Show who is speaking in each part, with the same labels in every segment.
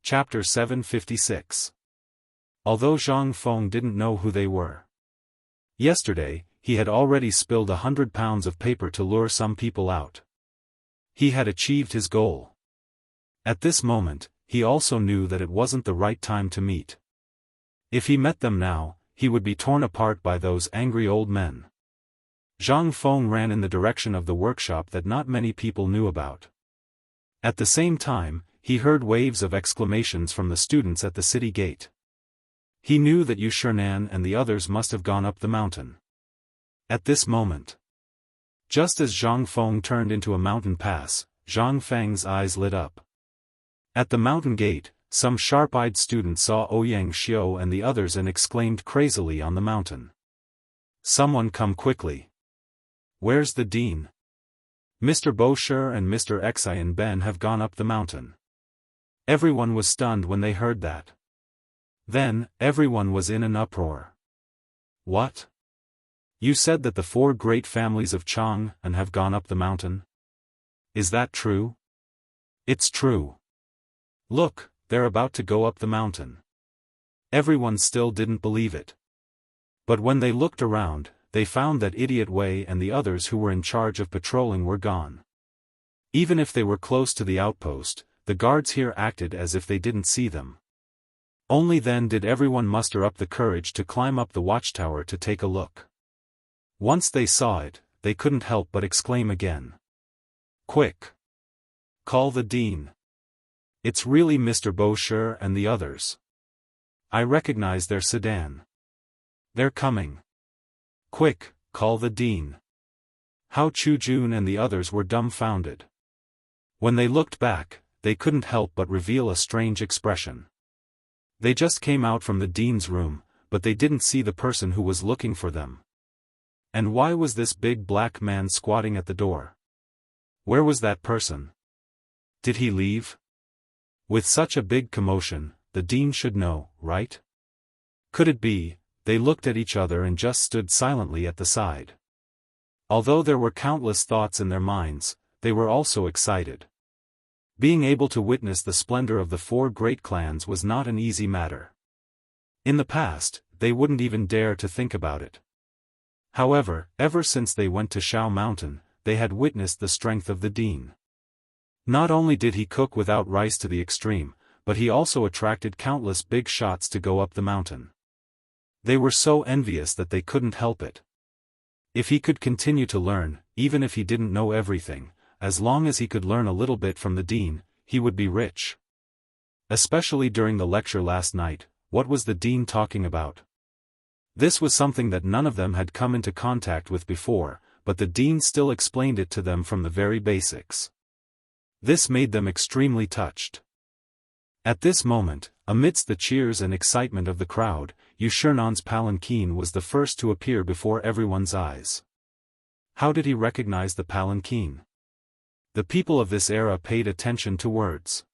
Speaker 1: Chapter 756. Although Zhang Feng didn't know who they were. Yesterday, he had already spilled 100 pounds of paper to lure some people out. He had achieved his goal. At this moment, he also knew that it wasn't the right time to meet. If he met them now, he would be torn apart by those angry old men. Zhang Feng ran in the direction of the workshop that not many people knew about. At the same time, he heard waves of exclamations from the students at the city gate. He knew that Yu Shinan and the others must have gone up the mountain. At this moment, just as Zhang Feng turned into a mountain pass, Zhang Feng's eyes lit up. At the mountain gate, some sharp-eyed students saw Ouyang Xiu and the others and exclaimed crazily on the mountain. "Someone come quickly. Where's the dean? Mr. Boshi and Mr. Xian Ben have gone up the mountain." Everyone was stunned when they heard that. Then, everyone was in an uproar. "What? You said that the 4 great families of Chang and have gone up the mountain? Is that true?" "It's true. Look, they're about to go up the mountain." Everyone still didn't believe it. But when they looked around, they found that Idiot Wei and the others who were in charge of patrolling were gone. Even if they were close to the outpost, the guards here acted as if they didn't see them. Only then did everyone muster up the courage to climb up the watchtower to take a look. Once they saw it, they couldn't help but exclaim again. "Quick! Call the dean. It's really Mr. Boshi and the others. I recognize their sedan. They're coming. Quick, call the dean." Hao Chujun and the others were dumbfounded. When they looked back, they couldn't help but reveal a strange expression. They just came out from the dean's room, but they didn't see the person who was looking for them. And why was this big black man squatting at the door? Where was that person? Did he leave? With such a big commotion, the dean should know, right? Could it be? They looked at each other and just stood silently at the side. Although there were countless thoughts in their minds, they were also excited. Being able to witness the splendor of the 4 great clans was not an easy matter. In the past, they wouldn't even dare to think about it. However, ever since they went to Shao Mountain, they had witnessed the strength of the dean. Not only did he cook without rice to the extreme, but he also attracted countless big shots to go up the mountain. They were so envious that they couldn't help it. If he could continue to learn, even if he didn't know everything, as long as he could learn a little bit from the dean, he would be rich. Especially during the lecture last night, what was the dean talking about? This was something that none of them had come into contact with before, but the dean still explained it to them from the very basics. This made them extremely touched. At this moment, amidst the cheers and excitement of the crowd, Yu Shinan's palanquin was the first to appear before everyone's eyes. How did he recognize the palanquin? The people of this era paid attention to words.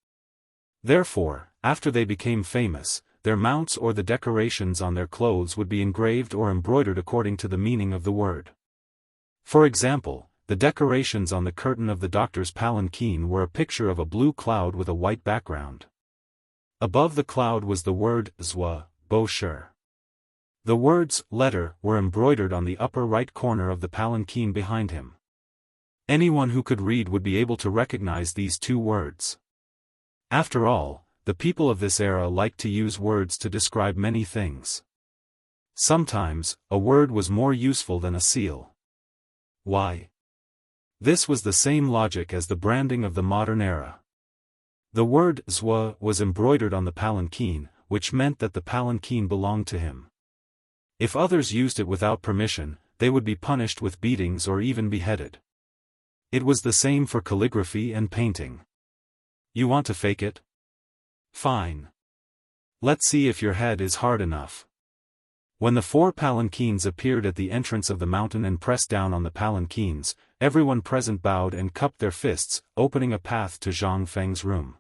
Speaker 1: Therefore, after they became famous, their mounts or the decorations on their clothes would be engraved or embroidered according to the meaning of the word. For example, the decorations on the curtain of the doctor's palanquin were a picture of a blue cloud with a white background. Above the cloud was the word Zwa, Boshi. The words letter were embroidered on the upper right corner of the palanquin behind him. Anyone who could read would be able to recognize these 2 words. After all, the people of this era liked to use words to describe many things. Sometimes, a word was more useful than a seal. Why? This was the same logic as the branding of the modern era. The word Zwa was embroidered on the palanquin, which meant that the palanquin belonged to him. If others used it without permission, they would be punished with beatings or even beheaded. It was the same for calligraphy and painting. You want to fake it? Fine. Let's see if your head is hard enough. When the 4 palanquins appeared at the entrance of the mountain and pressed down on the palanquins, everyone present bowed and cupped their fists, opening a path to Zhang Feng's room.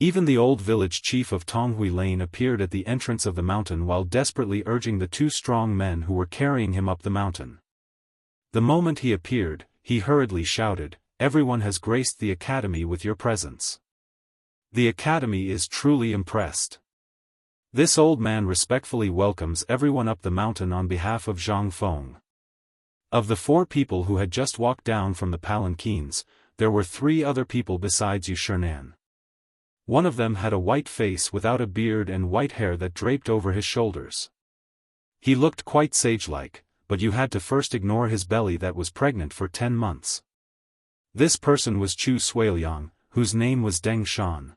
Speaker 1: Even the old village chief of Tonghui Lane appeared at the entrance of the mountain while desperately urging the 2 strong men who were carrying him up the mountain. The moment he appeared, he hurriedly shouted, "Everyone has graced the academy with your presence." The academy is truly impressed. This old man respectfully welcomes everyone up the mountain on behalf of Zhang Feng. Of the 4 people who had just walked down from the palanquins, there were 3 other people besides Yu Shinan. One of them had a white face without a beard and white hair that draped over his shoulders. He looked quite sage-like, but you had to first ignore his belly that was pregnant for 10 months. This person was Chu Suiliang, whose name was Deng Shan.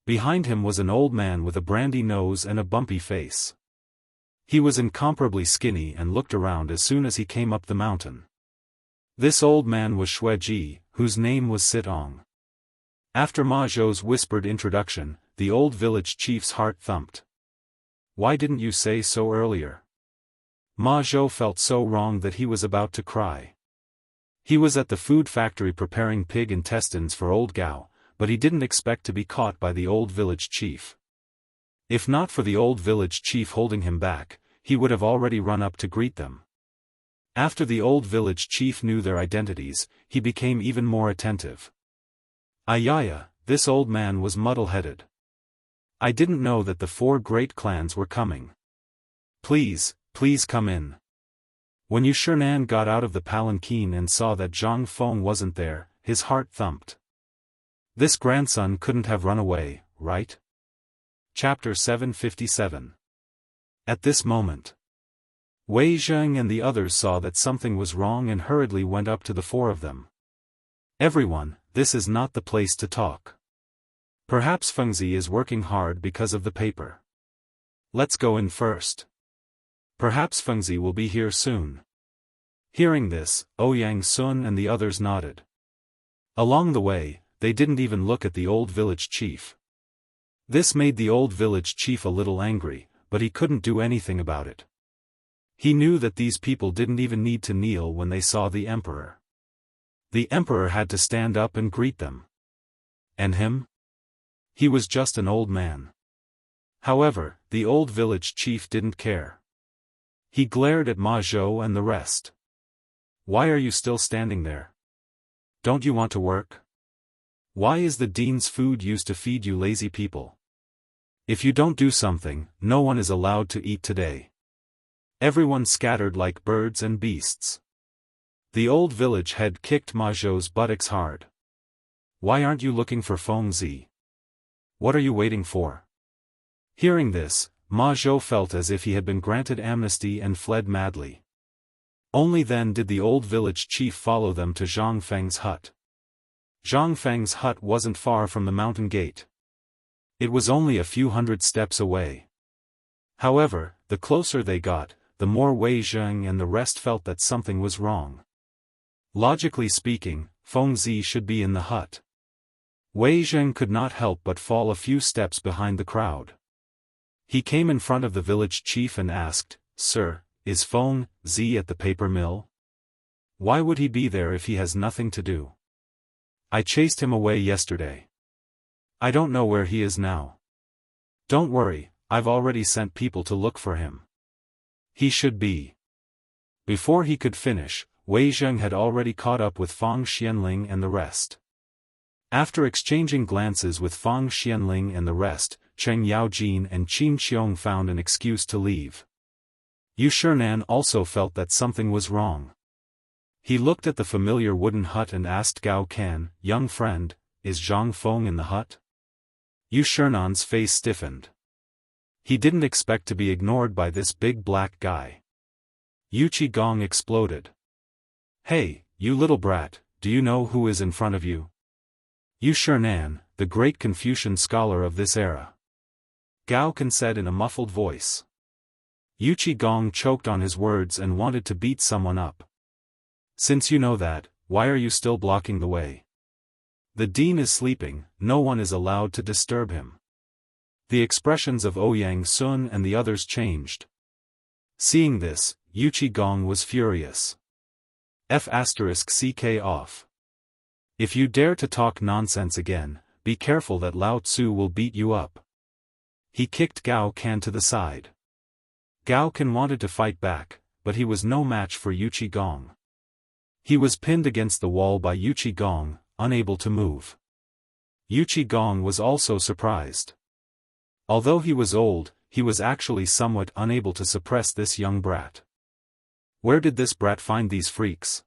Speaker 1: Behind him was an old man with a brandy nose and a bumpy face. He was incomparably skinny and looked around as soon as he came up the mountain. This old man was Xueji, whose name was Sitong. After Ma Zhou's whispered introduction, the old village chief's heart thumped. Why didn't you say so earlier? Ma Zhou felt so wrong that he was about to cry. He was at the food factory preparing pig intestines for old Gao, but he didn't expect to be caught by the old village chief. If not for the old village chief holding him back, he would have already run up to greet them. After the old village chief knew their identities, he became even more attentive. Ayaya, this old man was muddle-headed. I didn't know that the 4 great clans were coming. Please come in. When Yu Shinan got out of the palanquin and saw that Zhang Feng wasn't there, his heart thumped. This grandson couldn't have run away, right? Chapter 757. At this moment, Wei Zheng and the others saw that something was wrong and hurriedly went up to the 4 of them. Everyone, this is not the place to talk. Perhaps Fengzi is working hard because of the paper. Let's go in first. Perhaps Fengzi will be here soon. Hearing this, Ouyang Sun and the others nodded. Along the way, they didn't even look at the old village chief. This made the old village chief a little angry, but he couldn't do anything about it. He knew that these people didn't even need to kneel when they saw the emperor. The emperor had to stand up and greet them. And him? He was just an old man. However, the old village chief didn't care. He glared at Ma Zhou and the rest. Why are you still standing there? Don't you want to work? Why is the dean's food used to feed you lazy people? If you don't do something, no one is allowed to eat today. Everyone scattered like birds and beasts. The old village head kicked Ma Zhou's buttocks hard. Why aren't you looking for Feng Zi? What are you waiting for? Hearing this, Ma Zhou felt as if he had been granted amnesty and fled madly. Only then did the old village chief follow them to Zhang Feng's hut. Zhang Feng's hut wasn't far from the mountain gate. It was only a few hundred steps away. However, the closer they got, the more Wei Zheng and the rest felt that something was wrong. Logically speaking, Feng Zi should be in the hut. Wei Zheng could not help but fall a few steps behind the crowd. He came in front of the village chief and asked, Sir, is Feng Zi at the paper mill? Why would he be there if he has nothing to do? I chased him away yesterday. I don't know where he is now. Don't worry, I've already sent people to look for him. He should be. Before he could finish, Wei Zheng had already caught up with Fang Xianling and the rest. After exchanging glances with Fang Xianling and the rest, Cheng Yaojin and Qin Qiong found an excuse to leave. Yu Shinan also felt that something was wrong. He looked at the familiar wooden hut and asked Gao Can, young friend, is Zhang Feng in the hut? Yu Shinan's face stiffened. He didn't expect to be ignored by this big black guy. Yu Qigong exploded. Hey, you little brat, do you know who is in front of you? Yu Shinan, the great Confucian scholar of this era. Gao Can said in a muffled voice. Yu Qigong choked on his words and wanted to beat someone up. Since you know that, why are you still blocking the way? The dean is sleeping, no one is allowed to disturb him. The expressions of Ouyang Sun and the others changed. Seeing this, Yu Qigong was furious. F***ck off. If you dare to talk nonsense again, be careful that Lao Tzu will beat you up. He kicked Gao Can to the side. Gao Can wanted to fight back, but he was no match for Yu Qigong. He was pinned against the wall by Yu Qigong, unable to move. Gong was also surprised. Although he was old, he was actually somewhat unable to suppress this young brat. Where did this brat find these freaks?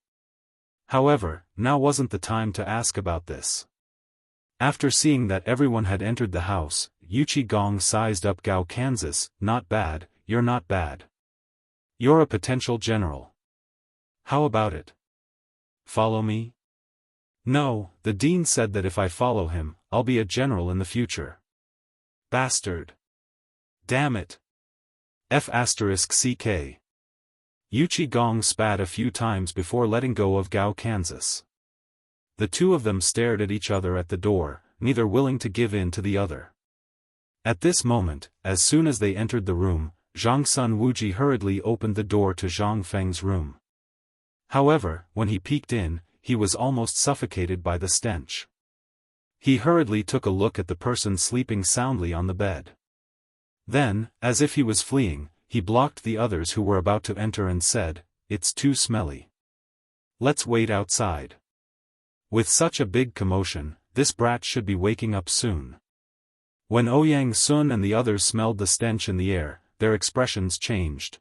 Speaker 1: However, now wasn't the time to ask about this. After seeing that everyone had entered the house, Gong sized up Gao Kansas. Not bad, you're not bad. You're a potential general. How about it? Follow me? No, the dean said that if I follow him, I'll be a general in the future. Bastard. Damn it. F***ck. Gong spat a few times before letting go of Gao Kansas. The two of them stared at each other at the door, neither willing to give in to the other. At this moment, as soon as they entered the room, Zhang Sun Wuji hurriedly opened the door to Zhang Feng's room. However, when he peeked in, he was almost suffocated by the stench. He hurriedly took a look at the person sleeping soundly on the bed. Then, as if he was fleeing, he blocked the others who were about to enter and said, "It's too smelly. Let's wait outside." With such a big commotion, this brat should be waking up soon. When Ouyang Sun and the others smelled the stench in the air, their expressions changed.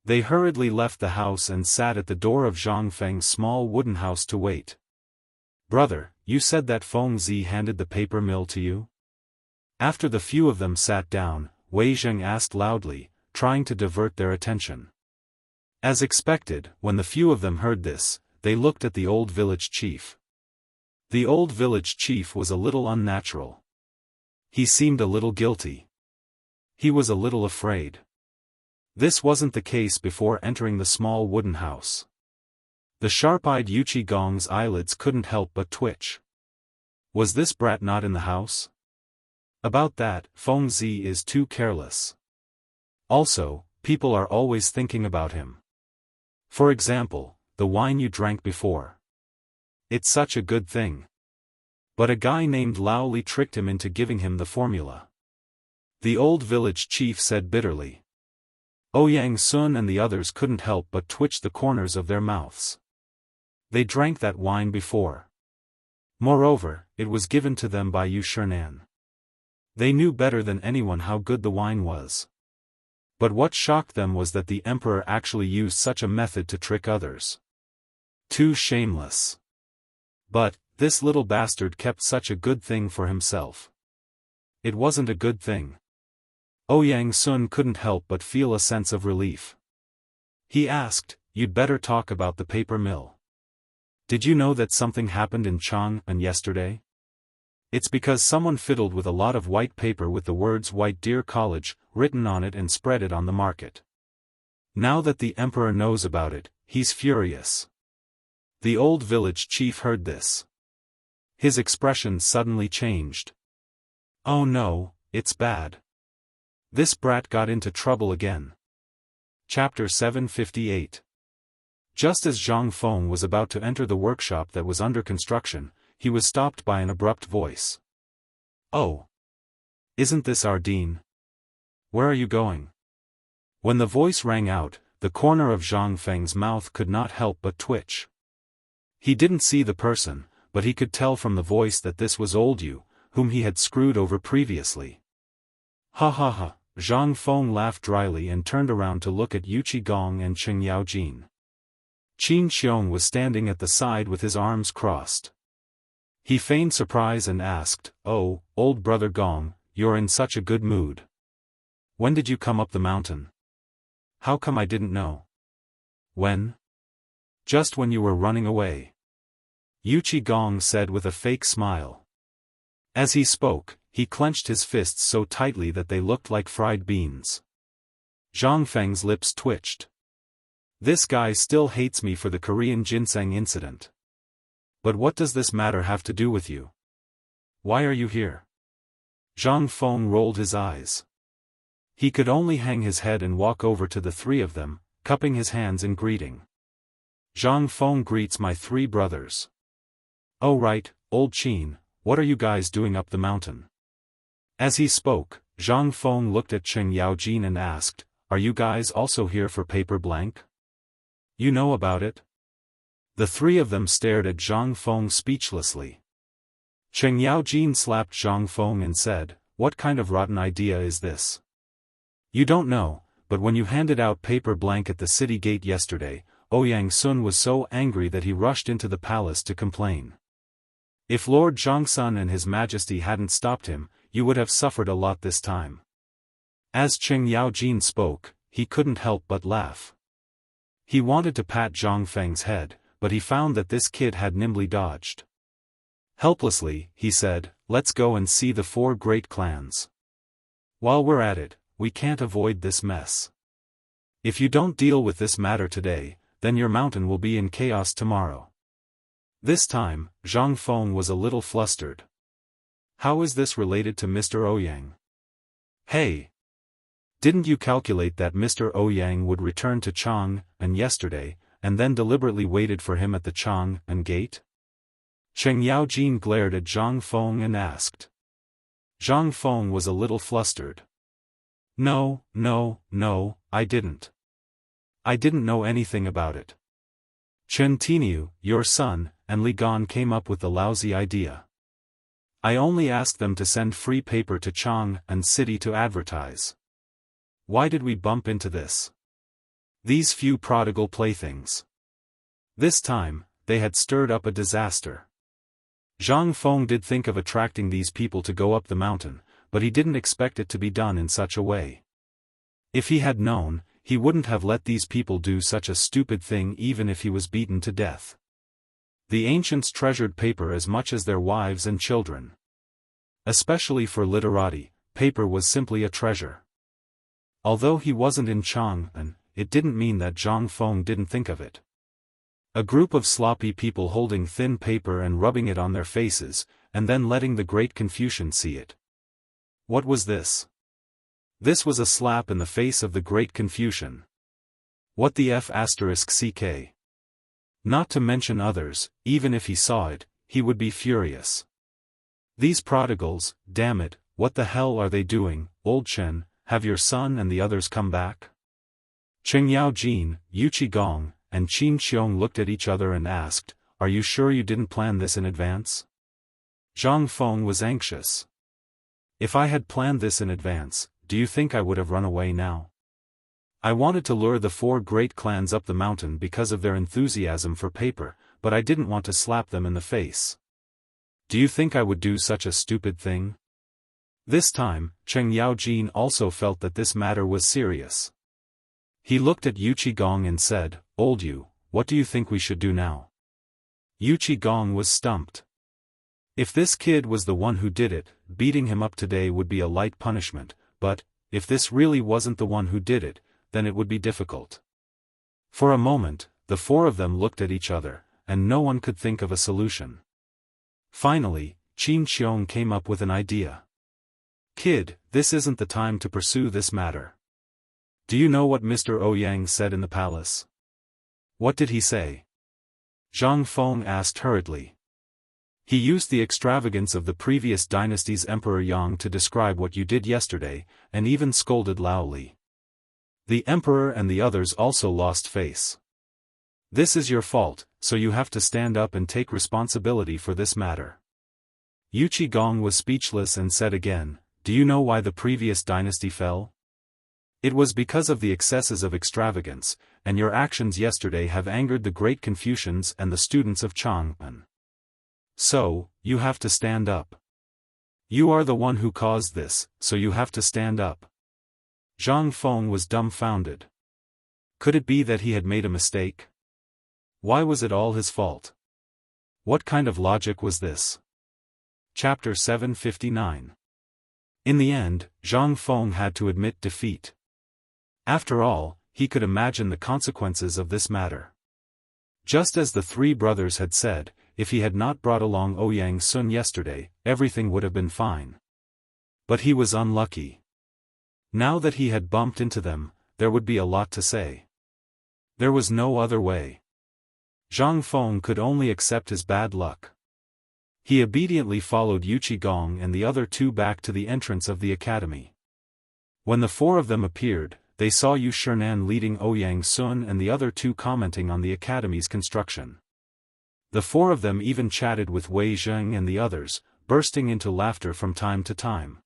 Speaker 1: They hurriedly left the house and sat at the door of Zhang Feng's small wooden house to wait. "Brother, you said that Feng Zi handed the paper mill to you?" After the few of them sat down, Wei Zheng asked loudly, trying to divert their attention. As expected, when the few of them heard this, they looked at the old village chief. The old village chief was a little unnatural. He seemed a little guilty. He was a little afraid. This wasn't the case before entering the small wooden house. The sharp-eyed Gong's eyelids couldn't help but twitch. Was this brat not in the house? About that, Feng Zi is too careless. Also, people are always thinking about him. For example, the wine you drank before. It's such a good thing. But a guy named Lao Li tricked him into giving him the formula. The old village chief said bitterly. Ouyang Sun and the others couldn't help but twitch the corners of their mouths. They drank that wine before. Moreover, it was given to them by Yu Shernan. They knew better than anyone how good the wine was. But what shocked them was that the emperor actually used such a method to trick others. Too shameless. But, this little bastard kept such a good thing for himself. It wasn't a good thing. Ouyang Sun couldn't help but feel a sense of relief. He asked, "You'd better talk about the paper mill. Did you know that something happened in Chang'an yesterday? It's because someone fiddled with a lot of white paper with the words White Deer College written on it and spread it on the market. Now that the emperor knows about it, he's furious." The old village chief heard this. His expression suddenly changed. "Oh no, it's bad. This brat got into trouble again." Chapter 758. Just as Zhang Feng was about to enter the workshop that was under construction, he was stopped by an abrupt voice. "Oh! Isn't this our dean? Where are you going?" When the voice rang out, the corner of Zhang Feng's mouth could not help but twitch. He didn't see the person, but he could tell from the voice that this was old Yu, whom he had screwed over previously. "Ha ha ha," Zhang Feng laughed dryly and turned around to look at Gong and Cheng Yaojin. Qin Xiong was standing at the side with his arms crossed. He feigned surprise and asked, "Oh, old brother Gong, you're in such a good mood. When did you come up the mountain? How come I didn't know?" "When?" "Just when you were running away," Gong said with a fake smile. As he spoke, he clenched his fists so tightly that they looked like fried beans. Zhang Feng's lips twitched. This guy still hates me for the Korean ginseng incident. But what does this matter have to do with you? Why are you here? Zhang Feng rolled his eyes. He could only hang his head and walk over to the three of them, cupping his hands in greeting. "Zhang Feng greets my three brothers." "Oh right, old Qin, what are you guys doing up the mountain?" As he spoke, Zhang Feng looked at Cheng Yaojin and asked, "Are you guys also here for paper blank? You know about it?" The three of them stared at Zhang Feng speechlessly. Cheng Yaojin slapped Zhang Feng and said, "What kind of rotten idea is this? You don't know, but when you handed out paper blank at the city gate yesterday, Ouyang Sun was so angry that he rushed into the palace to complain. If Lord Zhongsun and His Majesty hadn't stopped him, you would have suffered a lot this time." As Cheng Yaojin spoke, he couldn't help but laugh. He wanted to pat Zhang Feng's head, but he found that this kid had nimbly dodged. Helplessly, he said, "Let's go and see the 4 great clans. While we're at it, we can't avoid this mess. If you don't deal with this matter today, then your mountain will be in chaos tomorrow." This time, Zhang Feng was a little flustered. How is this related to Mr. Ouyang? Hey! Didn't you calculate that Mr. Ouyang would return to Chang'an yesterday, and then deliberately waited for him at the Chang'an gate? Cheng Yaojin glared at Zhang Feng and asked. Zhang Feng was a little flustered. No, I didn't. I didn't know anything about it. Chen Tiniu, your son, and Li Gan came up with the lousy idea. I only asked them to send free paper to Chang'an City to advertise. Why did we bump into this? These few prodigal playthings. This time, they had stirred up a disaster. Zhang Feng did think of attracting these people to go up the mountain, but he didn't expect it to be done in such a way. If he had known, he wouldn't have let these people do such a stupid thing even if he was beaten to death. The ancients treasured paper as much as their wives and children. Especially for literati, paper was simply a treasure. Although he wasn't in Chang'an, it didn't mean that Zhang Feng didn't think of it. A group of sloppy people holding thin paper and rubbing it on their faces, and then letting the great Confucian see it. What was this? This was a slap in the face of the great Confucian. What the f*ck? Not to mention others, even if he saw it, he would be furious. These prodigals, damn it, what the hell are they doing? Old Chen, have your son and the others come back? Cheng Yaojin, Yu Qigong, and Qin Xiong looked at each other and asked, "Are you sure you didn't plan this in advance?" Zhang Feng was anxious. If I had planned this in advance, do you think I would have run away now? I wanted to lure the 4 great clans up the mountain because of their enthusiasm for paper, but I didn't want to slap them in the face. Do you think I would do such a stupid thing? This time, Cheng Yaojin also felt that this matter was serious. He looked at Yu Qigong and said, "Old Yu, what do you think we should do now?" Yu Qigong was stumped. If this kid was the one who did it, beating him up today would be a light punishment, but, if this really wasn't the one who did it, then it would be difficult. For a moment, the 4 of them looked at each other, and no one could think of a solution. Finally, Qin Xiong came up with an idea. "Kid, this isn't the time to pursue this matter. Do you know what Mr. Ouyang said in the palace?" "What did he say?" Zhang Feng asked hurriedly. "He used the extravagance of the previous dynasty's Emperor Yang to describe what you did yesterday, and even scolded loudly. The Emperor and the others also lost face. This is your fault, so you have to stand up and take responsibility for this matter." Yu Qigong was speechless and said again, "Do you know why the previous dynasty fell? It was because of the excesses of extravagance, and your actions yesterday have angered the great Confucians and the students of Chang'an. So, you have to stand up. You are the one who caused this, so you have to stand up." Zhang Feng was dumbfounded. Could it be that he had made a mistake? Why was it all his fault? What kind of logic was this? Chapter 759. In the end, Zhang Feng had to admit defeat. After all, he could imagine the consequences of this matter. Just as the 3 brothers had said, if he had not brought along Ouyang Sun yesterday, everything would have been fine. But he was unlucky. Now that he had bumped into them, there would be a lot to say. There was no other way. Zhang Feng could only accept his bad luck. He obediently followed Yu Qigong and the other 2 back to the entrance of the academy. When the 4 of them appeared, they saw Yu Shernan leading Ouyang Sun and the other 2 commenting on the academy's construction. The 4 of them even chatted with Wei Zheng and the others, bursting into laughter from time to time.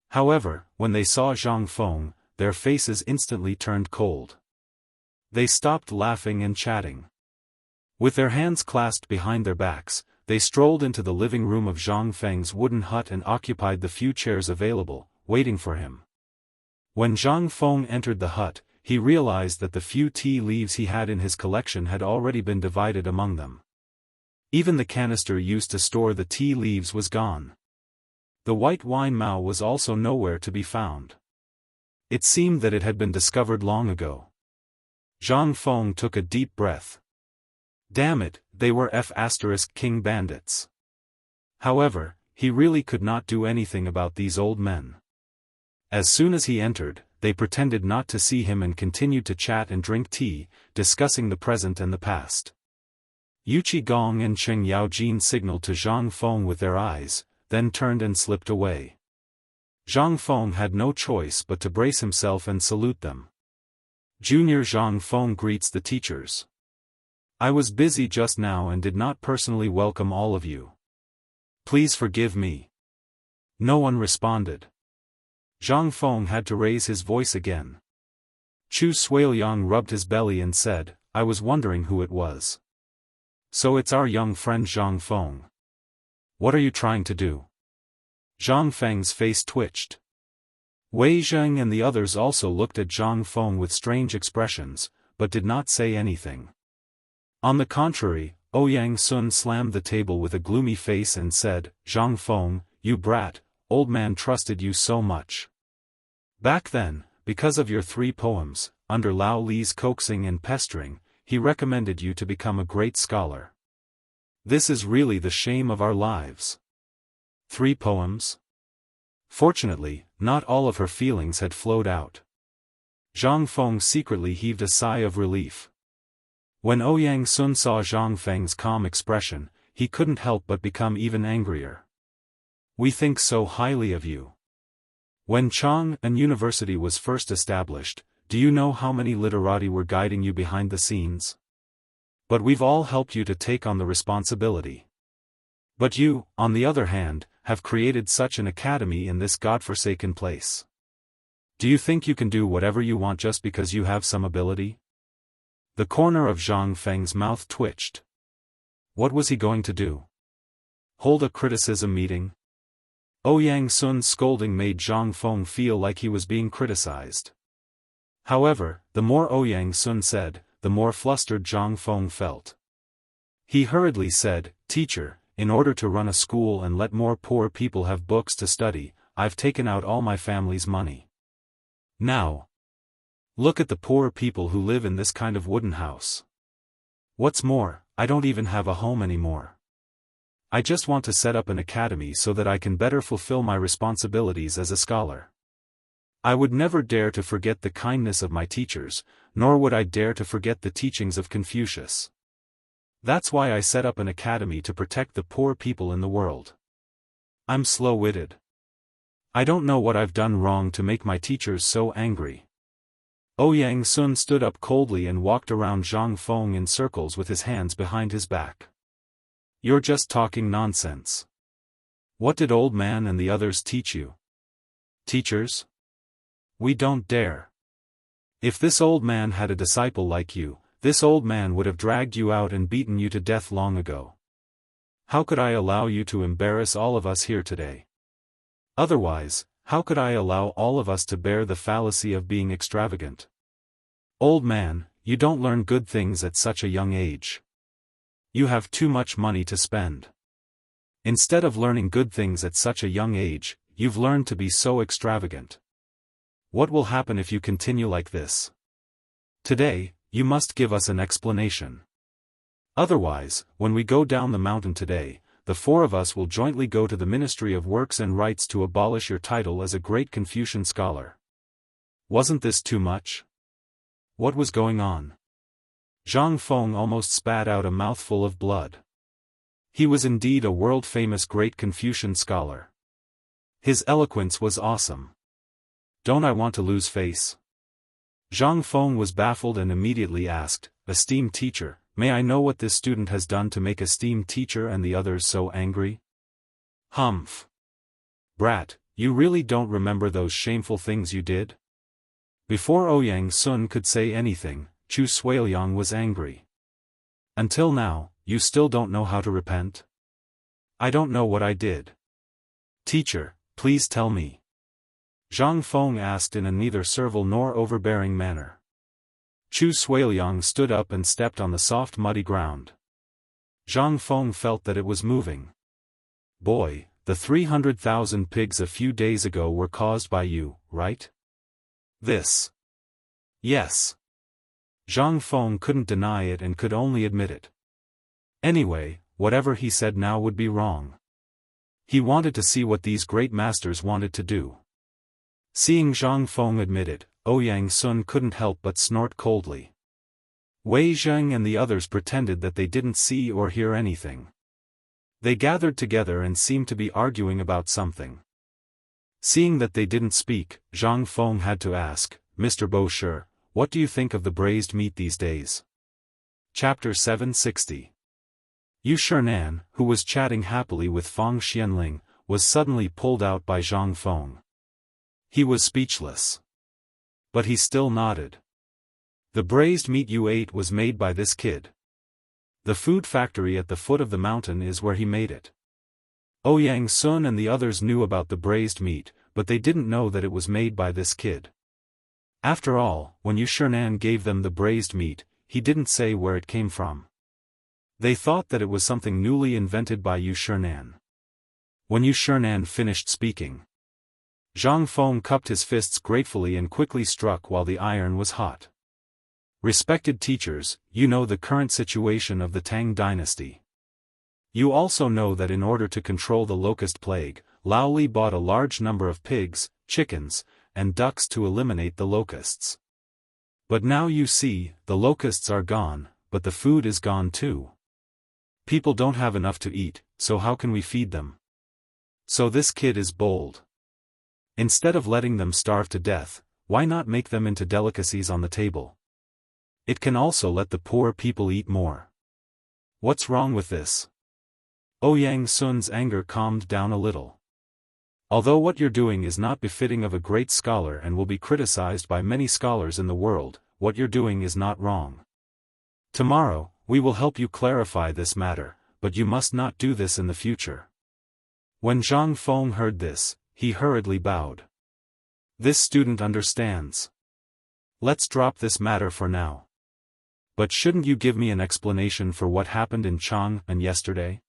Speaker 1: However, when they saw Zhang Feng, their faces instantly turned cold. They stopped laughing and chatting. With their hands clasped behind their backs, they strolled into the living room of Zhang Feng's wooden hut and occupied the few chairs available, waiting for him. When Zhang Feng entered the hut, he realized that the few tea leaves he had in his collection had already been divided among them. Even the canister used to store the tea leaves was gone. The white wine mao was also nowhere to be found. It seemed that it had been discovered long ago. Zhang Feng took a deep breath. Damn it, they were King bandits. However, he really could not do anything about these old men. As soon as he entered, they pretended not to see him and continued to chat and drink tea, discussing the present and the past. Yu Qigong and Cheng Yaojin signaled to Zhang Feng with their eyes, then turned and slipped away. Zhang Feng had no choice but to brace himself and salute them. Junior Zhang Feng greets the teachers. I was busy just now and did not personally welcome all of you. Please forgive me. No one responded. Zhang Feng had to raise his voice again. Chu Suiliang rubbed his belly and said, I was wondering who it was. So it's our young friend Zhang Feng. What are you trying to do? Zhang Feng's face twitched. Wei Zheng and the others also looked at Zhang Feng with strange expressions, but did not say anything. On the contrary, Ouyang Sun slammed the table with a gloomy face and said, Zhang Feng, you brat, old man trusted you so much. Back then, because of your 3 poems, under Lao Li's coaxing and pestering, he recommended you to become a great scholar. This is really the shame of our lives. 3 poems? Fortunately, not all of her feelings had flowed out. Zhang Feng secretly heaved a sigh of relief. When Ouyang Sun saw Zhang Feng's calm expression, he couldn't help but become even angrier. We think so highly of you. When Chang'an University was first established, do you know how many literati were guiding you behind the scenes? But we've all helped you to take on the responsibility. But you, on the other hand, have created such an academy in this godforsaken place. Do you think you can do whatever you want just because you have some ability? The corner of Zhang Feng's mouth twitched. What was he going to do? Hold a criticism meeting? Ouyang Sun's scolding made Zhang Feng feel like he was being criticized. However, the more Ouyang Sun said, the more flustered Zhang Feng felt. He hurriedly said, Teacher, in order to run a school and let more poor people have books to study, I've taken out all my family's money. Now, look at the poor people who live in this kind of wooden house. What's more, I don't even have a home anymore. I just want to set up an academy so that I can better fulfill my responsibilities as a scholar. I would never dare to forget the kindness of my teachers, nor would I dare to forget the teachings of Confucius. That's why I set up an academy to protect the poor people in the world. I'm slow-witted. I don't know what I've done wrong to make my teachers so angry. Ouyang Sun stood up coldly and walked around Zhang Feng in circles with his hands behind his back. You're just talking nonsense. What did old man and the others teach you? Teachers? We don't dare. If this old man had a disciple like you, this old man would have dragged you out and beaten you to death long ago. How could I allow you to embarrass all of us here today? Otherwise, how could I allow all of us to bear the fallacy of being extravagant? Old man, you don't learn good things at such a young age. You have too much money to spend. Instead of learning good things at such a young age, you've learned to be so extravagant. What will happen if you continue like this? Today, you must give us an explanation. Otherwise, when we go down the mountain today, the 4 of us will jointly go to the Ministry of Works and Rights to abolish your title as a great Confucian scholar. Wasn't this too much? What was going on? Zhang Feng almost spat out a mouthful of blood. He was indeed a world-famous great Confucian scholar. His eloquence was awesome. Don't I want to lose face? Zhang Feng was baffled and immediately asked, Esteemed teacher, may I know what this student has done to make esteemed teacher and the others so angry? Humph. Brat, you really don't remember those shameful things you did? Before Ouyang Sun could say anything, Chu Suiliang was angry. Until now, you still don't know how to repent? I don't know what I did. Teacher, please tell me. Zhang Feng asked in a neither servile nor overbearing manner. Chu Suiliang stood up and stepped on the soft muddy ground. Zhang Feng felt that it was moving. Boy, the 300,000 pigs a few days ago were caused by you, right? This. Yes. Zhang Feng couldn't deny it and could only admit it. Anyway, whatever he said now would be wrong. He wanted to see what these great masters wanted to do. Seeing Zhang Feng admit it, Ouyang Sun couldn't help but snort coldly. Wei Zheng and the others pretended that they didn't see or hear anything. They gathered together and seemed to be arguing about something. Seeing that they didn't speak, Zhang Feng had to ask, Mr. Bosher, what do you think of the braised meat these days? Chapter 760. Yu Shernan, who was chatting happily with Fang Xianling, was suddenly pulled out by Zhang Feng. He was speechless. But he still nodded. The braised meat you ate was made by this kid. The food factory at the foot of the mountain is where he made it. Ouyang Sun and the others knew about the braised meat, but they didn't know that it was made by this kid. After all, when Yu Shernan gave them the braised meat, he didn't say where it came from. They thought that it was something newly invented by Yu Shernan. When Yu Shernan finished speaking, Zhang Feng cupped his fists gratefully and quickly struck while the iron was hot. Respected teachers, you know the current situation of the Tang dynasty. You also know that in order to control the locust plague, Lao Li bought a large number of pigs, chickens, and ducks to eliminate the locusts. But now you see, the locusts are gone, but the food is gone too. People don't have enough to eat, so how can we feed them? So this kid is bold. Instead of letting them starve to death, why not make them into delicacies on the table? It can also let the poor people eat more. What's wrong with this? Ouyang Sun's anger calmed down a little. Although what you're doing is not befitting of a great scholar and will be criticized by many scholars in the world, what you're doing is not wrong. Tomorrow, we will help you clarify this matter, but you must not do this in the future. When Zhang Feng heard this, he hurriedly bowed. This student understands. Let's drop this matter for now. But shouldn't you give me an explanation for what happened in Jianghu yesterday?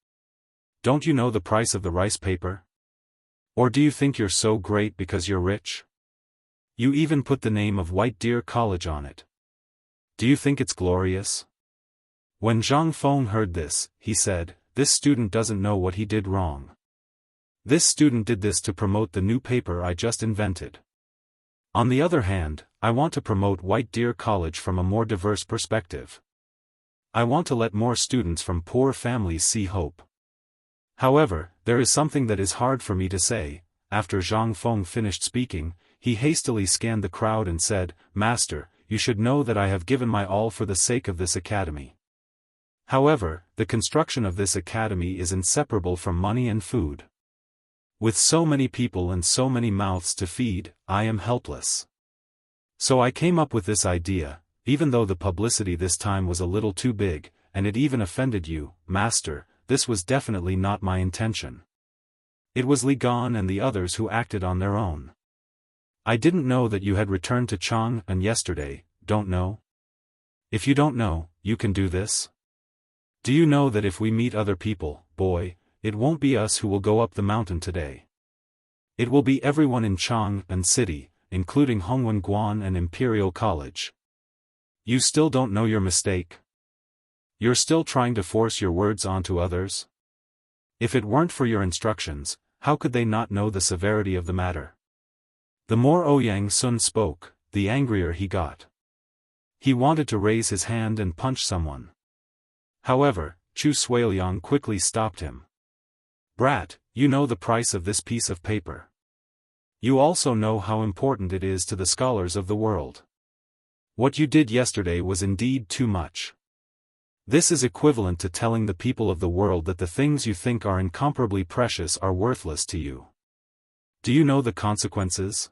Speaker 1: Don't you know the price of the rice paper? Or do you think you're so great because you're rich? You even put the name of White Deer College on it. Do you think it's glorious? When Zhang Feng heard this, he said, this student doesn't know what he did wrong. This student did this to promote the new paper I just invented. On the other hand, I want to promote White Deer College from a more diverse perspective. I want to let more students from poor families see hope. However, there is something that is hard for me to say. After Zhang Feng finished speaking, he hastily scanned the crowd and said, Master, you should know that I have given my all for the sake of this academy. However, the construction of this academy is inseparable from money and food. With so many people and so many mouths to feed, I am helpless. So I came up with this idea, even though the publicity this time was a little too big, and it even offended you, Master. This was definitely not my intention. It was Li Gan and the others who acted on their own. I didn't know that you had returned to Jianghu yesterday, don't know? If you don't know, you can do this? Do you know that if we meet other people, boy, it won't be us who will go up the mountain today. It will be everyone in Jianghu city, including Hongwen Guan and Imperial College. You still don't know your mistake? You're still trying to force your words onto others? If it weren't for your instructions, how could they not know the severity of the matter? The more Ouyang Sun spoke, the angrier he got. He wanted to raise his hand and punch someone. However, Chu Suiliang quickly stopped him. Brat, you know the price of this piece of paper. You also know how important it is to the scholars of the world. What you did yesterday was indeed too much. This is equivalent to telling the people of the world that the things you think are incomparably precious are worthless to you. Do you know the consequences?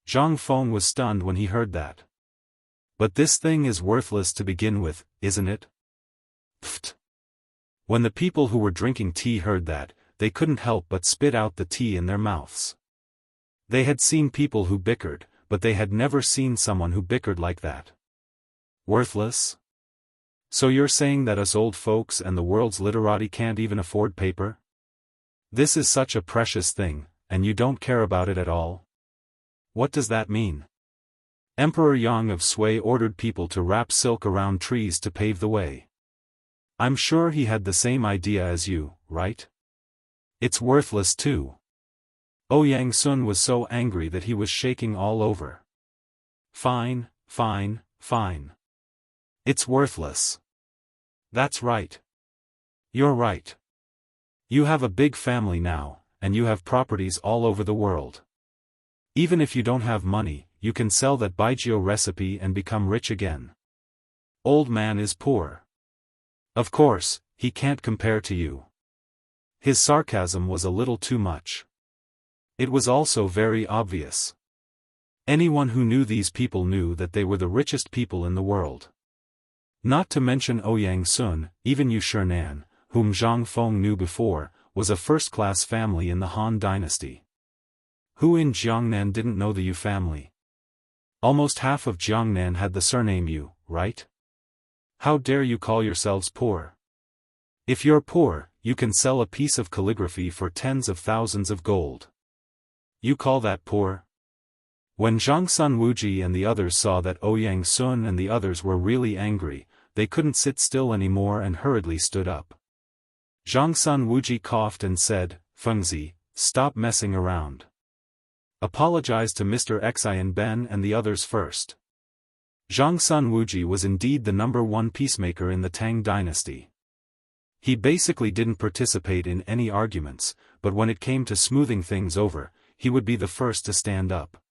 Speaker 1: Zhang Feng was stunned when he heard that. But this thing is worthless to begin with, isn't it? Pfft. When the people who were drinking tea heard that, they couldn't help but spit out the tea in their mouths. They had seen people who bickered, but they had never seen someone who bickered like that. Worthless? So you're saying that us old folks and the world's literati can't even afford paper? This is such a precious thing, and you don't care about it at all? What does that mean? Emperor Yang of Sui ordered people to wrap silk around trees to pave the way. I'm sure he had the same idea as you, right? It's worthless too. Ouyang Sun was so angry that he was shaking all over. Fine, fine, fine. It's worthless. That's right. You're right. You have a big family now, and you have properties all over the world. Even if you don't have money, you can sell that Baijiu recipe and become rich again. Old man is poor. Of course, he can't compare to you. His sarcasm was a little too much. It was also very obvious. Anyone who knew these people knew that they were the richest people in the world. Not to mention Ouyang Sun, even Yu Shinan, whom Zhang Feng knew before, was a first-class family in the Han dynasty. Who in Jiangnan didn't know the Yu family? Almost half of Jiangnan had the surname Yu, right? How dare you call yourselves poor? If you're poor, you can sell a piece of calligraphy for tens of thousands of gold. You call that poor? When Zhang Sun Wuji and the others saw that Ouyang Sun and the others were really angry, they couldn't sit still anymore and hurriedly stood up. Zhang Sun Wuji coughed and said, "Fengzi, stop messing around. Apologize to Mr. Xian Ben and the others first." Zhang Sun Wuji was indeed the #1 peacemaker in the Tang dynasty. He basically didn't participate in any arguments, but when it came to smoothing things over, he would be the first to stand up.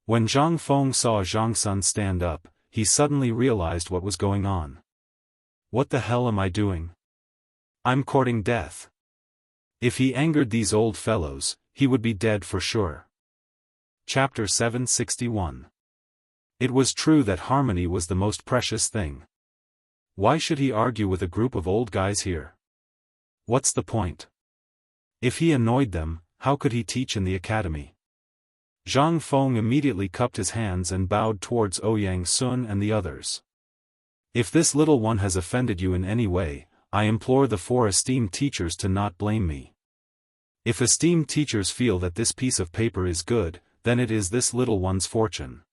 Speaker 1: When Zhang Feng saw Zhang Sun stand up, he suddenly realized what was going on. What the hell am I doing? I'm courting death. If he angered these old fellows, he would be dead for sure. Chapter 761. It was true that harmony was the most precious thing. Why should he argue with a group of old guys here? What's the point? If he annoyed them, how could he teach in the academy? Zhang Feng immediately cupped his hands and bowed towards Ouyang Sun and the others. If this little one has offended you in any way, I implore the 4 esteemed teachers to not blame me. If esteemed teachers feel that this piece of paper is good, then it is this little one's fortune.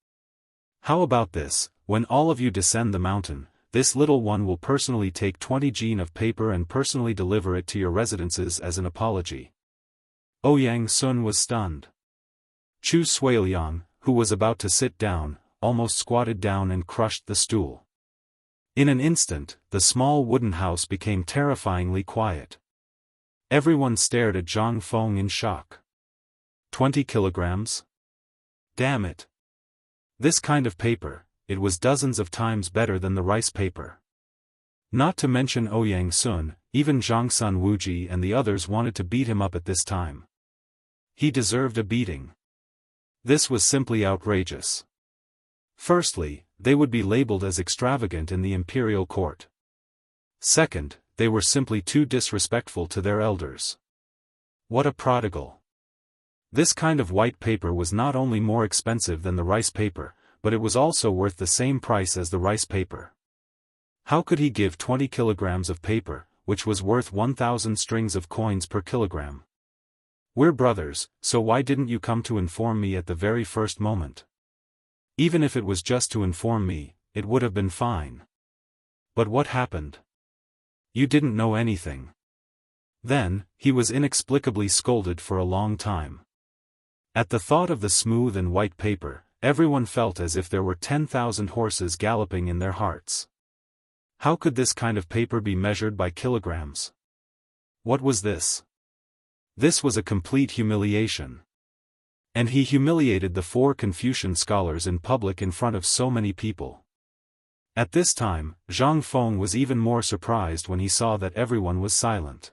Speaker 1: How about this? When all of you descend the mountain, this little one will personally take 20 jin of paper and personally deliver it to your residences as an apology. Ouyang Sun was stunned. Chu Suiliang, who was about to sit down, almost squatted down and crushed the stool. In an instant, the small wooden house became terrifyingly quiet. Everyone stared at Zhang Feng in shock. 20 kilograms? Damn it. This kind of paper, it was dozens of times better than the rice paper. Not to mention Ouyang Sun, even Zhang Sun Wuji and the others wanted to beat him up at this time. He deserved a beating. This was simply outrageous. Firstly, they would be labeled as extravagant in the imperial court. Second, they were simply too disrespectful to their elders. What a prodigal. This kind of white paper was not only more expensive than the rice paper, but it was also worth the same price as the rice paper. How could he give 20 kilograms of paper, which was worth 1,000 strings of coins per kilogram? We're brothers, so why didn't you come to inform me at the very first moment? Even if it was just to inform me, it would have been fine. But what happened? You didn't know anything. Then, he was inexplicably scolded for a long time. At the thought of the smooth and white paper, everyone felt as if there were 10,000 horses galloping in their hearts. How could this kind of paper be measured by kilograms? What was this? This was a complete humiliation. And he humiliated the 4 Confucian scholars in public in front of so many people. At this time, Zhang Feng was even more surprised when he saw that everyone was silent.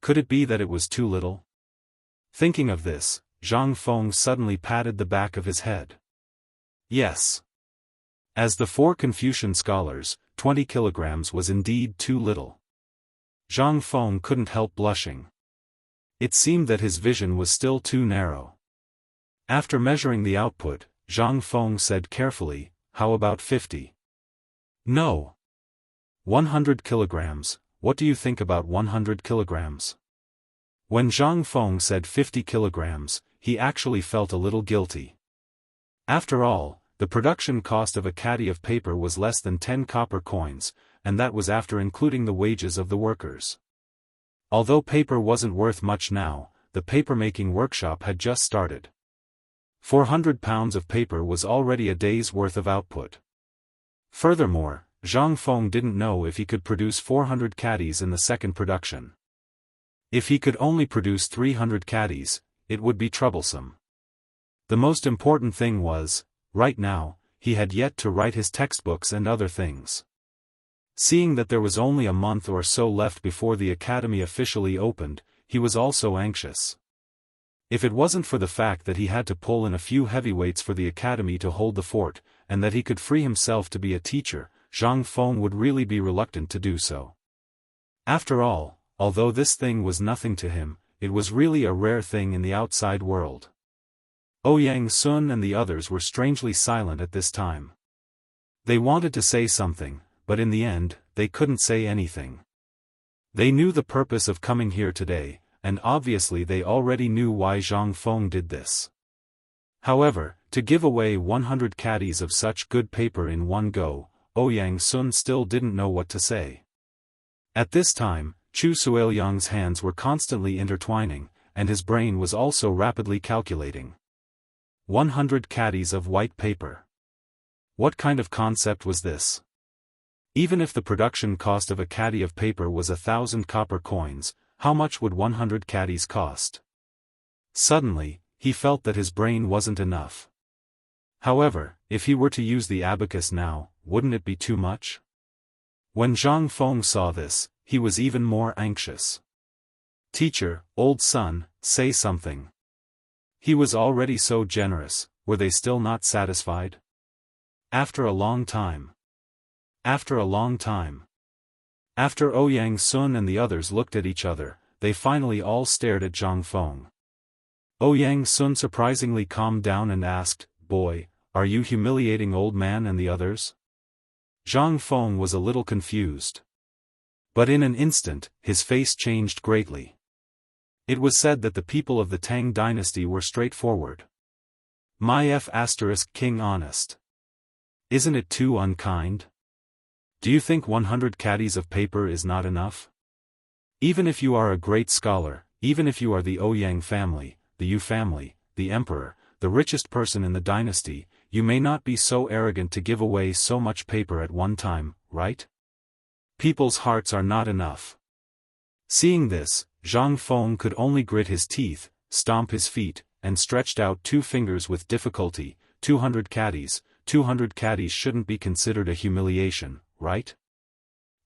Speaker 1: Could it be that it was too little? Thinking of this, Zhang Feng suddenly patted the back of his head. Yes. As the 4 Confucian scholars, 20 kilograms was indeed too little. Zhang Feng couldn't help blushing. It seemed that his vision was still too narrow. After measuring the output, Zhang Feng said carefully, "How about 50? No. 100 kilograms, what do you think about 100 kilograms? When Zhang Feng said 50 kilograms, he actually felt a little guilty. After all, the production cost of a caddy of paper was less than 10 copper coins, and that was after including the wages of the workers. Although paper wasn't worth much now, the papermaking workshop had just started. 400 pounds of paper was already a day's worth of output. Furthermore, Zhang Feng didn't know if he could produce 400 caddies in the second production. If he could only produce 300 caddies, it would be troublesome. The most important thing was, right now, he had yet to write his textbooks and other things. Seeing that there was only a month or so left before the academy officially opened, he was also anxious. If it wasn't for the fact that he had to pull in a few heavyweights for the academy to hold the fort, and that he could free himself to be a teacher, Zhang Feng would really be reluctant to do so. After all, although this thing was nothing to him, it was really a rare thing in the outside world. Ouyang Sun and the others were strangely silent at this time. They wanted to say something, but in the end, they couldn't say anything. They knew the purpose of coming here today, and obviously they already knew why Zhang Feng did this. However, to give away 100 caddies of such good paper in one go, Ouyang Sun still didn't know what to say. At this time, Chu Suiliang's hands were constantly intertwining, and his brain was also rapidly calculating. 100 caddies of white paper. What kind of concept was this? Even if the production cost of a caddy of paper was 1,000 copper coins, how much would 100 caddies cost? Suddenly, he felt that his brain wasn't enough. However, if he were to use the abacus now, wouldn't it be too much? When Zhang Feng saw this, he was even more anxious. "Teacher, old son, say something." He was already so generous, were they still not satisfied? After a long time. After a long time. After Ouyang Sun and the others looked at each other, they finally all stared at Zhang Feng. Ouyang Sun surprisingly calmed down and asked, "Boy, are you humiliating old man and the others?" Zhang Feng was a little confused. But in an instant, his face changed greatly. It was said that the people of the Tang dynasty were straightforward. My King honest. Isn't it too unkind? Do you think 100 caddies of paper is not enough? Even if you are a great scholar, even if you are the Ouyang family, the Yu family, the emperor, the richest person in the dynasty, you may not be so arrogant to give away so much paper at one time, right? People's hearts are not enough. Seeing this, Zhang Feng could only grit his teeth, stomp his feet, and stretched out 2 fingers with difficulty. 200 caddies. 200 caddies shouldn't be considered a humiliation, right?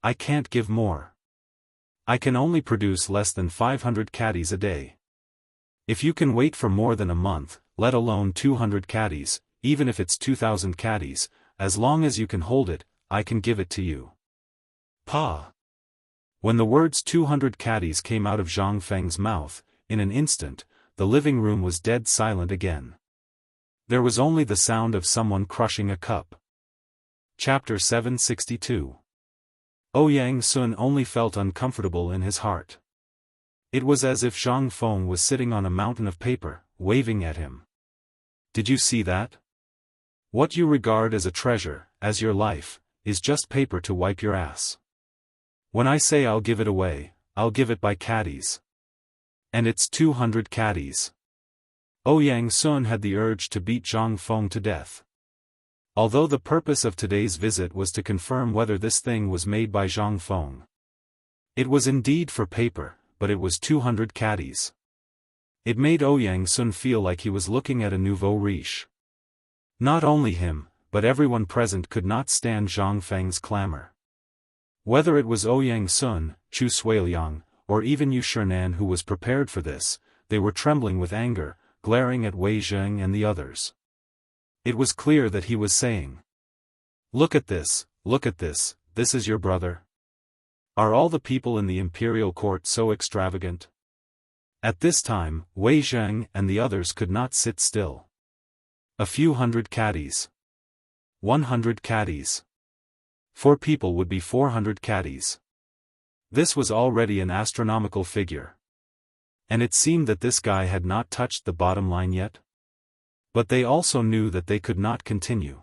Speaker 1: I can't give more. I can only produce less than 500 caddies a day. If you can wait for more than a month, let alone 200 caddies, even if it's 2,000 caddies, as long as you can hold it, I can give it to you. Pa! When the words 200 caddies came out of Zhang Feng's mouth, in an instant, the living room was dead silent again. There was only the sound of someone crushing a cup. Chapter 762. Ouyang Sun only felt uncomfortable in his heart. It was as if Zhang Feng was sitting on a mountain of paper, waving at him. Did you see that? What you regard as a treasure, as your life, is just paper to wipe your ass. When I say I'll give it away, I'll give it by caddies. And it's 200 caddies. Ouyang Sun had the urge to beat Zhang Feng to death. Although the purpose of today's visit was to confirm whether this thing was made by Zhang Feng. It was indeed for paper, but it was 200 caddies. It made Ouyang Sun feel like he was looking at a nouveau riche. Not only him, but everyone present could not stand Zhang Feng's clamor. Whether it was Ouyang Sun, Chu Suiliang, or even Yu Shinan who was prepared for this, they were trembling with anger, glaring at Wei Zheng and the others. It was clear that he was saying, look at this, this is your brother? Are all the people in the imperial court so extravagant? At this time, Wei Zheng and the others could not sit still. A few hundred caddies. 100 caddies. 4 people would be 400 caddies. This was already an astronomical figure. And it seemed that this guy had not touched the bottom line yet. But they also knew that they could not continue.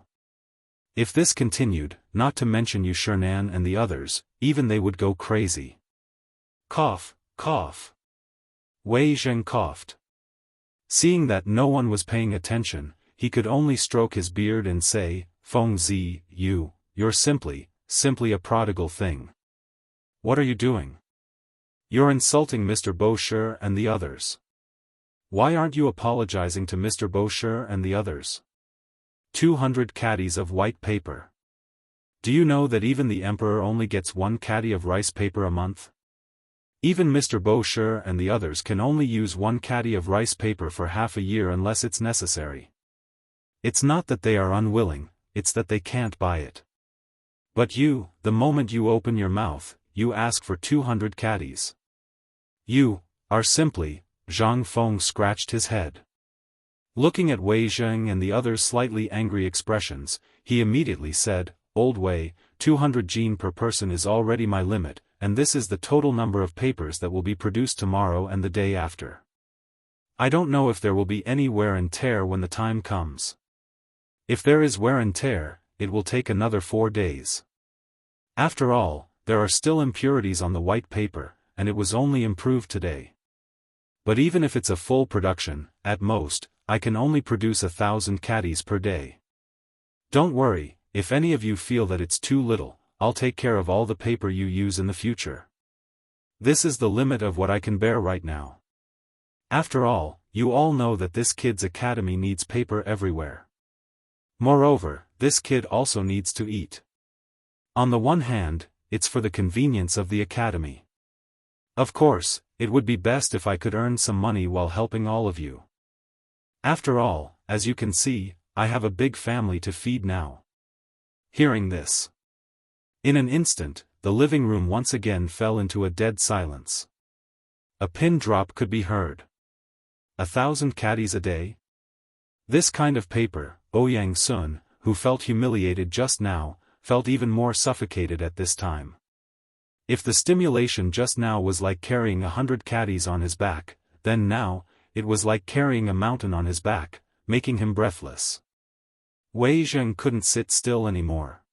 Speaker 1: If this continued, not to mention Yu Shinan and the others, even they would go crazy. Cough, cough. Wei Zheng coughed. Seeing that no one was paying attention, he could only stroke his beard and say, Feng Zi, you're simply a prodigal thing. What are you doing? You're insulting Mr. Bosher and the others. Why aren't you apologizing to Mr. Bosher and the others? 200 caddies of white paper. Do you know that even the emperor only gets 1 caddy of rice paper a month? Even Mr. Bosher and the others can only use 1 caddy of rice paper for half a year unless it's necessary. It's not that they are unwilling, it's that they can't buy it. But you, the moment you open your mouth, you ask for 200 caddies. You are simply, Zhang Feng scratched his head. Looking at Wei Zheng and the others' slightly angry expressions, he immediately said, Old Wei, 200 gene per person is already my limit, and this is the total number of papers that will be produced tomorrow and the day after. I don't know if there will be any wear and tear when the time comes. If there is wear and tear, it will take another 4 days. After all, there are still impurities on the white paper, and it was only improved today. But even if it's a full production, at most, I can only produce 1,000 caddies per day. Don't worry, if any of you feel that it's too little, I'll take care of all the paper you use in the future. This is the limit of what I can bear right now. After all, you all know that this kid's academy needs paper everywhere. Moreover, this kid also needs to eat. On the one hand, it's for the convenience of the academy. Of course, it would be best if I could earn some money while helping all of you. After all, as you can see, I have a big family to feed now. Hearing this, in an instant, the living room once again fell into a dead silence. A pin drop could be heard. 1,000 caddies a day? This kind of paper, Ouyang Sun, who felt humiliated just now, felt even more suffocated at this time. If the stimulation just now was like carrying 100 caddies on his back, then now, it was like carrying a mountain on his back, making him breathless. Wei Zheng couldn't sit still anymore.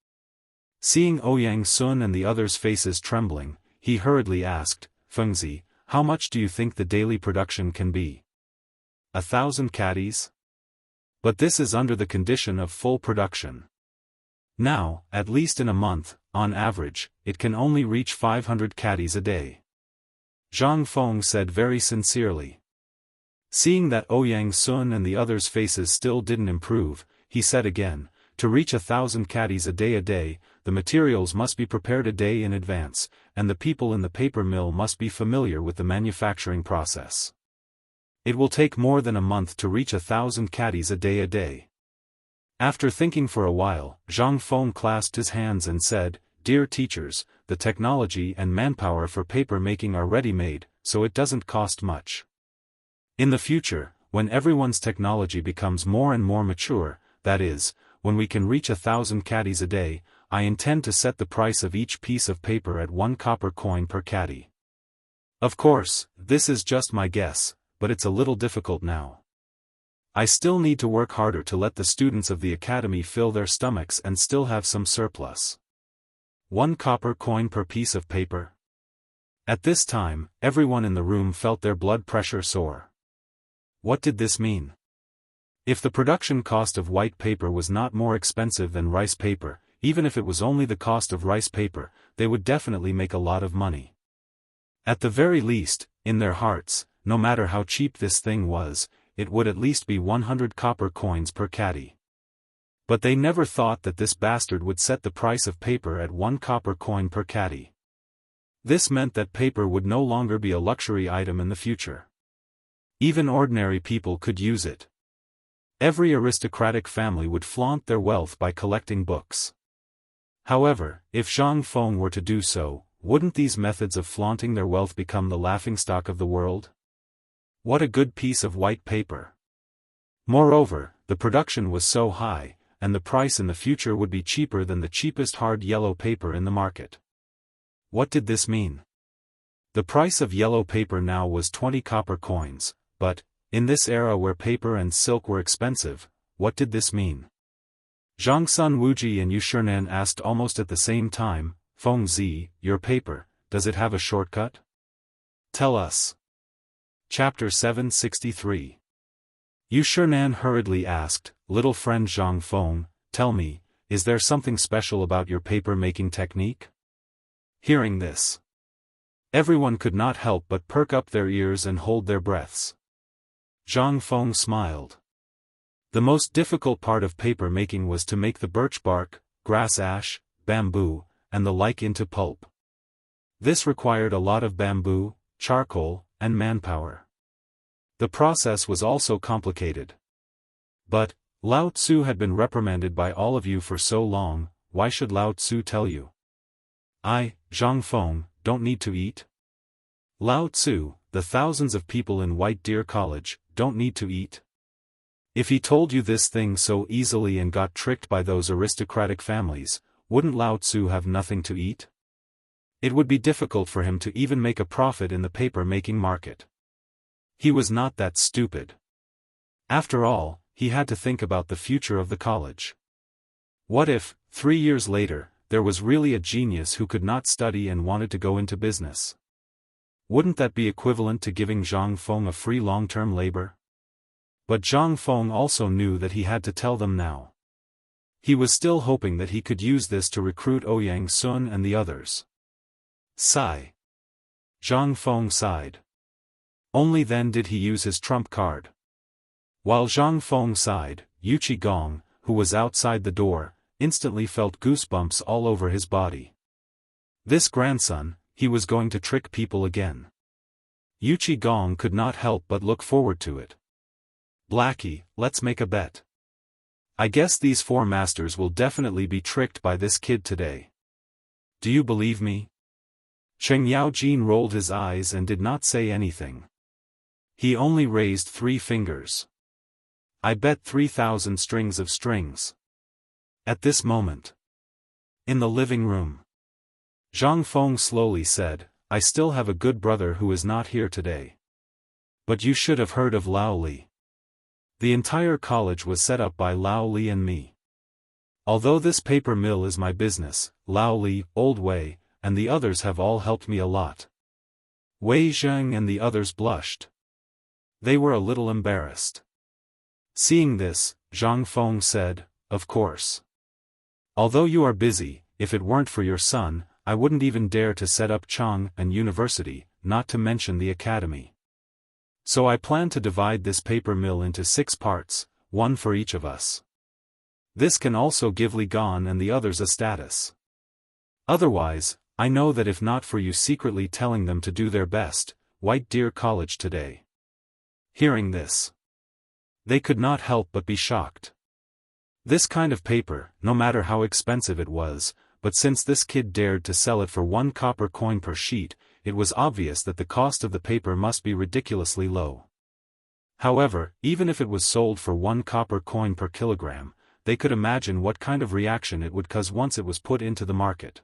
Speaker 1: Seeing Ouyang Sun and the others' faces trembling, he hurriedly asked, Fengzi, how much do you think the daily production can be? 1,000 caddies? But this is under the condition of full production. Now, at least in a month, on average, it can only reach 500 caddies a day. Zhang Feng said very sincerely. Seeing that Ouyang Sun and the others' faces still didn't improve, he said again, to reach 1,000 caddies a day, the materials must be prepared a day in advance, and the people in the paper mill must be familiar with the manufacturing process. It will take more than a month to reach 1,000 caddies a day. After thinking for a while, Zhang Feng clasped his hands and said, Dear teachers, the technology and manpower for paper making are ready-made, so it doesn't cost much. In the future, when everyone's technology becomes more and more mature, that is, when we can reach 1,000 caddies a day, I intend to set the price of each piece of paper at 1 copper coin per caddy. Of course, this is just my guess, but it's a little difficult now. I still need to work harder to let the students of the academy fill their stomachs and still have some surplus. 1 copper coin per piece of paper? At this time, everyone in the room felt their blood pressure soar. What did this mean? If the production cost of white paper was not more expensive than rice paper, even if it was only the cost of rice paper, they would definitely make a lot of money. At the very least, in their hearts, no matter how cheap this thing was, it would at least be 100 copper coins per caddy. But they never thought that this bastard would set the price of paper at 1 copper coin per caddy. This meant that paper would no longer be a luxury item in the future. Even ordinary people could use it. Every aristocratic family would flaunt their wealth by collecting books. However, if Zhang Feng were to do so, wouldn't these methods of flaunting their wealth become the laughingstock of the world? What a good piece of white paper! Moreover, the production was so high, and the price in the future would be cheaper than the cheapest hard yellow paper in the market. What did this mean? The price of yellow paper now was 20 copper coins, but, in this era where paper and silk were expensive, what did this mean? Zhang Sun Wuji and Yu Shinan asked almost at the same time, Feng Zi, your paper, does it have a shortcut? Tell us. Chapter 763. Yu Shinan hurriedly asked, little friend Zhang Feng, tell me, is there something special about your paper-making technique? Hearing this, everyone could not help but perk up their ears and hold their breaths. Zhang Feng smiled. The most difficult part of paper making was to make the birch bark, grass ash, bamboo, and the like into pulp. This required a lot of bamboo, charcoal, and manpower. The process was also complicated. But, Lao Tzu had been reprimanded by all of you for so long, why should Lao Tzu tell you? I, Zhang Feng, don't need to eat? Lao Tzu, the thousands of people in White Deer College, don't need to eat? If he told you this thing so easily and got tricked by those aristocratic families, wouldn't Lao Tzu have nothing to eat? It would be difficult for him to even make a profit in the paper-making market. He was not that stupid. After all, he had to think about the future of the college. What if, 3 years later, there was really a genius who could not study and wanted to go into business? Wouldn't that be equivalent to giving Zhang Feng a free long-term labor? But Zhang Feng also knew that he had to tell them now. He was still hoping that he could use this to recruit Ouyang Sun and the others. Sigh. Zhang Feng sighed. Only then did he use his trump card. While Zhang Feng sighed, Yu Qigong, who was outside the door, instantly felt goosebumps all over his body. This grandson, he was going to trick people again. Yu Qigong could not help but look forward to it. Blackie, let's make a bet. I guess these 4 masters will definitely be tricked by this kid today. Do you believe me? Cheng Yaojin rolled his eyes and did not say anything. He only raised 3 fingers. I bet 3,000 strings of strings. At this moment, in the living room, Zhang Feng slowly said, I still have a good brother who is not here today. But you should have heard of Lao Li. The entire college was set up by Lao Li and me. Although this paper mill is my business, Lao Li, Old Wei, and the others have all helped me a lot. Wei Zheng and the others blushed. They were a little embarrassed. Seeing this, Zhang Feng said, of course. Although you are busy, if it weren't for your son, I wouldn't even dare to set up Chang and University, not to mention the academy. So I plan to divide this paper mill into 6 parts, 1 for each of us. This can also give Li Gan and the others a status. Otherwise, I know that if not for you secretly telling them to do their best, White Deer College today. Hearing this, they could not help but be shocked. This kind of paper, no matter how expensive it was, but since this kid dared to sell it for 1 copper coin per sheet, it was obvious that the cost of the paper must be ridiculously low. However, even if it was sold for 1 copper coin per kilogram, they could imagine what kind of reaction it would cause once it was put into the market.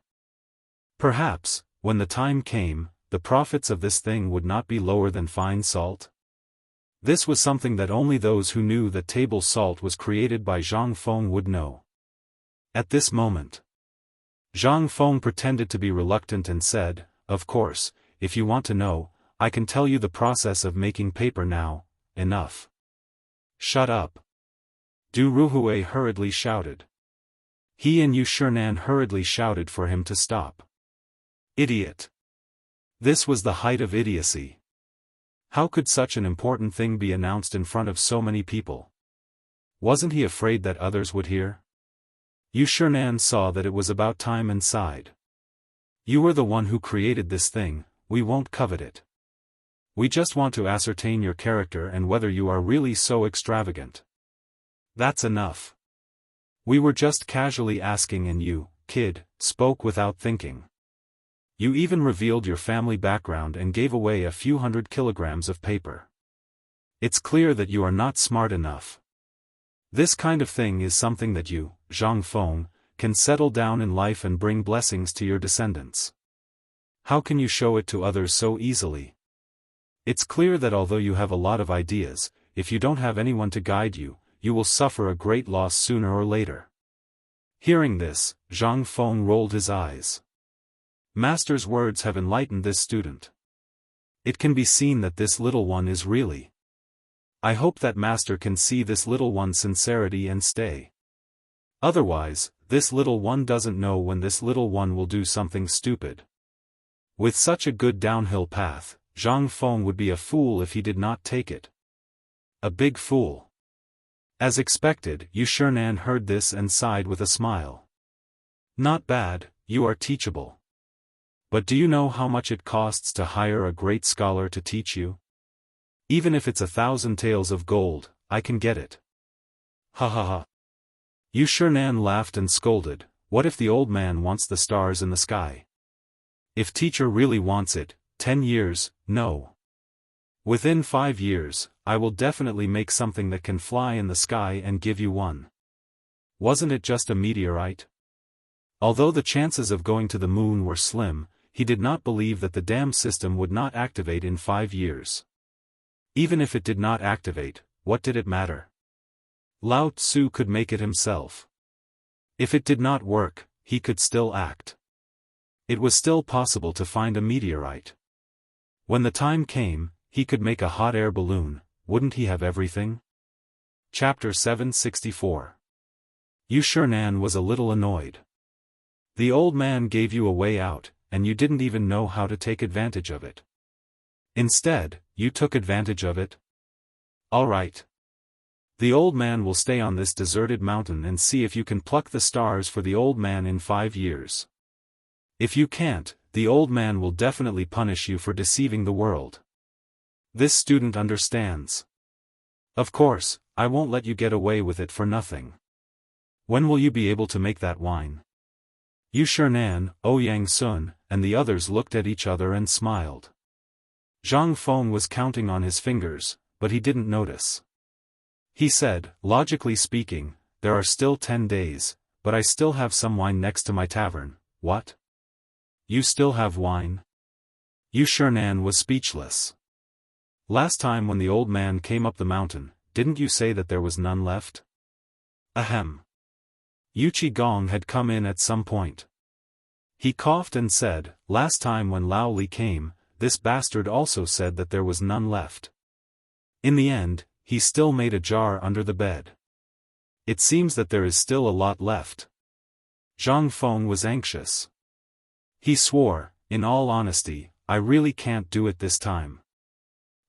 Speaker 1: Perhaps, when the time came, the profits of this thing would not be lower than fine salt. This was something that only those who knew that table salt was created by Zhang Feng would know. At this moment, Zhang Feng pretended to be reluctant and said, of course, if you want to know, I can tell you the process of making paper now. Enough. Shut up. Du Ruhui hurriedly shouted. He and Yu Shinan hurriedly shouted for him to stop. Idiot. This was the height of idiocy. How could such an important thing be announced in front of so many people? Wasn't he afraid that others would hear? Yu Shinan saw that it was about time and sighed. You were the one who created this thing, we won't covet it. We just want to ascertain your character and whether you are really so extravagant. That's enough. We were just casually asking and you, kid, spoke without thinking. You even revealed your family background and gave away a few 100 kilograms of paper. It's clear that you are not smart enough. This kind of thing is something that you, Zhang Feng, can settle down in life and bring blessings to your descendants. How can you show it to others so easily? It's clear that although you have a lot of ideas, if you don't have anyone to guide you, you will suffer a great loss sooner or later. Hearing this, Zhang Feng rolled his eyes. Master's words have enlightened this student. It can be seen that this little one is really. I hope that Master can see this little one's sincerity and stay. Otherwise, this little one doesn't know when this little one will do something stupid. With such a good downhill path, Zhang Feng would be a fool if he did not take it. A big fool. As expected, Yu Shinan heard this and sighed with a smile. Not bad, you are teachable. But do you know how much it costs to hire a great scholar to teach you? Even if it's 1,000 taels of gold, I can get it. Ha ha ha. Yu Shinan laughed and scolded, what if the old man wants the stars in the sky? If teacher really wants it, 10 years, no. Within 5 years, I will definitely make something that can fly in the sky and give you one. Wasn't it just a meteorite? Although the chances of going to the moon were slim, he did not believe that the dam system would not activate in 5 years. Even if it did not activate, what did it matter? Lao Tzu could make it himself. If it did not work, he could still act. It was still possible to find a meteorite. When the time came, he could make a hot air balloon, wouldn't he have everything? Chapter 764. Yu Shinan was a little annoyed. The old man gave you a way out, and you didn't even know how to take advantage of it. Instead, you took advantage of it? All right. The old man will stay on this deserted mountain and see if you can pluck the stars for the old man in 5 years. If you can't, the old man will definitely punish you for deceiving the world. This student understands. Of course, I won't let you get away with it for nothing. When will you be able to make that wine? Yu Shinan, Ouyang Sun, and the others looked at each other and smiled. Zhang Feng was counting on his fingers, but he didn't notice. He said, logically speaking, there are still 10 days, but I still have some wine next to my tavern. What? You still have wine? Yu Shinan was speechless. Last time when the old man came up the mountain, didn't you say that there was none left? Ahem. Yu Qigong had come in at some point. He coughed and said, last time when Lao Li came, this bastard also said that there was none left. In the end, he still made a jar under the bed. It seems that there is still a lot left. Zhang Feng was anxious. He swore, in all honesty, I really can't do it this time.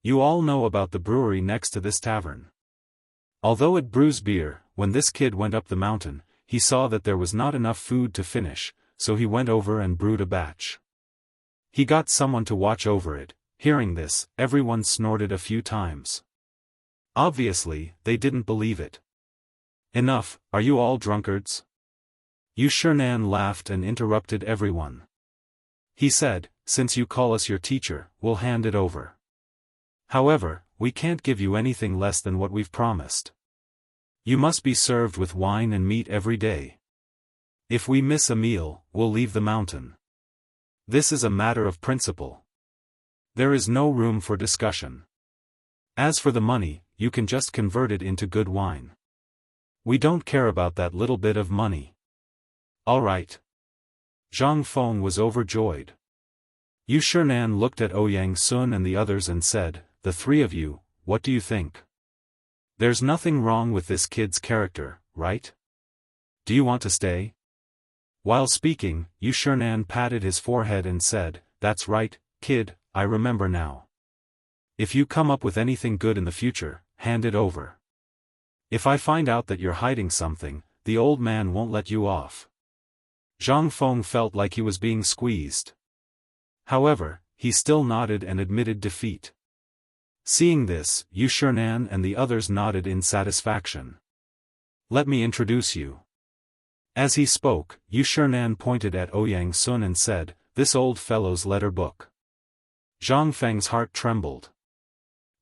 Speaker 1: You all know about the brewery next to this tavern. Although it brews beer, when this kid went up the mountain, he saw that there was not enough food to finish, so he went over and brewed a batch. He got someone to watch over it. Hearing this, everyone snorted a few times. Obviously, they didn't believe it. Enough, are you all drunkards? Yu Shinan laughed and interrupted everyone. He said, since you call us your teacher, we'll hand it over. However, we can't give you anything less than what we've promised. You must be served with wine and meat every day. If we miss a meal, we'll leave the mountain. This is a matter of principle. There is no room for discussion. As for the money, you can just convert it into good wine. We don't care about that little bit of money. All right. Zhang Feng was overjoyed. Yu Shinan looked at Ouyang Sun and the others and said, the three of you, what do you think? There's nothing wrong with this kid's character, right? Do you want to stay? While speaking, Yu Shinan patted his forehead and said, that's right, kid, I remember now. If you come up with anything good in the future, hand it over. If I find out that you're hiding something, the old man won't let you off. Zhang Feng felt like he was being squeezed. However, he still nodded and admitted defeat. Seeing this, Yu Shinan and the others nodded in satisfaction. Let me introduce you. As he spoke, Yu Shinan pointed at Ouyang Sun and said, this old fellow's letter book. Zhang Feng's heart trembled.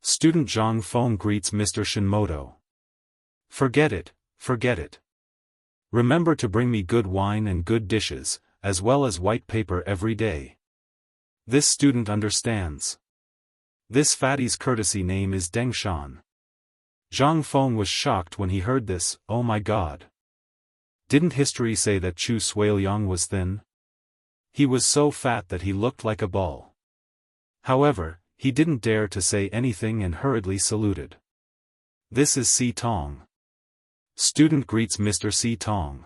Speaker 1: Student Zhang Feng greets Mr. Shinmoto. Forget it, forget it. Remember to bring me good wine and good dishes, as well as white paper every day. This student understands. This fatty's courtesy name is Deng Shan. Zhang Feng was shocked when he heard this. Oh my god. Didn't history say that Chu Suiliang was thin? He was so fat that he looked like a ball. However, he didn't dare to say anything and hurriedly saluted. This is Si Tong. Student greets Mr. Si Tong.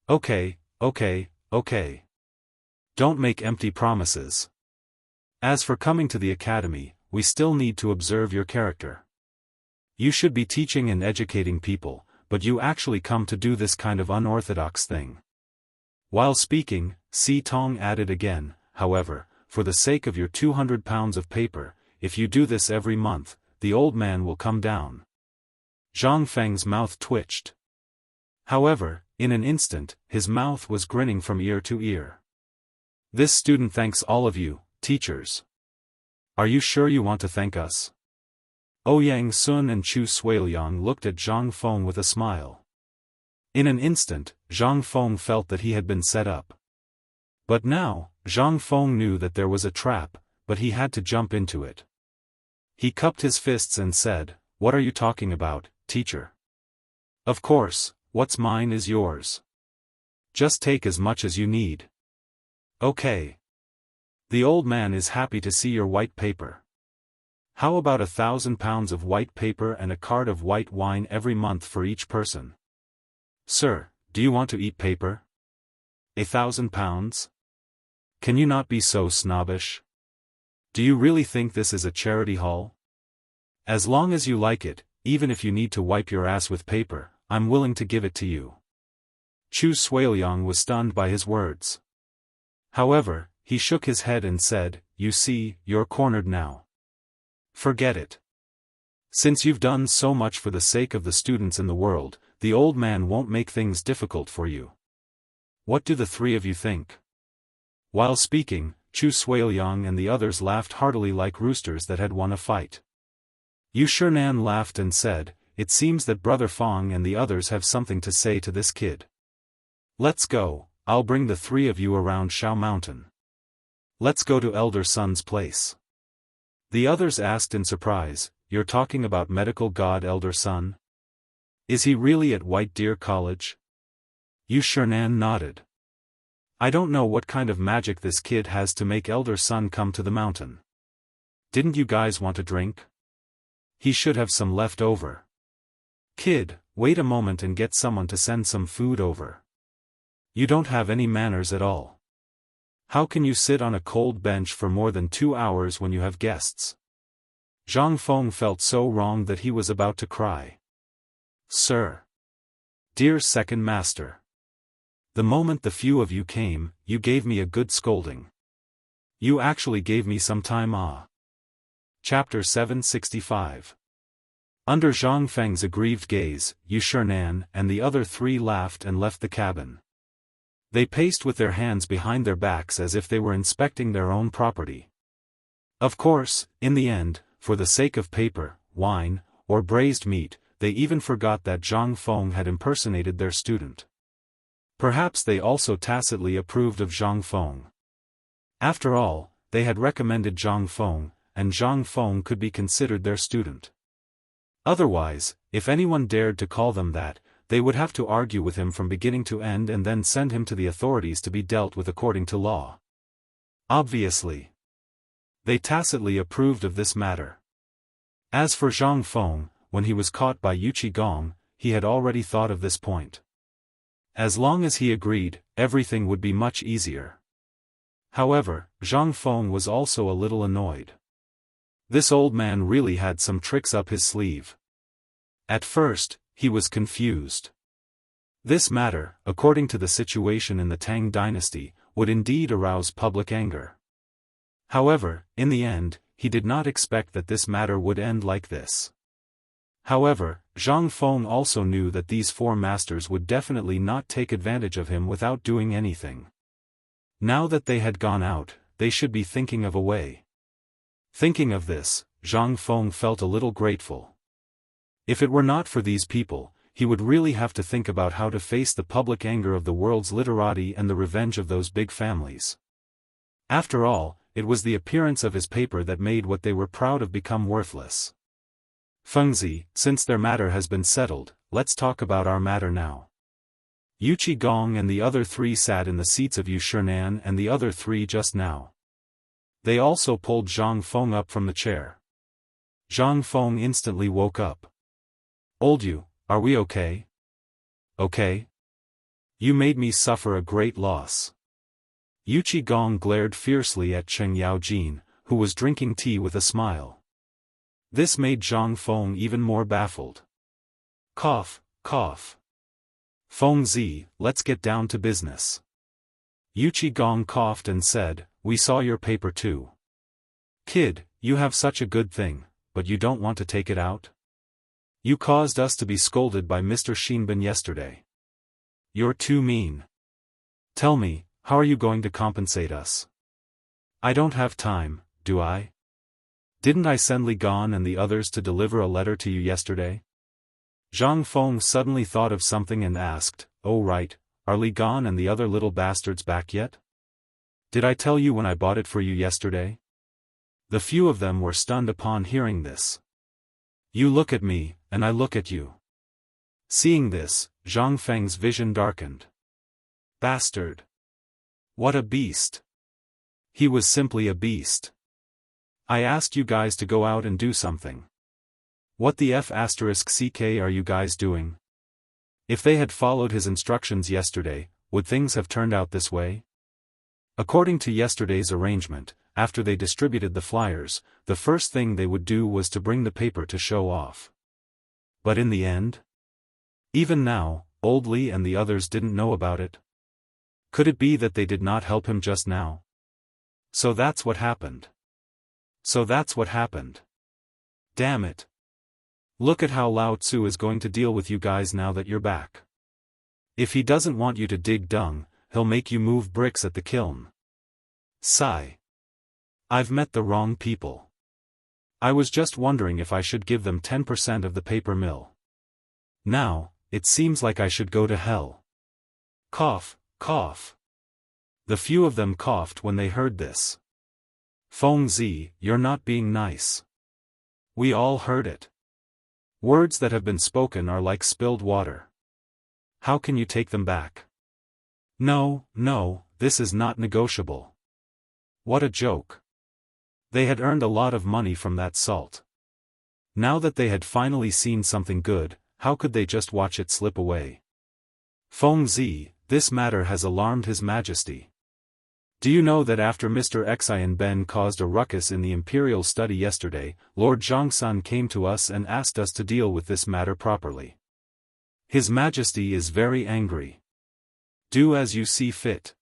Speaker 1: Okay, okay, okay. Don't make empty promises. As for coming to the academy, we still need to observe your character. You should be teaching and educating people, but you actually come to do this kind of unorthodox thing. While speaking, Si Tong added again, however, for the sake of your 200 pounds of paper, if you do this every month, the old man will come down. Zhang Feng's mouth twitched. However, in an instant, his mouth was grinning from ear to ear. This student thanks all of you, teachers. Are you sure you want to thank us? Ouyang Sun and Chu Suiliang looked at Zhang Feng with a smile. In an instant, Zhang Feng felt that he had been set up. But now, Zhang Feng knew that there was a trap, but he had to jump into it. He cupped his fists and said, what are you talking about, teacher? Of course, what's mine is yours. Just take as much as you need. Okay. The old man is happy to see your white paper. How about 1,000 pounds of white paper and a cart of white wine every month for each person? Sir, do you want to eat paper? 1,000 pounds? Can you not be so snobbish? Do you really think this is a charity hall? As long as you like it, even if you need to wipe your ass with paper, I'm willing to give it to you. Chu Suiliang was stunned by his words. However, he shook his head and said, you see, you're cornered now. Forget it. Since you've done so much for the sake of the students in the world, the old man won't make things difficult for you. What do the three of you think? While speaking, Chu Suiliang and the others laughed heartily like roosters that had won a fight. Yu Shinan laughed and said, it seems that Brother Fong and the others have something to say to this kid. Let's go, I'll bring the three of you around Shao Mountain. Let's go to Elder Sun's place. The others asked in surprise, you're talking about medical god Elder Sun? Is he really at White Deer College? Yu Shinan nodded. I don't know what kind of magic this kid has to make Elder Sun come to the mountain. Didn't you guys want a drink? He should have some left over. Kid, wait a moment and get someone to send some food over. You don't have any manners at all. How can you sit on a cold bench for more than 2 hours when you have guests? Zhang Feng felt so wrong that he was about to cry. Sir. Dear second master. The moment the few of you came, you gave me a good scolding. You actually gave me some time. Chapter 765. Under Zhang Feng's aggrieved gaze, Yu Shinan and the other three laughed and left the cabin. They paced with their hands behind their backs as if they were inspecting their own property. Of course, in the end, for the sake of paper, wine, or braised meat, they even forgot that Zhang Feng had impersonated their student. Perhaps they also tacitly approved of Zhang Feng. After all, they had recommended Zhang Feng, and Zhang Feng could be considered their student. Otherwise, if anyone dared to call them that, they would have to argue with him from beginning to end and then send him to the authorities to be dealt with according to law. Obviously. They tacitly approved of this matter. As for Zhang Feng, when he was caught by Yu Qigong, he had already thought of this point. As long as he agreed, everything would be much easier. However, Zhang Feng was also a little annoyed. This old man really had some tricks up his sleeve. At first, he was confused. This matter, according to the situation in the Tang dynasty, would indeed arouse public anger. However, in the end, he did not expect that this matter would end like this. However, Zhang Feng also knew that these four masters would definitely not take advantage of him without doing anything. Now that they had gone out, they should be thinking of a way. Thinking of this, Zhang Feng felt a little grateful. If it were not for these people, he would really have to think about how to face the public anger of the world's literati and the revenge of those big families. After all, it was the appearance of his paper that made what they were proud of become worthless. Fengzi, since their matter has been settled, let's talk about our matter now. Yu Qigong and the other three sat in the seats of Yu Shinan and the other three just now. They also pulled Zhang Feng up from the chair. Zhang Feng instantly woke up. Old Yu, are we okay? Okay? You made me suffer a great loss. Yu Qigong glared fiercely at Cheng Yaojin, who was drinking tea with a smile. This made Zhang Feng even more baffled. Cough, cough. Feng Zi, let's get down to business. Yu Qigong coughed and said, we saw your paper too. Kid, you have such a good thing, but you don't want to take it out? You caused us to be scolded by Mr. Xinbin yesterday. You're too mean. Tell me, how are you going to compensate us? I don't have time, do I? Didn't I send Li Gan and the others to deliver a letter to you yesterday? Zhang Feng suddenly thought of something and asked, oh right, are Li Gan and the other little bastards back yet? Did I tell you when I bought it for you yesterday? The few of them were stunned upon hearing this. You look at me, and I look at you. Seeing this, Zhang Feng's vision darkened. Bastard. What a beast. He was simply a beast. I asked you guys to go out and do something. What the *CK are you guys doing? If they had followed his instructions yesterday, would things have turned out this way? According to yesterday's arrangement, after they distributed the flyers, the first thing they would do was to bring the paper to show off. But in the end? Even now, old Li and the others didn't know about it. Could it be that they did not help him just now? So that's what happened. Damn it. Look at how Lao Tzu is going to deal with you guys now that you're back. If he doesn't want you to dig dung, he'll make you move bricks at the kiln. Sigh. I've met the wrong people. I was just wondering if I should give them 10% of the paper mill. Now, it seems like I should go to hell. Cough, cough. The few of them coughed when they heard this. Feng Zi, you're not being nice. We all heard it. Words that have been spoken are like spilled water. How can you take them back? No, this is not negotiable. What a joke. They had earned a lot of money from that salt. Now that they had finally seen something good, how could they just watch it slip away? Feng Zi, this matter has alarmed His Majesty. Do you know that after Mr. Xian Ben caused a ruckus in the imperial study yesterday, Lord Zhongsun came to us and asked us to deal with this matter properly. His Majesty is very angry. Do as you see fit.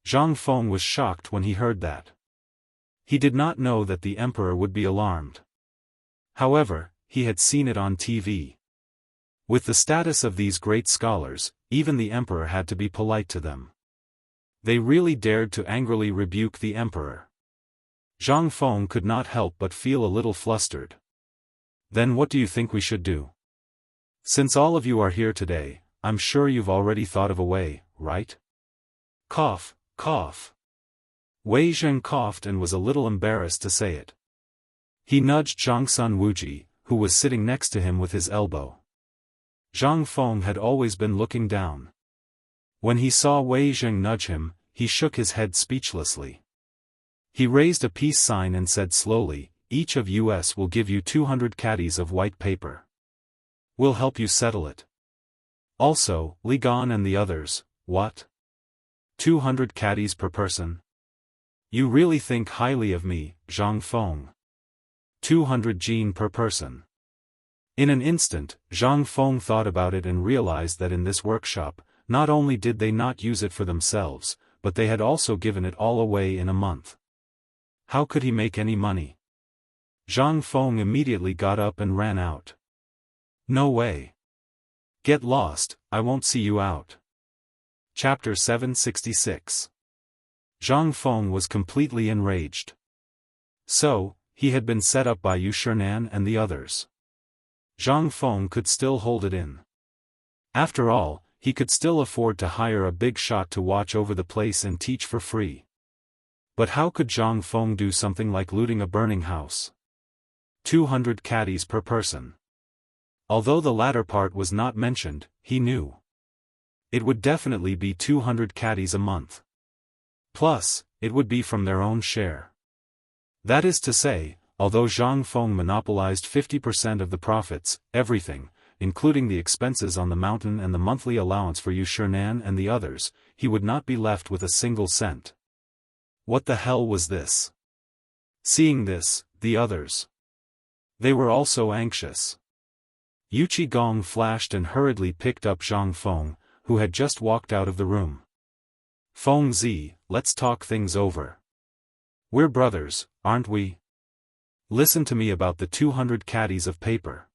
Speaker 1: Zhang Feng was shocked when he heard that. He did not know that the emperor would be alarmed. However, he had seen it on TV. With the status of these great scholars, even the emperor had to be polite to them. They really dared to angrily rebuke the emperor. Zhang Feng could not help but feel a little flustered. Then what do you think we should do? Since all of you are here today, I'm sure you've already thought of a way, right? Cough, cough. Wei Zheng coughed and was a little embarrassed to say it. He nudged Zhangsun Wuji, who was sitting next to him with his elbow. Zhang Feng had always been looking down. When he saw Wei Zheng nudge him, he shook his head speechlessly. He raised a peace sign and said slowly, each of us will give you 200 caddies of white paper. We'll help you settle it. Also, Li Gan and the others, what? 200 caddies per person? You really think highly of me, Zhang Feng. 200 jin per person. In an instant, Zhang Feng thought about it and realized that in this workshop, not only did they not use it for themselves, but they had also given it all away in a month. How could he make any money? Zhang Feng immediately got up and ran out. No way. Get lost, I won't see you out. Chapter 766. Zhang Feng was completely enraged. So, he had been set up by Yu Shinan and the others. Zhang Feng could still hold it in. After all, he could still afford to hire a big shot to watch over the place and teach for free. But how could Zhang Feng do something like looting a burning house? 200 caddies per person. Although the latter part was not mentioned, he knew. It would definitely be 200 caddies a month. Plus, it would be from their own share. That is to say, although Zhang Feng monopolized 50% of the profits, everything, including the expenses on the mountain and the monthly allowance for Yu Shinan and the others, he would not be left with a single cent. What the hell was this? Seeing this, the others. They were also anxious. Yu Qigong flashed and hurriedly picked up Zhang Feng, who had just walked out of the room. Feng Zi, let's talk things over. We're brothers, aren't we? Listen to me about the 200 caddies of paper.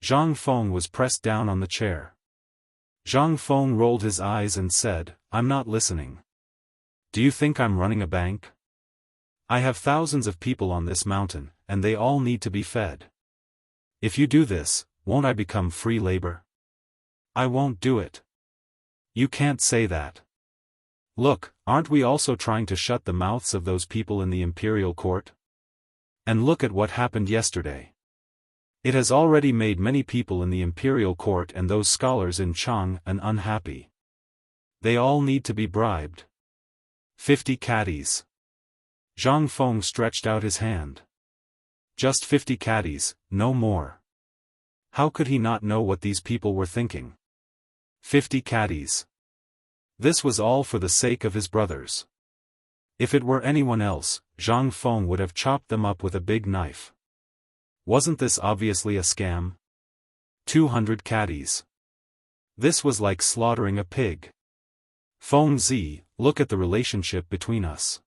Speaker 1: Zhang Feng was pressed down on the chair. Zhang Feng rolled his eyes and said, I'm not listening. Do you think I'm running a bank? I have thousands of people on this mountain, and they all need to be fed. If you do this, won't I become free labor? I won't do it. You can't say that. Look, aren't we also trying to shut the mouths of those people in the imperial court? And look at what happened yesterday. It has already made many people in the imperial court and those scholars in Chang unhappy. They all need to be bribed. 50 caddies. Zhang Feng stretched out his hand. Just 50 caddies, no more. How could he not know what these people were thinking? 50 caddies. This was all for the sake of his brothers. If it were anyone else, Zhang Feng would have chopped them up with a big knife. Wasn't this obviously a scam? 200 caddies. This was like slaughtering a pig. Feng Zi, look at the relationship between us.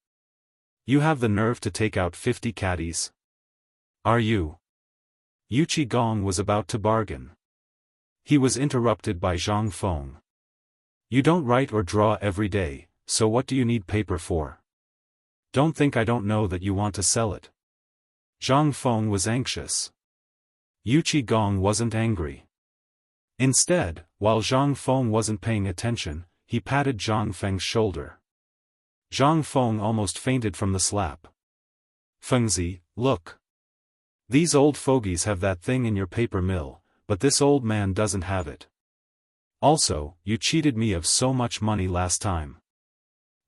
Speaker 1: You have the nerve to take out 50 caddies? Are you? Yu Qigong was about to bargain. He was interrupted by Zhang Feng. You don't write or draw every day, so what do you need paper for? Don't think I don't know that you want to sell it. Zhang Feng was anxious. Yu Qigong wasn't angry. Instead, while Zhang Feng wasn't paying attention, he patted Zhang Feng's shoulder. Zhang Feng almost fainted from the slap. Fengzi, look. These old fogies have that thing in your paper mill, but this old man doesn't have it. Also, you cheated me of so much money last time.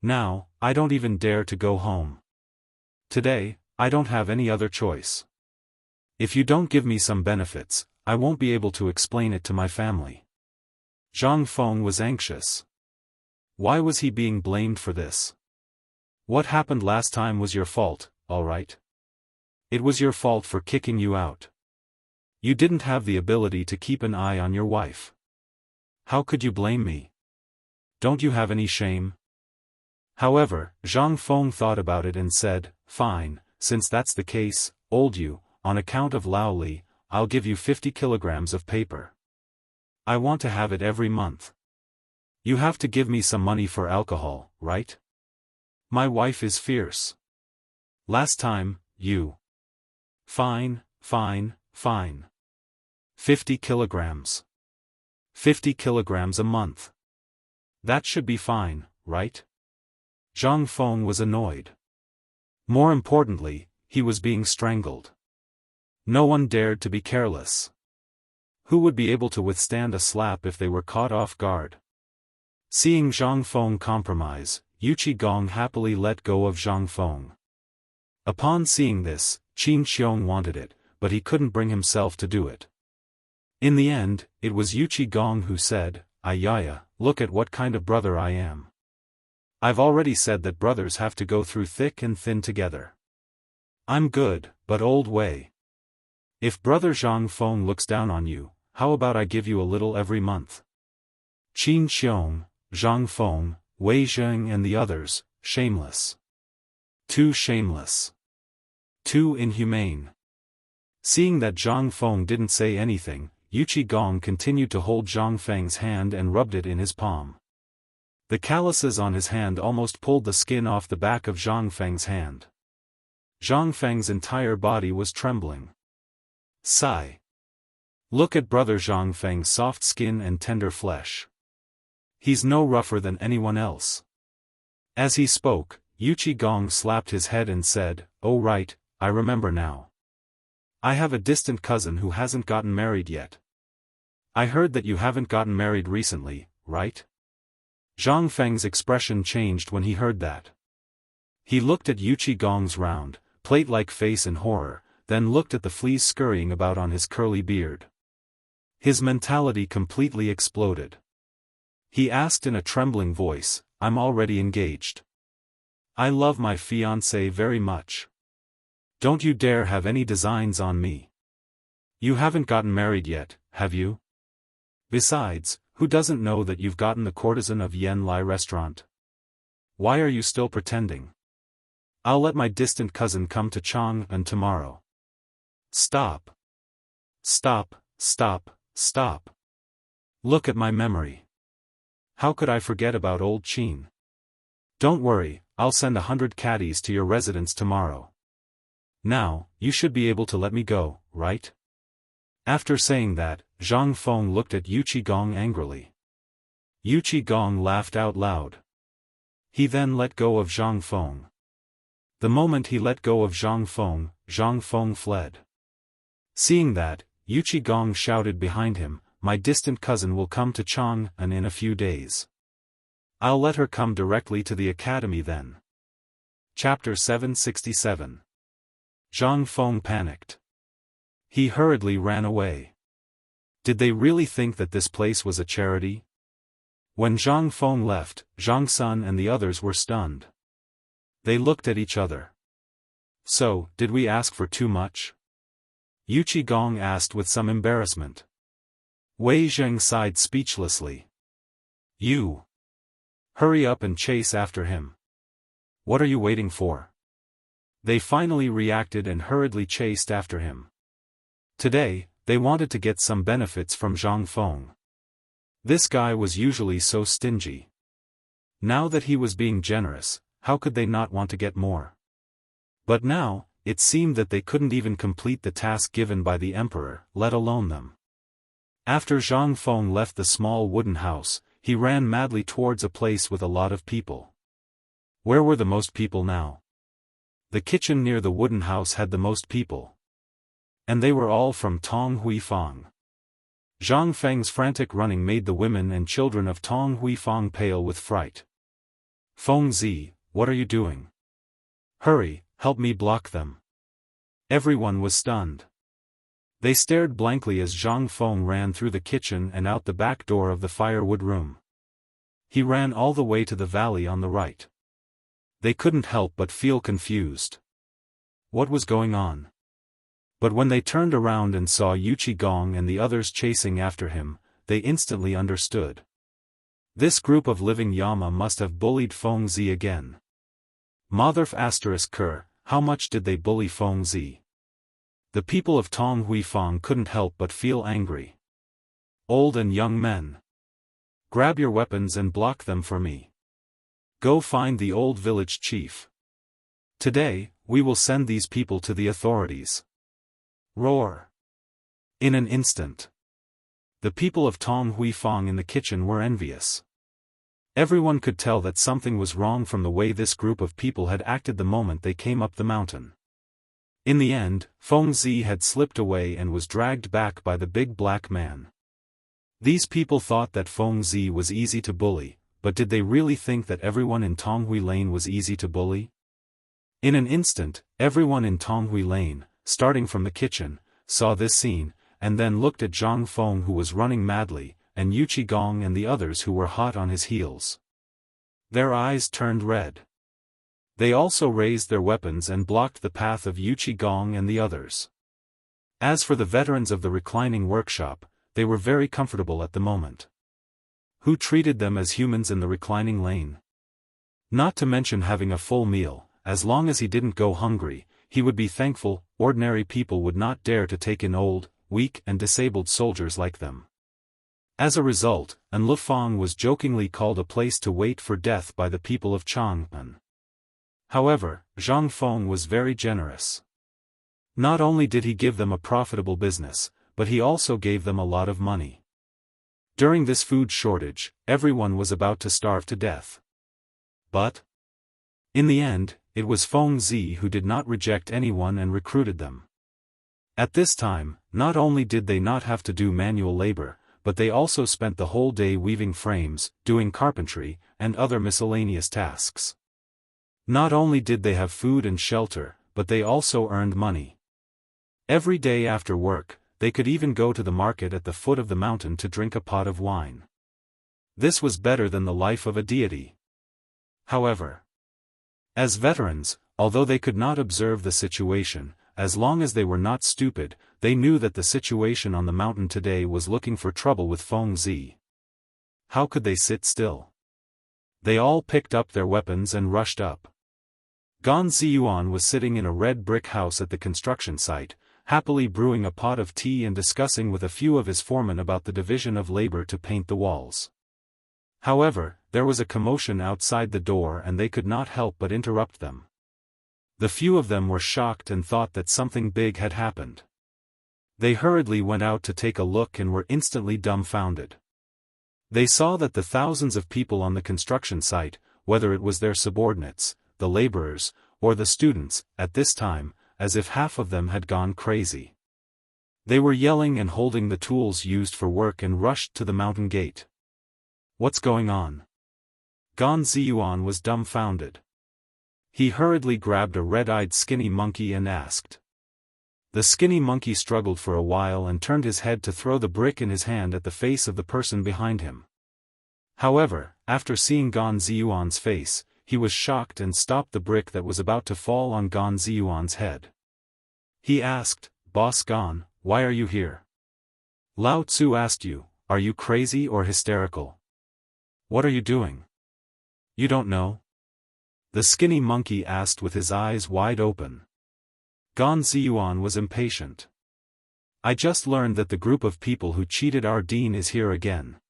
Speaker 1: Now, I don't even dare to go home. Today, I don't have any other choice. If you don't give me some benefits, I won't be able to explain it to my family. Zhang Feng was anxious. Why was he being blamed for this? What happened last time was your fault, all right? It was your fault for kicking you out. You didn't have the ability to keep an eye on your wife. How could you blame me? Don't you have any shame? However, Zhang Feng thought about it and said, fine, since that's the case, old you, on account of Lao Li, I'll give you 50 kilograms of paper. I want to have it every month. You have to give me some money for alcohol, right? My wife is fierce. Last time, you. Fine, fine, fine. 50 kilograms. 50 kilograms a month. That should be fine, right? Zhang Feng was annoyed. More importantly, he was being strangled. No one dared to be careless. Who would be able to withstand a slap if they were caught off guard? Seeing Zhang Feng compromise, Yu Qigong happily let go of Zhang Feng. Upon seeing this, Qin Xiong wanted it, but he couldn't bring himself to do it. In the end, it was Yu Qigong who said, Ayaya, look at what kind of brother I am. I've already said that brothers have to go through thick and thin together. I'm good, but old way. If Brother Zhang Feng looks down on you, how about I give you a little every month? Qin Xiong, Zhang Feng, Wei Zheng and the others, shameless. Too shameless. Too inhumane. Seeing that Zhang Feng didn't say anything, Yuqi Gong continued to hold Zhang Feng's hand and rubbed it in his palm. The calluses on his hand almost pulled the skin off the back of Zhang Feng's hand. Zhang Feng's entire body was trembling. Sigh. Look at Brother Zhang Feng's soft skin and tender flesh. He's no rougher than anyone else. As he spoke, Yuqi Gong slapped his head and said, "Oh right, I remember now. I have a distant cousin who hasn't gotten married yet. I heard that you haven't gotten married recently, right?" Zhang Feng's expression changed when he heard that. He looked at Yuqi Gong's round, plate-like face in horror, then looked at the fleas scurrying about on his curly beard. His mentality completely exploded. He asked in a trembling voice, "I'm already engaged. I love my fiancé very much. Don't you dare have any designs on me. You haven't gotten married yet, have you? Besides, who doesn't know that you've gotten the courtesan of Yen Lai restaurant? Why are you still pretending? I'll let my distant cousin come to Chang'an tomorrow." Stop. Stop, stop, stop. Look at my memory. How could I forget about old Qin? Don't worry, I'll send 100 caddies to your residence tomorrow. Now, you should be able to let me go, right? After saying that, Zhang Feng looked at Yuqi Gong angrily. Yuqi Gong laughed out loud. He then let go of Zhang Feng. The moment he let go of Zhang Feng fled. Seeing that, Yuqi Gong shouted behind him, "My distant cousin will come to Chang'an in a few days. I'll let her come directly to the academy then." Chapter 767. Zhang Feng panicked. He hurriedly ran away. Did they really think that this place was a charity? When Zhang Feng left, Zhang Sun and the others were stunned. They looked at each other. "So, did we ask for too much?" Yuqi Gong asked with some embarrassment. Wei Zheng sighed speechlessly. "You. Hurry up and chase after him. What are you waiting for?" They finally reacted and hurriedly chased after him. Today, they wanted to get some benefits from Zhang Feng. This guy was usually so stingy. Now that he was being generous, how could they not want to get more? But now, it seemed that they couldn't even complete the task given by the emperor, let alone them. After Zhang Feng left the small wooden house, he ran madly towards a place with a lot of people. Where were the most people now? The kitchen near the wooden house had the most people. And they were all from Tong Hui Fang. Zhang Feng's frantic running made the women and children of Tong Hui Fang pale with fright. "Feng Zi, what are you doing? Hurry, help me block them." Everyone was stunned. They stared blankly as Zhang Feng ran through the kitchen and out the back door of the firewood room. He ran all the way to the valley on the right. They couldn't help but feel confused. What was going on? But when they turned around and saw Yuqi Gong and the others chasing after him, they instantly understood. This group of living Yama must have bullied Feng Zi again. Motherf *Ker, how much did they bully Feng Zi? The people of Tong Hui Fang couldn't help but feel angry. "Old and young men. Grab your weapons and block them for me. Go find the old village chief. Today, we will send these people to the authorities." Roar. In an instant. The people of Tong Hui Fang in the kitchen were envious. Everyone could tell that something was wrong from the way this group of people had acted the moment they came up the mountain. In the end, Feng Zi had slipped away and was dragged back by the big black man. These people thought that Feng Zi was easy to bully, but did they really think that everyone in Tonghui Lane was easy to bully? In an instant, everyone in Tonghui Lane, starting from the kitchen, saw this scene, and then looked at Zhang Feng who was running madly, and Yuqi Gong and the others who were hot on his heels. Their eyes turned red. They also raised their weapons and blocked the path of Yuqi Gong and the others. As for the veterans of the reclining workshop, they were very comfortable at the moment. Who treated them as humans in the reclining lane? Not to mention having a full meal, as long as he didn't go hungry, he would be thankful. Ordinary people would not dare to take in old, weak and disabled soldiers like them. As a result, Anlufeng was jokingly called a place to wait for death by the people of Chang'an. However, Zhang Feng was very generous. Not only did he give them a profitable business, but he also gave them a lot of money. During this food shortage, everyone was about to starve to death. But in the end, it was Feng Zi who did not reject anyone and recruited them. At this time, not only did they not have to do manual labor, but they also spent the whole day weaving frames, doing carpentry, and other miscellaneous tasks. Not only did they have food and shelter, but they also earned money. Every day after work, they could even go to the market at the foot of the mountain to drink a pot of wine. This was better than the life of a deity. However, as veterans, although they could not observe the situation, as long as they were not stupid, they knew that the situation on the mountain today was looking for trouble with Feng Zi. How could they sit still? They all picked up their weapons and rushed up. Gan Ziyuan was sitting in a red brick house at the construction site, happily brewing a pot of tea and discussing with a few of his foremen about the division of labor to paint the walls. However, there was a commotion outside the door and they could not help but interrupt them. The few of them were shocked and thought that something big had happened. They hurriedly went out to take a look and were instantly dumbfounded. They saw that the thousands of people on the construction site, whether it was their subordinates, the laborers, or the students, at this time, as if half of them had gone crazy. They were yelling and holding the tools used for work and rushed to the mountain gate. What's going on? Gan Ziyuan was dumbfounded. He hurriedly grabbed a red-eyed skinny monkey and asked. The skinny monkey struggled for a while and turned his head to throw the brick in his hand at the face of the person behind him. However, after seeing Gan Ziyuan's face, he was shocked and stopped the brick that was about to fall on Gan Ziyuan's head. He asked, "Boss Gan, why are you here? Lao Tzu asked you, are you crazy or hysterical? What are you doing? You don't know?" The skinny monkey asked with his eyes wide open. Gan Ziyuan was impatient. "I just learned that the group of people who cheated our dean is here again.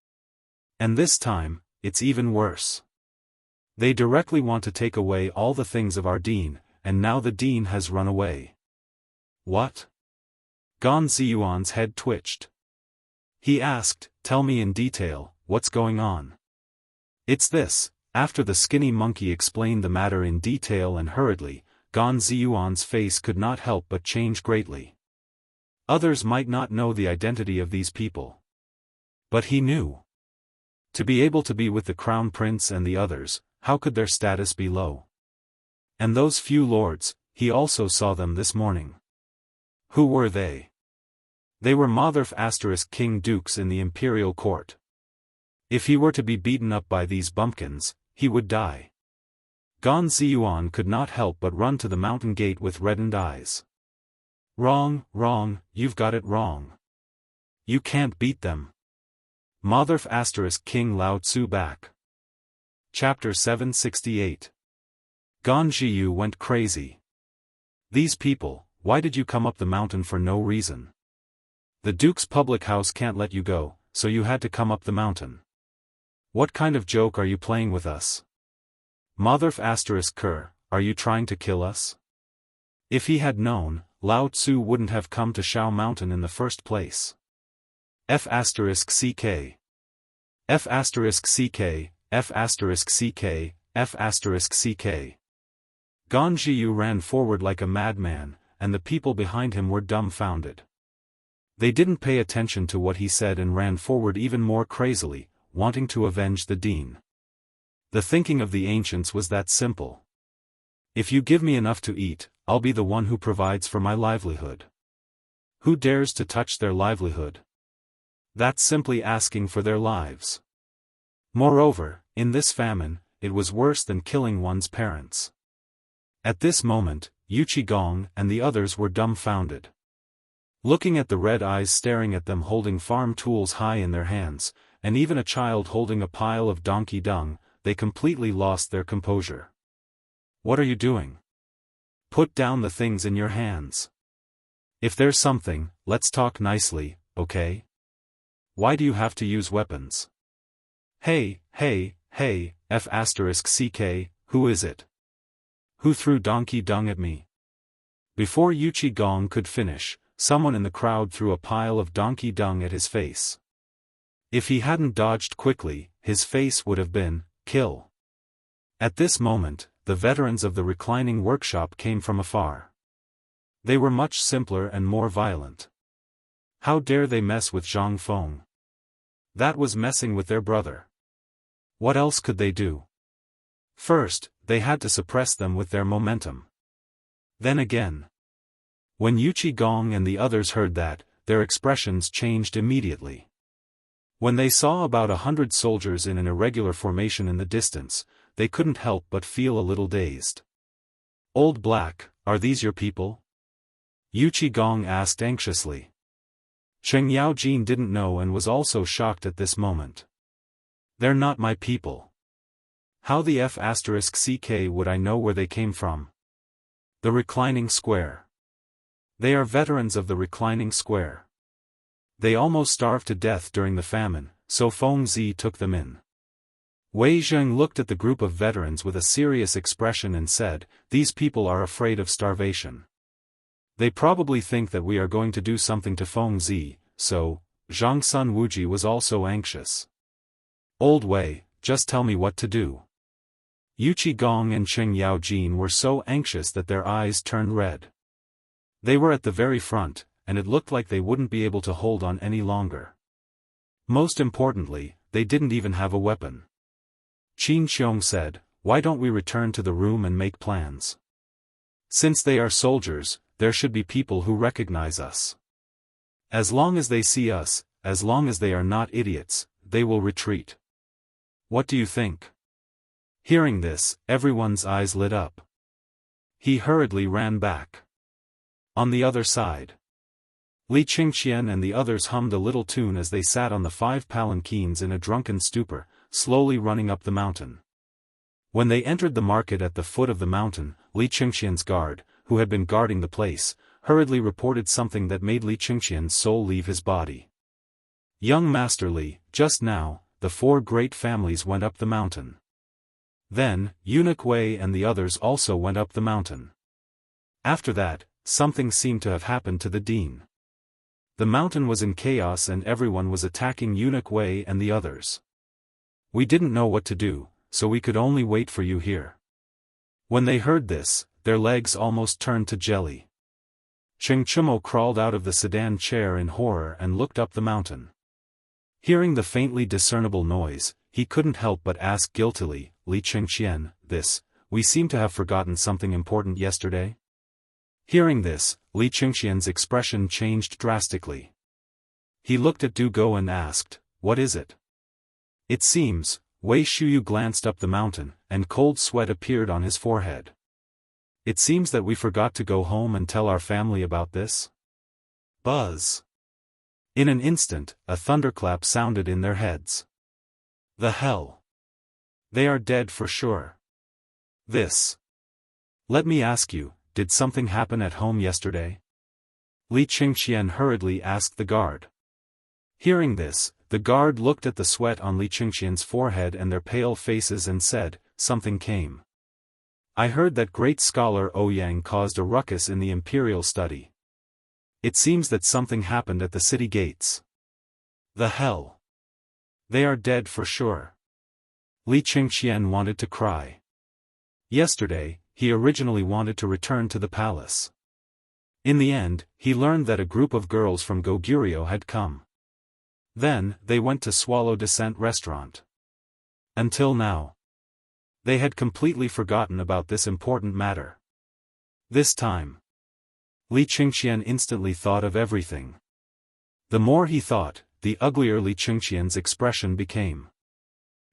Speaker 1: And this time, it's even worse. They directly want to take away all the things of our dean, and now the dean has run away." "What?" Gan Ziyuan's head twitched. He asked, "Tell me in detail, what's going on?" "It's this." After the skinny monkey explained the matter in detail and hurriedly, Gan Ziyuan's face could not help but change greatly. Others might not know the identity of these people. But he knew. To be able to be with the crown prince and the others, how could their status be low? And those few lords, he also saw them this morning. Who were they? They were Motherf * king dukes in the imperial court. If he were to be beaten up by these bumpkins, he would die. Gan Ziyuan could not help but run to the mountain gate with reddened eyes. "Wrong, wrong, you've got it wrong. You can't beat them." Motherf * king Lao Tzu back. Chapter 768. Gan Ziyu went crazy. "These people, why did you come up the mountain for no reason? The Duke's public house can't let you go, so you had to come up the mountain. What kind of joke are you playing with us? Motherf * are you trying to kill us?" If he had known, Lao Tzu wouldn't have come to Shao Mountain in the first place. F***ck. F***ck. F***ck. F***ck. Gan Ziyu ran forward like a madman, and the people behind him were dumbfounded. They didn't pay attention to what he said and ran forward even more crazily, wanting to avenge the dean. The thinking of the ancients was that simple. If you give me enough to eat, I'll be the one who provides for my livelihood. Who dares to touch their livelihood? That's simply asking for their lives. Moreover, in this famine, it was worse than killing one's parents. At this moment, Yu Qigong and the others were dumbfounded. Looking at the red eyes staring at them holding farm tools high in their hands, and even a child holding a pile of donkey dung, they completely lost their composure. What are you doing? Put down the things in your hands. If there's something, let's talk nicely, okay? Why do you have to use weapons? Hey, F***ck, who is it? Who threw donkey dung at me? Before Yuchi Gong could finish, someone in the crowd threw a pile of donkey dung at his face. If he hadn't dodged quickly, his face would have been, kill. At this moment, the veterans of the reclining workshop came from afar. They were much simpler and more violent. How dare they mess with Zhang Feng? That was messing with their brother. What else could they do? First, they had to suppress them with their momentum. Then again. When Yuchi Gong and the others heard that, their expressions changed immediately. When they saw about 100 soldiers in an irregular formation in the distance, they couldn't help but feel a little dazed. Old Black, are these your people? Yuchi Gong asked anxiously. Cheng Yaojin didn't know and was also shocked at this moment. They're not my people. How the F***ck would I know where they came from? The reclining square. They are veterans of the reclining square. They almost starved to death during the famine, so Feng Zi took them in. Wei Zheng looked at the group of veterans with a serious expression and said, "These people are afraid of starvation. They probably think that we are going to do something to Feng Zi, so." Zhang Sun Wuji was also anxious. "Old Wei, just tell me what to do." Yuchi Gong and Cheng Yaojin were so anxious that their eyes turned red. They were at the very front, and it looked like they wouldn't be able to hold on any longer. Most importantly, they didn't even have a weapon. Qin Xiong said, "Why don't we return to the room and make plans? Since they are soldiers, there should be people who recognize us. As long as they see us, as long as they are not idiots, they will retreat. What do you think?" Hearing this, everyone's eyes lit up. He hurriedly ran back. On the other side, Li Qingqian and the others hummed a little tune as they sat on the 5 palanquins in a drunken stupor, slowly running up the mountain. When they entered the market at the foot of the mountain, Li Qingqian's guard, who had been guarding the place, hurriedly reported something that made Li Qingqian's soul leave his body. "Young Master Li, just now, the 4 great families went up the mountain. Then, Eunuch Wei and the others also went up the mountain. After that, something seemed to have happened to the dean. The mountain was in chaos and everyone was attacking Eunuch Wei and the others. We didn't know what to do, so we could only wait for you here." When they heard this, their legs almost turned to jelly. Cheng Chumo crawled out of the sedan chair in horror and looked up the mountain. Hearing the faintly discernible noise, he couldn't help but ask guiltily, "Li Qingqian, we seem to have forgotten something important yesterday?" Hearing this, Li Qingqian's expression changed drastically. He looked at Du Go and asked, "What is it?" It seems, Wei Shuyu glanced up the mountain, and cold sweat appeared on his forehead. "It seems that we forgot to go home and tell our family about this." Buzz. In an instant, a thunderclap sounded in their heads. The hell? They are dead for sure. Let me ask you, did something happen at home yesterday? Li Qingqian hurriedly asked the guard. Hearing this, the guard looked at the sweat on Li Qingqian's forehead and their pale faces and said, "Something came. I heard that great scholar Ouyang caused a ruckus in the imperial study. It seems that something happened at the city gates." The hell? They are dead for sure. Li Qingqian wanted to cry. Yesterday, he originally wanted to return to the palace. In the end, he learned that a group of girls from Goguryeo had come. Then, they went to Swallow Descent restaurant. Until now, they had completely forgotten about this important matter. This time, Li Qingqian instantly thought of everything. The more he thought, the uglier Li Qingqian's expression became.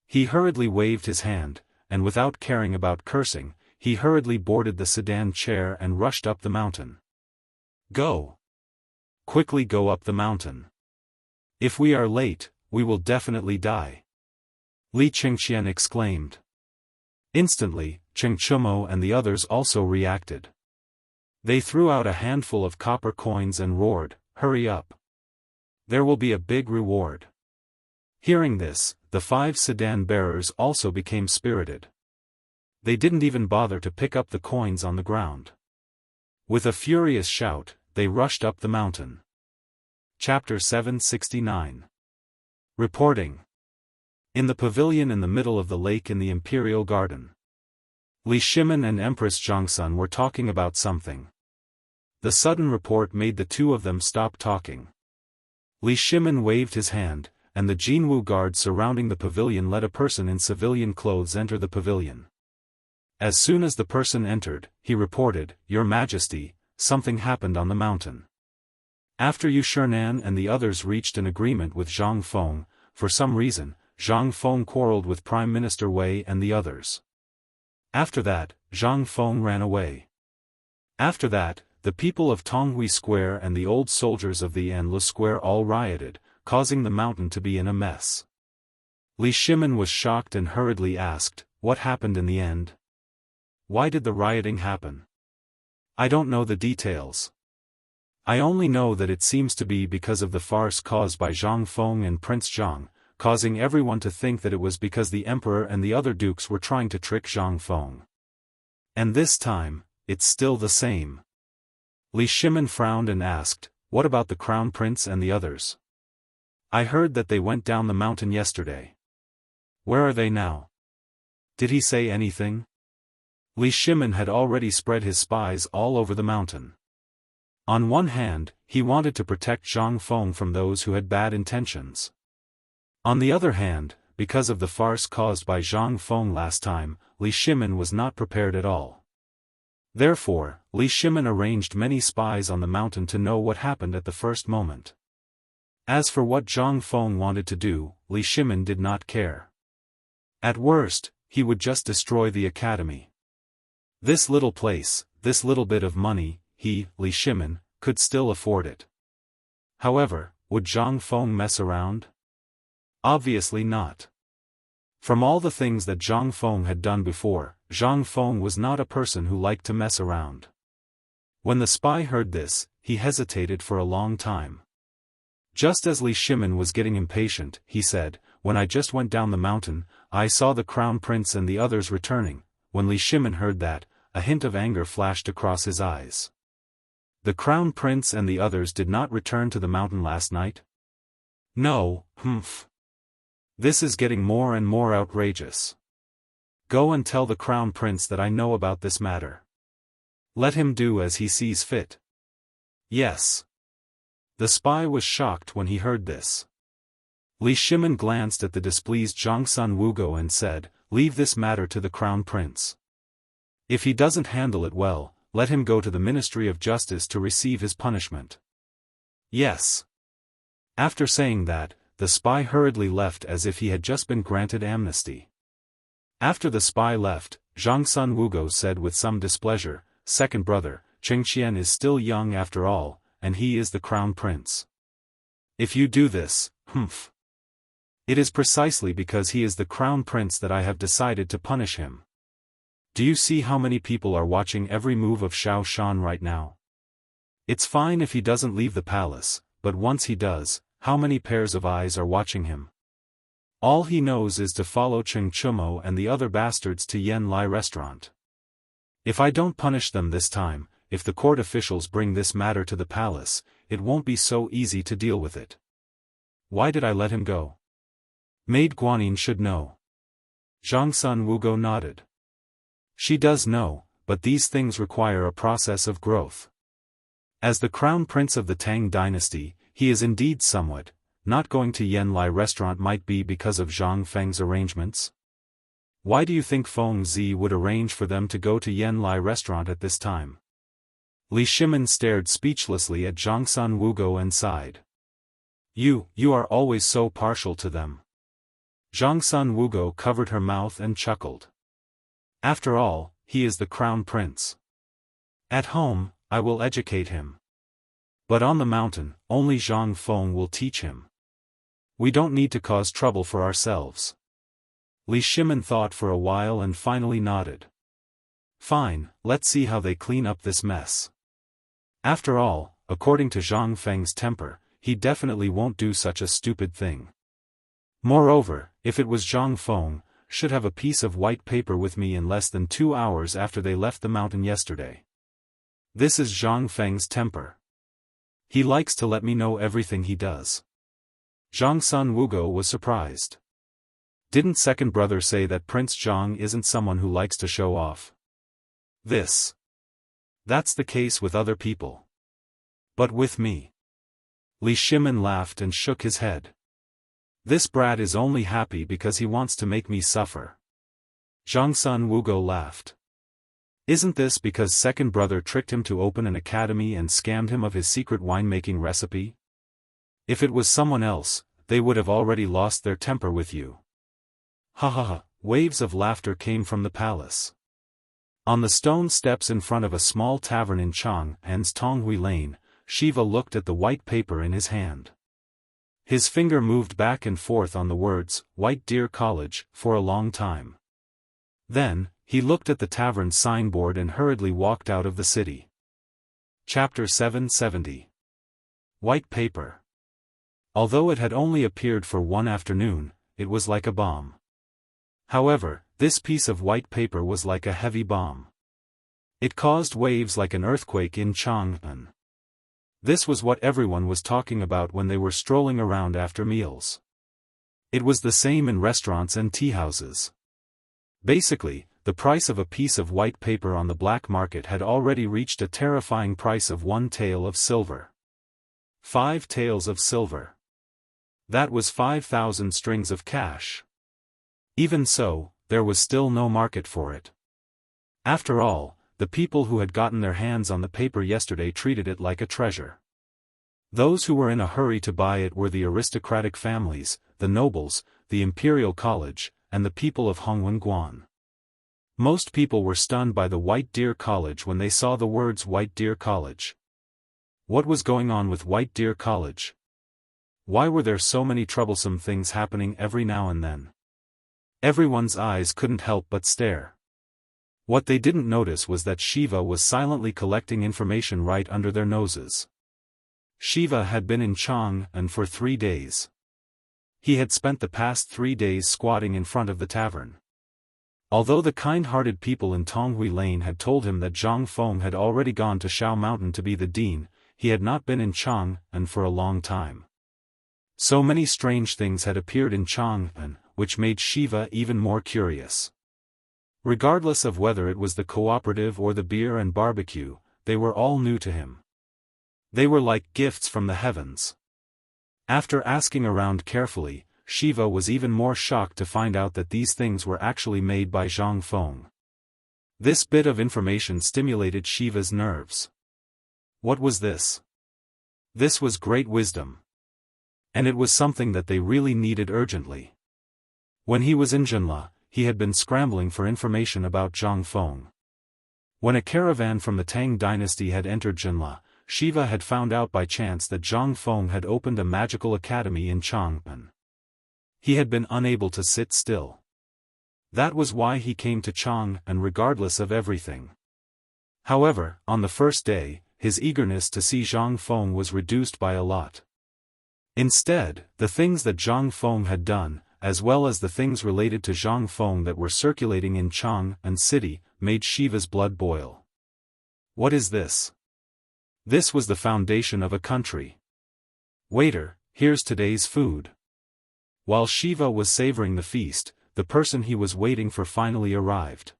Speaker 1: He hurriedly waved his hand, and without caring about cursing, he hurriedly boarded the sedan chair and rushed up the mountain. Go! quickly go up the mountain. If we are late, we will definitely die. Li Qingxian exclaimed. Instantly, Cheng Chumo and the others also reacted. They threw out a handful of copper coins and roared, "Hurry up! There will be a big reward." Hearing this, the 5 sedan bearers also became spirited. They didn't even bother to pick up the coins on the ground. With a furious shout, they rushed up the mountain. Chapter 769. Reporting. In the pavilion in the middle of the lake in the Imperial Garden, Li Shimin and Empress Zhongsun were talking about something. The sudden report made the two of them stop talking. Li Shimin waved his hand, and the Jianghu guard surrounding the pavilion let a person in civilian clothes enter the pavilion. As soon as the person entered, he reported, "Your Majesty, something happened on the mountain. After Yu Shernan and the others reached an agreement with Zhang Feng, for some reason, Zhang Feng quarreled with Prime Minister Wei and the others. After that, Zhang Feng ran away. After that, the people of Tonghui Square and the old soldiers of the Anlu Square all rioted, causing the mountain to be in a mess." Li Shimin was shocked and hurriedly asked, "What happened in the end? Why did the rioting happen?" "I don't know the details. I only know that it seems to be because of the farce caused by Zhang Feng and Prince Zhang, causing everyone to think that it was because the emperor and the other dukes were trying to trick Zhang Feng. And this time, it's still the same." Li Shimin frowned and asked, "What about the crown prince and the others? I heard that they went down the mountain yesterday. Where are they now? Did he say anything?" Li Shimin had already spread his spies all over the mountain. On one hand, he wanted to protect Zhang Feng from those who had bad intentions. On the other hand, because of the farce caused by Zhang Feng last time, Li Shimin was not prepared at all. Therefore, Li Shimin arranged many spies on the mountain to know what happened at the first moment. As for what Zhang Feng wanted to do, Li Shimin did not care. At worst, he would just destroy the academy. This little place, this little bit of money, he, Li Shimin, could still afford it. However, would Zhang Feng mess around? Obviously not. From all the things that Zhang Feng had done before, Zhang Feng was not a person who liked to mess around. When the spy heard this, he hesitated for a long time. Just as Li Shimin was getting impatient, he said, "When I just went down the mountain, I saw the crown prince and the others returning." When Li Shimin heard that, a hint of anger flashed across his eyes. "The crown prince and the others did not return to the mountain last night?" "No, humph. This is getting more and more outrageous. Go and tell the crown prince that I know about this matter. Let him do as he sees fit." "Yes." The spy was shocked when he heard this. Li Shimin glanced at the displeased Zhongsun Wugo and said, "Leave this matter to the crown prince. If he doesn't handle it well, let him go to the Ministry of Justice to receive his punishment." "Yes." After saying that, the spy hurriedly left as if he had just been granted amnesty. After the spy left, Zhongsun Wugo said with some displeasure, "Second brother, Qingxian is still young after all, and he is the crown prince. If you do this, humph. It is precisely because he is the crown prince that I have decided to punish him. Do you see how many people are watching every move of Xiao Shan right now? It's fine if he doesn't leave the palace, but once he does, how many pairs of eyes are watching him? All he knows is to follow Cheng Chumo and the other bastards to Yen Lai restaurant. If I don't punish them this time, if the court officials bring this matter to the palace, it won't be so easy to deal with it. Why did I let him go? Maid Guanyin should know." Zhongsun Wugo nodded. "She does know, but these things require a process of growth. As the crown prince of the Tang dynasty, he is indeed somewhat. Not going to Yen Lai restaurant might be because of Zhang Feng's arrangements. Why do you think Feng Zi would arrange for them to go to Yen Lai restaurant at this time?" Li Shimin stared speechlessly at Zhongsun Wugo and sighed. You are always so partial to them." Zhongsun Wugo covered her mouth and chuckled. "After all, he is the crown prince. At home, I will educate him. But on the mountain, only Zhang Feng will teach him. We don't need to cause trouble for ourselves. Li Shimin thought for a while and finally nodded. Fine, let's see how they clean up this mess. After all, according to Zhang Feng's temper, he definitely won't do such a stupid thing. Moreover, if it was Zhang Feng, should have a piece of white paper with me in less than 2 hours after they left the mountain yesterday. This is Zhang Feng's temper. He likes to let me know everything he does. Zhang Sun Wugo was surprised. Didn't second brother say that Prince Zhang isn't someone who likes to show off? That's the case with other people. But with me. Li Shimin laughed and shook his head. This brat is only happy because he wants to make me suffer. Zhang Sun Wugo laughed. Isn't this because second brother tricked him to open an academy and scammed him of his secret winemaking recipe? If it was someone else, they would have already lost their temper with you. Ha ha ha, waves of laughter came from the palace. On the stone steps in front of a small tavern in Chang'an's Tonghui Lane, Shiva looked at the white paper in his hand. His finger moved back and forth on the words, White Deer College, for a long time. Then, he looked at the tavern's signboard and hurriedly walked out of the city. Chapter 770. White Paper. Although it had only appeared for one afternoon, it was like a bomb. However, this piece of white paper was like a heavy bomb. It caused waves like an earthquake in Chang'an. This was what everyone was talking about when they were strolling around after meals. It was the same in restaurants and teahouses. Basically, the price of a piece of white paper on the black market had already reached a terrifying price of 1 tael of silver. 5 taels of silver. That was 5,000 strings of cash. Even so, there was still no market for it. After all, the people who had gotten their hands on the paper yesterday treated it like a treasure. Those who were in a hurry to buy it were the aristocratic families, the nobles, the imperial college, and the people of Hongwen-Guan. Most people were stunned by the White Deer College when they saw the words White Deer College. What was going on with White Deer College? Why were there so many troublesome things happening every now and then? Everyone's eyes couldn't help but stare. What they didn't notice was that Shiva was silently collecting information right under their noses. Shiva had been in Chang'an for 3 days. He had spent the past 3 days squatting in front of the tavern. Although the kind-hearted people in Tonghui Lane had told him that Zhang Feng had already gone to Shao Mountain to be the dean, he had not been in Chang'an for a long time. So many strange things had appeared in Chang'an, which made Shiva even more curious. Regardless of whether it was the cooperative or the beer and barbecue, they were all new to him. They were like gifts from the heavens. After asking around carefully, Shiva was even more shocked to find out that these things were actually made by Zhang Feng. This bit of information stimulated Shiva's nerves. What was this? This was great wisdom. And it was something that they really needed urgently. When he was in Jinla, he had been scrambling for information about Zhang Feng. When a caravan from the Tang dynasty had entered Jinla, Shiva had found out by chance that Zhang Feng had opened a magical academy in Chang'an. He had been unable to sit still. That was why he came to Chang'an regardless of everything. However, on the first day, his eagerness to see Zhang Feng was reduced by a lot. Instead, the things that Zhang Feng had done, as well as the things related to Zhang Feng that were circulating in Chang'an city, made Shiva's blood boil. What is this? This was the foundation of a country. Waiter, here's today's food. While Shiva was savoring the feast, the person he was waiting for finally arrived.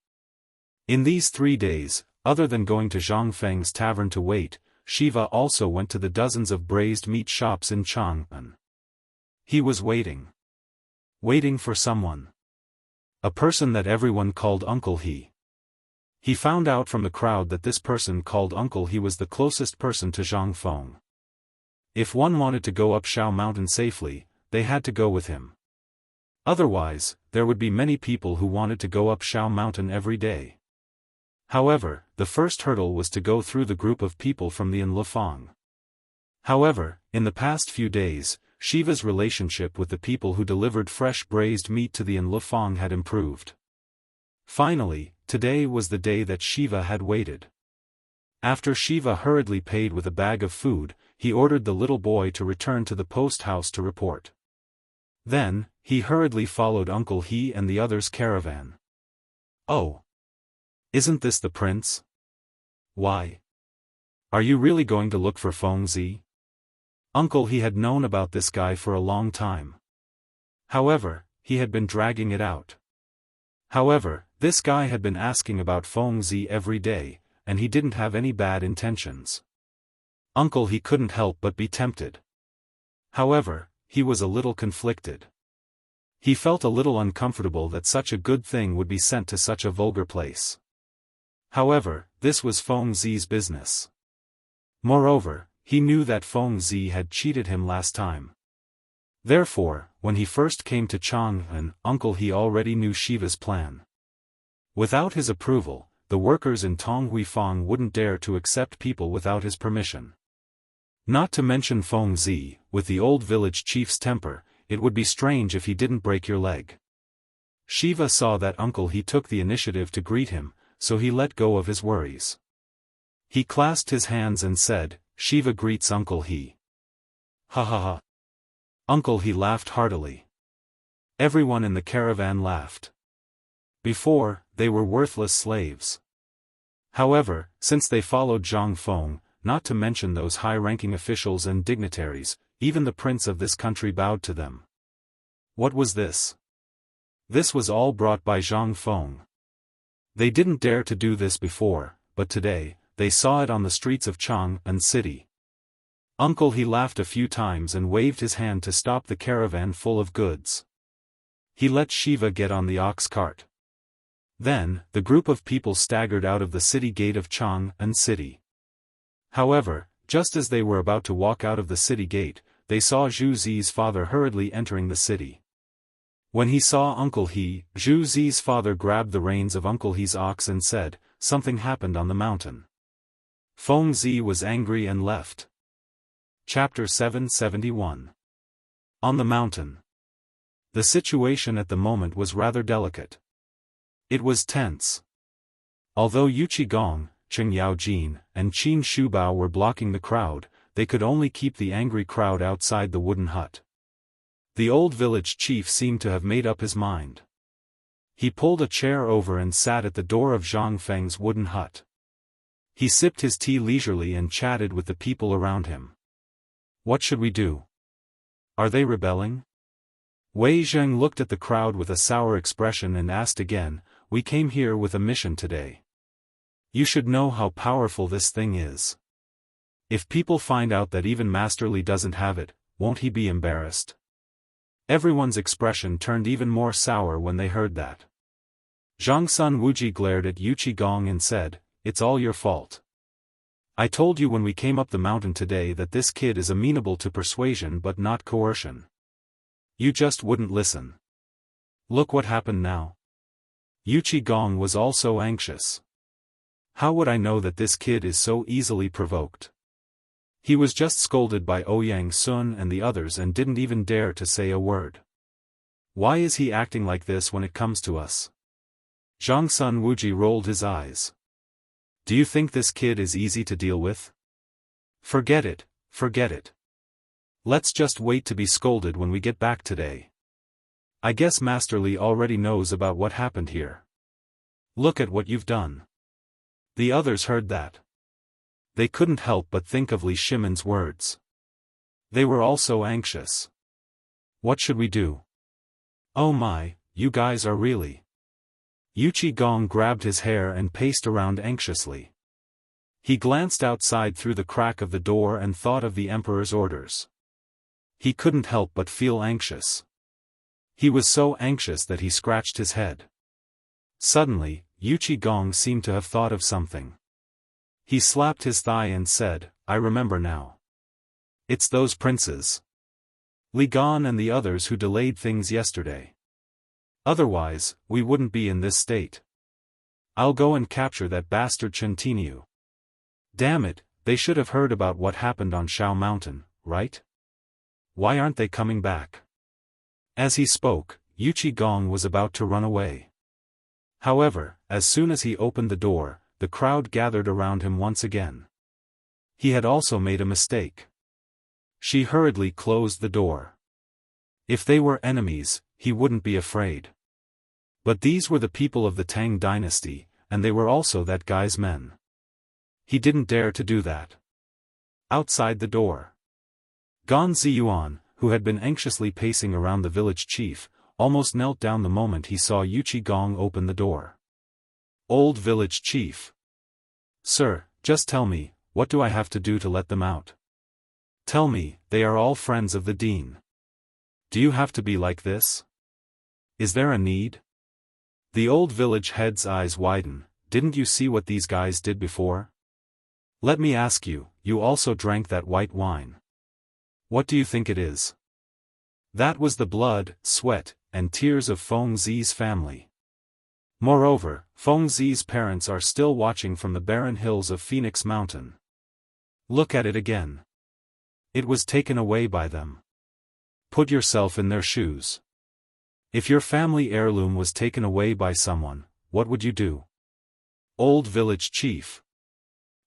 Speaker 1: In these 3 days, other than going to Zhang Feng's tavern to wait, Shiva also went to the dozens of braised meat shops in Chang'an. He was waiting. Waiting for someone. A person that everyone called Uncle He. He found out from the crowd that this person called Uncle He was the closest person to Zhang Feng. If one wanted to go up Shao Mountain safely, they had to go with him. Otherwise, there would be many people who wanted to go up Shao Mountain every day. However, the first hurdle was to go through the group of people from the Lifang. However, in the past few days, Shiva's relationship with the people who delivered fresh braised meat to the Lufeng had improved. Finally, today was the day that Shiva had waited. After Shiva hurriedly paid with a bag of food, he ordered the little boy to return to the post house to report. Then, he hurriedly followed Uncle He and the others' caravan. Oh! Isn't this the prince? Why? Are you really going to look for Feng Zi? Uncle He had known about this guy for a long time. However, he had been dragging it out. However, this guy had been asking about Feng Zi every day, and he didn't have any bad intentions. Uncle He couldn't help but be tempted. However, he was a little conflicted. He felt a little uncomfortable that such a good thing would be sent to such a vulgar place. However, this was Feng Zi's business. Moreover, he knew that Feng Zi had cheated him last time. Therefore, when he first came to Chang'an, Uncle He already knew Shiva's plan. Without his approval, the workers in Tonghuifang wouldn't dare to accept people without his permission. Not to mention Feng Zi, with the old village chief's temper, it would be strange if he didn't break your leg. Shiva saw that Uncle He took the initiative to greet him, so he let go of his worries. He clasped his hands and said, "Shiva greets Uncle He." Ha ha ha. Uncle He laughed heartily. Everyone in the caravan laughed. Before, they were worthless slaves. However, since they followed Zhang Feng, not to mention those high-ranking officials and dignitaries, even the prince of this country bowed to them. What was this? This was all brought by Zhang Feng. They didn't dare to do this before, but today, they saw it on the streets of Chang'an city. Uncle He laughed a few times and waved his hand to stop the caravan full of goods. He let Shiva get on the ox cart. Then, the group of people staggered out of the city gate of Chang'an city. However, just as they were about to walk out of the city gate, they saw Zhu Zi's father hurriedly entering the city. When he saw Uncle He, Zhu Zi's father grabbed the reins of Uncle He's ox and said, "Something happened on the mountain." Feng Zi was angry and left. Chapter 771. On the mountain. The situation at the moment was rather delicate. It was tense. Although Yu Qigong, Cheng Yaojin, and Qin Shubao were blocking the crowd, they could only keep the angry crowd outside the wooden hut. The old village chief seemed to have made up his mind. He pulled a chair over and sat at the door of Zhang Feng's wooden hut. He sipped his tea leisurely and chatted with the people around him. What should we do? Are they rebelling? Wei Zheng looked at the crowd with a sour expression and asked again, "We came here with a mission today. You should know how powerful this thing is. If people find out that even Master Li doesn't have it, won't he be embarrassed?" Everyone's expression turned even more sour when they heard that. Zhang Sun Wuji glared at Yu Qigong and said, "It's all your fault. I told you when we came up the mountain today that this kid is amenable to persuasion but not coercion. You just wouldn't listen. Look what happened now." Yu Qigong was also anxious. How would I know that this kid is so easily provoked? He was just scolded by Ouyang Sun and the others and didn't even dare to say a word. Why is he acting like this when it comes to us? Zhang Sun Wuji rolled his eyes. Do you think this kid is easy to deal with? Forget it, forget it. Let's just wait to be scolded when we get back today. I guess Master Li already knows about what happened here. Look at what you've done. The others heard that. They couldn't help but think of Li Shimon's words. They were also anxious. What should we do? Oh my, you guys are really... Yu Qigong grabbed his hair and paced around anxiously. He glanced outside through the crack of the door and thought of the Emperor's orders. He couldn't help but feel anxious. He was so anxious that he scratched his head. Suddenly, Yu Qigong seemed to have thought of something. He slapped his thigh and said, "I remember now. It's those princes. Li Gan and the others who delayed things yesterday. Otherwise, we wouldn't be in this state. I'll go and capture that bastard Chen Tinyu. Damn it, they should have heard about what happened on Shao Mountain, right? Why aren't they coming back? As he spoke, Yuchi Gong was about to run away. However, as soon as he opened the door, the crowd gathered around him once again. He had also made a mistake. She hurriedly closed the door. If they were enemies, he wouldn't be afraid. But these were the people of the Tang dynasty, and they were also that guy's men. He didn't dare to do that. Outside the door, Gan Ziyuan, who had been anxiously pacing around the village chief, almost knelt down the moment he saw Yuchi Gong open the door. Old village chief. Sir, just tell me, what do I have to do to let them out? Tell me, they are all friends of the dean. Do you have to be like this? Is there a need? The old village head's eyes widen. Didn't you see what these guys did before? Let me ask you, you also drank that white wine. What do you think it is? That was the blood, sweat, and tears of Feng Zi's family. Moreover, Feng Zi's parents are still watching from the barren hills of Phoenix Mountain. Look at it again. It was taken away by them. Put yourself in their shoes. If your family heirloom was taken away by someone, what would you do? Old village chief.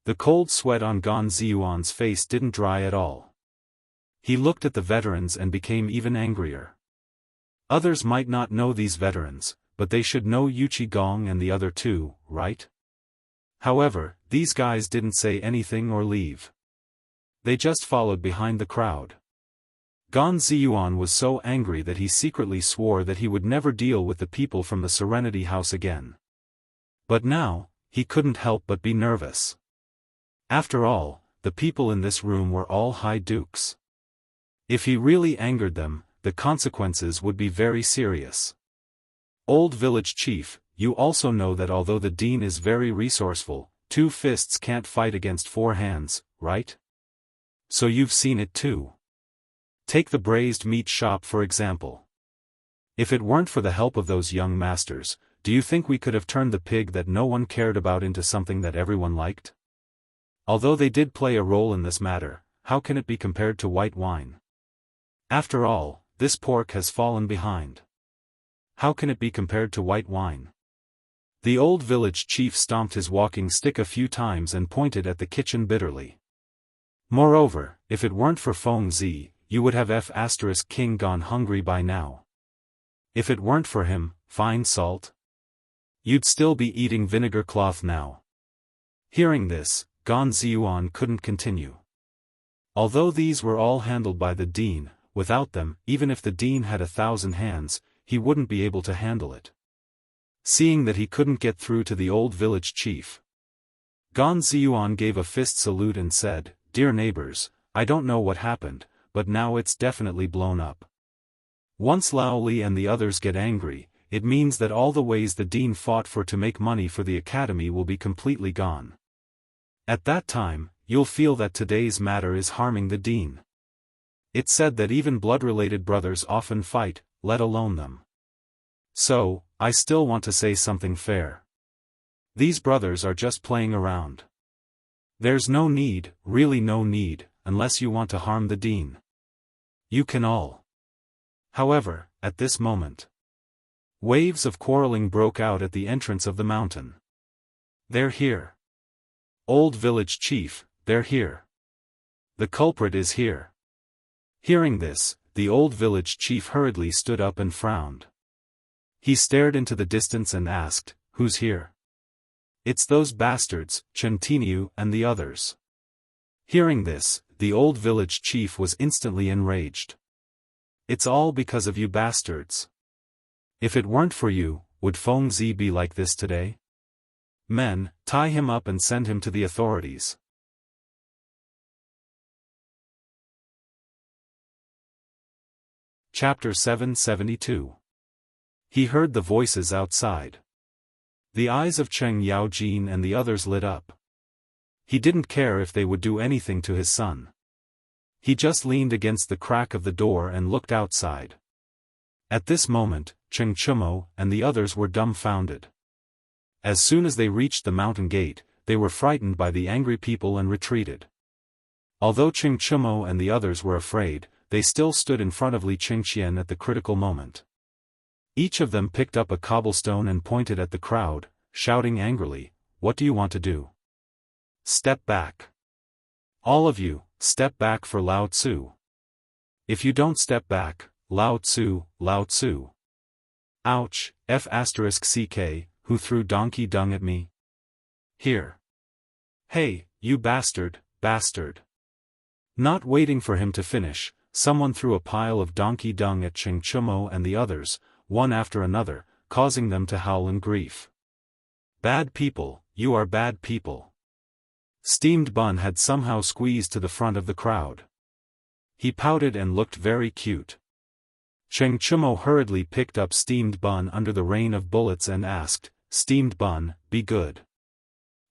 Speaker 1: The cold sweat on Gan Ziyuan's face didn't dry at all. He looked at the veterans and became even angrier. Others might not know these veterans, but they should know Yuchi Gong and the other two, right? However, these guys didn't say anything or leave. They just followed behind the crowd. Gan Ziyuan was so angry that he secretly swore that he would never deal with the people from the Serenity House again. But now, he couldn't help but be nervous. After all, the people in this room were all high dukes. If he really angered them, the consequences would be very serious. Old village chief, you also know that although the dean is very resourceful, 2 fists can't fight against 4 hands, right? So you've seen it too. Take the braised meat shop for example. If it weren't for the help of those young masters, do you think we could have turned the pig that no one cared about into something that everyone liked? Although they did play a role in this matter, how can it be compared to white wine? After all, this pork has fallen behind. How can it be compared to white wine? The old village chief stomped his walking stick a few times and pointed at the kitchen bitterly. Moreover, if it weren't for Feng Zi, you would have King gone hungry by now. If it weren't for him, fine salt, you'd still be eating vinegar cloth now. Hearing this, Gan Ziyuan couldn't continue. Although these were all handled by the dean, without them, even if the dean had 1,000 hands, he wouldn't be able to handle it. Seeing that he couldn't get through to the old village chief, Gan Ziyuan gave a fist salute and said, "Dear neighbors, I don't know what happened, but now it's definitely blown up. Once Lao Li and the others get angry, it means that all the ways the dean fought for to make money for the academy will be completely gone. At that time, you'll feel that today's matter is harming the dean. It's said that even blood-related brothers often fight, let alone them. So, I still want to say something fair. These brothers are just playing around. There's no need, really no need, unless you want to harm the dean. You can all." However, at this moment, waves of quarreling broke out at the entrance of the mountain. "They're here. Old village chief, they're here. The culprit is here." Hearing this, the old village chief hurriedly stood up and frowned. He stared into the distance and asked, "Who's here?" "It's those bastards, Chen Tinyu and the others." Hearing this, the old village chief was instantly enraged. "It's all because of you bastards. If it weren't for you, would Feng Zi be like this today? Men, tie him up and send him to the authorities." Chapter 772. He heard the voices outside. The eyes of Cheng Yaojin and the others lit up. He didn't care if they would do anything to his son. He just leaned against the crack of the door and looked outside. At this moment, Cheng Chumo and the others were dumbfounded. As soon as they reached the mountain gate, they were frightened by the angry people and retreated. Although Qing Chumo and the others were afraid, they still stood in front of Li Qingxian at the critical moment. Each of them picked up a cobblestone and pointed at the crowd, shouting angrily, "What do you want to do? Step back. All of you, step back for Lao Tzu. If you don't step back, Lao Tzu, Lao Tzu. Ouch, F***ck, who threw donkey dung at me? Here. Hey, you bastard, bastard." Not waiting for him to finish, someone threw a pile of donkey dung at Qing Chumo and the others, one after another, causing them to howl in grief. "Bad people, you are bad people." Steamed Bun had somehow squeezed to the front of the crowd. He pouted and looked very cute. Qing Chumo hurriedly picked up Steamed Bun under the rain of bullets and asked, "Steamed Bun, be good.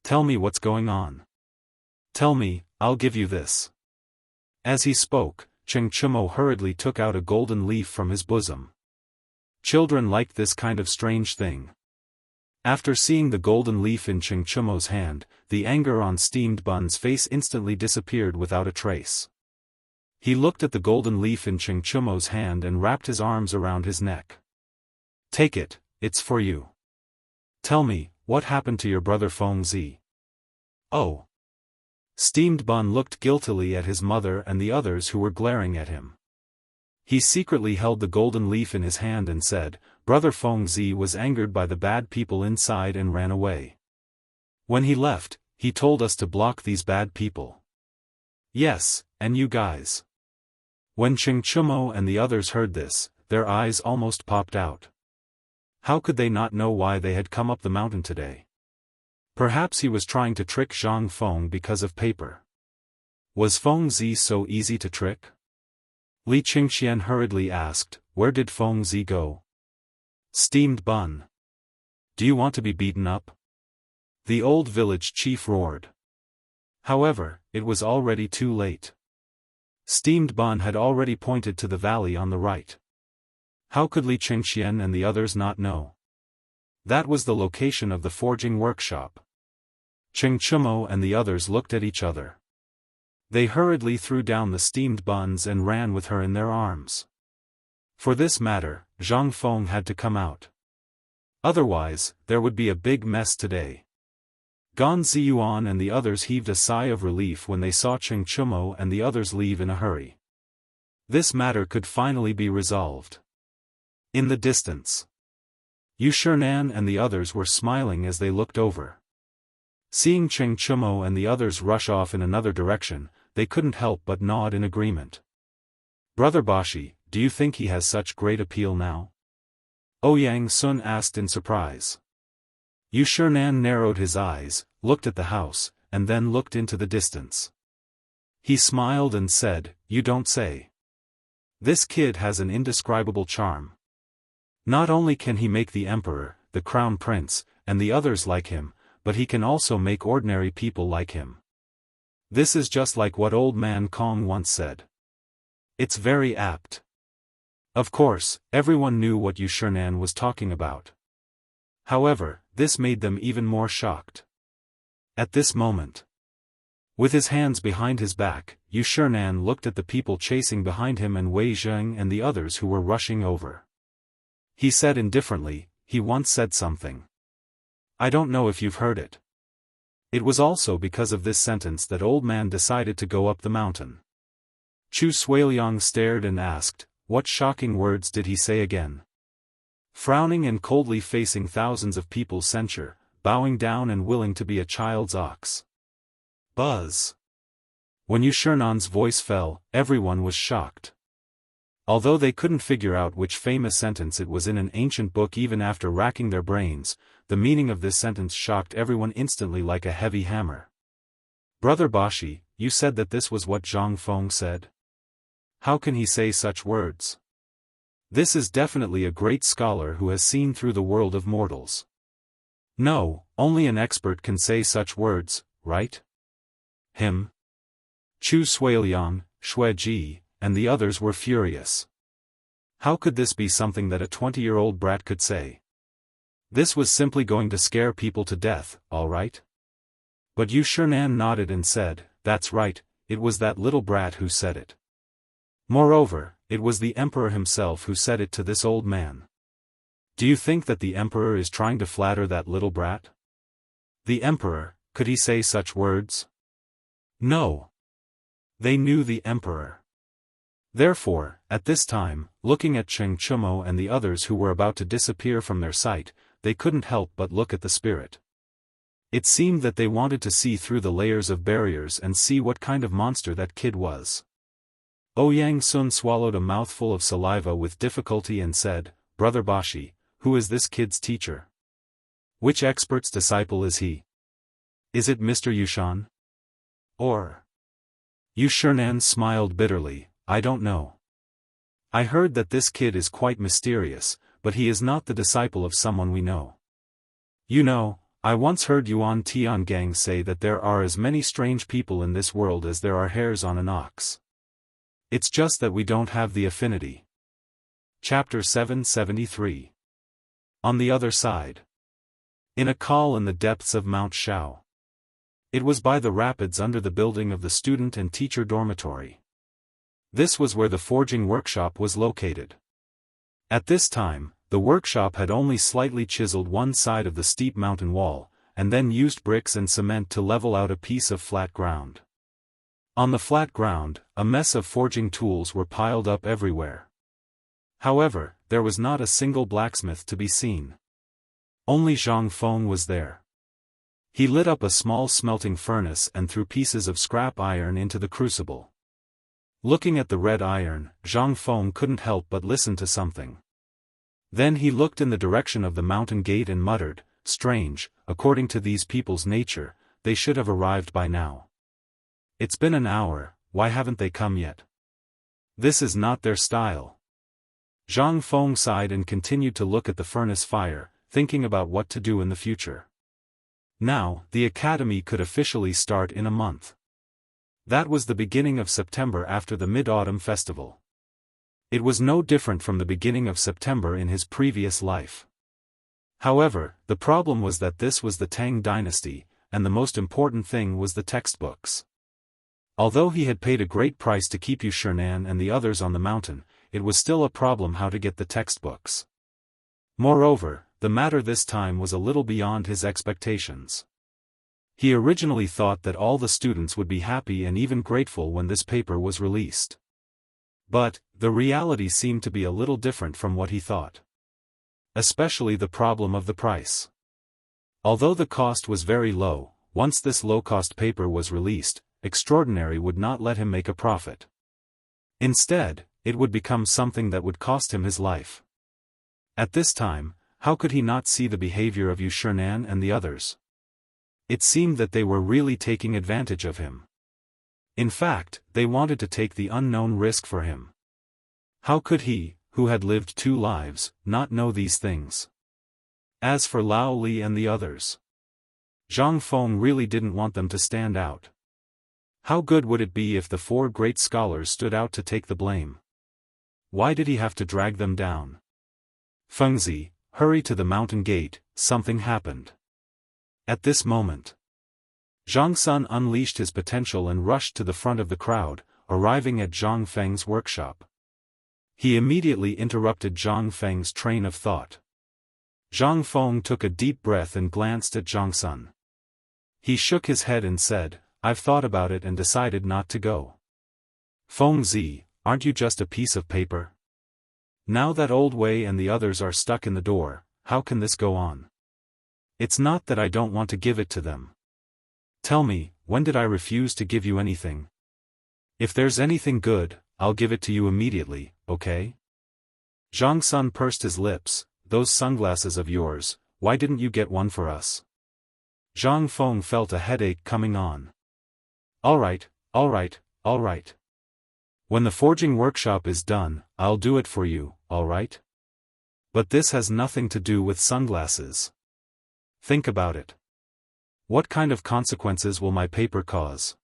Speaker 1: Tell me what's going on. Tell me, I'll give you this." As he spoke, Qing Chumo hurriedly took out a golden leaf from his bosom. Children liked this kind of strange thing. After seeing the golden leaf in Qing Chumo's hand, the anger on Steamed Bun's face instantly disappeared without a trace. He looked at the golden leaf in Qing Chumo's hand and wrapped his arms around his neck. "Take it, it's for you. Tell me, what happened to your brother Feng Zi?" "Oh." Steamed Bun looked guiltily at his mother and the others who were glaring at him. He secretly held the golden leaf in his hand and said, "Brother Feng Zi was angered by the bad people inside and ran away. When he left, he told us to block these bad people. Yes, and you guys." When Qing Chumo and the others heard this, their eyes almost popped out. How could they not know why they had come up the mountain today? Perhaps he was trying to trick Zhang Feng because of paper. Was Feng Zi so easy to trick? Li Qingxian hurriedly asked, "Where did Feng Zi go?" "Steamed Bun. Do you want to be beaten up?" the old village chief roared. However, it was already too late. Steamed Bun had already pointed to the valley on the right. How could Li Qingxian and the others not know? That was the location of the forging workshop. Qing Chumo and the others looked at each other. They hurriedly threw down the Steamed Buns and ran with her in their arms. For this matter, Zhang Feng had to come out. Otherwise, there would be a big mess today. Gan Ziyuan and the others heaved a sigh of relief when they saw Qing Chumo and the others leave in a hurry. This matter could finally be resolved. In the distance, Yu Shernan and the others were smiling as they looked over. Seeing Qing Chumo and the others rush off in another direction, they couldn't help but nod in agreement. "Brother Bashi, do you think he has such great appeal now?" Ouyang Sun asked in surprise. Yu Shernan narrowed his eyes, looked at the house, and then looked into the distance. He smiled and said, "You don't say. This kid has an indescribable charm. Not only can he make the emperor, the crown prince, and the others like him, but he can also make ordinary people like him. This is just like what old man Kong once said. It's very apt." Of course, everyone knew what Yu Shernan was talking about. However, this made them even more shocked. At this moment, with his hands behind his back, Yu Shernan looked at the people chasing behind him and Wei Zheng and the others who were rushing over. He said indifferently, "He once said something. I don't know if you've heard it." It was also because of this sentence that old man decided to go up the mountain. Chu Suiliang stared and asked, "What shocking words did he say again?" Frowning and coldly facing thousands of people's censure, bowing down and willing to be a child's ox. Buzz. When Yu Shernan's voice fell, everyone was shocked. Although they couldn't figure out which famous sentence it was in an ancient book even after racking their brains, the meaning of this sentence shocked everyone instantly like a heavy hammer. "Brother Bashi, you said that this was what Zhang Feng said? How can he say such words? This is definitely a great scholar who has seen through the world of mortals. No, only an expert can say such words, right? Him?" Chu Suiliang, Xue Ji, and the others were furious. How could this be something that a 20-year-old brat could say? This was simply going to scare people to death, all right? But Yu Shinan nodded and said, "That's right, it was that little brat who said it. Moreover, it was the emperor himself who said it to this old man. Do you think that the emperor is trying to flatter that little brat? The emperor, could he say such words? No. They knew the emperor. Therefore, at this time, looking at Cheng Chumo and the others who were about to disappear from their sight, they couldn't help but look at the spirit. It seemed that they wanted to see through the layers of barriers and see what kind of monster that kid was. Ouyang Sun swallowed a mouthful of saliva with difficulty and said, "Brother Bashi, who is this kid's teacher? Which expert's disciple is he? Is it Mr. Yushan? Or?" Yu Shinan smiled bitterly, "I don't know. I heard that this kid is quite mysterious, but he is not the disciple of someone we know. You know, I once heard Yuan Tiangang say that there are as many strange people in this world as there are hairs on an ox. It's just that we don't have the affinity." Chapter 773. On the other side. In a call in the depths of Mount Shao. It was by the rapids under the building of the student and teacher dormitory. This was where the forging workshop was located. At this time, the workshop had only slightly chiseled one side of the steep mountain wall, and then used bricks and cement to level out a piece of flat ground. On the flat ground, a mess of forging tools were piled up everywhere. However, there was not a single blacksmith to be seen. Only Zhang Feng was there. He lit up a small smelting furnace and threw pieces of scrap iron into the crucible. Looking at the red iron, Zhang Feng couldn't help but listen to something. Then he looked in the direction of the mountain gate and muttered, "Strange, according to these people's nature, they should have arrived by now. It's been an hour, why haven't they come yet? This is not their style." Zhang Feng sighed and continued to look at the furnace fire, thinking about what to do in the future. Now, the academy could officially start in a month. That was the beginning of September after the Mid-Autumn Festival. It was no different from the beginning of September in his previous life. However, the problem was that this was the Tang dynasty, and the most important thing was the textbooks. Although he had paid a great price to keep Yu Shinan and the others on the mountain, it was still a problem how to get the textbooks. Moreover, the matter this time was a little beyond his expectations. He originally thought that all the students would be happy and even grateful when this paper was released. But, the reality seemed to be a little different from what he thought. Especially the problem of the price. Although the cost was very low, once this low-cost paper was released, Extraordinary would not let him make a profit. Instead, it would become something that would cost him his life. At this time, how could he not see the behavior of Yu Shinan and the others? It seemed that they were really taking advantage of him. In fact, they wanted to take the unknown risk for him. How could he, who had lived 2 lives, not know these things? As for Lao Li and the others, Zhang Feng really didn't want them to stand out. How good would it be if the 4 great scholars stood out to take the blame? Why did he have to drag them down? Fengzi, hurry to the mountain gate, something happened. At this moment, Zhang Sun unleashed his potential and rushed to the front of the crowd, arriving at Zhang Feng's workshop. He immediately interrupted Zhang Feng's train of thought. Zhang Feng took a deep breath and glanced at Zhang Sun. He shook his head and said, "I've thought about it and decided not to go." "Fengzi, aren't you just a piece of paper? Now that Old Wei and the others are stuck in the door, how can this go on? It's not that I don't want to give it to them. Tell me, when did I refuse to give you anything? If there's anything good, I'll give it to you immediately, okay?" Zhang Sun pursed his lips. "Those sunglasses of yours, why didn't you get one for us?" Zhang Feng felt a headache coming on. Alright. When the forging workshop is done, I'll do it for you, alright? But this has nothing to do with sunglasses. Think about it. What kind of consequences will my paper cause?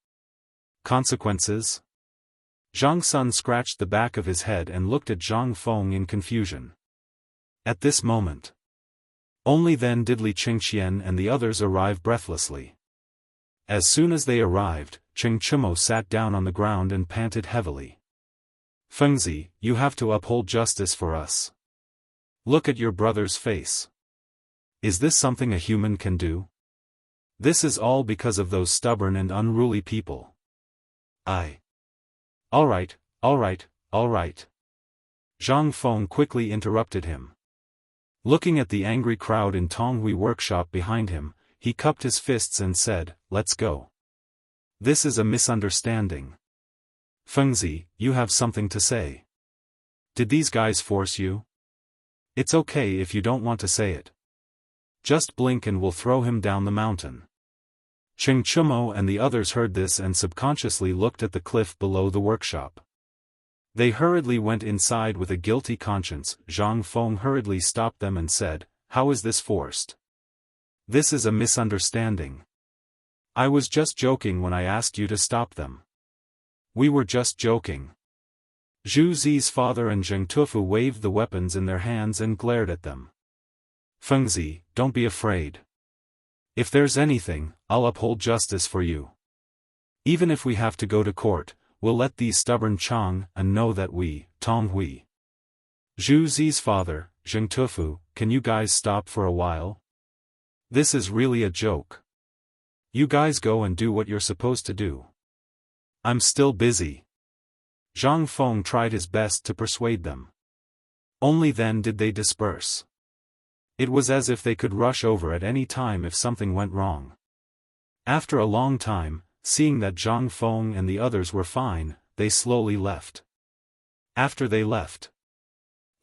Speaker 1: Consequences? Zhang Sun scratched the back of his head and looked at Zhang Feng in confusion. At this moment, only then did Li Qingqian and the others arrive breathlessly. As soon as they arrived, Cheng Chumo sat down on the ground and panted heavily. Fengzi, you have to uphold justice for us. Look at your brother's face. Is this something a human can do? This is all because of those stubborn and unruly people. All right. Zhang Feng quickly interrupted him. Looking at the angry crowd in Tonghui workshop behind him, he cupped his fists and said, "Let's go. This is a misunderstanding. Fengzi, you have something to say. Did these guys force you? It's okay if you don't want to say it. Just blink and we'll throw him down the mountain." Cheng Chumo and the others heard this and subconsciously looked at the cliff below the workshop. They hurriedly went inside with a guilty conscience. Zhang Feng hurriedly stopped them and said, "How is this forced? This is a misunderstanding. I was just joking when I asked you to stop them. We were just joking." Zhu Zi's father and Zheng Tufu waved the weapons in their hands and glared at them. "Fengzi, don't be afraid. If there's anything, I'll uphold justice for you. Even if we have to go to court, we'll let these stubborn Chang and know that we, Tonghui." Zhu Zi's father, Zheng Tufu, can you guys stop for a while? This is really a joke. You guys go and do what you're supposed to do. I'm still busy. Zhang Feng tried his best to persuade them. Only then did they disperse. It was as if they could rush over at any time if something went wrong. After a long time, seeing that Zhang Feng and the others were fine, they slowly left. After they left,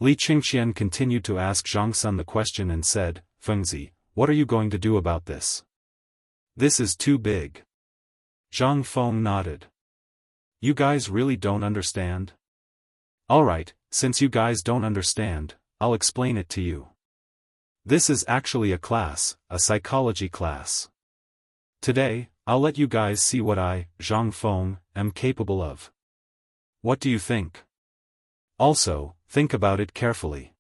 Speaker 1: Li Qingxian continued to ask Zhang Sun the question and said, "Fengzi, what are you going to do about this? This is too big." Zhang Feng nodded. "You guys really don't understand? Alright, since you guys don't understand, I'll explain it to you. This is actually a class, a psychology class. Today, I'll let you guys see what I, Zhang Feng, am capable of. What do you think? Also, think about it carefully.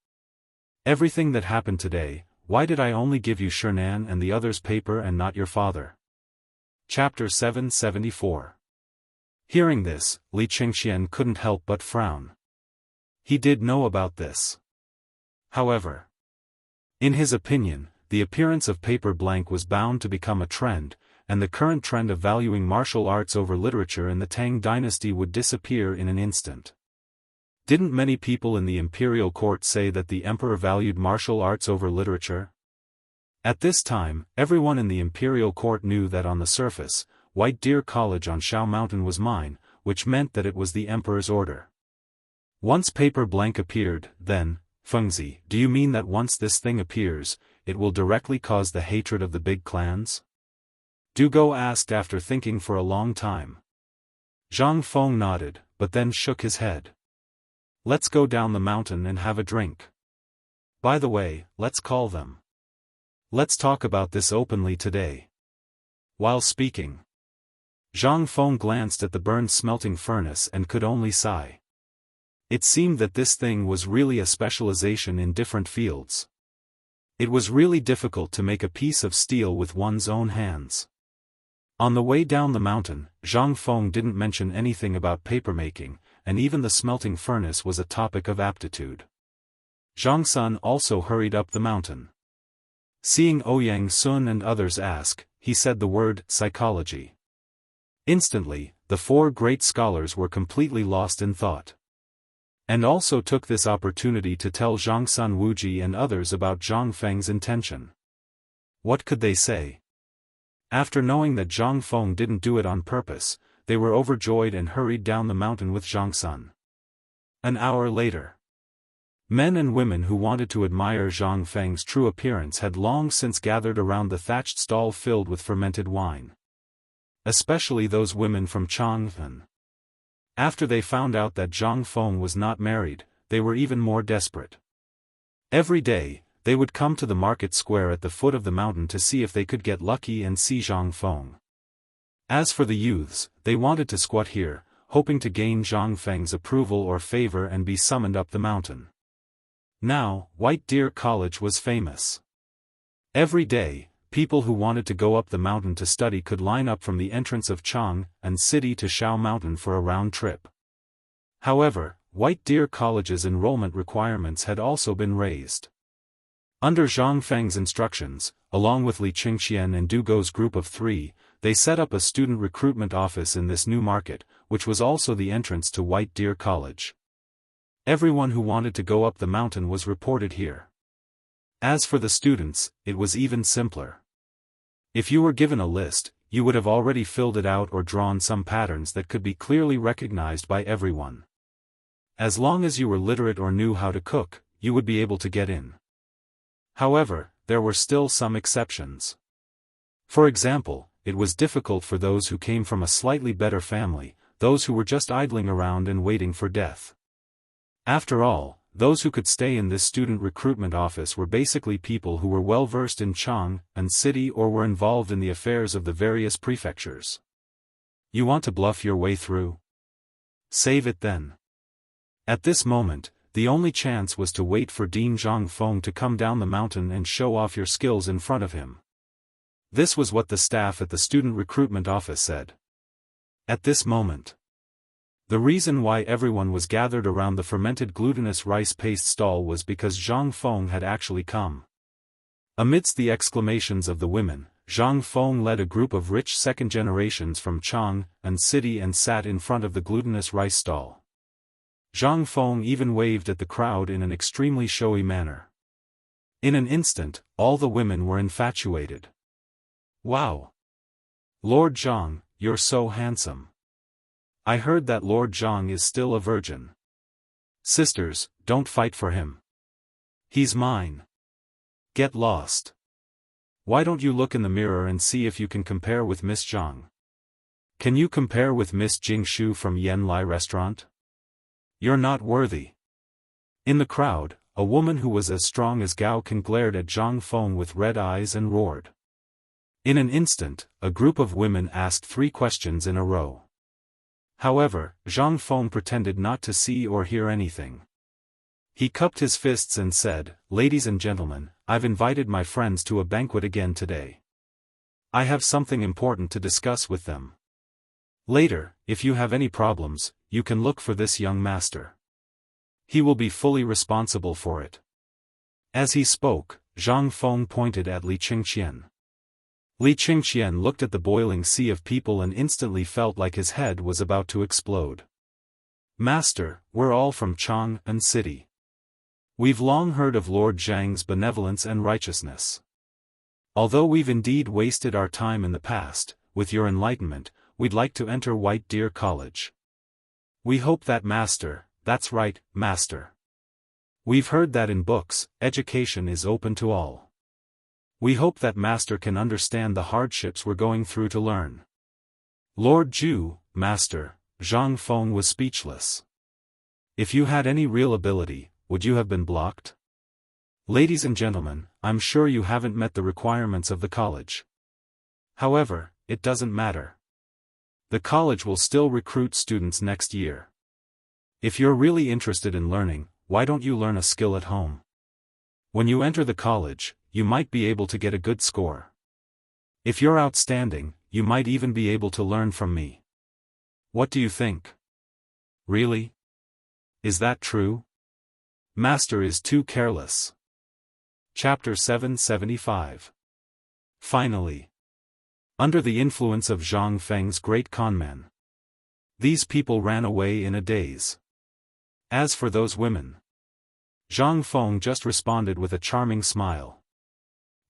Speaker 1: Everything that happened today, why did I only give you Shernan and the others paper and not your father?" Chapter 774. Hearing this, Li Qingxian couldn't help but frown. He did know about this. However, in his opinion, the appearance of paper blank was bound to become a trend, and the current trend of valuing martial arts over literature in the Tang dynasty would disappear in an instant. Didn't many people in the imperial court say that the emperor valued martial arts over literature? At this time, everyone in the imperial court knew that on the surface, White Deer College on Shao Mountain was mine, which meant that it was the emperor's order. Once paper blank appeared, then, Fengzi, do you mean that once this thing appears, it will directly cause the hatred of the big clans? Du Go asked after thinking for a long time. Zhang Feng nodded, but then shook his head. Let's go down the mountain and have a drink. By the way, let's call them. Let's talk about this openly today. While speaking, Zhang Feng glanced at the burned smelting furnace and could only sigh. It seemed that this thing was really a specialization in different fields. It was really difficult to make a piece of steel with one's own hands. On the way down the mountain, Zhang Feng didn't mention anything about papermaking, and even the smelting furnace was a topic of aptitude. Zhang Sun also hurried up the mountain. Seeing Ouyang Sun and others ask, he said the word psychology. Instantly, the four great scholars were completely lost in thought. And also took this opportunity to tell Zhang Sun Wuji and others about Zhang Feng's intention. What could they say? After knowing that Zhang Feng didn't do it on purpose, they were overjoyed and hurried down the mountain with Zhang Sun. An hour later, men and women who wanted to admire Zhang Feng's true appearance had long since gathered around the thatched stall filled with fermented wine. Especially those women from Chang'an. After they found out that Zhang Feng was not married, they were even more desperate. Every day, they would come to the market square at the foot of the mountain to see if they could get lucky and see Zhang Feng. As for the youths, they wanted to squat here, hoping to gain Zhang Feng's approval or favor and be summoned up the mountain. Now, White Deer College was famous. Every day, people who wanted to go up the mountain to study could line up from the entrance of Jianghu and city to Shao Mountain for a round trip. However, White Deer College's enrollment requirements had also been raised. Under Zhang Feng's instructions, along with Li Qingxian and Du Gou's group of 3, they set up a student recruitment office in this new market, which was also the entrance to White Deer College. Everyone who wanted to go up the mountain was reported here. As for the students, it was even simpler. If you were given a list, you would have already filled it out or drawn some patterns that could be clearly recognized by everyone. As long as you were literate or knew how to cook, you would be able to get in. However, there were still some exceptions. For example, it was difficult for those who came from a slightly better family, those who were just idling around and waiting for death. After all, those who could stay in this student recruitment office were basically people who were well versed in Jianghu and city or were involved in the affairs of the various prefectures. You want to bluff your way through? Save it then. At this moment, the only chance was to wait for Dean Zhangfeng to come down the mountain and show off your skills in front of him. This was what the staff at the student recruitment office said. At this moment, the reason why everyone was gathered around the fermented glutinous rice paste stall was because Zhang Feng had actually come. Amidst the exclamations of the women, Zhang Feng led a group of rich second generations from Jianghu and city and sat in front of the glutinous rice stall. Zhang Feng even waved at the crowd in an extremely showy manner. In an instant, all the women were infatuated. Wow! Lord Zhang, you're so handsome. I heard that Lord Zhang is still a virgin. Sisters, don't fight for him. He's mine. Get lost. Why don't you look in the mirror and see if you can compare with Miss Zhang? Can you compare with Miss Jingshu from Yan Lai Restaurant? You're not worthy. In the crowd, a woman who was as strong as Gao Can glared at Zhang Feng with red eyes and roared. In an instant, a group of women asked 3 questions in a row. However, Zhang Feng pretended not to see or hear anything. He cupped his fists and said, "Ladies and gentlemen, I've invited my friends to a banquet again today. I have something important to discuss with them. Later, if you have any problems, you can look for this young master. He will be fully responsible for it." As he spoke, Zhang Feng pointed at Li Qingxian. Li Qingxian looked at the boiling sea of people and instantly felt like his head was about to explode. "Master, we're all from Jianghu and city. We've long heard of Lord Zhang's benevolence and righteousness. Although we've indeed wasted our time in the past, with your enlightenment, we'd like to enter White Deer College. We hope that master, that's right, master. We've heard that in books, education is open to all. We hope that master can understand the hardships we're going through to learn." Lord Zhu, master, Zhang Feng was speechless. If you had any real ability, would you have been blocked? Ladies and gentlemen, I'm sure you haven't met the requirements of the college. However, it doesn't matter. The college will still recruit students next year. If you're really interested in learning, why don't you learn a skill at home? When you enter the college, you might be able to get a good score. If you're outstanding, you might even be able to learn from me. What do you think? Really? Is that true? Master is too careless. Chapter 775. Finally. Under the influence of Zhang Feng's great conman, these people ran away in a daze. As for those women, Zhang Feng just responded with a charming smile.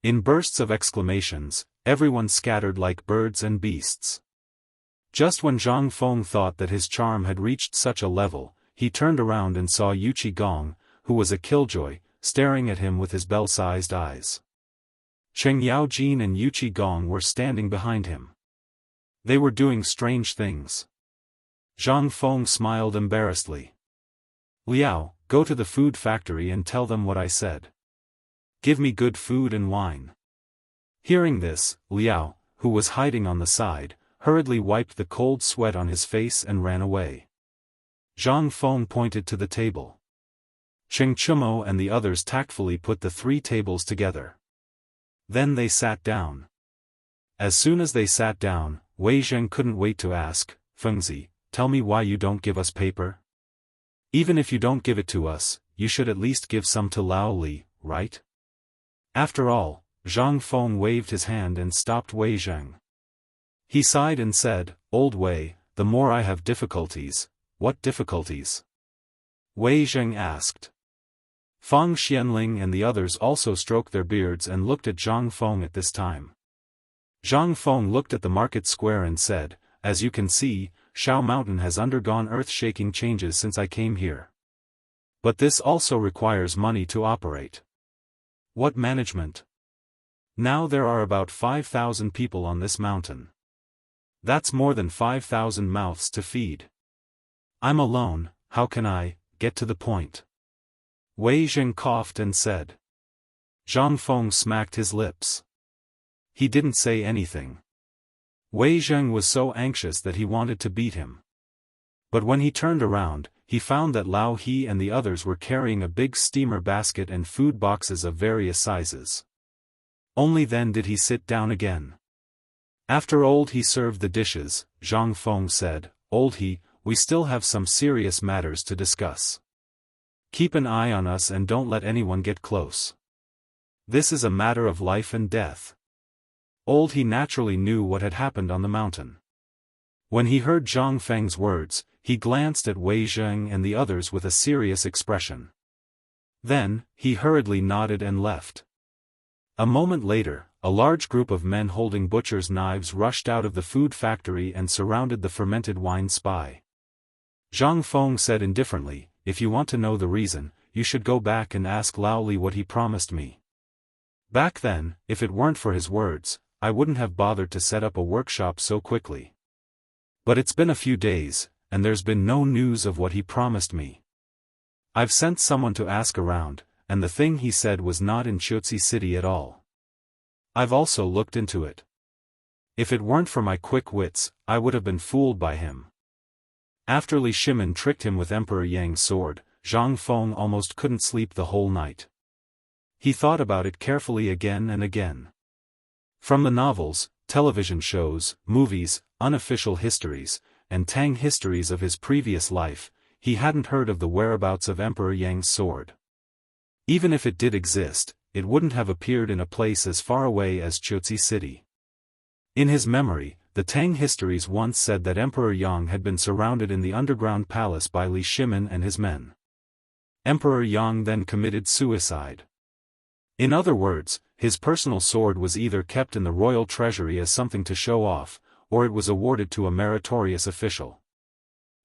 Speaker 1: In bursts of exclamations, everyone scattered like birds and beasts. Just when Zhang Feng thought that his charm had reached such a level, he turned around and saw Yu Qigong, who was a killjoy, staring at him with his bell-sized eyes. Cheng Yaojin and Yu Qigong were standing behind him. They were doing strange things. Zhang Feng smiled embarrassedly. "Liao, go to the food factory and tell them what I said. Give me good food and wine." Hearing this, Liao, who was hiding on the side, hurriedly wiped the cold sweat on his face and ran away. Zhang Feng pointed to the table. Cheng Chumo and the others tactfully put the 3 tables together. Then they sat down. As soon as they sat down, Wei Zheng couldn't wait to ask, Fengzi, tell me why you don't give us paper? Even if you don't give it to us, you should at least give some to Lao Li, right? After all, Zhang Feng waved his hand and stopped Wei Zheng. He sighed and said, Old Wei, the more I have difficulties. What difficulties? Wei Zheng asked. Fang Xianling and the others also stroked their beards and looked at Zhang Feng at this time. Zhang Feng looked at the market square and said, As you can see, Shao Mountain has undergone earth-shaking changes since I came here. But this also requires money to operate. What management? Now there are about 5,000 people on this mountain. That's more than 5,000 mouths to feed. I'm alone, how can I get to the point? Wei Zheng coughed and said. Zhang Feng smacked his lips. He didn't say anything. Wei Zheng was so anxious that he wanted to beat him. But when he turned around, he found that Lao He and the others were carrying a big steamer basket and food boxes of various sizes. Only then did he sit down again. After Old He served the dishes, Zhang Feng said, Old He, we still have some serious matters to discuss. Keep an eye on us and don't let anyone get close. This is a matter of life and death. Old He naturally knew what had happened on the mountain. When he heard Zhang Feng's words, he glanced at Wei Zheng and the others with a serious expression. Then, he hurriedly nodded and left. A moment later, a large group of men holding butcher's knives rushed out of the food factory and surrounded the fermented wine spy. Zhang Feng said indifferently, If you want to know the reason, you should go back and ask Lao Li what he promised me. Back then, if it weren't for his words, I wouldn't have bothered to set up a workshop so quickly. But it's been a few days, and there's been no news of what he promised me. I've sent someone to ask around, and the thing he said was not in Jianghu City at all. I've also looked into it. If it weren't for my quick wits, I would have been fooled by him. After Li Shimin tricked him with Emperor Yang's sword, Zhang Feng almost couldn't sleep the whole night. He thought about it carefully again and again. From the novels, television shows, movies, unofficial histories, and Tang histories of his previous life, he hadn't heard of the whereabouts of Emperor Yang's sword. Even if it did exist, it wouldn't have appeared in a place as far away as Jianghu City. In his memory, the Tang histories once said that Emperor Yang had been surrounded in the underground palace by Li Shimin and his men. Emperor Yang then committed suicide. In other words, his personal sword was either kept in the royal treasury as something to show off, or it was awarded to a meritorious official.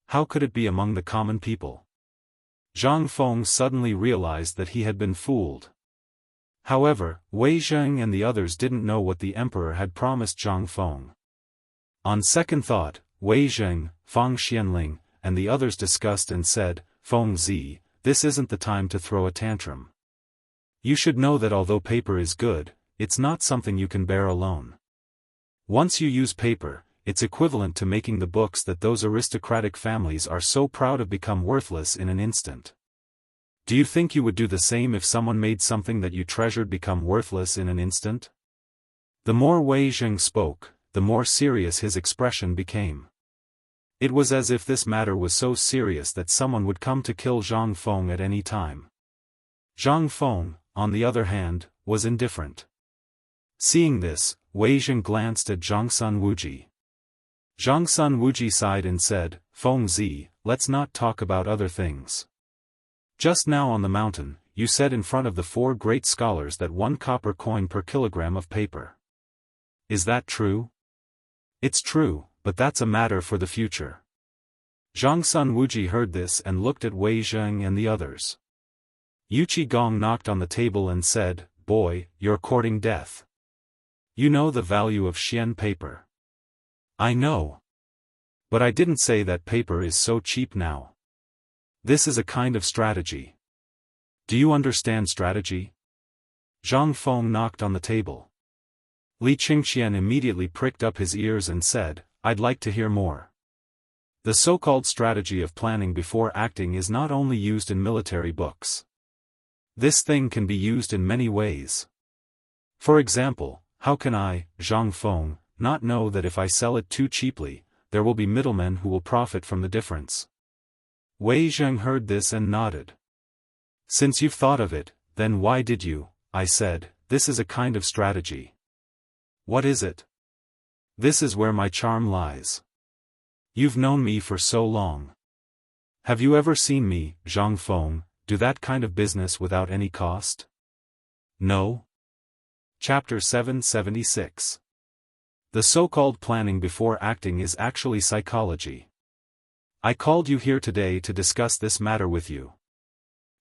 Speaker 1: How could it be among the common people? Zhang Feng suddenly realized that he had been fooled. However, Wei Zheng and the others didn't know what the emperor had promised Zhang Feng. On second thought, Wei Zheng, Fang Xianling, and the others discussed and said, Feng Zi, this isn't the time to throw a tantrum. You should know that although paper is good, it's not something you can bear alone. Once you use paper, it's equivalent to making the books that those aristocratic families are so proud of become worthless in an instant. Do you think you would do the same if someone made something that you treasured become worthless in an instant? The more Wei Zheng spoke, the more serious his expression became. It was as if this matter was so serious that someone would come to kill Zhang Feng at any time. Zhang Feng, on the other hand, was indifferent. Seeing this, Wei Zheng glanced at Zhangsun Wuji. Zhangsun Wuji sighed and said, Feng Zi, let's not talk about other things. Just now on the mountain, you said in front of the 4 great scholars that 1 copper coin per kilogram of paper. Is that true? It's true, but that's a matter for the future. Zhangsun Wuji heard this and looked at Wei Zheng and the others. Yuqi Gong knocked on the table and said, Boy, you're courting death. You know the value of Xian paper. I know. But I didn't say that paper is so cheap now. This is a kind of strategy. Do you understand strategy? Zhang Feng knocked on the table. Li Qingqian immediately pricked up his ears and said, I'd like to hear more. The so-called strategy of planning before acting is not only used in military books. This thing can be used in many ways. For example, how can I, Zhang Feng, not know that if I sell it too cheaply, there will be middlemen who will profit from the difference? Wei Zheng heard this and nodded. Since you've thought of it, then why did you? I said, this is a kind of strategy. What is it? This is where my charm lies. You've known me for so long. Have you ever seen me, Zhang Feng, do that kind of business without any cost? No? Chapter 776. The so-called planning before acting is actually psychology. I called you here today to discuss this matter with you.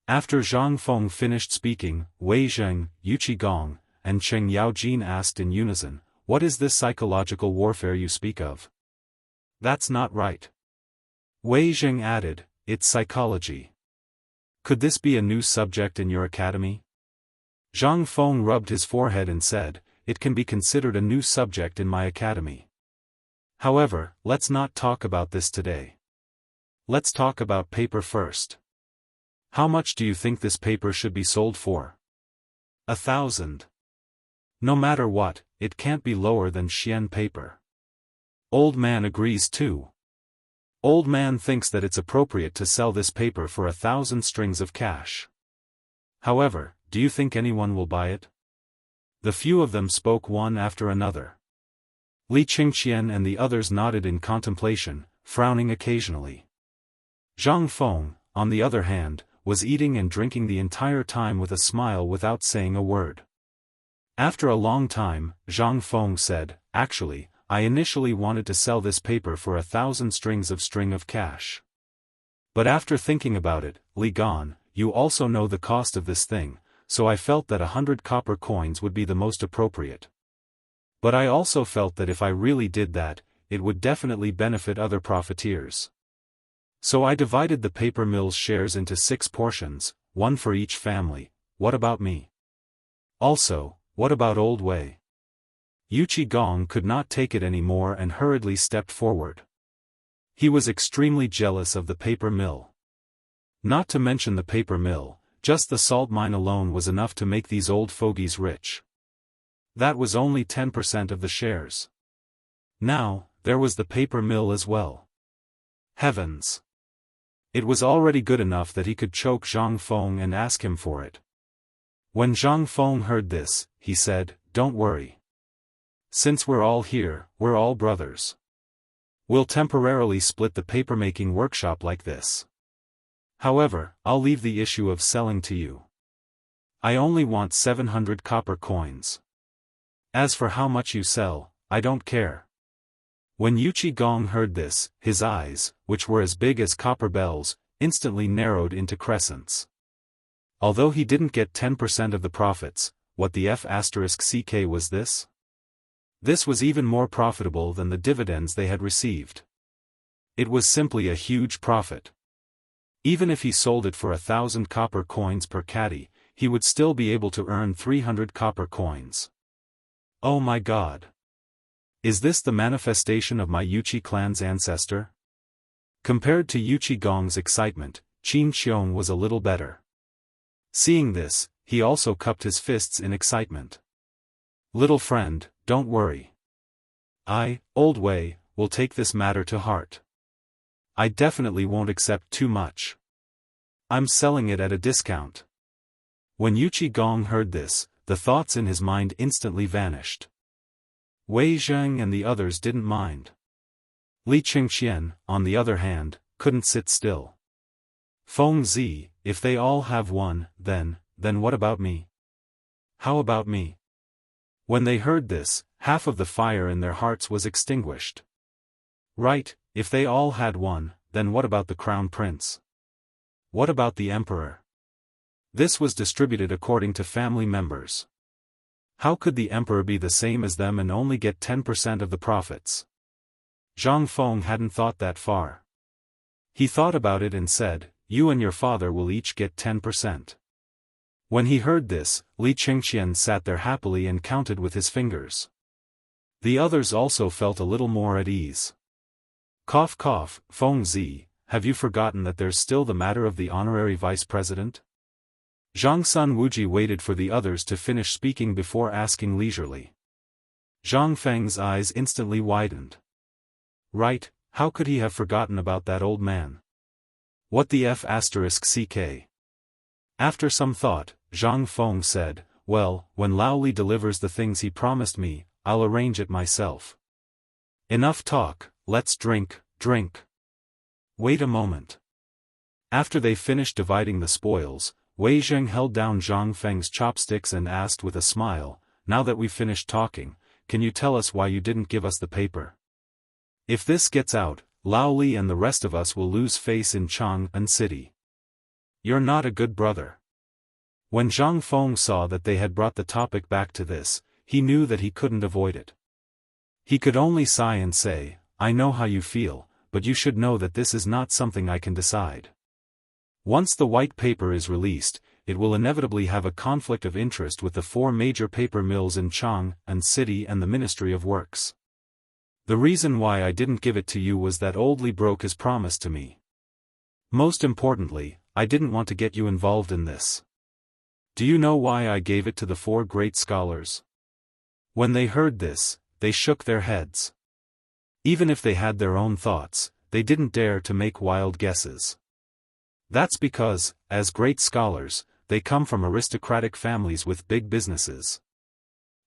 Speaker 1: After Zhang Feng finished speaking, Wei Zheng, Yu Qigong, and Cheng Yaojin asked in unison, what is this psychological warfare you speak of? That's not right. Wei Zheng added, it's psychology. Could this be a new subject in your academy? Zhang Feng rubbed his forehead and said, it can be considered a new subject in my academy. However, let's not talk about this today. Let's talk about paper first. How much do you think this paper should be sold for? 1,000. No matter what, it can't be lower than Xian paper. Old man agrees too. Old man thinks that it's appropriate to sell this paper for 1,000 strings of cash. However, do you think anyone will buy it? The few of them spoke one after another. Li Qingqian and the others nodded in contemplation, frowning occasionally. Zhang Feng, on the other hand, was eating and drinking the entire time with a smile without saying a word. After a long time, Zhang Feng said, actually, I initially wanted to sell this paper for 1,000 strings of cash. But after thinking about it, Li Gan, you also know the cost of this thing, so I felt that 100 copper coins would be the most appropriate. But I also felt that if I really did that, it would definitely benefit other profiteers. So I divided the paper mill's shares into 6 portions, one for each family. What about me? Also, what about Old Wei? Yu Qigong could not take it anymore and hurriedly stepped forward. He was extremely jealous of the paper mill. Not to mention the paper mill, just the salt mine alone was enough to make these old fogies rich. That was only 10% of the shares. Now, there was the paper mill as well. Heavens! It was already good enough that he could choke Zhang Feng and ask him for it. When Zhang Feng heard this, he said, don't worry. Since we're all here, we're all brothers. We'll temporarily split the papermaking workshop like this. However, I'll leave the issue of selling to you. I only want 700 copper coins. As for how much you sell, I don't care. When Yu Qigong heard this, his eyes, which were as big as copper bells, instantly narrowed into crescents. Although he didn't get 10% of the profits, what the F***ck was this? This was even more profitable than the dividends they had received. It was simply a huge profit. Even if he sold it for 1,000 copper coins per caddy, he would still be able to earn 300 copper coins. Oh my God! Is this the manifestation of my Yuqi clan's ancestor? Compared to Yu Qigong's excitement, Qin Xiong was a little better. Seeing this, he also cupped his fists in excitement. Little friend, don't worry. I, Old Wei, will take this matter to heart. I definitely won't accept too much. I'm selling it at a discount. When Yu Qigong heard this, the thoughts in his mind instantly vanished. Wei Zheng and the others didn't mind. Li Qingqian, on the other hand, couldn't sit still. Feng Zi, if they all have one, then what about me? How about me? When they heard this, half of the fire in their hearts was extinguished. Right, if they all had one, then what about the crown prince? What about the emperor? This was distributed according to family members. How could the emperor be the same as them and only get 10% of the profits? Zhang Feng hadn't thought that far. He thought about it and said, you and your father will each get 10%. When he heard this, Li Qingqian sat there happily and counted with his fingers. The others also felt a little more at ease. Cough cough, Feng Zi, have you forgotten that there's still the matter of the honorary vice president? Zhang Sun Wuji waited for the others to finish speaking before asking leisurely. Zhang Feng's eyes instantly widened. Right, how could he have forgotten about that old man? What the f***ck? After some thought, Zhang Feng said, well, when Lao Li delivers the things he promised me, I'll arrange it myself. Enough talk, let's drink. Wait a moment. After they finished dividing the spoils, Wei Zheng held down Zhang Feng's chopsticks and asked with a smile, now that we've finished talking, can you tell us why you didn't give us the paper? If this gets out, Lao Li and the rest of us will lose face in Chang'an City. You're not a good brother. When Zhang Feng saw that they had brought the topic back to this, he knew that he couldn't avoid it. He could only sigh and say, I know how you feel, but you should know that this is not something I can decide. Once the white paper is released, it will inevitably have a conflict of interest with the 4 major paper mills in Chang'an City and the Ministry of Works. The reason why I didn't give it to you was that Old Li broke his promise to me. Most importantly, I didn't want to get you involved in this. Do you know why I gave it to the 4 great scholars? When they heard this, they shook their heads. Even if they had their own thoughts, they didn't dare to make wild guesses. That's because, as great scholars, they come from aristocratic families with big businesses.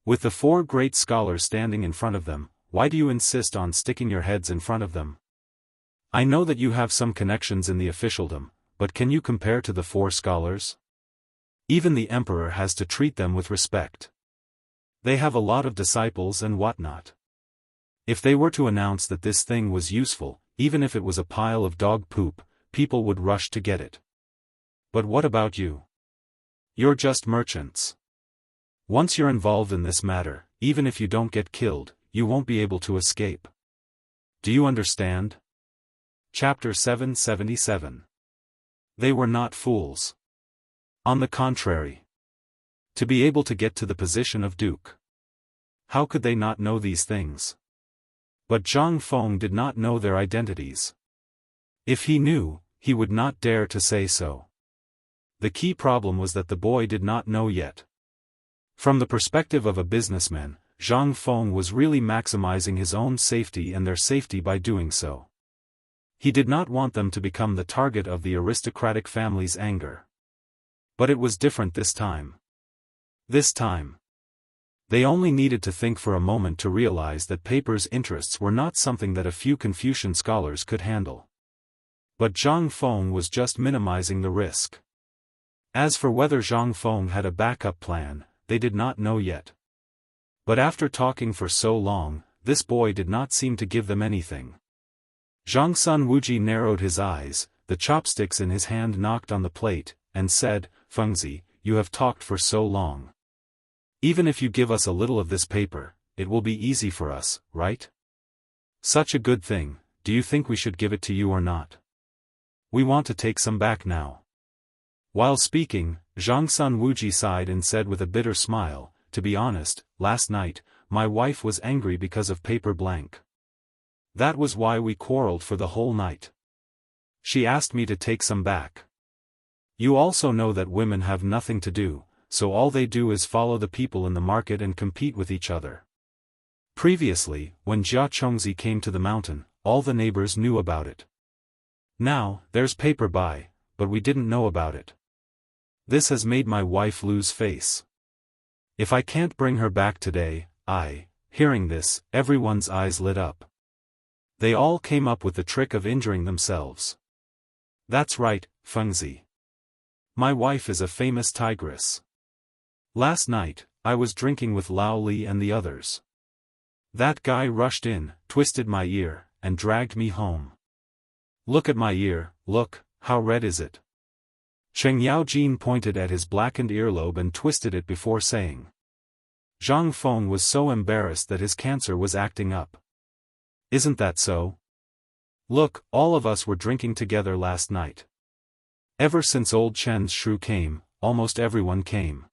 Speaker 1: With the 4 great scholars standing in front of them, why do you insist on sticking your heads in front of them? I know that you have some connections in the officialdom, but can you compare to the 4 scholars? Even the emperor has to treat them with respect. They have a lot of disciples and whatnot. If they were to announce that this thing was useful, even if it was a pile of dog poop, people would rush to get it. But what about you? You're just merchants. Once you're involved in this matter, even if you don't get killed, you won't be able to escape. Do you understand? Chapter 777. They were not fools. On the contrary. To be able to get to the position of duke. How could they not know these things? But Zhang Feng did not know their identities. If he knew, he would not dare to say so. The key problem was that the boy did not know yet. From the perspective of a businessman, Zhang Feng was really maximizing his own safety and their safety by doing so. He did not want them to become the target of the aristocratic family's anger. But it was different this time. This time. They only needed to think for a moment to realize that paper's interests were not something that a few Confucian scholars could handle. But Zhang Feng was just minimizing the risk. As for whether Zhang Feng had a backup plan, they did not know yet. But after talking for so long, this boy did not seem to give them anything. Zhang Sun Wuji narrowed his eyes, the chopsticks in his hand knocked on the plate, and said, Fengzi, you have talked for so long. Even if you give us a little of this paper, it will be easy for us, right? Such a good thing, do you think we should give it to you or not? We want to take some back now. While speaking, Zhang Sun Wuji sighed and said with a bitter smile, to be honest, last night, my wife was angry because of paper blank. That was why we quarreled for the whole night. She asked me to take some back. You also know that women have nothing to do, so all they do is follow the people in the market and compete with each other. Previously, when Jia Chongzi came to the mountain, all the neighbors knew about it. Now, there's paper by, but we didn't know about it. This has made my wife lose face. If I can't bring her back today, hearing this, everyone's eyes lit up. They all came up with the trick of injuring themselves. That's right, Fengzi. My wife is a famous tigress. Last night, I was drinking with Lao Li and the others. That guy rushed in, twisted my ear, and dragged me home. Look at my ear, look, how red is it? Cheng Yaojin pointed at his blackened earlobe and twisted it before saying. Zhang Feng was so embarrassed that his cancer was acting up. Isn't that so? Look, all of us were drinking together last night. Ever since old Chen's shrew came, almost everyone came.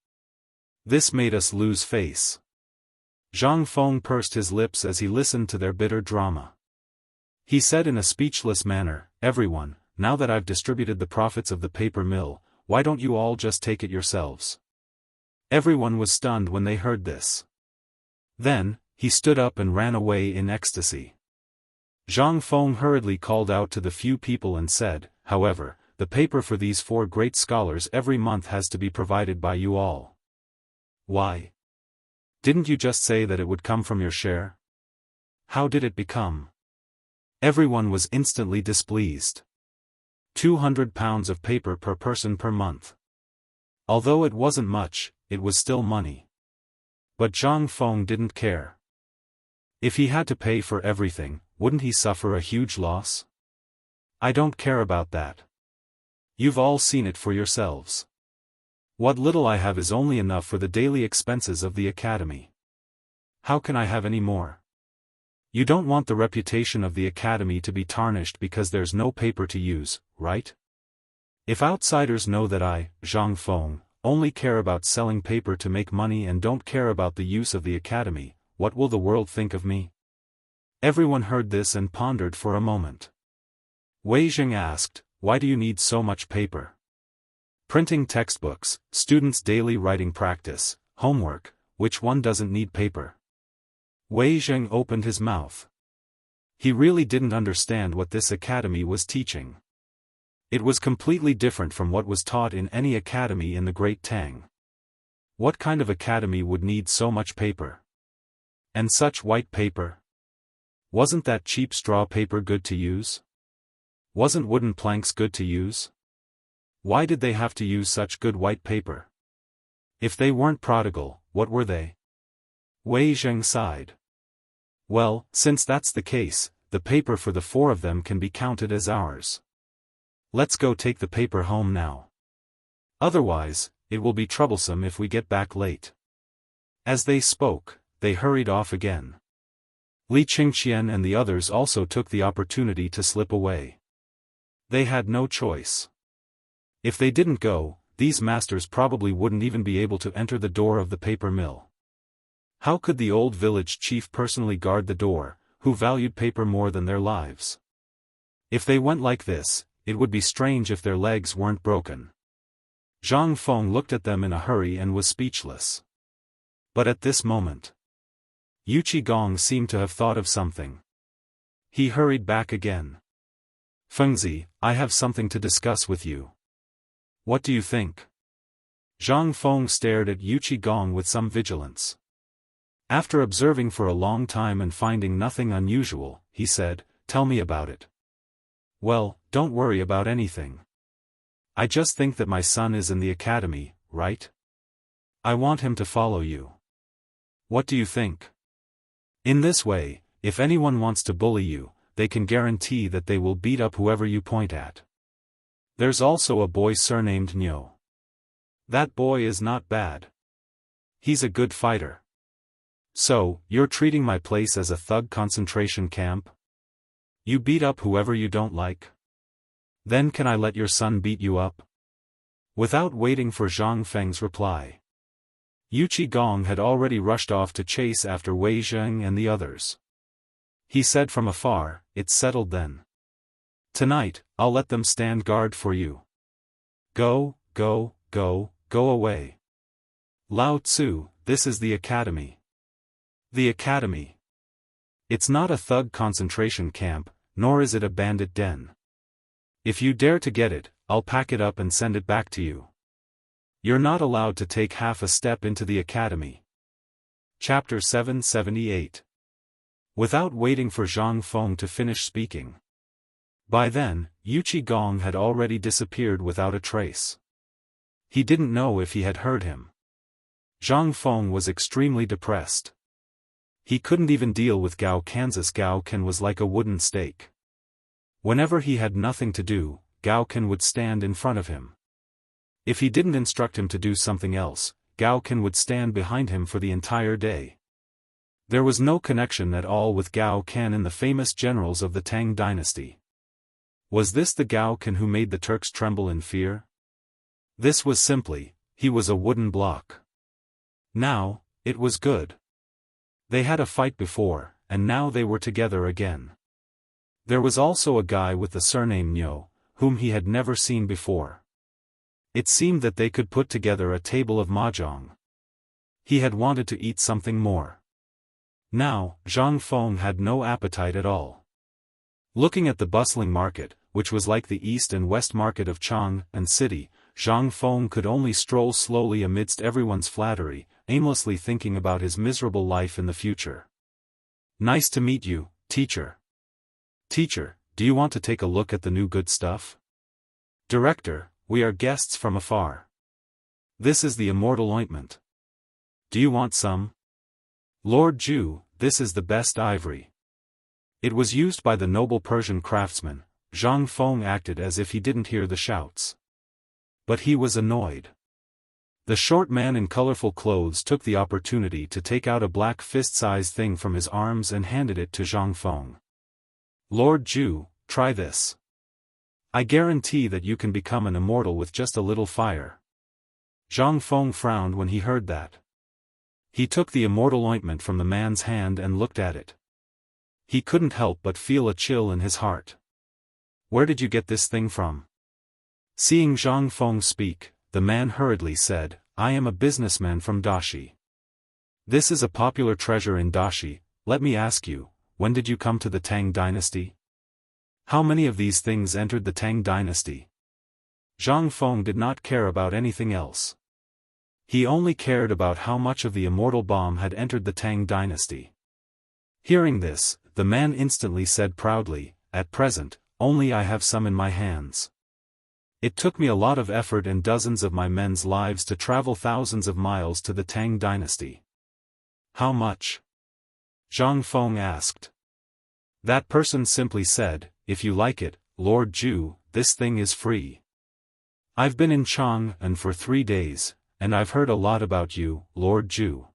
Speaker 1: This made us lose face. Zhang Feng pursed his lips as he listened to their bitter drama. He said in a speechless manner, everyone, now that I've distributed the profits of the paper mill, why don't you all just take it yourselves? Everyone was stunned when they heard this. Then, he stood up and ran away in ecstasy. Zhang Feng hurriedly called out to the few people and said, however, the paper for these 4 great scholars every month has to be provided by you all. Why? Didn't you just say that it would come from your share? How did it become? Everyone was instantly displeased. 200 pounds of paper per person per month. Although it wasn't much, it was still money. But Zhang Feng didn't care. If he had to pay for everything, wouldn't he suffer a huge loss? I don't care about that. You've all seen it for yourselves. What little I have is only enough for the daily expenses of the academy. How can I have any more? You don't want the reputation of the academy to be tarnished because there's no paper to use, right? If outsiders know that I, Zhang Feng, only care about selling paper to make money and don't care about the use of the academy, what will the world think of me? Everyone heard this and pondered for a moment. Wei Jing asked, why do you need so much paper? Printing textbooks, students' daily writing practice, homework, which one doesn't need paper? Wei Jing opened his mouth. He really didn't understand what this academy was teaching. It was completely different from what was taught in any academy in the Great Tang. What kind of academy would need so much paper? And such white paper? Wasn't that cheap straw paper good to use? Wasn't wooden planks good to use? Why did they have to use such good white paper? If they weren't prodigal, what were they? Wei Jing sighed. Well, since that's the case, the paper for the 4 of them can be counted as ours. Let's go take the paper home now. Otherwise, it will be troublesome if we get back late. As they spoke, they hurried off again. Li Qingqian and the others also took the opportunity to slip away. They had no choice. If they didn't go, these masters probably wouldn't even be able to enter the door of the paper mill. How could the old village chief personally guard the door, who valued paper more than their lives? If they went like this, it would be strange if their legs weren't broken. Zhang Feng looked at them in a hurry and was speechless. But at this moment, Yu Qigong seemed to have thought of something. He hurried back again. Fengzi, I have something to discuss with you. What do you think? Zhang Feng stared at Yu Qigong with some vigilance. After observing for a long time and finding nothing unusual, he said, tell me about it. Well, don't worry about anything. I just think that my son is in the academy, right? I want him to follow you. What do you think? In this way, if anyone wants to bully you, they can guarantee that they will beat up whoever you point at. There's also a boy surnamed Nyo. That boy is not bad. He's a good fighter. So, you're treating my place as a thug concentration camp? You beat up whoever you don't like? Then can I let your son beat you up? Without waiting for Zhang Feng's reply, Yu Qigong had already rushed off to chase after Wei Jing and the others. He said from afar, it's settled then. Tonight, I'll let them stand guard for you. Go, go, go, go away. Lao Tzu, this is the academy. The academy. It's not a thug concentration camp, nor is it a bandit den. If you dare to get it, I'll pack it up and send it back to you. You're not allowed to take half a step into the academy. Chapter 778. Without waiting for Zhang Feng to finish speaking. By then, Yu Qigong had already disappeared without a trace. He didn't know if he had heard him. Zhang Feng was extremely depressed. He couldn't even deal with Gao Kansas. Gao Kan was like a wooden stake. Whenever he had nothing to do, Gao Kan would stand in front of him. If he didn't instruct him to do something else, Gao Kan would stand behind him for the entire day. There was no connection at all with Gao Kan and the famous generals of the Tang dynasty. Was this the Gao Kan who made the Turks tremble in fear? This was simply, he was a wooden block. Now, it was good. They had a fight before, and now they were together again. There was also a guy with the surname Nyo, whom he had never seen before. It seemed that they could put together a table of mahjong. He had wanted to eat something more. Now, Zhang Feng had no appetite at all. Looking at the bustling market, which was like the east and west market of Chang and city, Zhang Feng could only stroll slowly amidst everyone's flattery, aimlessly thinking about his miserable life in the future. Nice to meet you, teacher. Teacher, do you want to take a look at the new good stuff? Director, we are guests from afar. This is the immortal ointment. Do you want some? Lord Ju, this is the best ivory. It was used by the noble Persian craftsman. Zhang Feng acted as if he didn't hear the shouts. But he was annoyed. The short man in colorful clothes took the opportunity to take out a black fist-sized thing from his arms and handed it to Zhang Feng. Lord Ju, try this. I guarantee that you can become an immortal with just a little fire. Zhang Feng frowned when he heard that. He took the immortal ointment from the man's hand and looked at it. He couldn't help but feel a chill in his heart. Where did you get this thing from? Seeing Zhang Feng speak, the man hurriedly said, I am a businessman from Daoist. This is a popular treasure in Daoist. Let me ask you, when did you come to the Tang dynasty? How many of these things entered the Tang dynasty? Zhang Feng did not care about anything else. He only cared about how much of the immortal bomb had entered the Tang dynasty. Hearing this, the man instantly said proudly, at present, only I have some in my hands. It took me a lot of effort and dozens of my men's lives to travel thousands of miles to the Tang dynasty. How much? Zhang Feng asked. That person simply said, if you like it, Lord Ju, this thing is free. I've been in Chang'an for 3 days, and I've heard a lot about you, Lord Ju.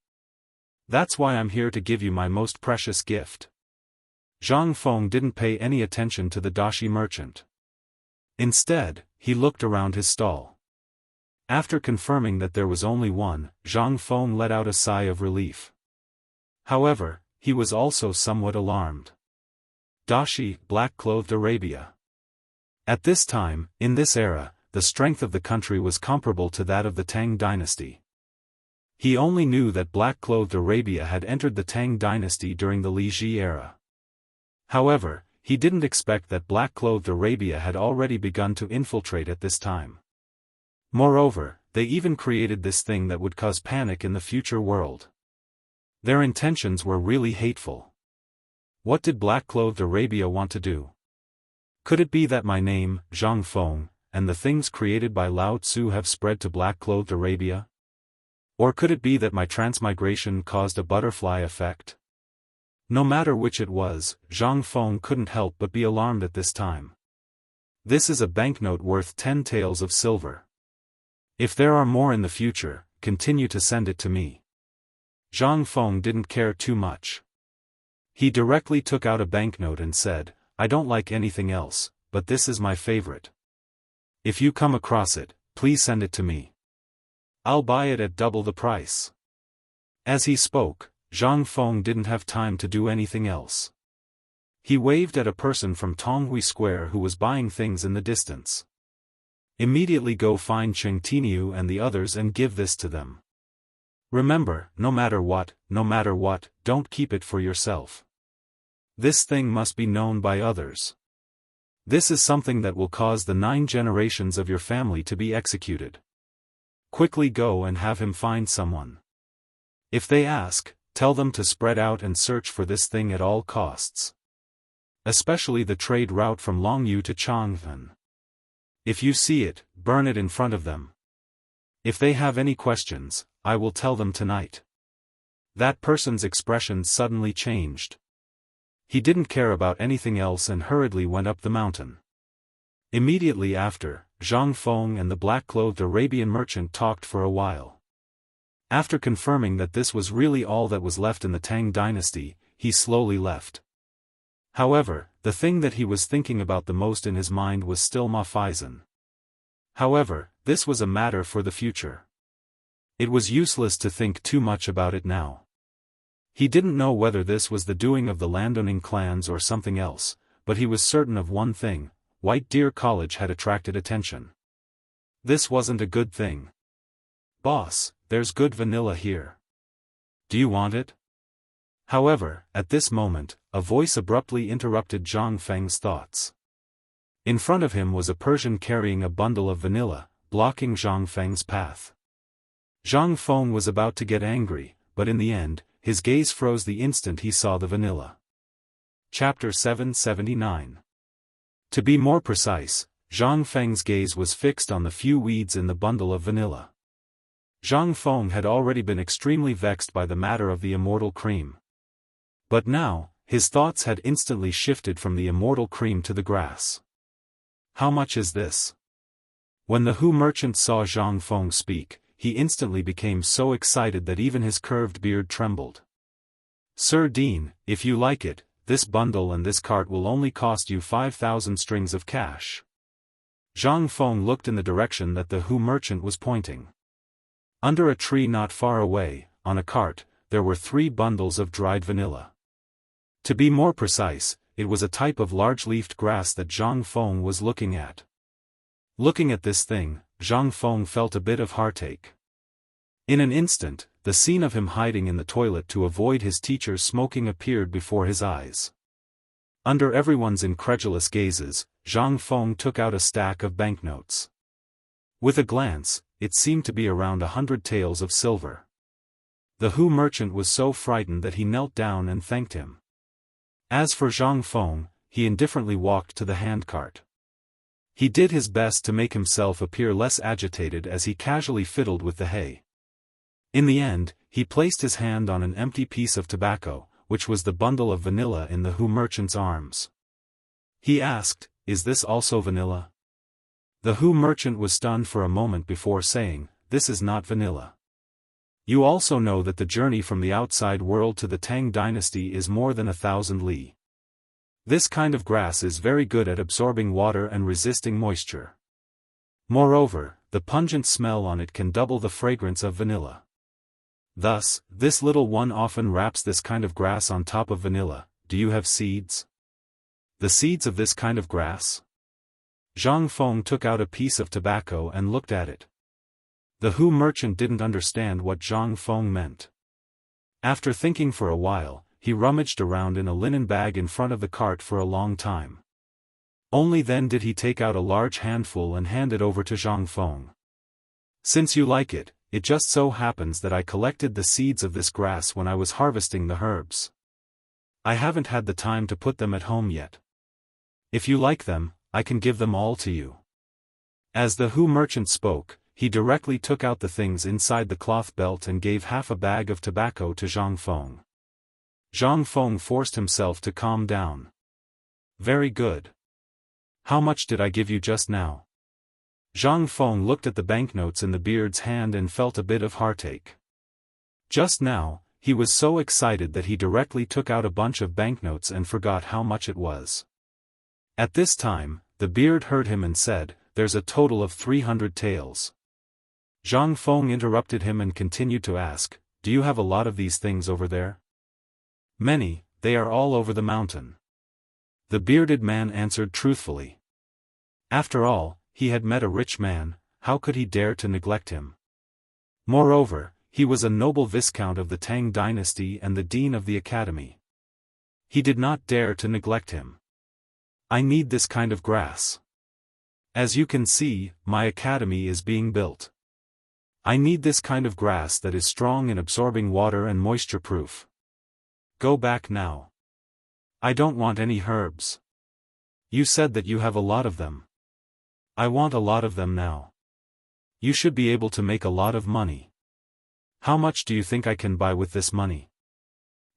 Speaker 1: That's why I'm here to give you my most precious gift. Zhang Feng didn't pay any attention to the Daoist merchant. Instead, he looked around his stall. After confirming that there was only one, Zhang Feng let out a sigh of relief. However, he was also somewhat alarmed. Daoist, black-clothed Arabia. At this time, in this era, the strength of the country was comparable to that of the Tang dynasty. He only knew that black-clothed Arabia had entered the Tang dynasty during the Li Ji era. However, he didn't expect that black-clothed Arabia had already begun to infiltrate at this time. Moreover, they even created this thing that would cause panic in the future world. Their intentions were really hateful. What did black-clothed Arabia want to do? Could it be that my name, Zhang Feng, and the things created by Lao Tzu have spread to black-clothed Arabia? Or could it be that my transmigration caused a butterfly effect? No matter which it was, Zhang Feng couldn't help but be alarmed at this time. This is a banknote worth 10 taels of silver. If there are more in the future, continue to send it to me. Zhang Feng didn't care too much. He directly took out a banknote and said, I don't like anything else, but this is my favorite. If you come across it, please send it to me. I'll buy it at double the price. As he spoke, Zhang Feng didn't have time to do anything else. He waved at a person from Tonghui Square who was buying things in the distance. Immediately go find Cheng Tiniu and the others and give this to them. Remember, no matter what, don't keep it for yourself. This thing must be known by others. This is something that will cause the 9 generations of your family to be executed. Quickly go and have him find someone. If they ask, tell them to spread out and search for this thing at all costs. Especially the trade route from Longyu to Chang'an. If you see it, burn it in front of them. If they have any questions, I will tell them tonight. That person's expression suddenly changed. He didn't care about anything else and hurriedly went up the mountain. Immediately after, Zhang Feng and the black-clothed Arabian merchant talked for a while. After confirming that this was really all that was left in the Tang dynasty, he slowly left. However, the thing that he was thinking about the most in his mind was still Ma Faizan. However, this was a matter for the future. It was useless to think too much about it now. He didn't know whether this was the doing of the landowning clans or something else, but he was certain of one thing: White Deer College had attracted attention. This wasn't a good thing. Boss, there's good vanilla here. Do you want it? However, at this moment, a voice abruptly interrupted Zhang Feng's thoughts. In front of him was a Persian carrying a bundle of vanilla, blocking Zhang Feng's path. Zhang Feng was about to get angry, but in the end, his gaze froze the instant he saw the vanilla. Chapter 779. To be more precise, Zhang Feng's gaze was fixed on the few weeds in the bundle of vanilla. Zhang Feng had already been extremely vexed by the matter of the immortal cream. But now, his thoughts had instantly shifted from the immortal cream to the grass. How much is this? When the Hu merchant saw Zhang Feng speak, he instantly became so excited that even his curved beard trembled. Sir Dean, if you like it, this bundle and this cart will only cost you 5,000 strings of cash. Zhang Feng looked in the direction that the Hu merchant was pointing. Under a tree not far away, on a cart, there were 3 bundles of dried vanilla. To be more precise, it was a type of large-leafed grass that Zhang Feng was looking at. Looking at this thing, Zhang Feng felt a bit of heartache. In an instant, the scene of him hiding in the toilet to avoid his teacher's smoking appeared before his eyes. Under everyone's incredulous gazes, Zhang Feng took out a stack of banknotes. With a glance, it seemed to be around 100 taels of silver. The Hu merchant was so frightened that he knelt down and thanked him. As for Zhang Feng, he indifferently walked to the handcart. He did his best to make himself appear less agitated as he casually fiddled with the hay. In the end, he placed his hand on an empty piece of tobacco, which was the bundle of vanilla in the Hu merchant's arms. He asked, "Is this also vanilla?" The Hu merchant was stunned for a moment before saying, "This is not vanilla. You also know that the journey from the outside world to the Tang dynasty is more than 1,000 li. This kind of grass is very good at absorbing water and resisting moisture. Moreover, the pungent smell on it can double the fragrance of vanilla. Thus, this little one often wraps this kind of grass on top of vanilla. Do you have seeds? The seeds of this kind of grass?" Zhang Feng took out a piece of tobacco and looked at it. The Hu merchant didn't understand what Zhang Feng meant. After thinking for a while, he rummaged around in a linen bag in front of the cart for a long time. Only then did he take out a large handful and hand it over to Zhang Feng. "Since you like it, it just so happens that I collected the seeds of this grass when I was harvesting the herbs. I haven't had the time to put them at home yet. If you like them, I can give them all to you." As the Hu merchant spoke, he directly took out the things inside the cloth belt and gave half a bag of tobacco to Zhang Feng. Zhang Feng forced himself to calm down. "Very good. How much did I give you just now?" Zhang Feng looked at the banknotes in the beard's hand and felt a bit of heartache. Just now, he was so excited that he directly took out a bunch of banknotes and forgot how much it was. At this time, the beard heard him and said, "There's a total of 300 taels." Zhang Feng interrupted him and continued to ask, "Do you have a lot of these things over there?" "Many, they are all over the mountain." The bearded man answered truthfully. After all, he had met a rich man, how could he dare to neglect him? Moreover, he was a noble viscount of the Tang dynasty and the dean of the academy. He did not dare to neglect him. "I need this kind of grass. As you can see, my academy is being built. I need this kind of grass that is strong in absorbing water and moisture-proof. Go back now. I don't want any herbs. You said that you have a lot of them. I want a lot of them now. You should be able to make a lot of money. How much do you think I can buy with this money?"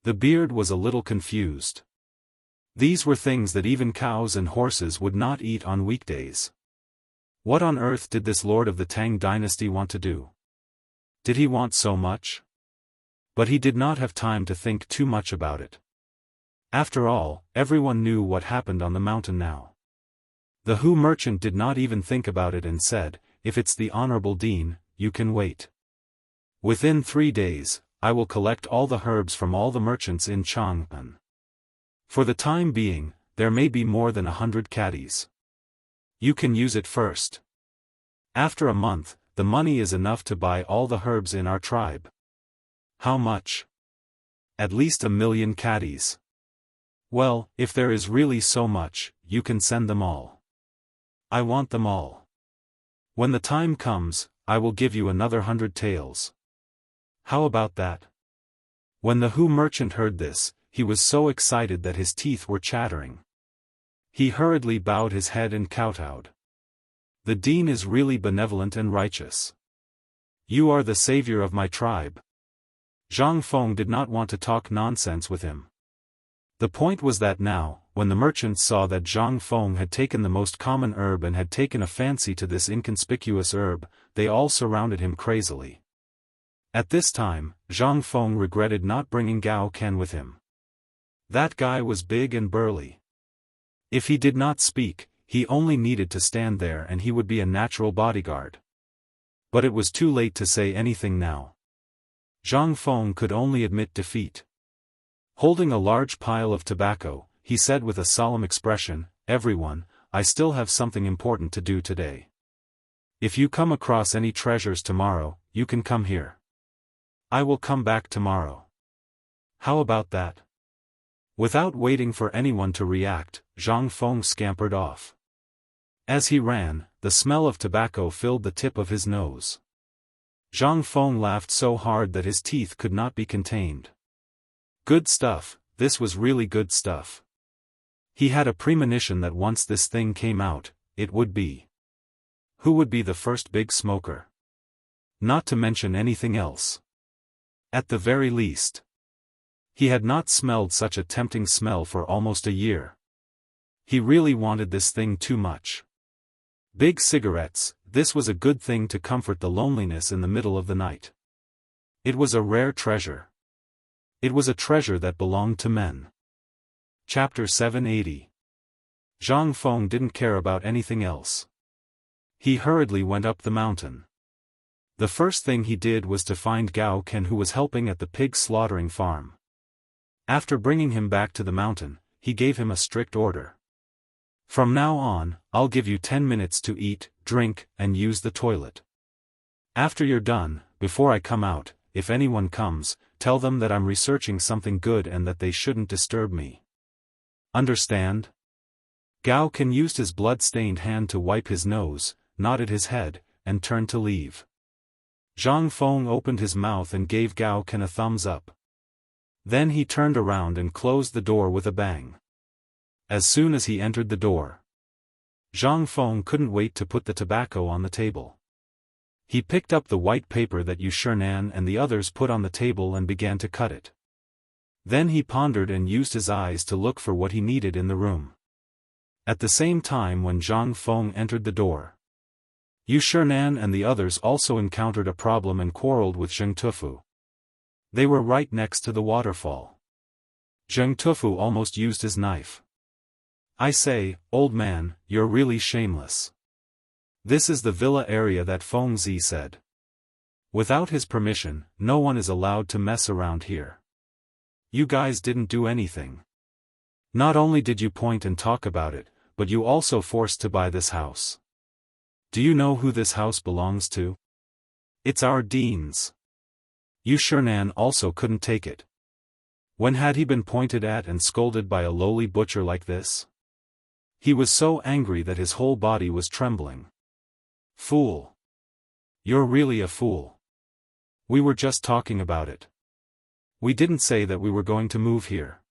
Speaker 1: The beard was a little confused. These were things that even cows and horses would not eat on weekdays. What on earth did this lord of the Tang dynasty want to do? Did he want so much? But he did not have time to think too much about it. After all, everyone knew what happened on the mountain now. The Hu merchant did not even think about it and said, "If it's the honorable dean, you can wait. Within 3 days, I will collect all the herbs from all the merchants in Chang'an. For the time being, there may be more than 100 caddies. You can use it first. After a month, the money is enough to buy all the herbs in our tribe. How much? At least 1,000,000 caddies. Well, if there is really so much, you can send them all. I want them all. When the time comes, I will give you another 100 taels. How about that? When the Hu merchant heard this, he was so excited that his teeth were chattering. He hurriedly bowed his head and kowtowed. The dean is really benevolent and righteous. You are the savior of my tribe. Zhang Feng did not want to talk nonsense with him. The point was that now, when the merchants saw that Zhang Feng had taken the most common herb and had taken a fancy to this inconspicuous herb, they all surrounded him crazily. At this time, Zhang Feng regretted not bringing Gao Ken with him. That guy was big and burly. If he did not speak, he only needed to stand there and he would be a natural bodyguard. But it was too late to say anything now. Zhang Feng could only admit defeat. Holding a large pile of tobacco, he said with a solemn expression, "Everyone, I still have something important to do today. If you come across any treasures tomorrow, you can come here. I will come back tomorrow. How about that?" Without waiting for anyone to react, Zhang Feng scampered off. As he ran, the smell of tobacco filled the tip of his nose. Zhang Feng laughed so hard that his teeth could not be contained. Good stuff, this was really good stuff. He had a premonition that once this thing came out, it would be. Who would be the first big smoker? Not to mention anything else. At the very least. He had not smelled such a tempting smell for almost a year. He really wanted this thing too much. Big cigarettes, this was a good thing to comfort the loneliness in the middle of the night. It was a rare treasure. It was a treasure that belonged to men. Chapter 780. Zhang Feng didn't care about anything else. He hurriedly went up the mountain. The first thing he did was to find Gao Ken, who was helping at the pig slaughtering farm. After bringing him back to the mountain, he gave him a strict order. From now on, I'll give you 10 minutes to eat, drink, and use the toilet. After you're done, before I come out, if anyone comes, tell them that I'm researching something good and that they shouldn't disturb me. Understand? Gao Ken used his blood-stained hand to wipe his nose, nodded his head, and turned to leave. Zhang Feng opened his mouth and gave Gao Ken a thumbs up. Then he turned around and closed the door with a bang. As soon as he entered the door, Zhang Feng couldn't wait to put the tobacco on the table. He picked up the white paper that Yu Shernan and the others put on the table and began to cut it. Then he pondered and used his eyes to look for what he needed in the room. At the same time when Zhang Feng entered the door, Yu Shernan and the others also encountered a problem and quarreled with Zheng Tufu. They were right next to the waterfall. Zheng Tufu almost used his knife. I say, old man, you're really shameless. This is the villa area that Feng Zi said. Without his permission, no one is allowed to mess around here. You guys didn't do anything. Not only did you point and talk about it, but you also forced to buy this house. Do you know who this house belongs to? It's our dean's. Yu Shernan also couldn't take it. When had he been pointed at and scolded by a lowly butcher like this? He was so angry that his whole body was trembling. Fool. You're really a fool. We were just talking about it. We didn't say that we were going to move here.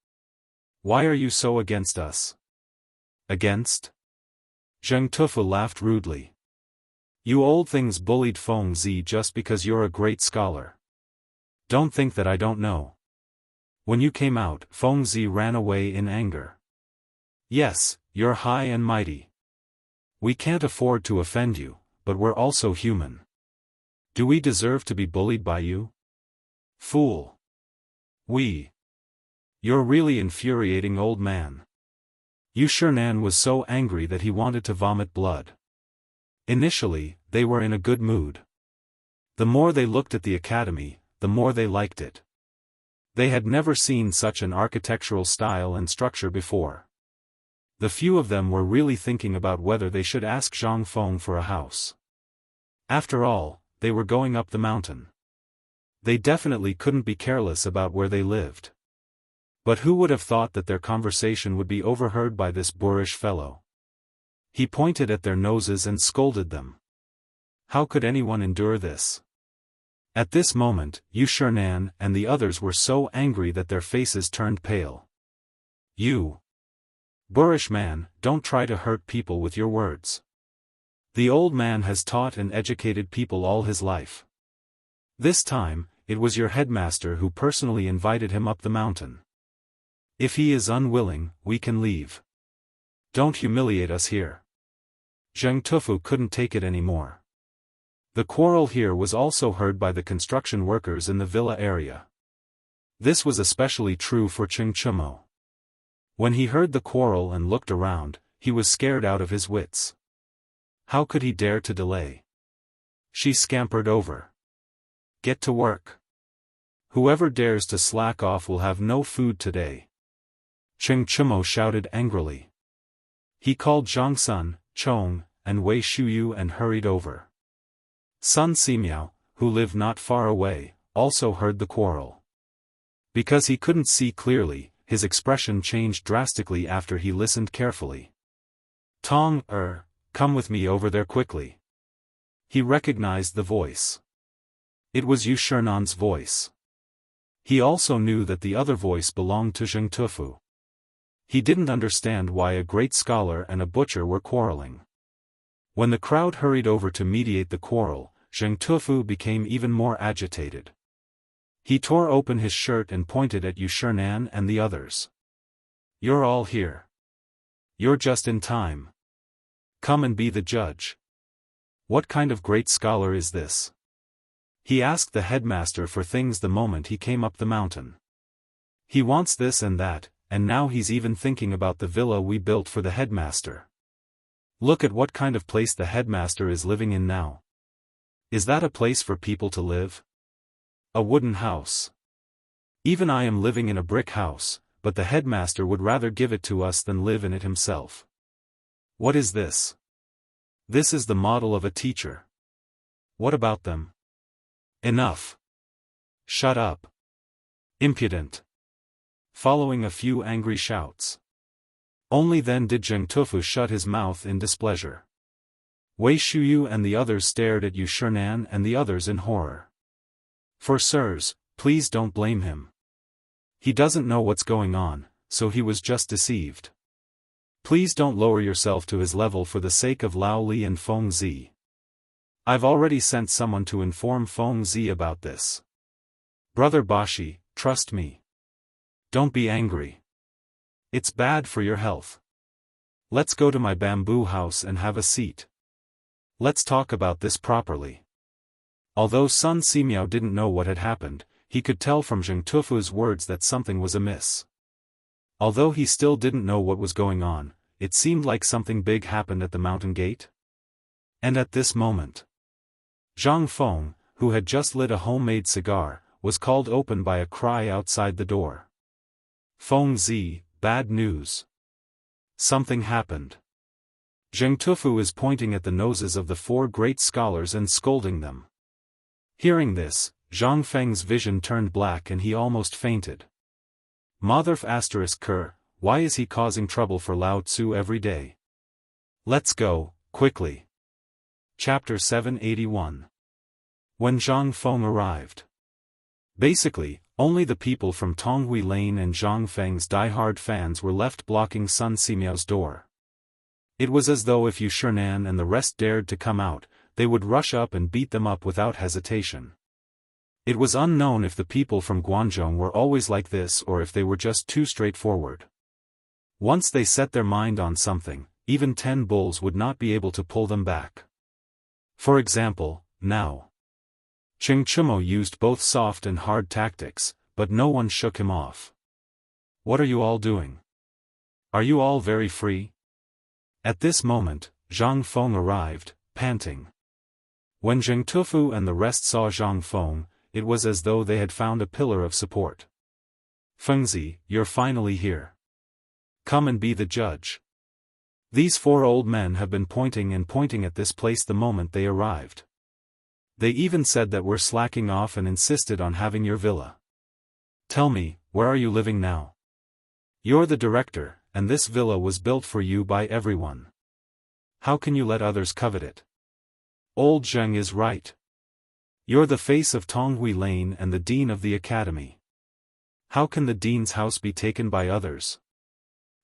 Speaker 1: Why are you so against us? Against? Zheng Tufu laughed rudely. You old things bullied Feng Zi just because you're a great scholar. Don't think that I don't know. When you came out, Feng Zi ran away in anger. Yes, you're high and mighty. We can't afford to offend you, but we're also human. Do we deserve to be bullied by you? Fool. You're really infuriating, old man. Yu Shernan was so angry that he wanted to vomit blood. Initially, they were in a good mood. The more they looked at the academy, the more they liked it. They had never seen such an architectural style and structure before. The few of them were really thinking about whether they should ask Zhang Feng for a house. After all, they were going up the mountain. They definitely couldn't be careless about where they lived. But who would have thought that their conversation would be overheard by this boorish fellow? He pointed at their noses and scolded them. How could anyone endure this? At this moment, Xianxia and the others were so angry that their faces turned pale. You boorish man, don't try to hurt people with your words. The old man has taught and educated people all his life. This time, it was your headmaster who personally invited him up the mountain. If he is unwilling, we can leave. Don't humiliate us here. Zheng Tufu couldn't take it anymore. The quarrel here was also heard by the construction workers in the villa area. This was especially true for Cheng Chumo. When he heard the quarrel and looked around, he was scared out of his wits. How could he dare to delay? She scampered over. Get to work. Whoever dares to slack off will have no food today. Cheng Chumo shouted angrily. He called Zhang Sun, Chong, and Wei Shuyu and hurried over. Sun Simiao, who lived not far away, also heard the quarrel. Because he couldn't see clearly, his expression changed drastically after he listened carefully. Tong, come with me over there quickly. He recognized the voice. It was Xianxia's voice. He also knew that the other voice belonged to Zheng Tufu. He didn't understand why a great scholar and a butcher were quarreling. When the crowd hurried over to mediate the quarrel, Zheng Tufu became even more agitated. He tore open his shirt and pointed at Xianxia and the others. You're all here. You're just in time. Come and be the judge. What kind of great scholar is this? He asked the headmaster for things the moment he came up the mountain. He wants this and that, and now he's even thinking about the villa we built for the headmaster. Look at what kind of place the headmaster is living in now. Is that a place for people to live? A wooden house. Even I am living in a brick house, but the headmaster would rather give it to us than live in it himself. What is this? This is the model of a teacher. What about them? Enough. Shut up. Impudent. Following a few angry shouts. Only then did Zheng Tufu shut his mouth in displeasure. Wei Shuyu and the others stared at Xianxia and the others in horror. For sirs, please don't blame him. He doesn't know what's going on, so he was just deceived. Please don't lower yourself to his level for the sake of Lao Li and Feng Zi. I've already sent someone to inform Feng Zi about this. Brother Bashi, trust me. Don't be angry. It's bad for your health. Let's go to my bamboo house and have a seat. Let's talk about this properly. Although Sun Simiao didn't know what had happened, he could tell from Zheng Tufu's words that something was amiss. Although he still didn't know what was going on, it seemed like something big happened at the mountain gate. And at this moment, Zhang Feng, who had just lit a homemade cigar, was called open by a cry outside the door. Feng Zi, bad news. Something happened. Zheng Tufu is pointing at the noses of the four great scholars and scolding them. Hearing this, Zhang Feng's vision turned black and he almost fainted. Motherf *Ker, why is he causing trouble for Lao Tzu every day? Let's go, quickly. Chapter 781. When Zhang Feng arrived. Basically, only the people from Tonghui Lane and Zhang Feng's die-hard fans were left blocking Sun Simiao's door. It was as though if Xianxia and the rest dared to come out, they would rush up and beat them up without hesitation. It was unknown if the people from Guangzhou were always like this or if they were just too straightforward. Once they set their mind on something, even 10 bulls would not be able to pull them back. For example, now. Cheng Chumo used both soft and hard tactics, but no one shook him off. What are you all doing? Are you all very free? At this moment, Zhang Feng arrived, panting. When Zheng Tufu and the rest saw Zhang Feng, it was as though they had found a pillar of support. Fengzi, you're finally here. Come and be the judge. These 4 old men have been pointing at this place the moment they arrived. They even said that we're slacking off and insisted on having your villa. Tell me, where are you living now? You're the director, and this villa was built for you by everyone. How can you let others covet it? Old Zheng is right. You're the face of Tonghui Lane and the dean of the academy. How can the dean's house be taken by others?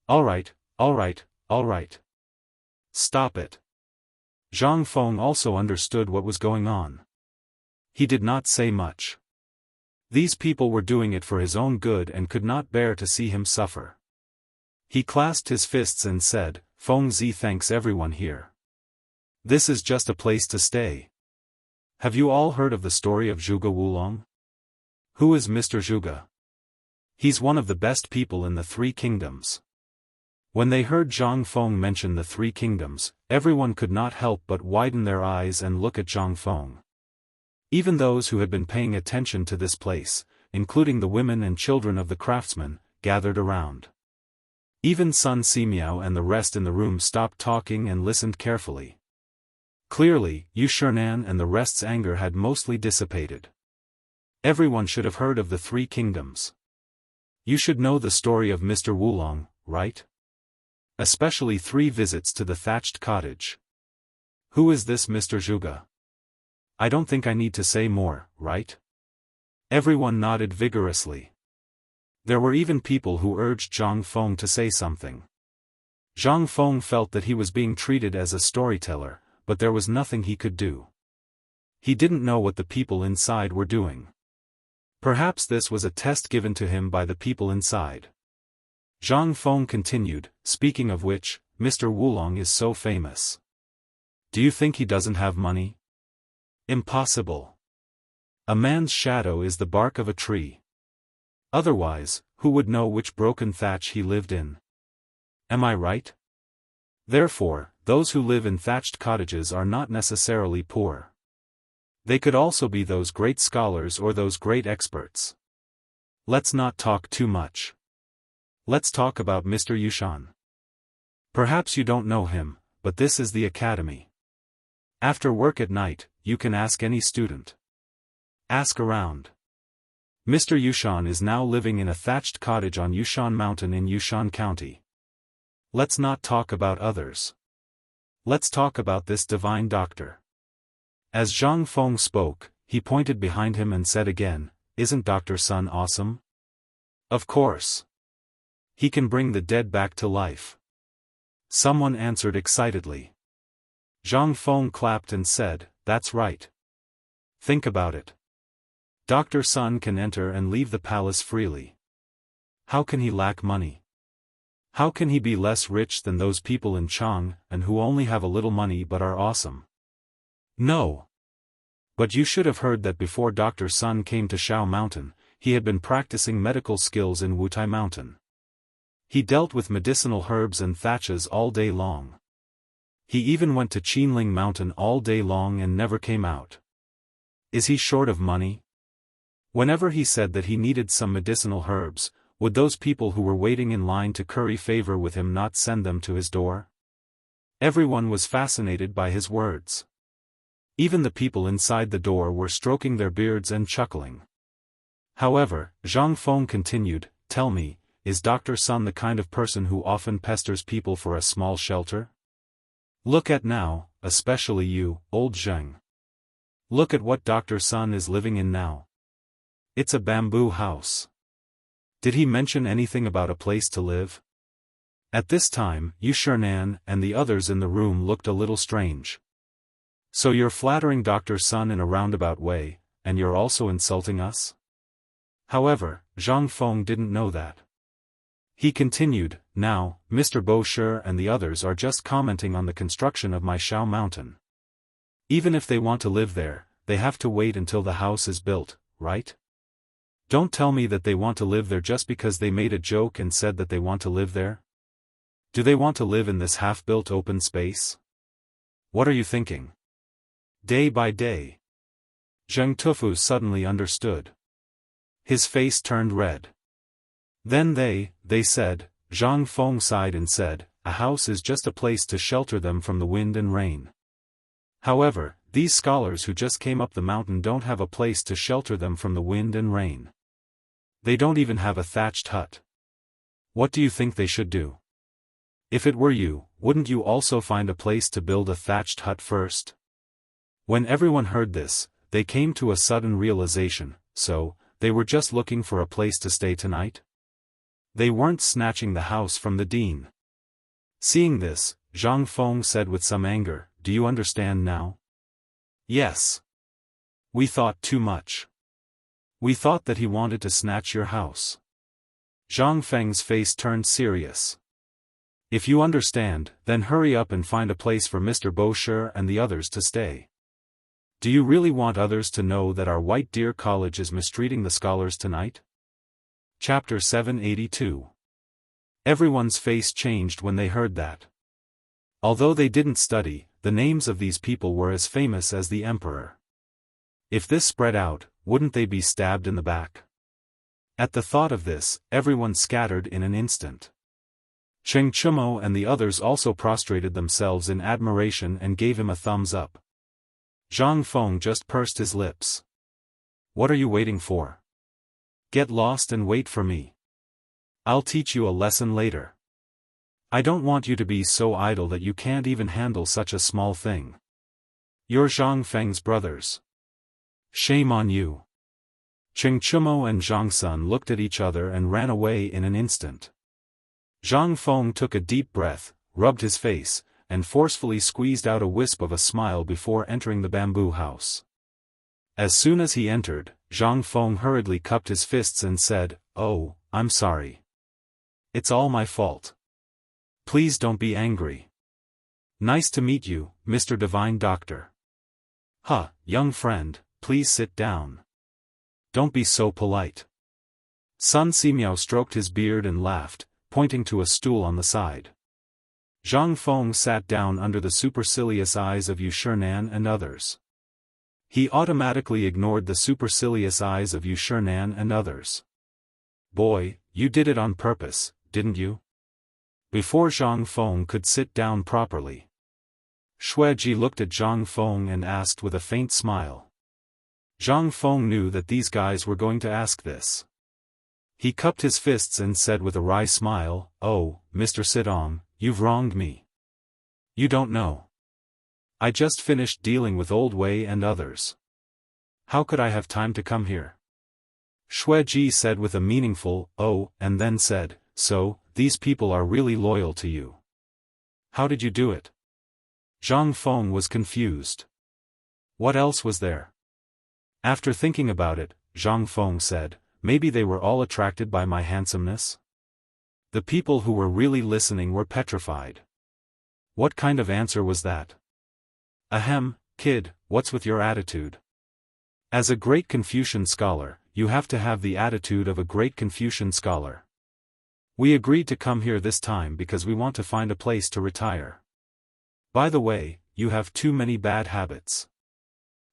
Speaker 1: All right. Stop it. Zhang Feng also understood what was going on. He did not say much. These people were doing it for his own good and could not bear to see him suffer. He clasped his fists and said, Feng Zi thanks everyone here. This is just a place to stay. Have you all heard of the story of Zhuge Wulong? Who is Mr. Zhuge? He's one of the best people in the Three Kingdoms. When they heard Zhang Feng mention the Three Kingdoms, everyone could not help but widen their eyes and look at Zhang Feng. Even those who had been paying attention to this place, including the women and children of the craftsmen, gathered around. Even Sun Simiao and the rest in the room stopped talking and listened carefully. Clearly, Yu Shernan and the rest's anger had mostly dissipated. Everyone should have heard of the Three Kingdoms. You should know the story of Mr. Wulong, right? Especially 3 visits to the thatched cottage. Who is this Mr. Zhuge? I don't think I need to say more, right? Everyone nodded vigorously. There were even people who urged Zhang Feng to say something. Zhang Feng felt that he was being treated as a storyteller, but there was nothing he could do. He didn't know what the people inside were doing. Perhaps this was a test given to him by the people inside. Zhang Feng continued, speaking of which, Mr. Wulong is so famous. Do you think he doesn't have money? Impossible. A man's shadow is the bark of a tree. Otherwise, who would know which broken thatch he lived in? Am I right? Therefore, those who live in thatched cottages are not necessarily poor. They could also be those great scholars or those great experts. Let's not talk too much. Let's talk about Mr. Yushan. Perhaps you don't know him, but this is the academy. After work at night, you can ask any student. Ask around. Mr. Yushan is now living in a thatched cottage on Yushan Mountain in Yushan County. Let's not talk about others. Let's talk about this divine doctor. As Zhang Feng spoke, he pointed behind him and said again, Isn't Dr. Sun awesome? Of course. He can bring the dead back to life. Someone answered excitedly. Zhang Feng clapped and said, That's right. Think about it. Dr. Sun can enter and leave the palace freely. How can he lack money? How can he be less rich than those people in Chang, and who only have a little money but are awesome? No. But you should have heard that before Dr. Sun came to Shao Mountain, he had been practicing medical skills in Wutai Mountain. He dealt with medicinal herbs and thatches all day long. He even went to Qinling Mountain all day long and never came out. Is he short of money? Whenever he said that he needed some medicinal herbs, would those people who were waiting in line to curry favor with him not send them to his door? Everyone was fascinated by his words. Even the people inside the door were stroking their beards and chuckling. However, Zhang Feng continued, Tell me, is Dr. Sun the kind of person who often pesters people for a small shelter? Look at now, especially you, old Zheng. Look at what Dr. Sun is living in now. It's a bamboo house. Did he mention anything about a place to live? At this time, Yu Shernan and the others in the room looked a little strange. So you're flattering Dr. Sun in a roundabout way, and you're also insulting us? However, Zhang Feng didn't know that. He continued, Now, Mr. Bo Shi and the others are just commenting on the construction of my Shao Mountain. Even if they want to live there, they have to wait until the house is built, right? Don't tell me that they want to live there just because they made a joke and said that they want to live there. Do they want to live in this half-built open space? What are you thinking? Day by day. Zheng Tufu suddenly understood. His face turned red. Then they said, Zhang Feng sighed and said, A house is just a place to shelter them from the wind and rain. However, These scholars who just came up the mountain don't have a place to shelter them from the wind and rain. They don't even have a thatched hut. What do you think they should do? If it were you, wouldn't you also find a place to build a thatched hut first? When everyone heard this, they came to a sudden realization, so, they were just looking for a place to stay tonight? They weren't snatching the house from the dean. Seeing this, Zhang Feng said with some anger, "Do you understand now?" "Yes. We thought too much. We thought that he wanted to snatch your house." Zhang Feng's face turned serious. "If you understand, then hurry up and find a place for Mr. Bosher and the others to stay. Do you really want others to know that our White Deer College is mistreating the scholars tonight?" Chapter 782. Everyone's face changed when they heard that. Although they didn't study, the names of these people were as famous as the emperor. If this spread out, wouldn't they be stabbed in the back? At the thought of this, everyone scattered in an instant. Cheng Chumo and the others also prostrated themselves in admiration and gave him a thumbs up. Zhang Feng just pursed his lips. "What are you waiting for? Get lost and wait for me. I'll teach you a lesson later. I don't want you to be so idle that you can't even handle such a small thing. You're Zhang Feng's brothers. Shame on you." Cheng Chumo and Zhang Sun looked at each other and ran away in an instant. Zhang Feng took a deep breath, rubbed his face, and forcefully squeezed out a wisp of a smile before entering the bamboo house. As soon as he entered, Zhang Feng hurriedly cupped his fists and said, "Oh, I'm sorry. It's all my fault. Please don't be angry. Nice to meet you, Mr. Divine Doctor." "Huh, young friend, please sit down. Don't be so polite." Sun Simiao stroked his beard and laughed, pointing to a stool on the side. Zhang Feng sat down under the supercilious eyes of Yu Shinan and others. He automatically ignored the supercilious eyes of Yu Shinan and others. "Boy, you did it on purpose, didn't you?" Before Zhang Feng could sit down properly, Xueji looked at Zhang Feng and asked with a faint smile. Zhang Feng knew that these guys were going to ask this. He cupped his fists and said with a wry smile, "Oh, Mr. Sidong, you've wronged me. You don't know. I just finished dealing with Old Wei and others. How could I have time to come here?" Xueji said with a meaningful, "Oh," and then said, "So, these people are really loyal to you. How did you do it?" Zhang Feng was confused. What else was there? After thinking about it, Zhang Feng said, "Maybe they were all attracted by my handsomeness?" The people who were really listening were petrified. What kind of answer was that? Ahem, kid, what's with your attitude? As a great Confucian scholar, you have to have the attitude of a great Confucian scholar. We agreed to come here this time because we want to find a place to retire. By the way, you have too many bad habits.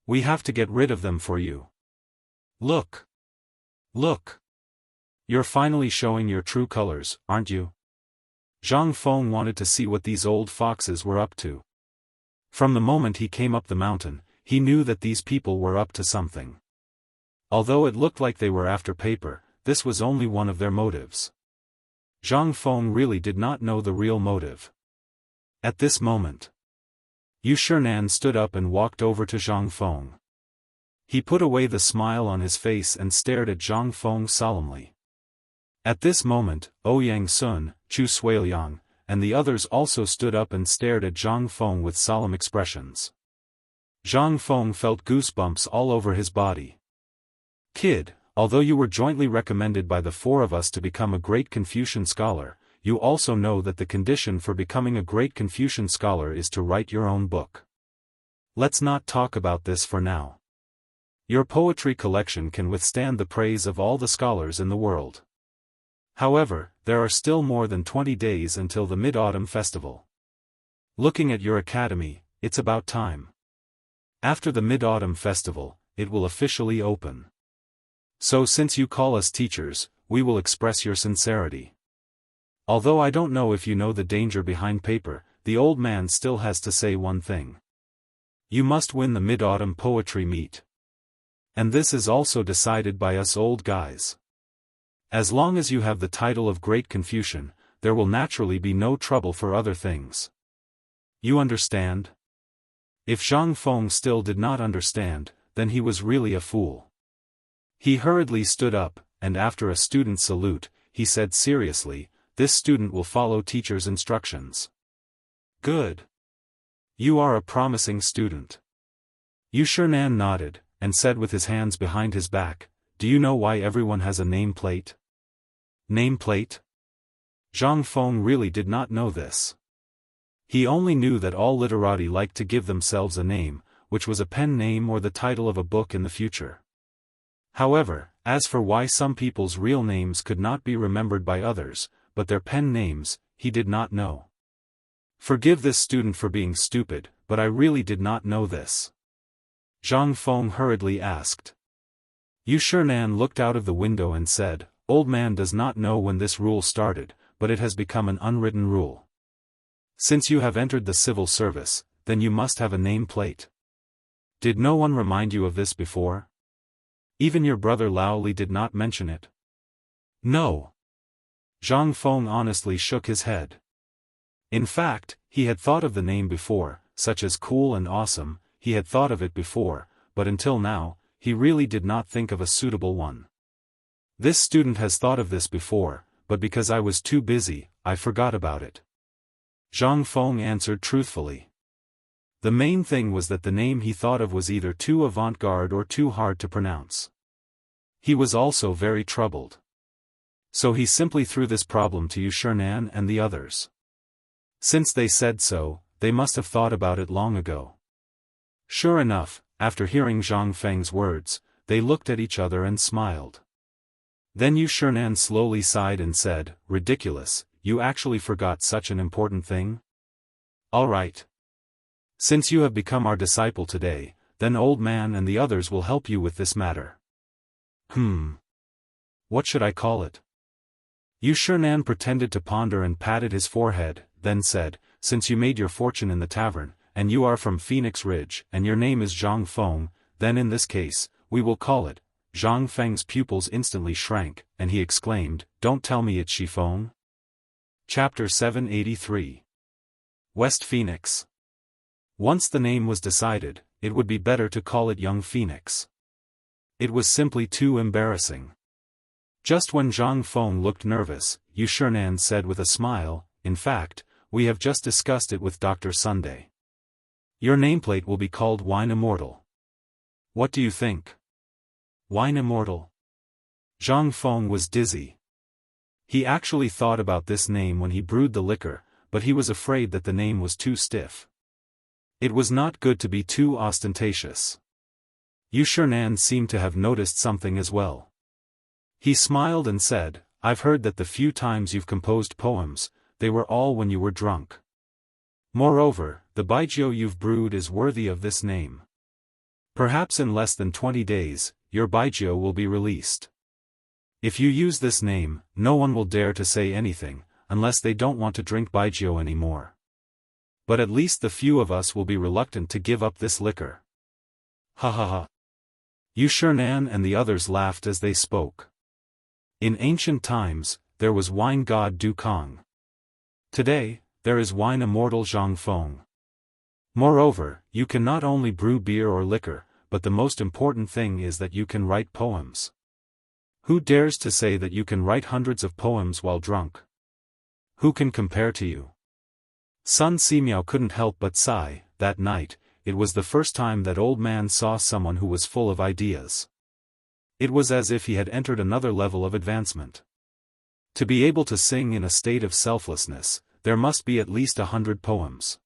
Speaker 1: We have to get rid of them for you. Look. Look. You're finally showing your true colors, aren't you? Zhang Feng wanted to see what these old foxes were up to. From the moment he came up the mountain, he knew that these people were up to something. Although it looked like they were after paper, this was only one of their motives. Zhang Feng really did not know the real motive. At this moment, Yu Shinan stood up and walked over to Zhang Feng. He put away the smile on his face and stared at Zhang Feng solemnly. At this moment, Ouyang Sun, Chu Suiliang, and the others also stood up and stared at Zhang Feng with solemn expressions. Zhang Feng felt goosebumps all over his body. Kid, although you were jointly recommended by the four of us to become a great Confucian scholar, you also know that the condition for becoming a great Confucian scholar is to write your own book. Let's not talk about this for now. Your poetry collection can withstand the praise of all the scholars in the world. However, there are still more than 20 days until the Mid-Autumn Festival. Looking at your academy, it's about time. After the Mid-Autumn Festival, it will officially open. So since you call us teachers, we will express your sincerity. Although I don't know if you know the danger behind paper, the old man still has to say one thing. You must win the Mid-Autumn Poetry Meet. And this is also decided by us old guys. As long as you have the title of Great Confucian, there will naturally be no trouble for other things. You understand? If Zhang Feng still did not understand, then he was really a fool. He hurriedly stood up, and after a student's salute, he said seriously, "This student will follow teacher's instructions." Good. You are a promising student. Yu Shinan nodded, and said with his hands behind his back, "Do you know why everyone has a nameplate?" Nameplate? Zhang Feng really did not know this. He only knew that all literati liked to give themselves a name, which was a pen name or the title of a book in the future. However, as for why some people's real names could not be remembered by others, but their pen names, he did not know. Forgive this student for being stupid, but I really did not know this. Zhang Feng hurriedly asked. Yu Shinan looked out of the window and said, "Old man does not know when this rule started, but it has become an unwritten rule. Since you have entered the civil service, then you must have a name plate. Did no one remind you of this before? Even your brother Lao Li did not mention it." No. Zhang Feng honestly shook his head. In fact, he had thought of the name before, such as cool and awesome, he had thought of it before, but until now, he really did not think of a suitable one. This student has thought of this before, but because I was too busy, I forgot about it. Zhang Feng answered truthfully. The main thing was that the name he thought of was either too avant-garde or too hard to pronounce. He was also very troubled. So he simply threw this problem to Yu Shinan and the others. Since they said so, they must have thought about it long ago. Sure enough, after hearing Zhang Feng's words, they looked at each other and smiled. Then Yu Shinan slowly sighed and said, "Ridiculous, you actually forgot such an important thing? All right. Since you have become our disciple today, then old man and the others will help you with this matter." What should I call it? Yu Shinan pretended to ponder and patted his forehead, then said, "Since you made your fortune in the tavern, and you are from Phoenix Ridge, and your name is Zhang Feng, then in this case, we will call it." Zhang Feng's pupils instantly shrank, and he exclaimed, "Don't tell me it's Shi Feng." Chapter 783. West Phoenix. Once the name was decided, it would be better to call it Young Phoenix. It was simply too embarrassing. Just when Zhang Feng looked nervous, Yu Shinan said with a smile, "In fact, we have just discussed it with Dr. Sunday. Your nameplate will be called Wine Immortal. What do you think?" Wine Immortal? Zhang Feng was dizzy. He actually thought about this name when he brewed the liquor, but he was afraid that the name was too stiff. It was not good to be too ostentatious. Yu Shinan seemed to have noticed something as well. He smiled and said, "I've heard that the few times you've composed poems, they were all when you were drunk. Moreover, the baijiu you've brewed is worthy of this name. Perhaps in less than 20 days, your baijiu will be released. If you use this name, no one will dare to say anything, unless they don't want to drink baijiu anymore. But at least the few of us will be reluctant to give up this liquor." Ha ha ha. Yu Shinan and the others laughed as they spoke. In ancient times, there was wine god Du Kong. Today, there is wine immortal Zhang Feng. Moreover, you can not only brew beer or liquor, but the most important thing is that you can write poems. Who dares to say that you can write hundreds of poems while drunk? Who can compare to you? Sun Simiao couldn't help but sigh. That night, it was the first time that old man saw someone who was full of ideas. It was as if he had entered another level of advancement. To be able to sing in a state of selflessness, there must be at least 100 poems.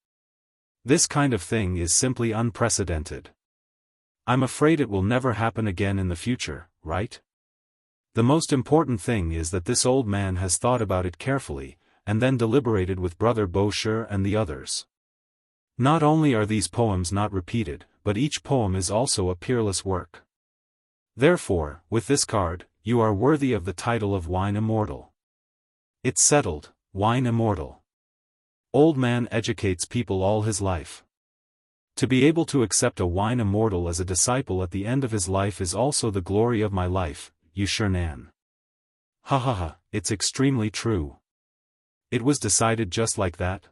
Speaker 1: This kind of thing is simply unprecedented. I'm afraid it will never happen again in the future, right? The most important thing is that this old man has thought about it carefully, and then deliberated with Brother Boshi and the others. Not only are these poems not repeated, but each poem is also a peerless work. Therefore, with this card, you are worthy of the title of Wine Immortal. It's settled, Wine Immortal. Old man educates people all his life. To be able to accept a wine immortal as a disciple at the end of his life is also the glory of my life, Yu Shinan. Ha ha ha, it's extremely true. It was decided just like that?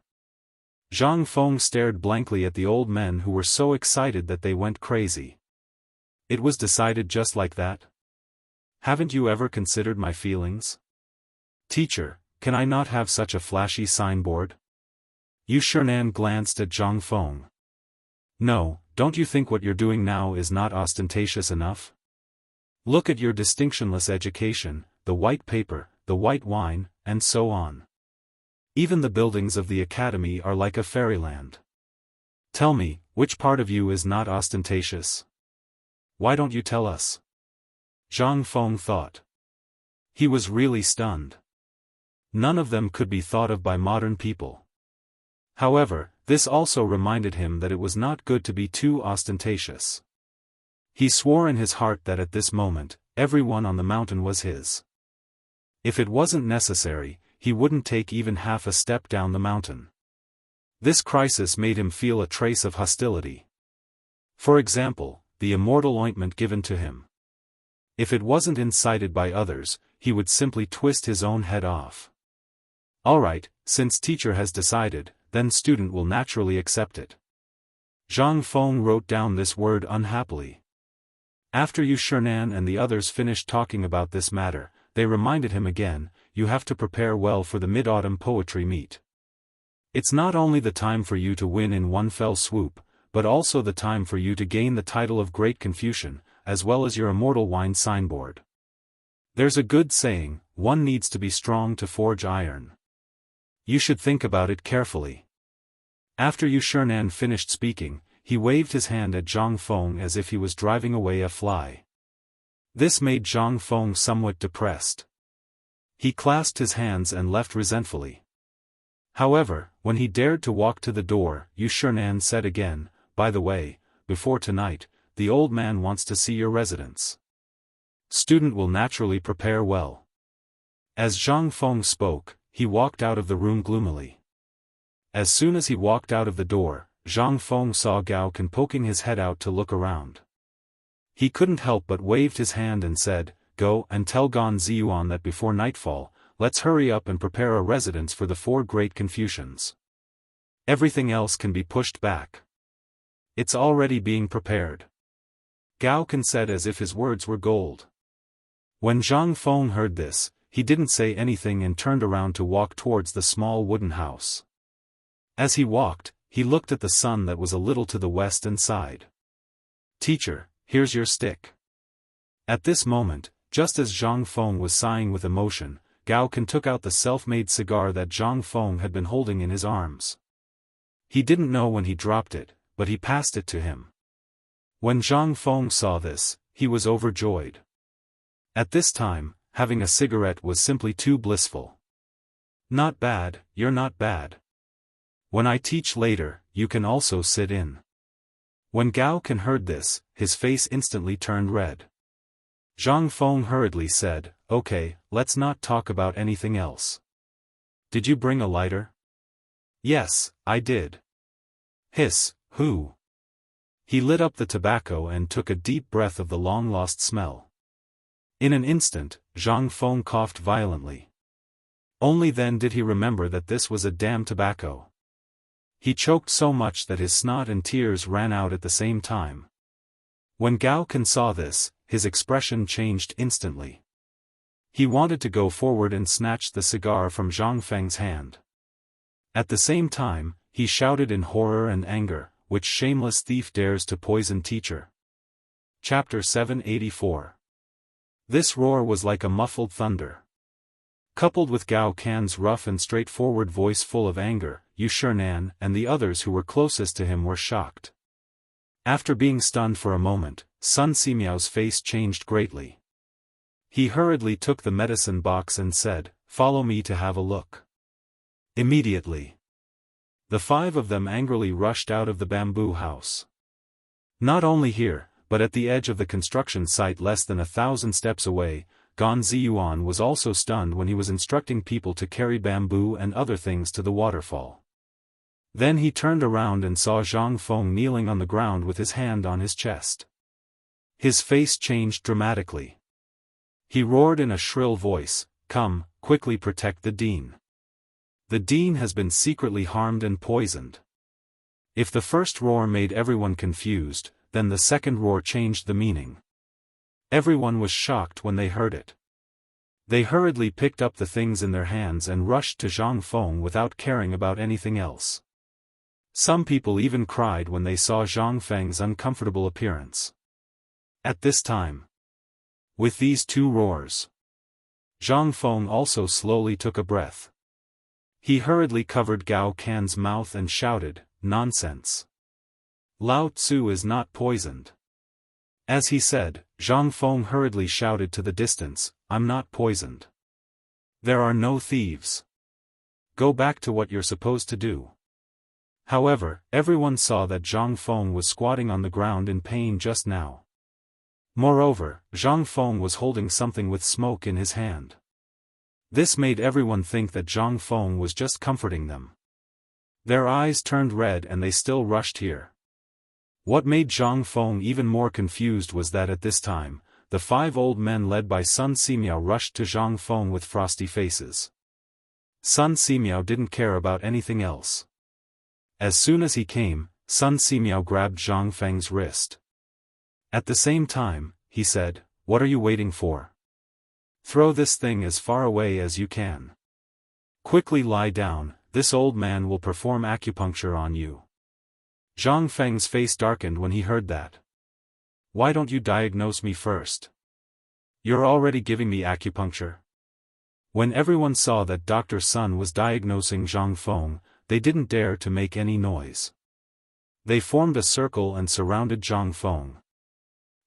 Speaker 1: Zhang Feng stared blankly at the old men who were so excited that they went crazy. It was decided just like that? Haven't you ever considered my feelings? Teacher, can I not have such a flashy signboard? Yu Shinan glanced at Zhang Feng. No, don't you think what you're doing now is not ostentatious enough? Look at your distinctionless education, the white paper, the white wine, and so on. Even the buildings of the academy are like a fairyland. Tell me, which part of you is not ostentatious? Why don't you tell us? Zhang Feng thought. He was really stunned. None of them could be thought of by modern people. However, this also reminded him that it was not good to be too ostentatious. He swore in his heart that at this moment, everyone on the mountain was his. If it wasn't necessary, he wouldn't take even half a step down the mountain. This crisis made him feel a trace of hostility. For example, the immortal ointment given to him. If it wasn't incited by others, he would simply twist his own head off. Alright, since teacher has decided, then student will naturally accept it. Zhang Feng wrote down this word unhappily. After Yu Shinan and the others finished talking about this matter, they reminded him again, you have to prepare well for the mid-autumn poetry meet. It's not only the time for you to win in one fell swoop, but also the time for you to gain the title of Great Confucian, as well as your immortal wine signboard. There's a good saying, one needs to be strong to forge iron. You should think about it carefully. After Yu Shinan finished speaking, he waved his hand at Zhang Feng as if he was driving away a fly. This made Zhang Feng somewhat depressed. He clasped his hands and left resentfully. However, when he dared to walk to the door, Yu Shinan said again, by the way, before tonight, the old man wants to see your residence. Student will naturally prepare well. As Zhang Feng spoke, he walked out of the room gloomily. As soon as he walked out of the door, Zhang Feng saw Gao Can poking his head out to look around. He couldn't help but waved his hand and said, go and tell Gan Ziyuan that before nightfall, let's hurry up and prepare a residence for the 4 great Confucians. Everything else can be pushed back. It's already being prepared. Gao Can said as if his words were gold. When Zhang Feng heard this, he didn't say anything and turned around to walk towards the small wooden house. As he walked, he looked at the sun that was a little to the west and sighed. Teacher, here's your stick. At this moment, just as Zhang Feng was sighing with emotion, Gao Can took out the self-made cigar that Zhang Feng had been holding in his arms. He didn't know when he dropped it, but he passed it to him. When Zhang Feng saw this, he was overjoyed. At this time, having a cigarette was simply too blissful. Not bad, you're not bad. When I teach later, you can also sit in. When Gao Can heard this, his face instantly turned red. Zhang Feng hurriedly said, okay, let's not talk about anything else. Did you bring a lighter? Yes, I did. Hiss, who? He lit up the tobacco and took a deep breath of the long-lost smell. In an instant, Zhang Feng coughed violently. Only then did he remember that this was a damn tobacco. He choked so much that his snot and tears ran out at the same time. When Gao Can saw this, his expression changed instantly. He wanted to go forward and snatch the cigar from Zhang Feng's hand. At the same time, he shouted in horror and anger, which shameless thief dares to poison teacher? Chapter 784. This roar was like a muffled thunder. Coupled with Gao Can's rough and straightforward voice full of anger, Yu Shinan and the others who were closest to him were shocked. After being stunned for a moment, Sun Simiao's face changed greatly. He hurriedly took the medicine box and said, follow me to have a look. Immediately. The 5 of them angrily rushed out of the bamboo house. Not only here, but at the edge of the construction site less than 1,000 steps away, Gan Ziyuan was also stunned when he was instructing people to carry bamboo and other things to the waterfall. Then he turned around and saw Zhang Feng kneeling on the ground with his hand on his chest. His face changed dramatically. He roared in a shrill voice, "Come, quickly protect the dean. The dean has been secretly harmed and poisoned." If the first roar made everyone confused, then the second roar changed the meaning. Everyone was shocked when they heard it. They hurriedly picked up the things in their hands and rushed to Zhang Feng without caring about anything else. Some people even cried when they saw Zhang Feng's uncomfortable appearance. At this time, with these two roars, Zhang Feng also slowly took a breath. He hurriedly covered Gao Can's mouth and shouted, "Nonsense! Lao Tzu is not poisoned." As he said, Zhang Feng hurriedly shouted to the distance, "I'm not poisoned. There are no thieves. Go back to what you're supposed to do." However, everyone saw that Zhang Feng was squatting on the ground in pain just now. Moreover, Zhang Feng was holding something with smoke in his hand. This made everyone think that Zhang Feng was just comforting them. Their eyes turned red and they still rushed here. What made Zhang Feng even more confused was that at this time, the 5 old men led by Sun Simiao rushed to Zhang Feng with frosty faces. Sun Simiao didn't care about anything else. As soon as he came, Sun Simiao grabbed Zhang Feng's wrist. At the same time, he said, "What are you waiting for? Throw this thing as far away as you can. Quickly lie down, this old man will perform acupuncture on you." Zhang Feng's face darkened when he heard that. "Why don't you diagnose me first? You're already giving me acupuncture." When everyone saw that Dr. Sun was diagnosing Zhang Feng, they didn't dare to make any noise. They formed a circle and surrounded Zhang Feng.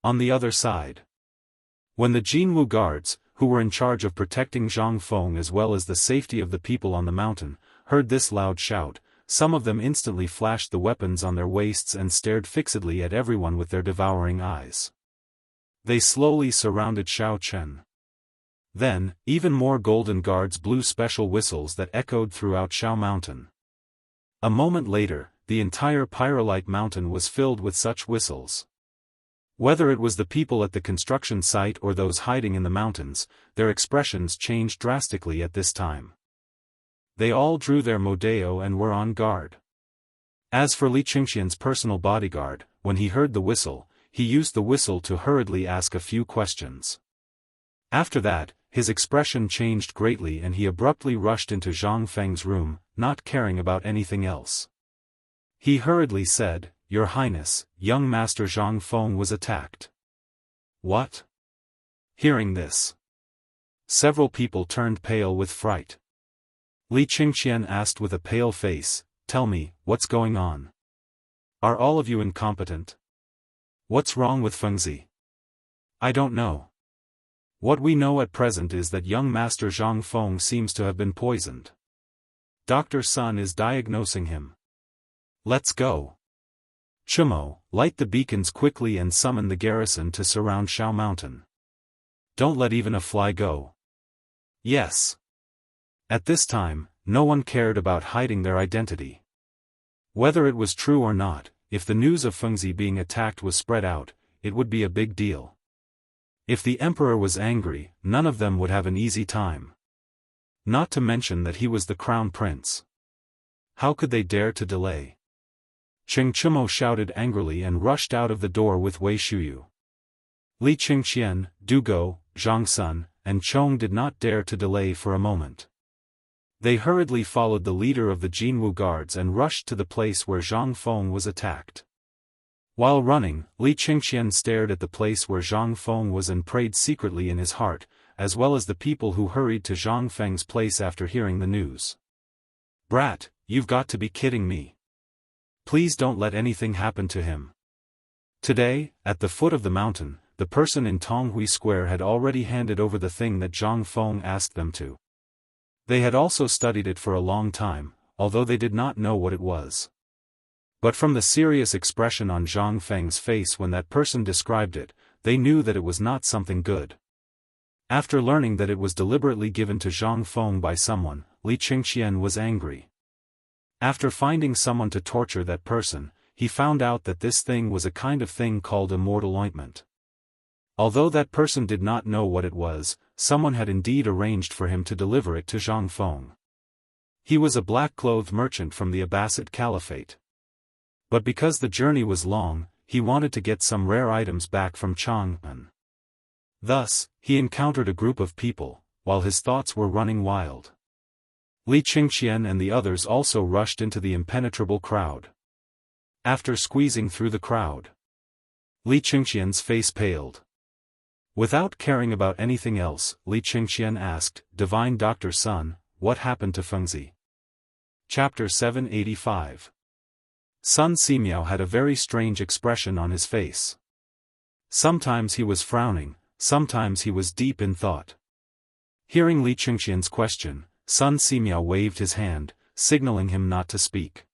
Speaker 1: On the other side, when the Jianghu guards, who were in charge of protecting Zhang Feng as well as the safety of the people on the mountain, heard this loud shout, some of them instantly flashed the weapons on their waists and stared fixedly at everyone with their devouring eyes. They slowly surrounded Xiao Chen. Then, even more golden guards blew special whistles that echoed throughout Xiao Mountain. A moment later, the entire Pyrolite Mountain was filled with such whistles. Whether it was the people at the construction site or those hiding in the mountains, their expressions changed drastically at this time. They all drew their modeo and were on guard. As for Li Qingxian's personal bodyguard, when he heard the whistle, he used the whistle to hurriedly ask a few questions. After that, his expression changed greatly and he abruptly rushed into Zhang Feng's room, not caring about anything else. He hurriedly said, "Your Highness, young Master Zhang Feng was attacked." "What?" Hearing this, several people turned pale with fright. Li Qingxian asked with a pale face, "Tell me, what's going on? Are all of you incompetent? What's wrong with Fengzi?" "I don't know. What we know at present is that young Master Zhang Feng seems to have been poisoned. Dr. Sun is diagnosing him. Let's go. Chumo, light the beacons quickly and summon the garrison to surround Xiao Mountain. Don't let even a fly go." "Yes." At this time, no one cared about hiding their identity. Whether it was true or not, if the news of Fengzi being attacked was spread out, it would be a big deal. If the emperor was angry, none of them would have an easy time. Not to mention that he was the crown prince. How could they dare to delay? Cheng Chumo shouted angrily and rushed out of the door with Wei Shuyu. Li Qingxian, Du Go, Zhang Sun, and Chong did not dare to delay for a moment. They hurriedly followed the leader of the Jianghu guards and rushed to the place where Zhang Feng was attacked. While running, Li Qingxian stared at the place where Zhang Feng was and prayed secretly in his heart, as well as the people who hurried to Zhang Feng's place after hearing the news. "Brat, you've got to be kidding me. Please don't let anything happen to him." Today, at the foot of the mountain, the person in Tonghui Square had already handed over the thing that Zhang Feng asked them to. They had also studied it for a long time, although they did not know what it was. But from the serious expression on Zhang Feng's face when that person described it, they knew that it was not something good. After learning that it was deliberately given to Zhang Feng by someone, Li Qingxian was angry. After finding someone to torture that person, he found out that this thing was a kind of thing called immortal ointment. Although that person did not know what it was, someone had indeed arranged for him to deliver it to Zhang Feng. He was a black-clothed merchant from the Abbasid Caliphate. But because the journey was long, he wanted to get some rare items back from Chang'an. Thus, he encountered a group of people, while his thoughts were running wild. Li Qingqian and the others also rushed into the impenetrable crowd. After squeezing through the crowd, Li Qingqian's face paled. Without caring about anything else, Li Qingqian asked, "Divine Dr. Sun, what happened to Fengzi?" Chapter 785. Sun Simiao had a very strange expression on his face. Sometimes he was frowning, sometimes he was deep in thought. Hearing Li Qingqian's question, Sun Simiao waved his hand, signaling him not to speak.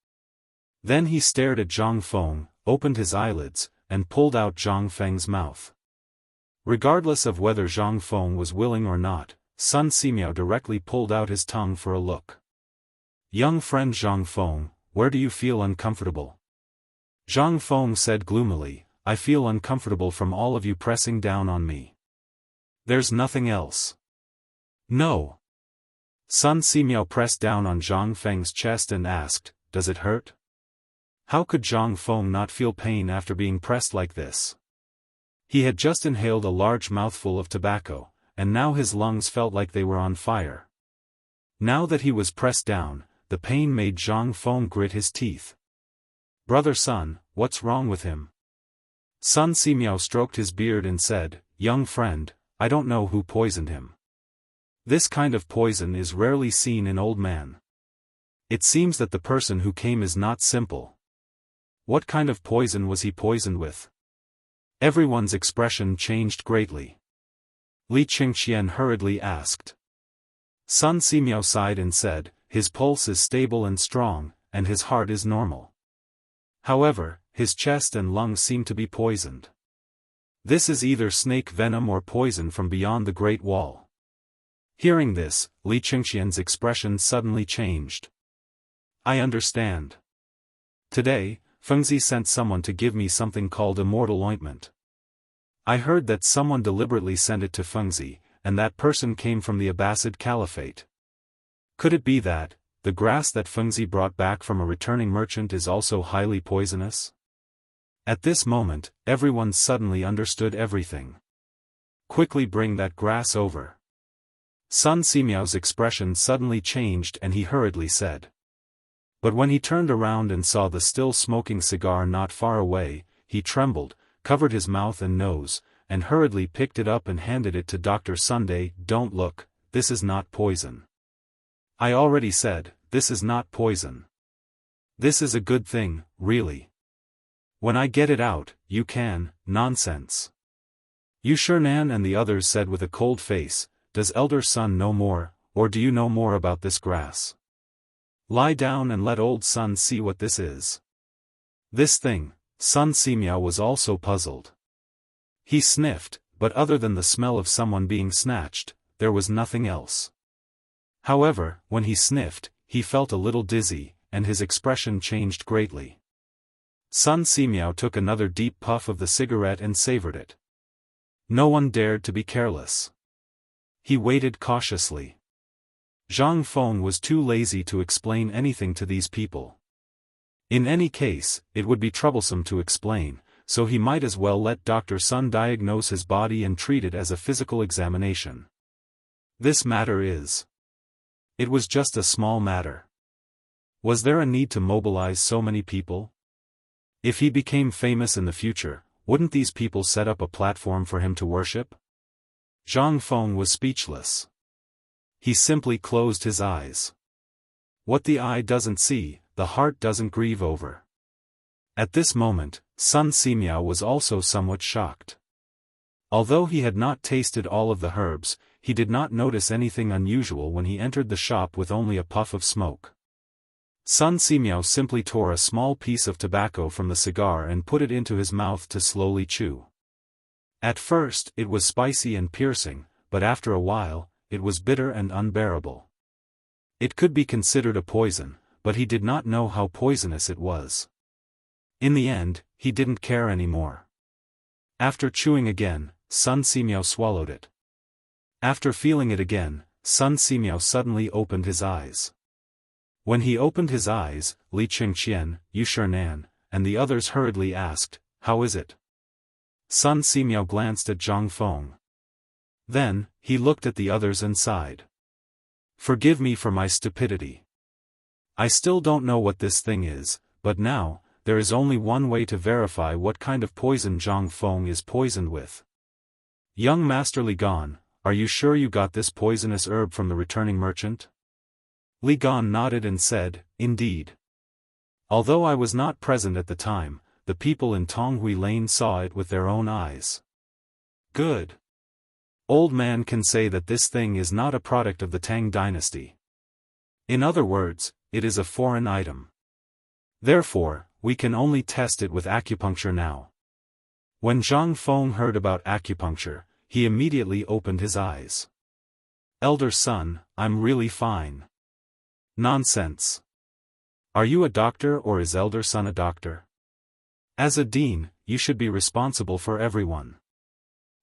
Speaker 1: Then he stared at Zhang Feng, opened his eyelids, and pulled out Zhang Feng's mouth. Regardless of whether Zhang Feng was willing or not, Sun Simiao directly pulled out his tongue for a look. "Young friend Zhang Feng, where do you feel uncomfortable?" Zhang Feng said gloomily, "I feel uncomfortable from all of you pressing down on me. There's nothing else." "No." Sun Simiao pressed down on Zhang Feng's chest and asked, "Does it hurt?" How could Zhang Feng not feel pain after being pressed like this? He had just inhaled a large mouthful of tobacco, and now his lungs felt like they were on fire. Now that he was pressed down, the pain made Zhang Feng grit his teeth. "Brother Sun, what's wrong with him?" Sun Simiao stroked his beard and said, "Young friend, I don't know who poisoned him. This kind of poison is rarely seen in old man. It seems that the person who came is not simple. What kind of poison was he poisoned with?" Everyone's expression changed greatly. Li Qingqian hurriedly asked. Sun Simiao sighed and said, "His pulse is stable and strong, and his heart is normal. However, his chest and lungs seem to be poisoned. This is either snake venom or poison from beyond the Great Wall." Hearing this, Li Qingqian's expression suddenly changed. "I understand. Today, Fengzi sent someone to give me something called immortal ointment. I heard that someone deliberately sent it to Fengzi, and that person came from the Abbasid Caliphate. Could it be that, the grass that Fengzi brought back from a returning merchant is also highly poisonous?" At this moment, everyone suddenly understood everything. "Quickly bring that grass over." Sun Simiao's expression suddenly changed and he hurriedly said. But when he turned around and saw the still smoking cigar not far away, he trembled, covered his mouth and nose, and hurriedly picked it up and handed it to Dr. Sunday. "Don't look, this is not poison. I already said, this is not poison. This is a good thing, really. When I get it out, you can." "Nonsense." Yushernan and the others said with a cold face, "Does Elder Sun know more, or do you know more about this grass? Lie down and let Old Sun see what this is." This thing, Sun Simiao was also puzzled. He sniffed, but other than the smell of someone being snatched, there was nothing else. However, when he sniffed, he felt a little dizzy, and his expression changed greatly. Sun Simiao took another deep puff of the cigarette and savored it. No one dared to be careless. He waited cautiously. Zhang Feng was too lazy to explain anything to these people. In any case, it would be troublesome to explain, so he might as well let Dr. Sun diagnose his body and treat it as a physical examination. This matter is. It was just a small matter. Was there a need to mobilize so many people? If he became famous in the future, wouldn't these people set up a platform for him to worship? Zhang Feng was speechless. He simply closed his eyes. What the eye doesn't see, the heart doesn't grieve over. At this moment, Sun Simiao was also somewhat shocked. Although he had not tasted all of the herbs, he did not notice anything unusual when he entered the shop with only a puff of smoke. Sun Simiao simply tore a small piece of tobacco from the cigar and put it into his mouth to slowly chew. At first, it was spicy and piercing, but after a while, it was bitter and unbearable. It could be considered a poison, but he did not know how poisonous it was. In the end, he didn't care anymore. After chewing again, Sun Simiao swallowed it. After feeling it again, Sun Simiao suddenly opened his eyes. When he opened his eyes, Li Qingqian, Yu Shinan, and the others hurriedly asked, "How is it?" Sun Simiao glanced at Zhang Feng. Then, he looked at the others and sighed. "Forgive me for my stupidity. I still don't know what this thing is, but now, there is only one way to verify what kind of poison Zhang Feng is poisoned with. Young Master Li Gan, are you sure you got this poisonous herb from the returning merchant?" Li Gan nodded and said, "Indeed. Although I was not present at the time, the people in Tonghui Lane saw it with their own eyes." "Good. Old man can say that this thing is not a product of the Tang dynasty. In other words, it is a foreign item. Therefore, we can only test it with acupuncture now." When Zhang Feng heard about acupuncture, he immediately opened his eyes. "Elder son, I'm really fine." "Nonsense. Are you a doctor or is elder son a doctor? As a dean, you should be responsible for everyone.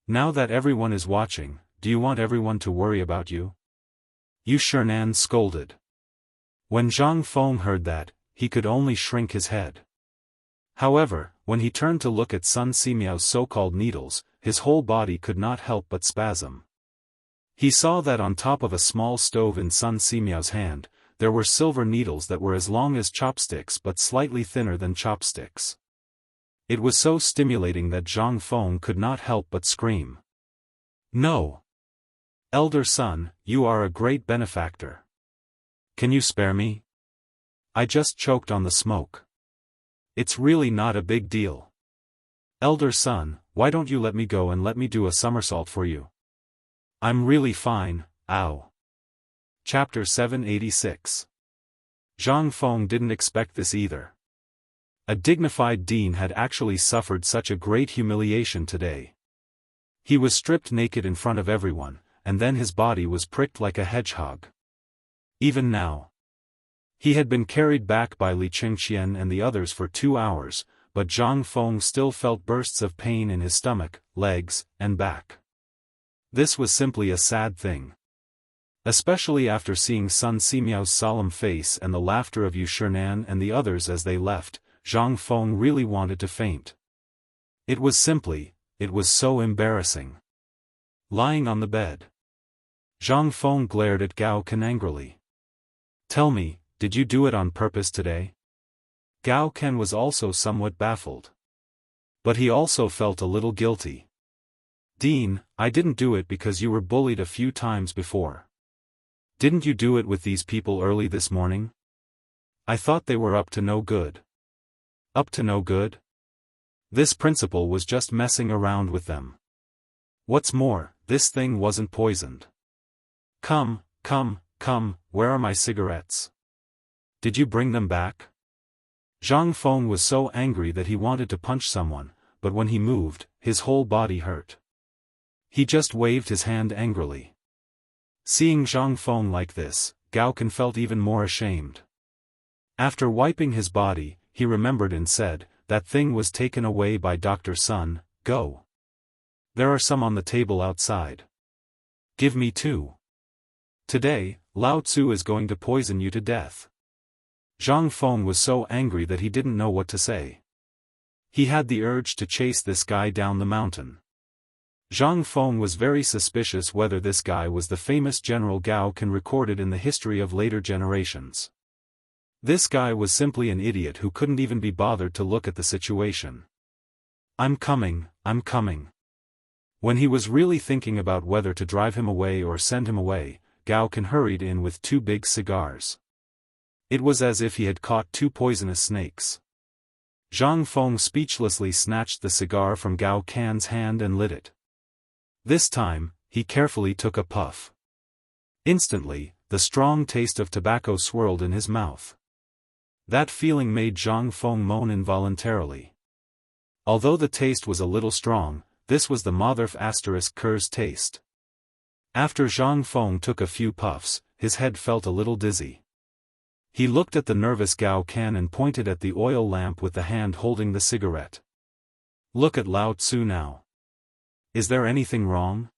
Speaker 1: Now that everyone is watching, do you want everyone to worry about you?" Yu Shinan scolded. When Zhang Feng heard that, he could only shrink his head. However, when he turned to look at Sun Simiao's so-called needles, his whole body could not help but spasm. He saw that on top of a small stove in Sun Simiao's hand, there were silver needles that were as long as chopsticks but slightly thinner than chopsticks. It was so stimulating that Zhang Feng could not help but scream. "No! Elder son, you are a great benefactor. Can you spare me? I just choked on the smoke. It's really not a big deal. Elder son, why don't you let me go and let me do a somersault for you? I'm really fine, ow." Chapter 786. Zhang Feng didn't expect this either. A dignified dean had actually suffered such a great humiliation today. He was stripped naked in front of everyone, and then his body was pricked like a hedgehog. Even now. He had been carried back by Li Qingqian and the others for 2 hours, but Zhang Feng still felt bursts of pain in his stomach, legs, and back. This was simply a sad thing. Especially after seeing Sun Simiao's solemn face and the laughter of Yu Shinan and the others as they left, Zhang Feng really wanted to faint. It was so embarrassing. Lying on the bed, Zhang Feng glared at Gao Ken angrily. "Tell me, did you do it on purpose today?" Gao Ken was also somewhat baffled. But he also felt a little guilty. "Dean, I didn't do it because you were bullied a few times before. Didn't you do it with these people early this morning? I thought they were up to no good." Up to no good? This principal was just messing around with them. What's more, this thing wasn't poisoned. Come, where are my cigarettes? Did you bring them back?" Zhang Feng was so angry that he wanted to punch someone, but when he moved, his whole body hurt. He just waved his hand angrily. Seeing Zhang Feng like this, Gao Ken felt even more ashamed. After wiping his body, he remembered and said, "That thing was taken away by Dr. Sun, go. There are some on the table outside. Give me 2. Today, Lao Tzu is going to poison you to death." Zhang Feng was so angry that he didn't know what to say. He had the urge to chase this guy down the mountain. Zhang Feng was very suspicious whether this guy was the famous General Gao Ken recorded in the history of later generations. This guy was simply an idiot who couldn't even be bothered to look at the situation. I'm coming. When he was really thinking about whether to drive him away or send him away, Gao Ken hurried in with 2 big cigars. It was as if he had caught 2 poisonous snakes. Zhang Feng speechlessly snatched the cigar from Gao Ken's hand and lit it. This time, he carefully took a puff. Instantly, the strong taste of tobacco swirled in his mouth. That feeling made Zhang Feng moan involuntarily. Although the taste was a little strong, this was the Motherf *Ker's taste. After Zhang Feng took a few puffs, his head felt a little dizzy. He looked at the nervous Gao Can and pointed at the oil lamp with the hand holding the cigarette. Look at Lao Tzu now. Is there anything wrong?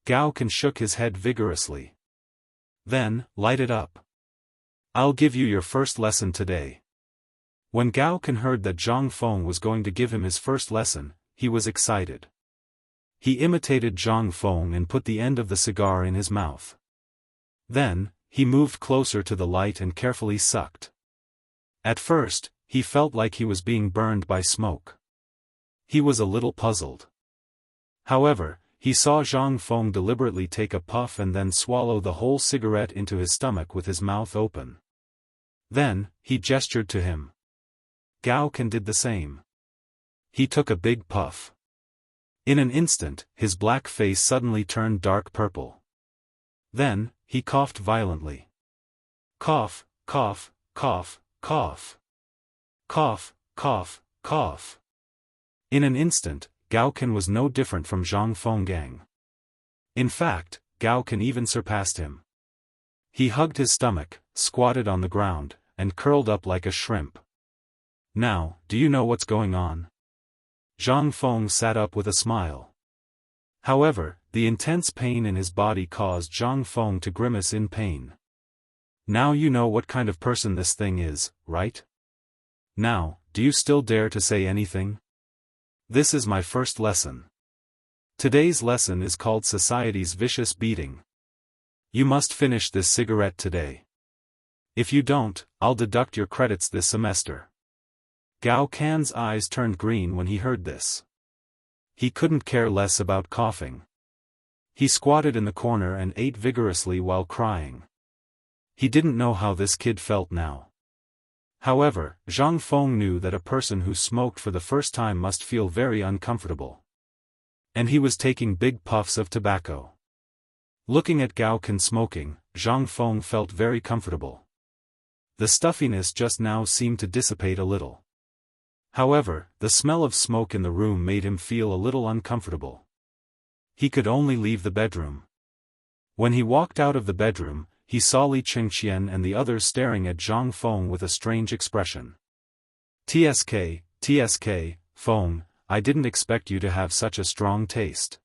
Speaker 1: Gao Can shook his head vigorously. Then, light it up. I'll give you your first lesson today. When Gao Can heard that Zhang Feng was going to give him his first lesson, he was excited. He imitated Zhang Feng and put the end of the cigar in his mouth. Then, he moved closer to the light and carefully sucked. At first, he felt like he was being burned by smoke. He was a little puzzled. However, he saw Zhang Feng deliberately take a puff and then swallow the whole cigarette into his stomach with his mouth open. Then, he gestured to him. Gao Can did the same. He took a big puff. In an instant, his black face suddenly turned dark purple. Then, he coughed violently. Cough, cough, cough, cough. Cough, cough, cough. In an instant, Gao Can was no different from Zhang Feng. In fact, Gao Can even surpassed him. He hugged his stomach, squatted on the ground, and curled up like a shrimp. Now, do you know what's going on? Zhang Feng sat up with a smile. However, the intense pain in his body caused Zhang Feng to grimace in pain. Now you know what kind of person this thing is, right? Now, do you still dare to say anything? This is my first lesson. Today's lesson is called Society's Vicious Beating. You must finish this cigarette today. If you don't, I'll deduct your credits this semester. Gao Can's eyes turned green when he heard this. He couldn't care less about coughing. He squatted in the corner and ate vigorously while crying. He didn't know how this kid felt now. However, Zhang Feng knew that a person who smoked for the first time must feel very uncomfortable. And he was taking big puffs of tobacco. Looking at Gao Can smoking, Zhang Feng felt very comfortable. The stuffiness just now seemed to dissipate a little. However, the smell of smoke in the room made him feel a little uncomfortable. He could only leave the bedroom. When he walked out of the bedroom, he saw Li Qingqian and the others staring at Zhang Feng with a strange expression. TSK, Feng, I didn't expect you to have such a strong taste.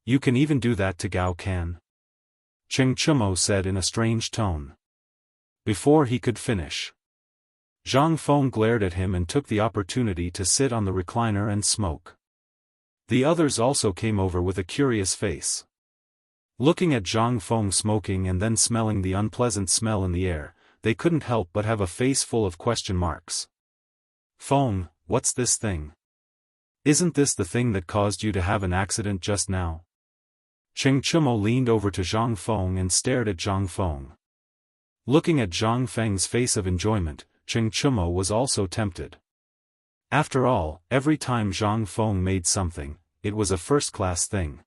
Speaker 1: You can even do that to Gao Can? Cheng Chumo said in a strange tone. Before he could finish, Zhang Feng glared at him and took the opportunity to sit on the recliner and smoke. The others also came over with a curious face. Looking at Zhang Feng smoking and then smelling the unpleasant smell in the air, they couldn't help but have a face full of question marks. Feng, what's this thing? Isn't this the thing that caused you to have an accident just now? Cheng Chumo leaned over to Zhang Feng and stared at Zhang Feng. Looking at Zhang Feng's face of enjoyment, Cheng Chumo was also tempted. After all, every time Zhang Feng made something, it was a first-class thing.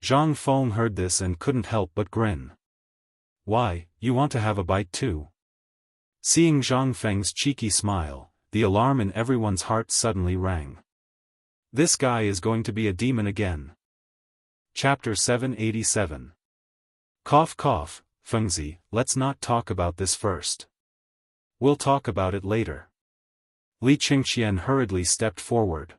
Speaker 1: Zhang Feng heard this and couldn't help but grin. Why, you want to have a bite too? Seeing Zhang Feng's cheeky smile, the alarm in everyone's heart suddenly rang. This guy is going to be a demon again. Chapter 787. Cough cough, Fengzi, let's not talk about this first. We'll talk about it later. Li Qingqian hurriedly stepped forward.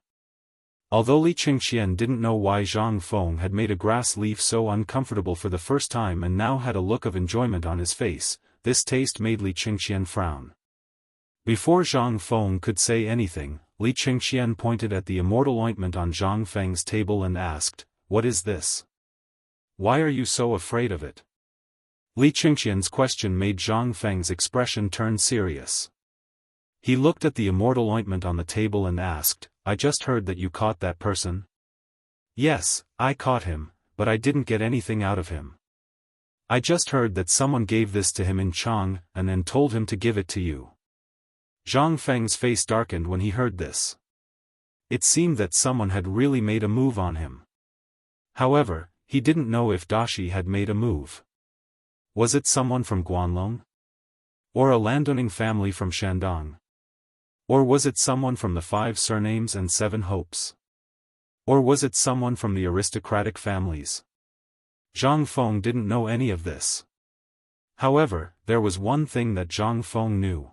Speaker 1: Although Li Qingqian didn't know why Zhang Feng had made a grass leaf so uncomfortable for the first time and now had a look of enjoyment on his face, this taste made Li Qingqian frown. Before Zhang Feng could say anything, Li Qingqian pointed at the immortal ointment on Zhang Feng's table and asked, "What is this? Why are you so afraid of it?" Li Qingqian's question made Zhang Feng's expression turn serious. He looked at the immortal ointment on the table and asked, "I just heard that you caught that person?" "Yes, I caught him, but I didn't get anything out of him. I just heard that someone gave this to him in Chang and then told him to give it to you." Zhang Feng's face darkened when he heard this. It seemed that someone had really made a move on him. However, he didn't know if Dashi had made a move. Was it someone from Guanlong? Or a landowning family from Shandong? Or was it someone from the 5 surnames and 7 hopes? Or was it someone from the aristocratic families? Zhang Feng didn't know any of this. However, there was one thing that Zhang Feng knew.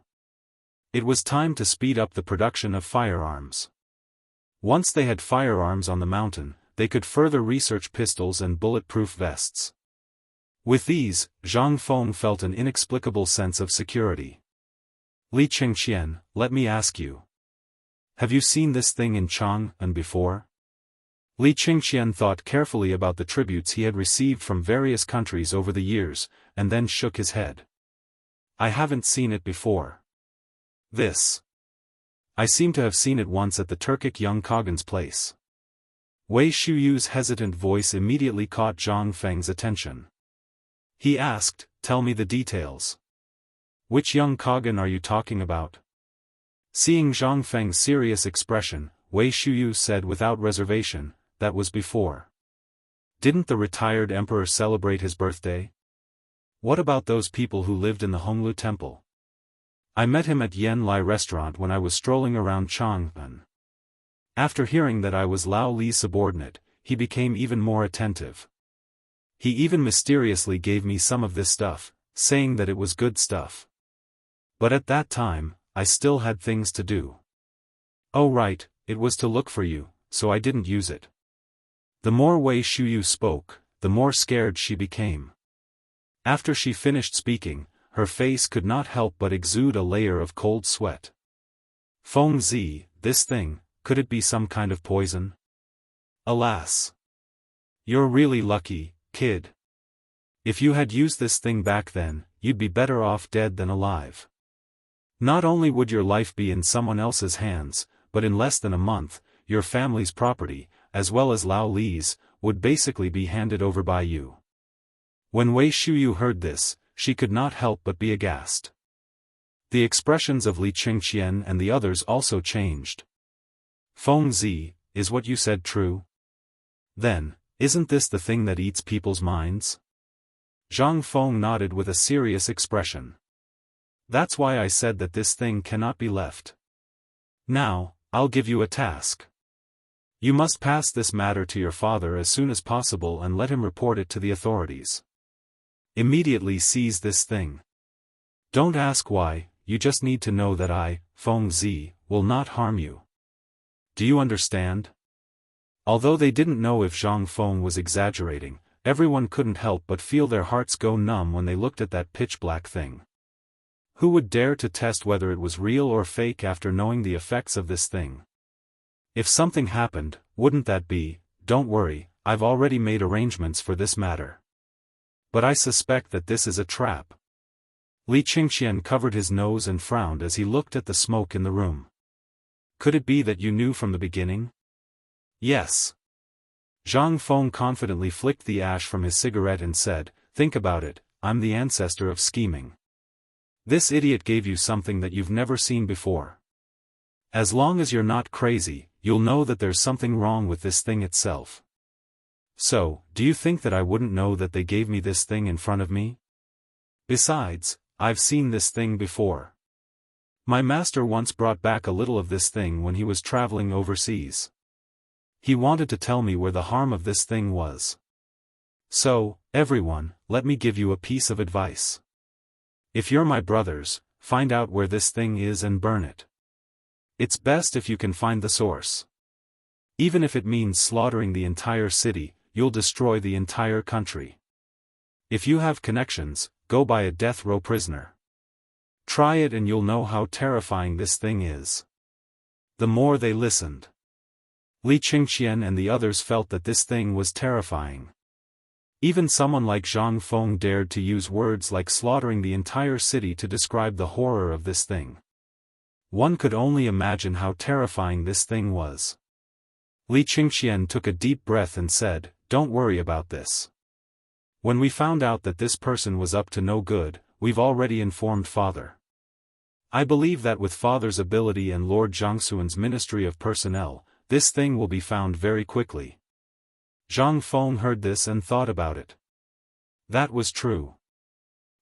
Speaker 1: It was time to speed up the production of firearms. Once they had firearms on the mountain, they could further research pistols and bulletproof vests. With these, Zhang Feng felt an inexplicable sense of security. Li Qingqian, let me ask you. Have you seen this thing in Chang'an before? Li Qingqian thought carefully about the tributes he had received from various countries over the years, and then shook his head. I haven't seen it before. I seem to have seen it once at the Turkic young Kagan's place. Wei Shuyu's hesitant voice immediately caught Zhang Feng's attention. He asked, tell me the details. Which young Kagan are you talking about? Seeing Zhang Feng's serious expression, Wei Shuyu said without reservation, that was before. Didn't the retired emperor celebrate his birthday? What about those people who lived in the Honglu temple? I met him at Yen Lai restaurant when I was strolling around Chang'an. After hearing that I was Lao Li's subordinate, he became even more attentive. He even mysteriously gave me some of this stuff, saying that it was good stuff. But at that time, I still had things to do. Oh right, it was to look for you, so I didn't use it. The more Wei Shuyu spoke, the more scared she became. After she finished speaking, her face could not help but exude a layer of cold sweat. Feng Zi, this thing, could it be some kind of poison? Alas! You're really lucky, kid. If you had used this thing back then, you'd be better off dead than alive. Not only would your life be in someone else's hands, but in less than a month, your family's property, as well as Lao Li's, would basically be handed over by you. When Wei Shuyu heard this, she could not help but be aghast. The expressions of Li Qingqian and the others also changed. Feng Zi, is what you said true? Then, isn't this the thing that eats people's minds? Zhang Feng nodded with a serious expression. That's why I said that this thing cannot be left. Now, I'll give you a task. You must pass this matter to your father as soon as possible and let him report it to the authorities. Immediately seize this thing. Don't ask why, you just need to know that I, Feng Zi, will not harm you. Do you understand? Although they didn't know if Zhang Feng was exaggerating, everyone couldn't help but feel their hearts go numb when they looked at that pitch-black thing. Who would dare to test whether it was real or fake after knowing the effects of this thing? If something happened, wouldn't that be, don't worry, I've already made arrangements for this matter. But I suspect that this is a trap. Li Qingqian covered his nose and frowned as he looked at the smoke in the room. Could it be that you knew from the beginning? Yes. Zhang Feng confidently flicked the ash from his cigarette and said, think about it, I'm the ancestor of scheming. This idiot gave you something that you've never seen before. As long as you're not crazy, you'll know that there's something wrong with this thing itself. So, do you think that I wouldn't know that they gave me this thing in front of me? Besides, I've seen this thing before. My master once brought back a little of this thing when he was traveling overseas. He wanted to tell me where the harm of this thing was. So, everyone, let me give you a piece of advice. If you're my brothers, find out where this thing is and burn it. It's best if you can find the source. Even if it means slaughtering the entire city, you'll destroy the entire country. If you have connections, go buy a death row prisoner. Try it and you'll know how terrifying this thing is. The more they listened, Li Qingqian and the others felt that this thing was terrifying. Even someone like Zhang Feng dared to use words like slaughtering the entire city to describe the horror of this thing. One could only imagine how terrifying this thing was. Li Qingqian took a deep breath and said, don't worry about this. When we found out that this person was up to no good, we've already informed Father. I believe that with Father's ability and Lord Jiangsuan's Ministry of Personnel, this thing will be found very quickly. Zhang Feng heard this and thought about it. That was true.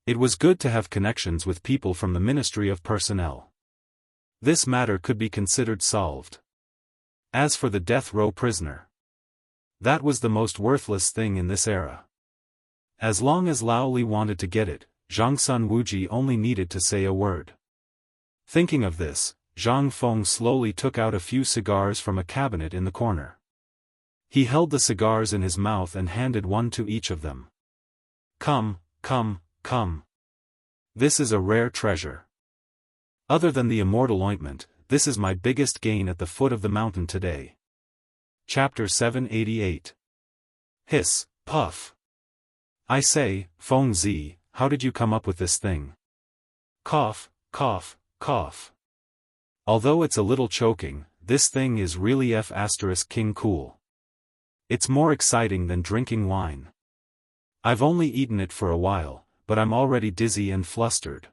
Speaker 1: It was good to have connections with people from the Ministry of Personnel. This matter could be considered solved. As for the death row prisoner, that was the most worthless thing in this era. As long as Lao Li wanted to get it, Zhang Sun Wuji only needed to say a word. Thinking of this, Zhang Feng slowly took out a few cigars from a cabinet in the corner. He held the cigars in his mouth and handed one to each of them. Come, come, come. This is a rare treasure. Other than the immortal ointment, this is my biggest gain at the foot of the mountain today. Chapter 788. Hiss, puff. I say, Feng Zi, how did you come up with this thing? Cough, cough, cough. Although it's a little choking, this thing is really F*King cool. It's more exciting than drinking wine. I've only eaten it for a while, but I'm already dizzy and flustered.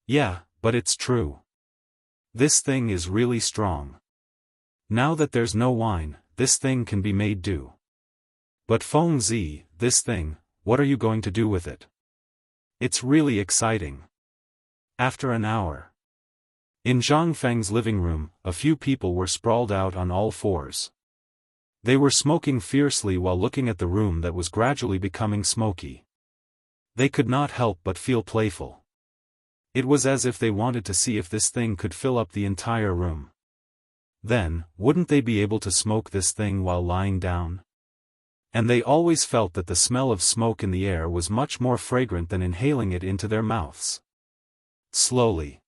Speaker 1: Yeah, but it's true. This thing is really strong. Now that there's no wine, this thing can be made do. But Feng Zi, this thing, what are you going to do with it? It's really exciting. After an hour. In Zhang Feng's living room, a few people were sprawled out on all fours. They were smoking fiercely while looking at the room that was gradually becoming smoky. They could not help but feel playful. It was as if they wanted to see if this thing could fill up the entire room. Then, wouldn't they be able to smoke this thing while lying down? And they always felt that the smell of smoke in the air was much more fragrant than inhaling it into their mouths. Slowly.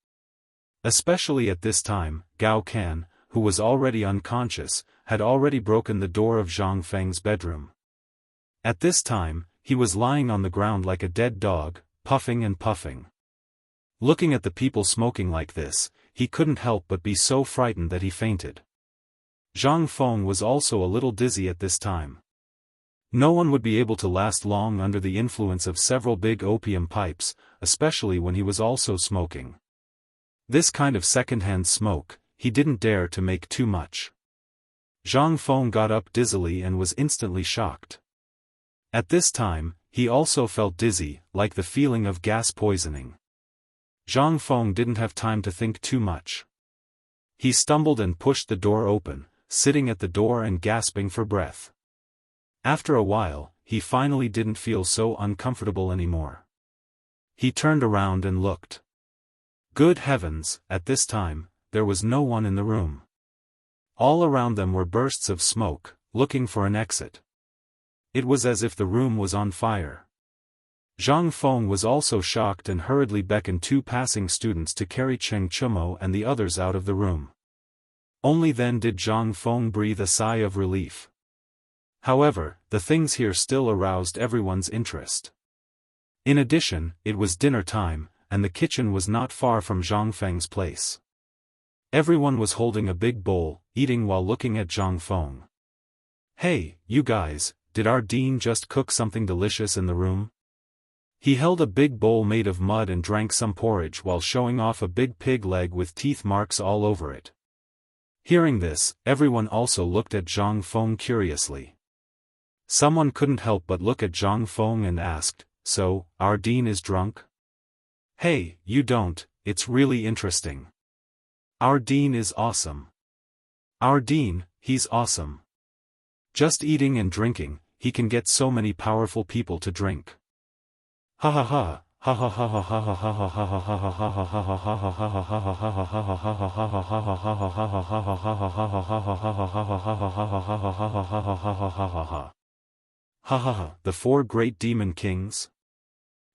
Speaker 1: Especially at this time, Gao Can, who was already unconscious, had already broken the door of Zhang Feng's bedroom. At this time, he was lying on the ground like a dead dog, puffing and puffing. Looking at the people smoking like this, he couldn't help but be so frightened that he fainted. Zhang Feng was also a little dizzy at this time. No one would be able to last long under the influence of several big opium pipes, especially when he was also smoking. This kind of second-hand smoke, he didn't dare to make too much. Zhang Feng got up dizzily and was instantly shocked. At this time, he also felt dizzy, like the feeling of gas poisoning. Zhang Feng didn't have time to think too much. He stumbled and pushed the door open, sitting at the door and gasping for breath. After a while, he finally didn't feel so uncomfortable anymore. He turned around and looked. Good heavens, at this time, there was no one in the room. All around them were bursts of smoke, looking for an exit. It was as if the room was on fire. Zhang Feng was also shocked and hurriedly beckoned two passing students to carry Cheng Chumo and the others out of the room. Only then did Zhang Feng breathe a sigh of relief. However, the things here still aroused everyone's interest. In addition, it was dinner time, and the kitchen was not far from Zhang Feng's place. Everyone was holding a big bowl, eating while looking at Zhang Feng. Hey, you guys, did our dean just cook something delicious in the room? He held a big bowl made of mud and drank some porridge while showing off a big pig leg with teeth marks all over it. Hearing this, everyone also looked at Zhang Feng curiously. Someone couldn't help but look at Zhang Feng and asked, "So, our dean is drunk?" Hey, you don't, it's really interesting. Our dean is awesome. Our dean, he's awesome. Just eating and drinking, he can get so many powerful people to drink. Ha ha ha, ha ha ha ha ha ha ha ha ha ha ha ha ha. The four great demon kings?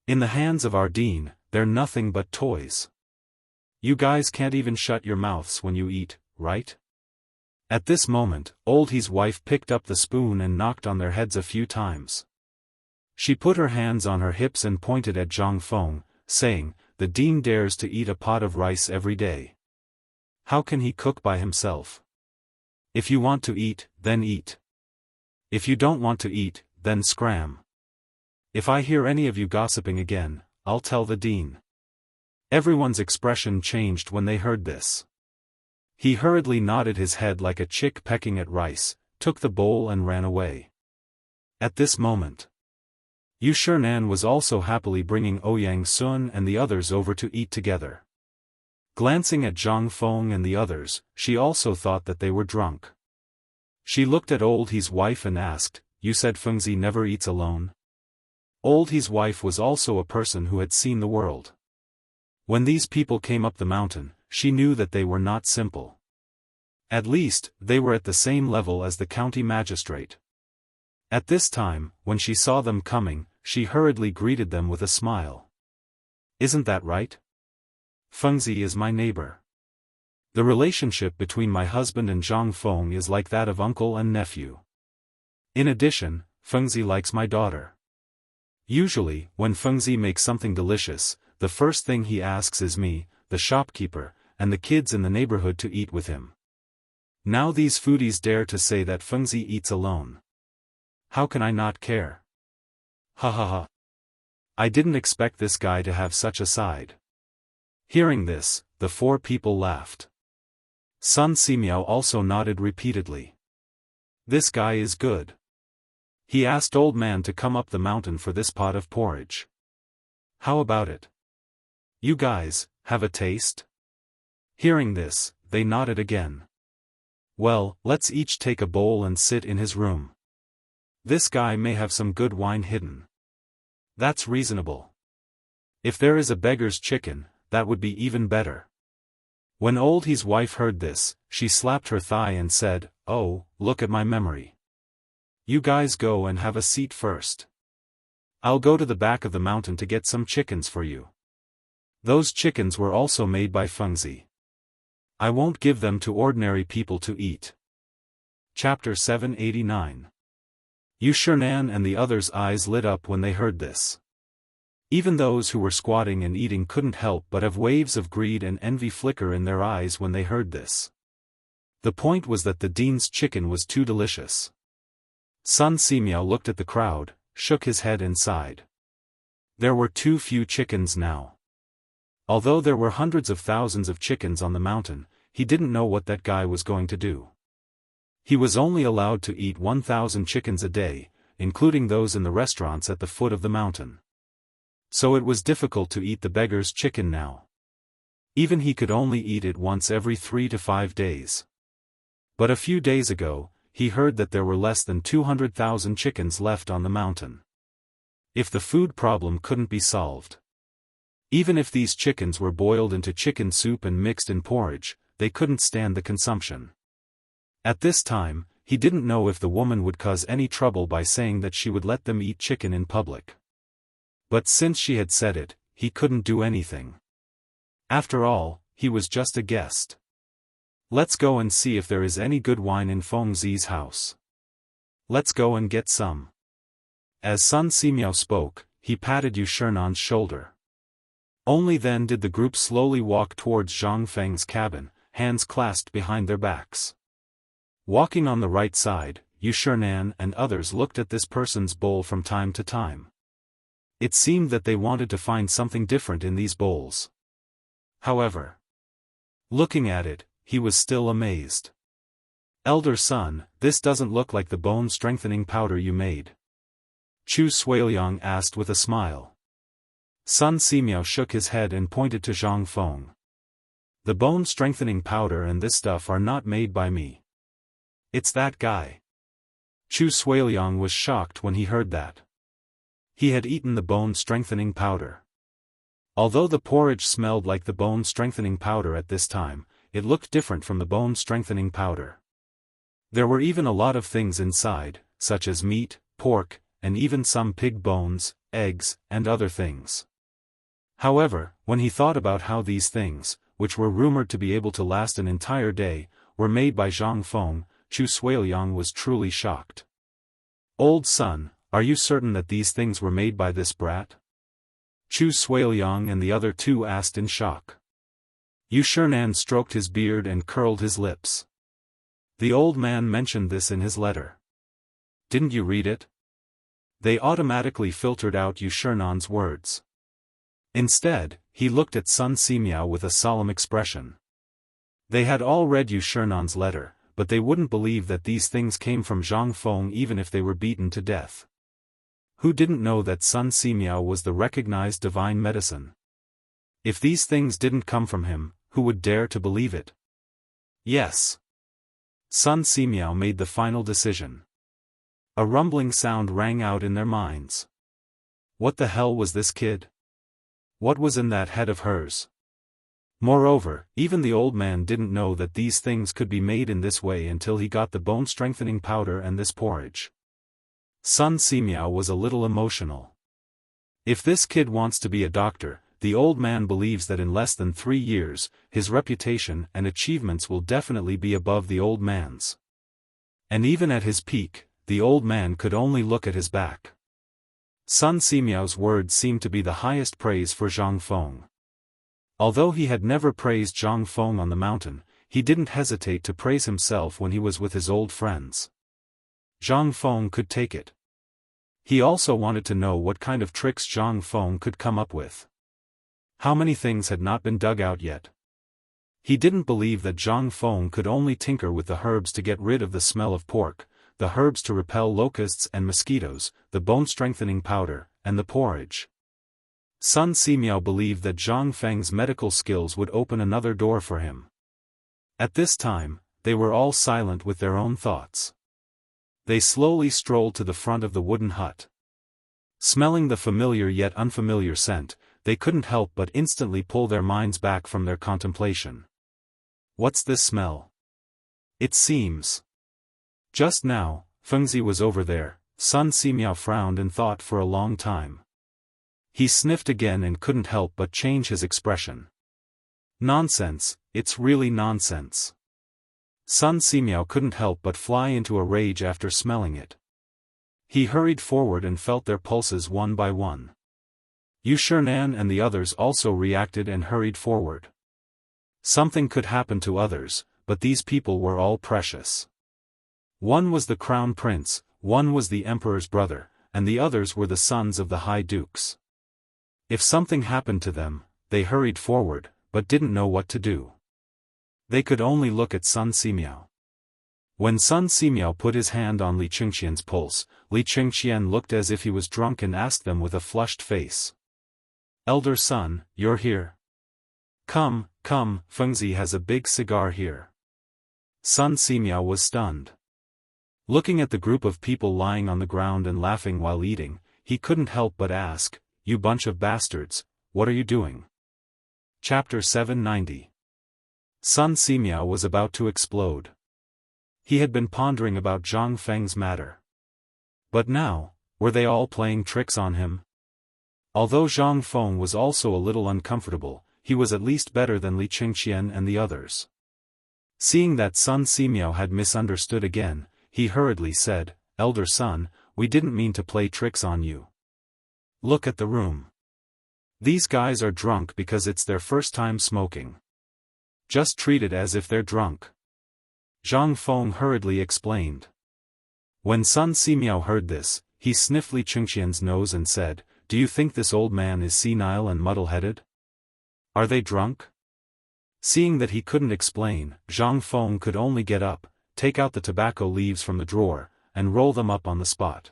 Speaker 1: In the hands of our dean, they're nothing but toys. You guys can't even shut your mouths when you eat, right? At this moment, Old He's wife picked up the spoon and knocked on their heads a few times. She put her hands on her hips and pointed at Zhang Feng, saying, "The dean dares to eat a pot of rice every day. How can he cook by himself? If you want to eat, then eat. If you don't want to eat, then scram. If I hear any of you gossiping again, I'll tell the dean." Everyone's expression changed when they heard this. He hurriedly nodded his head like a chick pecking at rice, took the bowl and ran away. At this moment, Yu Shernan was also happily bringing Ouyang Sun and the others over to eat together. Glancing at Zhang Feng and the others, she also thought that they were drunk. She looked at Old He's wife and asked, "You said Fengzi never eats alone?" Old He's wife was also a person who had seen the world. When these people came up the mountain, she knew that they were not simple. At least, they were at the same level as the county magistrate. At this time, when she saw them coming, she hurriedly greeted them with a smile. Isn't that right? Fengzi is my neighbor. The relationship between my husband and Zhang Feng is like that of uncle and nephew. In addition, Fengzi likes my daughter. Usually, when Fengzi makes something delicious, the first thing he asks is me, the shopkeeper, and the kids in the neighborhood to eat with him. Now these foodies dare to say that Fengzi eats alone. How can I not care? Ha ha ha. I didn't expect this guy to have such a side. Hearing this, the four people laughed. Sun Simiao also nodded repeatedly. This guy is good. He asked Old Man to come up the mountain for this pot of porridge. How about it? You guys, have a taste? Hearing this, they nodded again. Well, let's each take a bowl and sit in his room. This guy may have some good wine hidden. That's reasonable. If there is a beggar's chicken, that would be even better. When Old He's wife heard this, she slapped her thigh and said, "Oh, look at my memory. You guys go and have a seat first. I'll go to the back of the mountain to get some chickens for you." Those chickens were also made by Fengzi. I won't give them to ordinary people to eat. Chapter 789. Yu Shinan and the others' eyes lit up when they heard this. Even those who were squatting and eating couldn't help but have waves of greed and envy flicker in their eyes when they heard this. The point was that the dean's chicken was too delicious. Sun Simiao looked at the crowd, shook his head and sighed. There were too few chickens now. Although there were hundreds of thousands of chickens on the mountain, he didn't know what that guy was going to do. He was only allowed to eat 1,000 chickens a day, including those in the restaurants at the foot of the mountain. So it was difficult to eat the beggar's chicken now. Even he could only eat it once every 3 to 5 days. But a few days ago, he heard that there were less than 200,000 chickens left on the mountain. If the food problem couldn't be solved. Even if these chickens were boiled into chicken soup and mixed in porridge, they couldn't stand the consumption. At this time, he didn't know if the woman would cause any trouble by saying that she would let them eat chicken in public. But since she had said it, he couldn't do anything. After all, he was just a guest. Let's go and see if there is any good wine in Fengzi's house. Let's go and get some. As Sun Simiao spoke, he patted Yu Shinan's shoulder. Only then did the group slowly walk towards Zhang Feng's cabin, hands clasped behind their backs. Walking on the right side, Yu Shinan and others looked at this person's bowl from time to time. It seemed that they wanted to find something different in these bowls. However, looking at it, he was still amazed. Elder son, this doesn't look like the bone-strengthening powder you made. Chu Suiliang asked with a smile. Sun Simiao shook his head and pointed to Zhang Feng. The bone-strengthening powder and this stuff are not made by me. It's that guy. Chu Suiliang was shocked when he heard that. He had eaten the bone-strengthening powder. Although the porridge smelled like the bone-strengthening powder at this time, it looked different from the bone-strengthening powder. There were even a lot of things inside, such as meat, pork, and even some pig bones, eggs, and other things. However, when he thought about how these things, which were rumored to be able to last an entire day, were made by Zhang Feng, Chu Suiliang was truly shocked. Old son, are you certain that these things were made by this brat? Chu Suiliang and the other two asked in shock. Yu Shinan stroked his beard and curled his lips. The old man mentioned this in his letter. Didn't you read it? They automatically filtered out Yu Shinan's words. Instead, he looked at Sun Simiao with a solemn expression. They had all read Yu Shinan's letter, but they wouldn't believe that these things came from Zhang Feng even if they were beaten to death. Who didn't know that Sun Simiao was the recognized divine medicine? If these things didn't come from him, who would dare to believe it? Yes. Sun Simiao made the final decision. A rumbling sound rang out in their minds. What the hell was this kid? What was in that head of hers? Moreover, even the old man didn't know that these things could be made in this way until he got the bone-strengthening powder and this porridge. Sun Simiao was a little emotional. If this kid wants to be a doctor, the old man believes that in less than 3 years, his reputation and achievements will definitely be above the old man's. And even at his peak, the old man could only look at his back. Sun Simiao's words seemed to be the highest praise for Zhang Feng. Although he had never praised Zhang Feng on the mountain, he didn't hesitate to praise himself when he was with his old friends. Zhang Feng could take it. He also wanted to know what kind of tricks Zhang Feng could come up with. How many things had not been dug out yet? He didn't believe that Zhang Feng could only tinker with the herbs to get rid of the smell of pork, the herbs to repel locusts and mosquitoes, the bone-strengthening powder, and the porridge. Sun Simiao believed that Zhang Feng's medical skills would open another door for him. At this time, they were all silent with their own thoughts. They slowly strolled to the front of the wooden hut. Smelling the familiar yet unfamiliar scent, they couldn't help but instantly pull their minds back from their contemplation. What's this smell? It seems. Just now, Fengzi was over there. Sun Simiao frowned and thought for a long time. He sniffed again and couldn't help but change his expression. Nonsense, it's really nonsense. Sun Simiao couldn't help but fly into a rage after smelling it. He hurried forward and felt their pulses one by one. Yu Shernan and the others also reacted and hurried forward. Something could happen to others, but these people were all precious. One was the crown prince, one was the emperor's brother, and the others were the sons of the high dukes. If something happened to them, they hurried forward, but didn't know what to do. They could only look at Sun Simiao. When Sun Simiao put his hand on Li Qingxian's pulse, Li Qingxian looked as if he was drunk and asked them with a flushed face. "Elder son, you're here? Come, come, Fengzi has a big cigar here." Sun Simiao was stunned. Looking at the group of people lying on the ground and laughing while eating, he couldn't help but ask, "You bunch of bastards, what are you doing?" Chapter 790. Sun Simiao was about to explode. He had been pondering about Zhang Feng's matter. But now, were they all playing tricks on him? Although Zhang Feng was also a little uncomfortable, he was at least better than Li Qingxian and the others. Seeing that Sun Simiao had misunderstood again, he hurriedly said, "Elder son, we didn't mean to play tricks on you. Look at the room. These guys are drunk because it's their first time smoking. Just treat it as if they're drunk." Zhang Feng hurriedly explained. When Sun Simiao heard this, he sniffed Li Qingxian's nose and said, "Do you think this old man is senile and muddle-headed? Are they drunk?" Seeing that he couldn't explain, Zhang Feng could only get up, take out the tobacco leaves from the drawer, and roll them up on the spot.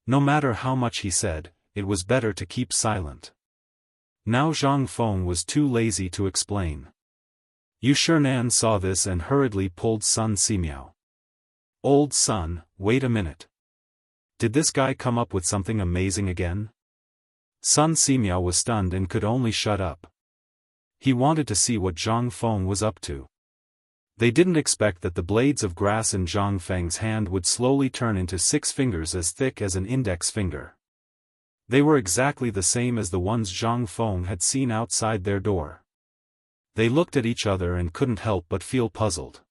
Speaker 1: No matter how much he said, it was better to keep silent. Now Zhang Feng was too lazy to explain. Yu Shernan saw this and hurriedly pulled Sun Simiao. "Old son, wait a minute. Did this guy come up with something amazing again?" Sun Simiao was stunned and could only shut up. He wanted to see what Zhang Feng was up to. They didn't expect that the blades of grass in Zhang Feng's hand would slowly turn into 6 fingers as thick as an index finger. They were exactly the same as the ones Zhang Feng had seen outside their door. They looked at each other and couldn't help but feel puzzled.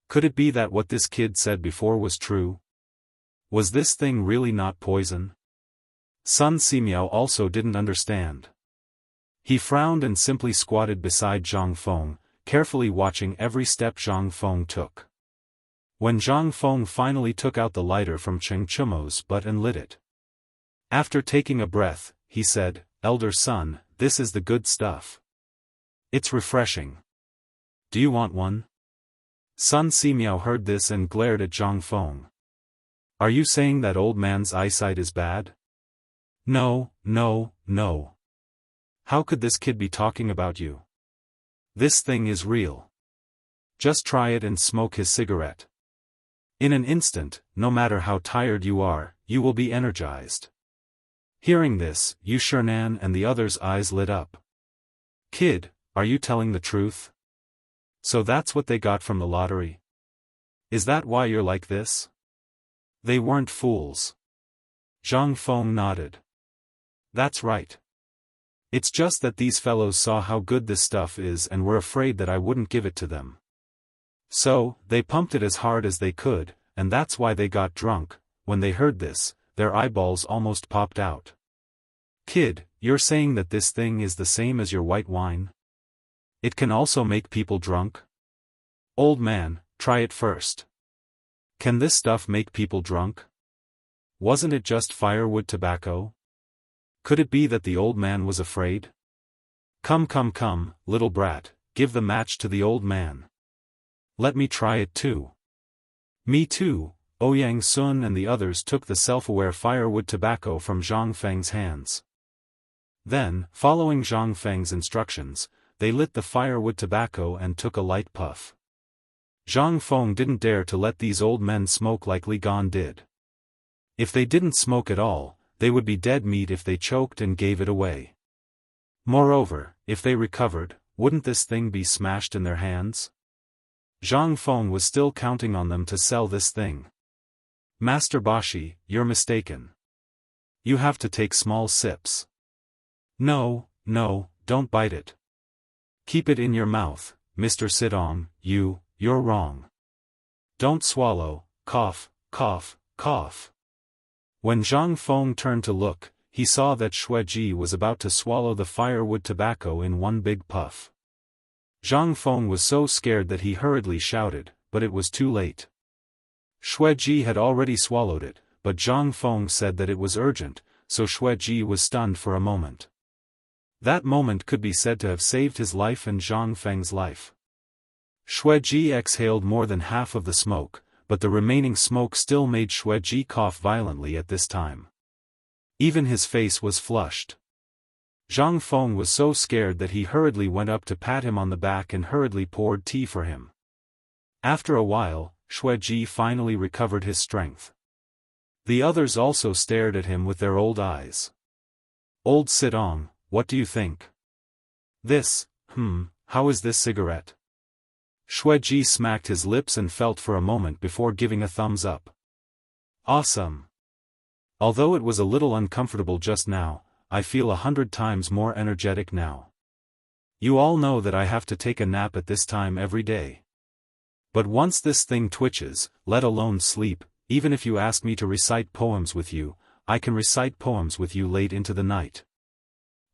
Speaker 1: Could it be that what this kid said before was true? Was this thing really not poison? Sun Simiao also didn't understand. He frowned and simply squatted beside Zhang Feng, carefully watching every step Zhang Feng took. When Zhang Feng finally took out the lighter from Cheng Chumo's butt and lit it. After taking a breath, he said, "Elder son, this is the good stuff. It's refreshing. Do you want one?" Sun Simiao heard this and glared at Zhang Feng. "Are you saying that old man's eyesight is bad?" "No, no, no. How could this kid be talking about you? This thing is real. Just try it and smoke his cigarette. In an instant, no matter how tired you are, you will be energized." Hearing this, Yu Shernan and the others' eyes lit up. Kid, are you telling the truth? So that's what they got from the lottery? Is that why you're like this? They weren't fools. Zhang Feng nodded. That's right. It's just that these fellows saw how good this stuff is and were afraid that I wouldn't give it to them. So, they pumped it as hard as they could, and that's why they got drunk. When they heard this, their eyeballs almost popped out. Kid, you're saying that this thing is the same as your white wine? It can also make people drunk? Old man, try it first. Can this stuff make people drunk? Wasn't it just firewood tobacco? Could it be that the old man was afraid? Come, little brat, give the match to the old man. Let me try it too. Me too. Ouyang Sun and the others took the self-aware firewood tobacco from Zhang Feng's hands. Then, following Zhang Feng's instructions, they lit the firewood tobacco and took a light puff. Zhang Feng didn't dare to let these old men smoke like Li Gan did. If they didn't smoke at all, they would be dead meat if they choked and gave it away. Moreover, if they recovered, wouldn't this thing be smashed in their hands? Zhang Feng was still counting on them to sell this thing. Master Bashi, you're mistaken. You have to take small sips. No, don't bite it. Keep it in your mouth, Mr. Sidong, you're wrong. Don't swallow, cough. When Zhang Feng turned to look, he saw that Xueji was about to swallow the firewood tobacco in one big puff. Zhang Feng was so scared that he hurriedly shouted, but it was too late. Xueji had already swallowed it, but Zhang Feng said that it was urgent, so Xueji was stunned for a moment. That moment could be said to have saved his life and Zhang Feng's life. Xueji exhaled more than half of the smoke, but the remaining smoke still made Xueji cough violently at this time. Even his face was flushed. Zhang Feng was so scared that he hurriedly went up to pat him on the back and hurriedly poured tea for him. After a while, Xueji finally recovered his strength. The others also stared at him with their old eyes. Old Sidong, what do you think? This, how is this cigarette? Xueji smacked his lips and felt for a moment before giving a thumbs up. Awesome. Although it was a little uncomfortable just now, I feel 100 times more energetic now. You all know that I have to take a nap at this time every day. But once this thing twitches, let alone sleep, even if you ask me to recite poems with you, I can recite poems with you late into the night.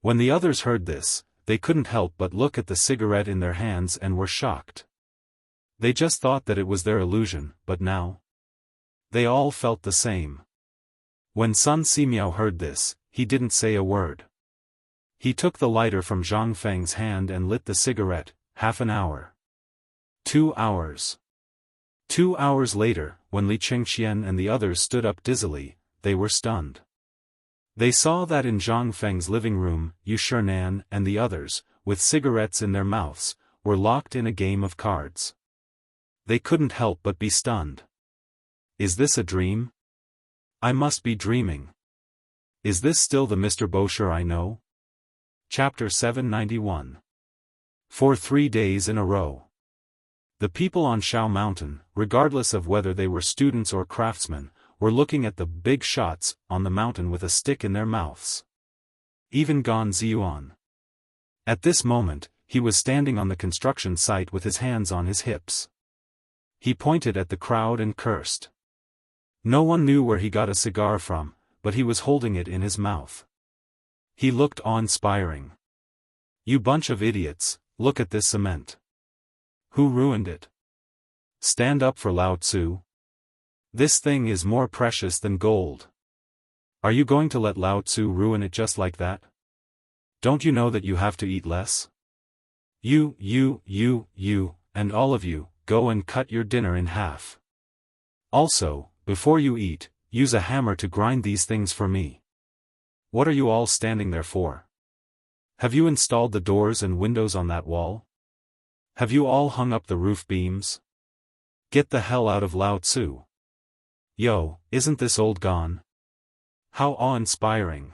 Speaker 1: When the others heard this, they couldn't help but look at the cigarette in their hands and were shocked. They just thought that it was their illusion, but now? They all felt the same. When Sun Simiao heard this, he didn't say a word. He took the lighter from Zhang Feng's hand and lit the cigarette. Half an hour. 2 hours. 2 hours later, when Li Qingxian and the others stood up dizzily, they were stunned. They saw that in Zhang Feng's living room, Yu Shernan and the others, with cigarettes in their mouths, were locked in a game of cards. They couldn't help but be stunned. Is this a dream? I must be dreaming. Is this still the Mr. Bosher I know? Chapter 791. For 3 days in a row. The people on Shao Mountain, regardless of whether they were students or craftsmen, were looking at the big shots on the mountain with a stick in their mouths. Even Gan Ziyuan. At this moment, he was standing on the construction site with his hands on his hips. He pointed at the crowd and cursed. No one knew where he got a cigar from, but he was holding it in his mouth. He looked awe-inspiring. You bunch of idiots, look at this cement. Who ruined it? Stand up for Lao Tzu. This thing is more precious than gold. Are you going to let Lao Tzu ruin it just like that? Don't you know that you have to eat less? You, and all of you, go and cut your dinner in half. Also, before you eat, use a hammer to grind these things for me. What are you all standing there for? Have you installed the doors and windows on that wall? Have you all hung up the roof beams? Get the hell out of Lao Tzu. Yo, isn't this old gone? How awe-inspiring.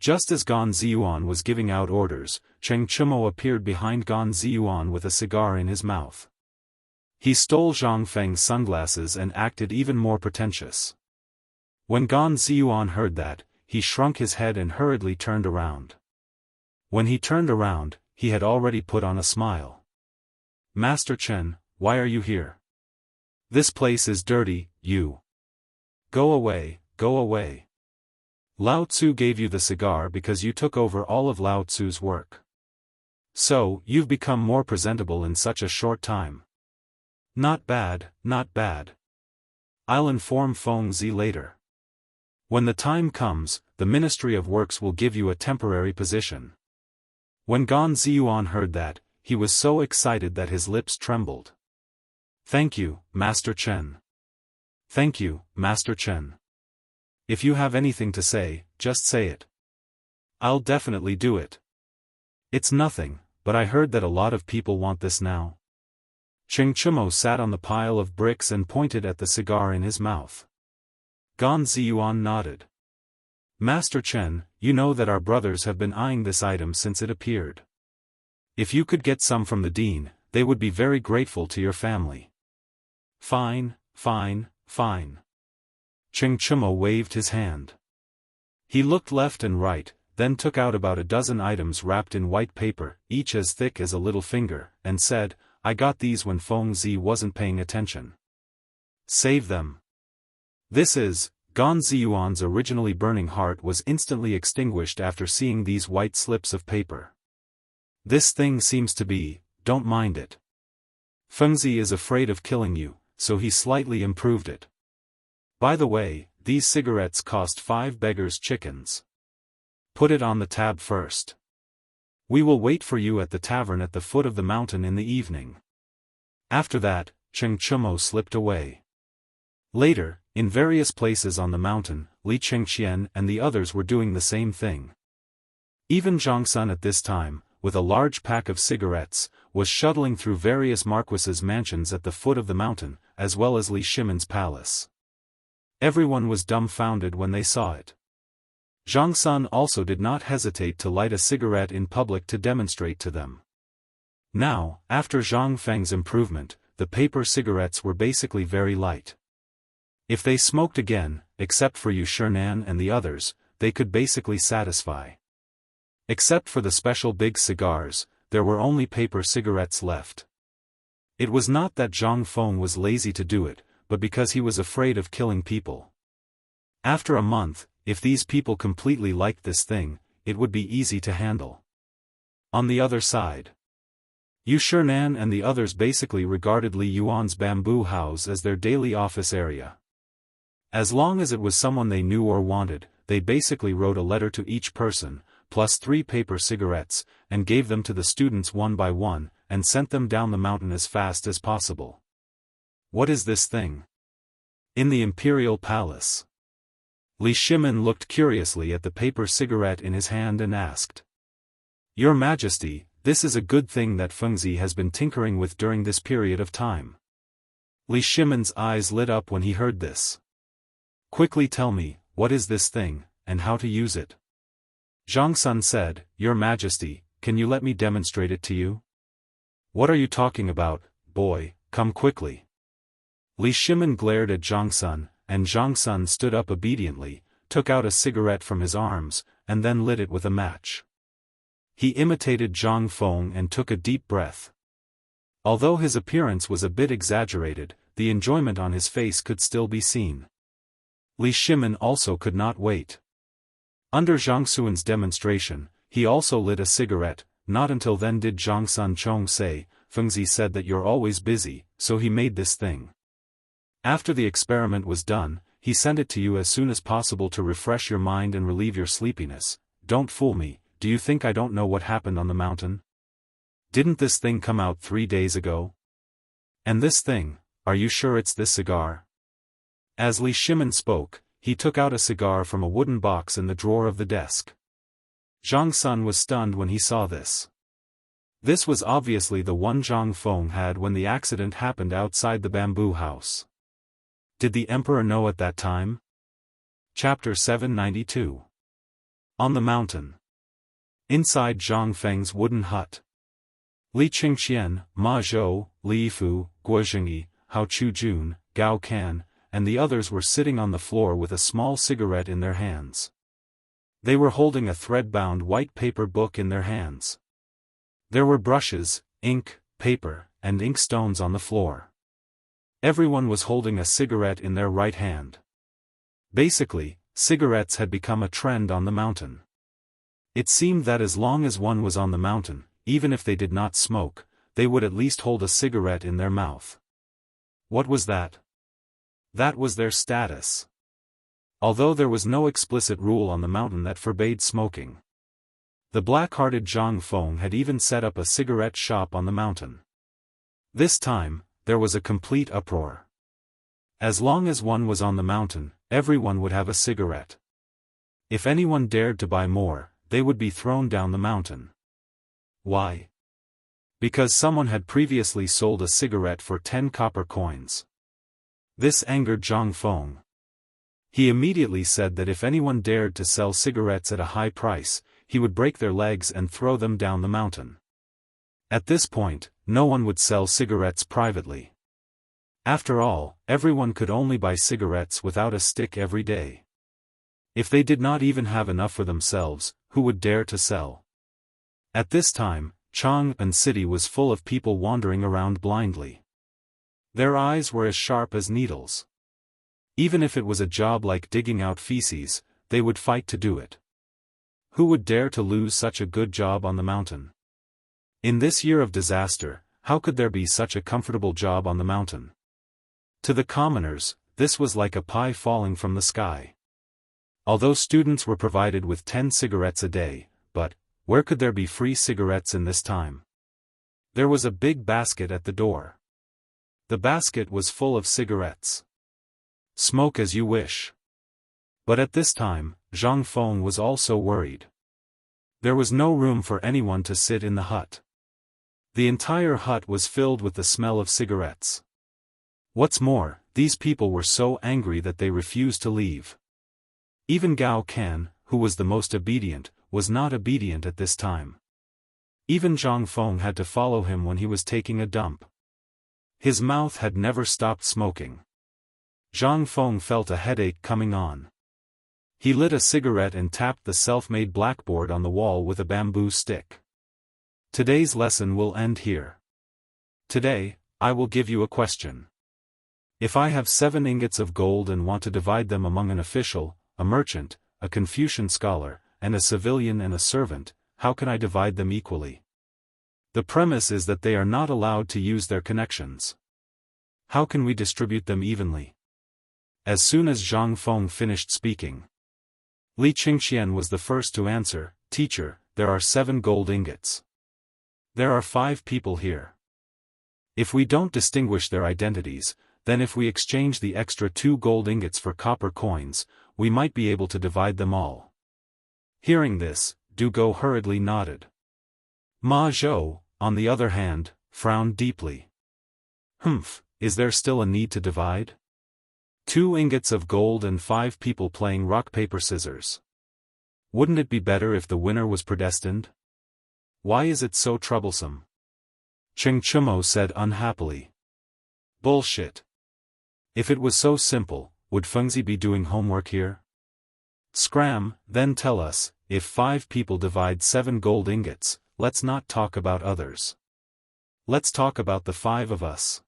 Speaker 1: Just as Gan Ziyuan was giving out orders, Cheng Chumo appeared behind Gan Ziyuan with a cigar in his mouth. He stole Zhang Feng's sunglasses and acted even more pretentious. When Gan Ziyuan heard that, he shrunk his head and hurriedly turned around. When he turned around, he had already put on a smile. "Master Chen, why are you here? This place is dirty, you. Go away, go away. Lao Tzu gave you the cigar because you took over all of Lao Tzu's work. So, you've become more presentable in such a short time. Not bad, not bad. I'll inform Feng Zi later. When the time comes, the Ministry of Works will give you a temporary position." When Gan Ziyuan heard that, he was so excited that his lips trembled. "Thank you, Master Chen. Thank you, Master Chen. If you have anything to say, just say it. I'll definitely do it. It's nothing, but I heard that a lot of people want this now." Cheng Chumo sat on the pile of bricks and pointed at the cigar in his mouth. Gan Ziyuan nodded. "Master Chen, you know that our brothers have been eyeing this item since it appeared. If you could get some from the dean, they would be very grateful to your family." "Fine, fine, fine." Cheng Chumo waved his hand. He looked left and right, then took out about a dozen items wrapped in white paper, each as thick as a little finger, and said, "I got these when Feng Zi wasn't paying attention. Save them." This is, Gan Ziyuan's originally burning heart was instantly extinguished after seeing these white slips of paper. "This thing seems to be, don't mind it. Feng Zi is afraid of killing you, so he slightly improved it. By the way, these cigarettes cost 5 beggars' chickens. Put it on the tab first. We will wait for you at the tavern at the foot of the mountain in the evening." After that, Cheng Chumo slipped away. Later, in various places on the mountain, Li Chengxian and the others were doing the same thing. Even Zhang Sun at this time, with a large pack of cigarettes, was shuttling through various marquises' mansions at the foot of the mountain, as well as Li Shimon's palace. Everyone was dumbfounded when they saw it. Zhang Sun also did not hesitate to light a cigarette in public to demonstrate to them. Now, after Zhang Feng's improvement, the paper cigarettes were basically very light. If they smoked again, except for Yu Shernan and the others, they could basically satisfy. Except for the special big cigars, there were only paper cigarettes left. It was not that Zhang Feng was lazy to do it, but because he was afraid of killing people. After a month, if these people completely liked this thing, it would be easy to handle. On the other side, Yu Shernan and the others basically regarded Li Yuan's bamboo house as their daily office area. As long as it was someone they knew or wanted, they basically wrote a letter to each person, plus 3 paper cigarettes, and gave them to the students one by one, and sent them down the mountain as fast as possible. "What is this thing?" "In the Imperial Palace." Li Shimon looked curiously at the paper cigarette in his hand and asked, "Your Majesty, this is a good thing that Feng Zi has been tinkering with during this period of time." Li Shimon's eyes lit up when he heard this. "Quickly tell me, what is this thing, and how to use it?" Zhang Sun said, "Your Majesty, can you let me demonstrate it to you?" "What are you talking about, boy, come quickly." Li Shimon glared at Zhang Sun, and Zhang Sun stood up obediently, took out a cigarette from his arms, and then lit it with a match. He imitated Zhang Feng and took a deep breath. Although his appearance was a bit exaggerated, the enjoyment on his face could still be seen. Li Shimon also could not wait. Under Zhang Suan's demonstration, he also lit a cigarette. Not until then did Zhang Sun Chong say, "Feng Zi said that you're always busy, so he made this thing. After the experiment was done, he sent it to you as soon as possible to refresh your mind and relieve your sleepiness. Don't fool me, do you think I don't know what happened on the mountain? Didn't this thing come out 3 days ago? And this thing, are you sure it's this cigar?" As Li Shimon spoke, he took out a cigar from a wooden box in the drawer of the desk. Zhang Sun was stunned when he saw this. This was obviously the one Zhang Feng had when the accident happened outside the bamboo house. Did the emperor know at that time? Chapter 792. On the mountain. Inside Zhang Feng's wooden hut. Li Qingqian, Ma Zhou, Li Fu, Guo Jingyi, Hao Chujun, Gao Kan, and the others were sitting on the floor with a small cigarette in their hands. They were holding a thread-bound white paper book in their hands. There were brushes, ink, paper, and inkstones on the floor. Everyone was holding a cigarette in their right hand. Basically, cigarettes had become a trend on the mountain. It seemed that as long as one was on the mountain, even if they did not smoke, they would at least hold a cigarette in their mouth. What was that? That was their status. Although there was no explicit rule on the mountain that forbade smoking. The black-hearted Zhang Feng had even set up a cigarette shop on the mountain. This time, there was a complete uproar. As long as one was on the mountain, everyone would have a cigarette. If anyone dared to buy more, they would be thrown down the mountain. Why? Because someone had previously sold a cigarette for 10 copper coins. This angered Zhang Feng. He immediately said that if anyone dared to sell cigarettes at a high price, he would break their legs and throw them down the mountain. At this point, no one would sell cigarettes privately. After all, everyone could only buy cigarettes without a stick every day. If they did not even have enough for themselves, who would dare to sell? At this time, Chang'an City was full of people wandering around blindly. Their eyes were as sharp as needles. Even if it was a job like digging out feces, they would fight to do it. Who would dare to lose such a good job on the mountain? In this year of disaster, how could there be such a comfortable job on the mountain? To the commoners, this was like a pie falling from the sky. Although students were provided with 10 cigarettes a day, but where could there be free cigarettes in this time? There was a big basket at the door. The basket was full of cigarettes. Smoke as you wish. But at this time, Zhang Feng was also worried. There was no room for anyone to sit in the hut. The entire hut was filled with the smell of cigarettes. What's more, these people were so angry that they refused to leave. Even Gao Kan, who was the most obedient, was not obedient at this time. Even Zhang Feng had to follow him when he was taking a dump. His mouth had never stopped smoking. Zhang Feng felt a headache coming on. He lit a cigarette and tapped the self-made blackboard on the wall with a bamboo stick. Today's lesson will end here. Today, I will give you a question. If I have 7 ingots of gold and want to divide them among an official, a merchant, a Confucian scholar, and a civilian and a servant, how can I divide them equally? The premise is that they are not allowed to use their connections. How can we distribute them evenly? As soon as Zhang Feng finished speaking, Li Qingqian was the first to answer, "Teacher, there are 7 gold ingots. There are 5 people here. If we don't distinguish their identities, then if we exchange the extra 2 gold ingots for copper coins, we might be able to divide them all." Hearing this, Du Go hurriedly nodded. Ma Zhou, on the other hand, frowned deeply. Is there still a need to divide? 2 ingots of gold and 5 people playing rock paper scissors. Wouldn't it be better if the winner was predestined? Why is it so troublesome? Cheng Chumo said unhappily. Bullshit. If it was so simple, would Fengzi be doing homework here? Scram, then tell us, if 5 people divide 7 gold ingots, let's not talk about others. Let's talk about the 5 of us.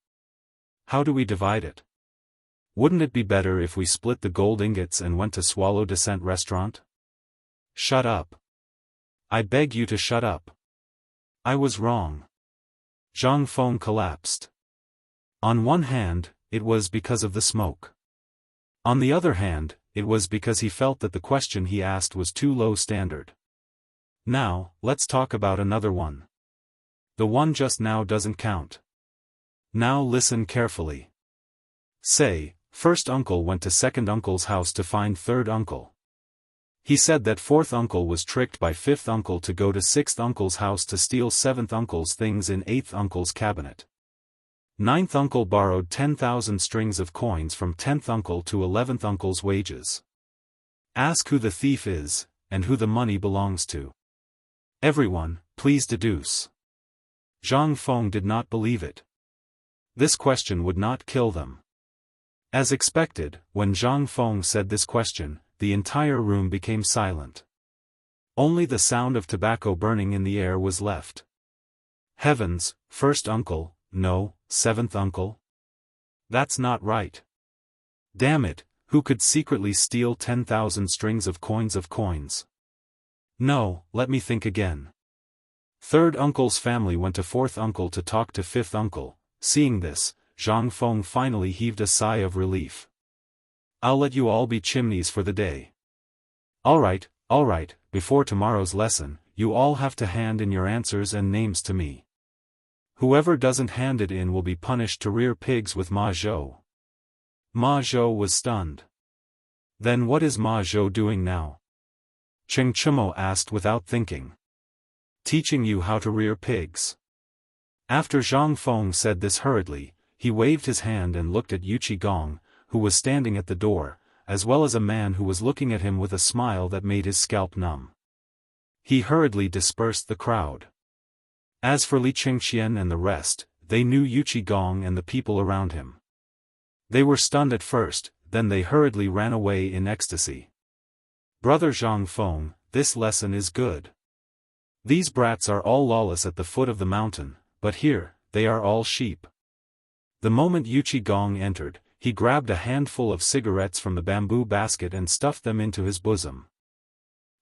Speaker 1: How do we divide it? Wouldn't it be better if we split the gold ingots and went to Swallow Descent restaurant? Shut up. I beg you to shut up. I was wrong. Zhang Feng collapsed. On one hand, it was because of the smoke. On the other hand, it was because he felt that the question he asked was too low standard. Now, let's talk about another one. The one just now doesn't count. Now listen carefully. Say, first uncle went to second uncle's house to find third uncle. He said that fourth uncle was tricked by fifth uncle to go to sixth uncle's house to steal seventh uncle's things in eighth uncle's cabinet. Ninth uncle borrowed 10,000 strings of coins from 10th uncle to 11th uncle's wages. Ask who the thief is, and who the money belongs to? Everyone, please deduce. Zhang Feng did not believe it. This question would not kill them. As expected, when Zhang Feng said this question, the entire room became silent. Only the sound of tobacco burning in the air was left. Heavens, first uncle, no, seventh uncle? That's not right. Damn it, who could secretly steal 10,000 strings of coins? No, let me think again. Third uncle's family went to fourth uncle to talk to fifth uncle. Seeing this, Zhang Feng finally heaved a sigh of relief. I'll let you all be chimneys for the day. Alright, before tomorrow's lesson, you all have to hand in your answers and names to me. Whoever doesn't hand it in will be punished to rear pigs with Ma Zhou. Ma Zhou was stunned. Then what is Ma Zhou doing now? Cheng Chumo asked without thinking. Teaching you how to rear pigs. After Zhang Feng said this hurriedly, he waved his hand and looked at Yu Qigong, who was standing at the door, as well as a man who was looking at him with a smile that made his scalp numb. He hurriedly dispersed the crowd. As for Li Qingxian and the rest, they knew Yu Qigong and the people around him. They were stunned at first, then they hurriedly ran away in ecstasy. Brother Zhang Feng, this lesson is good. These brats are all lawless at the foot of the mountain, but here, they are all sheep. The moment Yu Qigong entered, he grabbed a handful of cigarettes from the bamboo basket and stuffed them into his bosom.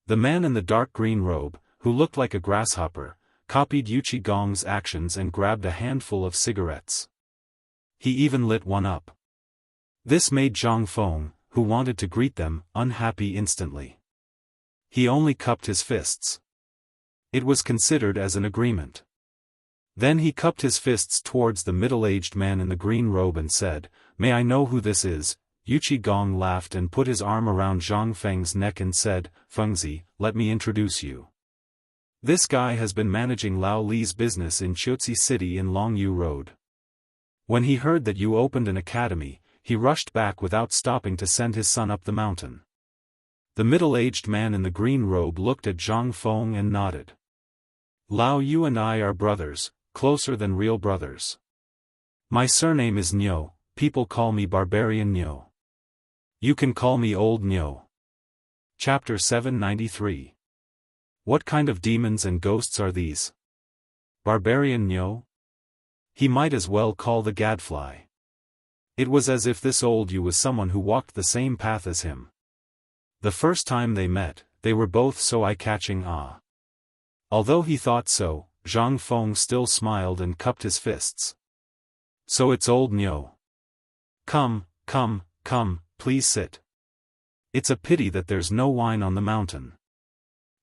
Speaker 1: The man in the dark green robe, who looked like a grasshopper, copied Yu Qigong's actions and grabbed a handful of cigarettes. He even lit one up. This made Zhang Feng, who wanted to greet them, unhappy instantly. He only cupped his fists. It was considered as an agreement. Then he cupped his fists towards the middle-aged man in the green robe and said, "May I know who this is?" Yu Qigong laughed and put his arm around Zhang Feng's neck and said, "Fengzi, let me introduce you. This guy has been managing Lao Li's business in Qiuzi City in Longyu Road. When he heard that you opened an academy, he rushed back without stopping to send his son up the mountain." The middle-aged man in the green robe looked at Zhang Feng and nodded. "Lao Yu and I are brothers, closer than real brothers. My surname is Niu, people call me Barbarian Niu. You can call me Old Niu." Chapter 793. What kind of demons and ghosts are these? Barbarian Niu? He might as well call the gadfly. It was as if this old Yu was someone who walked the same path as him. The first time they met, they were both so eye-catching. Although he thought so, Zhang Feng still smiled and cupped his fists. "So it's old Niu. Come, please sit. It's a pity that there's no wine on the mountain.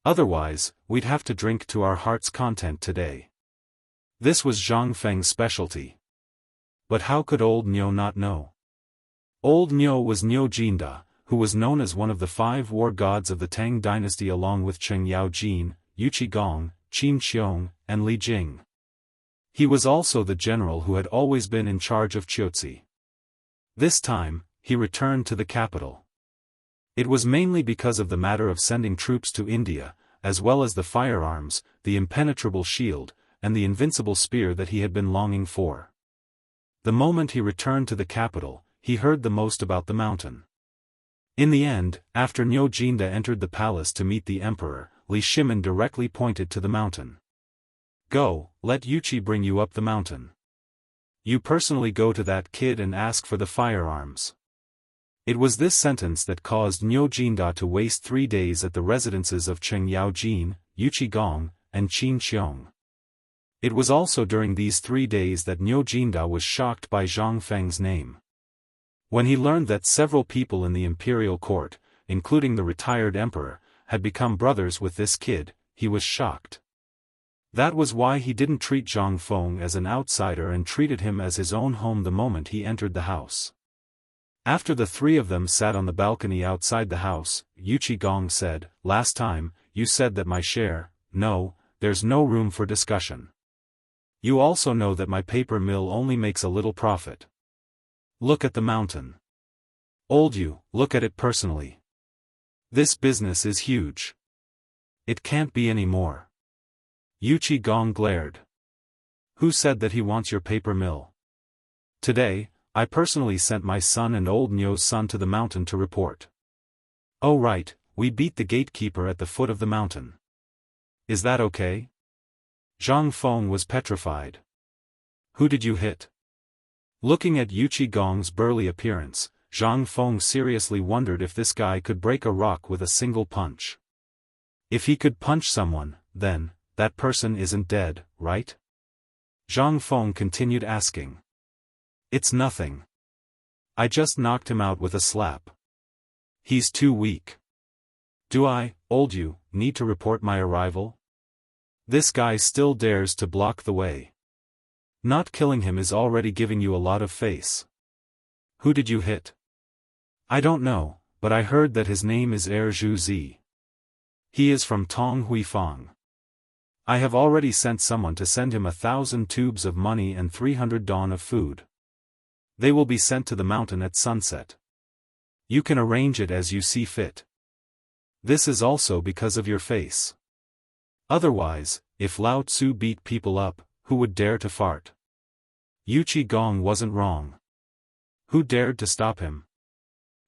Speaker 1: Otherwise, we'd have to drink to our heart's content today." This was Zhang Feng's specialty. But how could old Niu not know? Old Niu was Niu Jinda, who was known as one of the 5 war gods of the Tang dynasty along with Cheng Yaojin, Yu Qigong, Qin Xiong, and Li Jing. He was also the general who had always been in charge of Qiuzi. This time, he returned to the capital. It was mainly because of the matter of sending troops to India, as well as the firearms, the impenetrable shield, and the invincible spear that he had been longing for. The moment he returned to the capital, he heard the most about the mountain. In the end, after Niu Jinda entered the palace to meet the emperor, Li Shimin directly pointed to the mountain. "Go, let Yuqi bring you up the mountain. You personally go to that kid and ask for the firearms." It was this sentence that caused Niu Jinda to waste 3 days at the residences of Cheng Yaojin, Yu Qigong, and Qin Xiong. It was also during these 3 days that Niu Jinda was shocked by Zhang Feng's name. When he learned that several people in the imperial court, including the retired emperor, had become brothers with this kid, he was shocked. That was why he didn't treat Zhang Feng as an outsider and treated him as his own home the moment he entered the house. After the 3 of them sat on the balcony outside the house, Yu Qigong said, "Last time, you said that my share, no, there's no room for discussion. You also know that my paper mill only makes a little profit. Look at the mountain. Old Yu, look at it personally. This business is huge. It can't be any more. Yuchi Gong glared. Who said that he wants your paper mill? Today, I personally sent my son and old Nyo's son to the mountain to report. Oh right, we beat the gatekeeper at the foot of the mountain. Is that okay? Zhang Feng was petrified. Who did you hit? Looking at Yuchi Gong's burly appearance, Zhang Feng seriously wondered if this guy could break a rock with a single punch. If he could punch someone, then, that person isn't dead, right? Zhang Feng continued asking. It's nothing. I just knocked him out with a slap. He's too weak. Do I, old you, need to report my arrival? This guy still dares to block the way. Not killing him is already giving you a lot of face. Who did you hit? I don't know, but I heard that his name is Zhu Zi. He is from Tong Huifang. I have already sent someone to send him 1,000 tubes of money and 300 dawn of food. They will be sent to the mountain at sunset. You can arrange it as you see fit. This is also because of your face. Otherwise, if Lao Tzu beat people up, who would dare to fart? Yuchi Gong wasn't wrong. Who dared to stop him?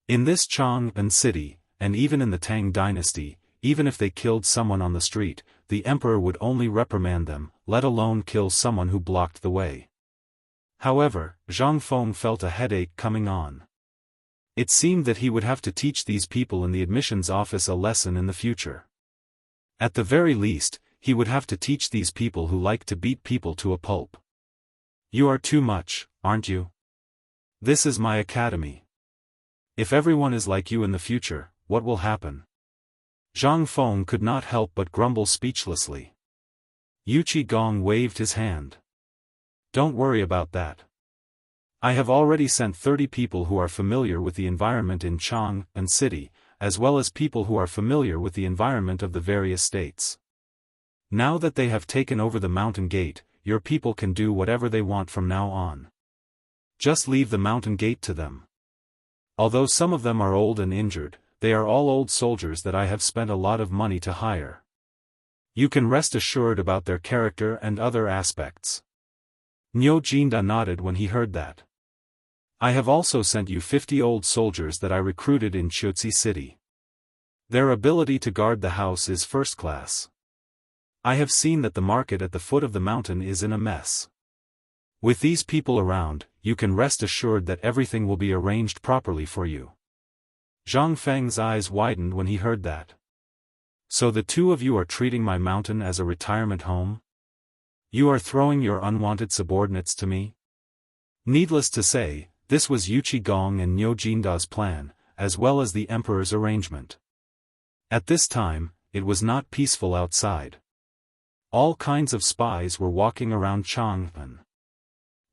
Speaker 1: In this Chang'an city, and even in the Tang dynasty, even if they killed someone on the street, the emperor would only reprimand them, let alone kill someone who blocked the way. However, Zhang Feng felt a headache coming on. It seemed that he would have to teach these people in the admissions office a lesson in the future. At the very least, he would have to teach these people who like to beat people to a pulp. You are too much, aren't you? This is my academy. If everyone is like you in the future, what will happen? Zhang Feng could not help but grumble speechlessly. Yuchi Gong waved his hand. Don't worry about that. I have already sent 30 people who are familiar with the environment in Chang'an city, as well as people who are familiar with the environment of the various states. Now that they have taken over the mountain gate, your people can do whatever they want from now on. Just leave the mountain gate to them. Although some of them are old and injured, they are all old soldiers that I have spent a lot of money to hire. You can rest assured about their character and other aspects. Nyo Jinda nodded when he heard that. I have also sent you 50 old soldiers that I recruited in Chutzi city. Their ability to guard the house is first class. I have seen that the market at the foot of the mountain is in a mess. With these people around, you can rest assured that everything will be arranged properly for you. Zhang Feng's eyes widened when he heard that. So the two of you are treating my mountain as a retirement home? You are throwing your unwanted subordinates to me? Needless to say, this was Yuchi Gong and Nyo Jinda's plan, as well as the emperor's arrangement. At this time, it was not peaceful outside. All kinds of spies were walking around Chang'an.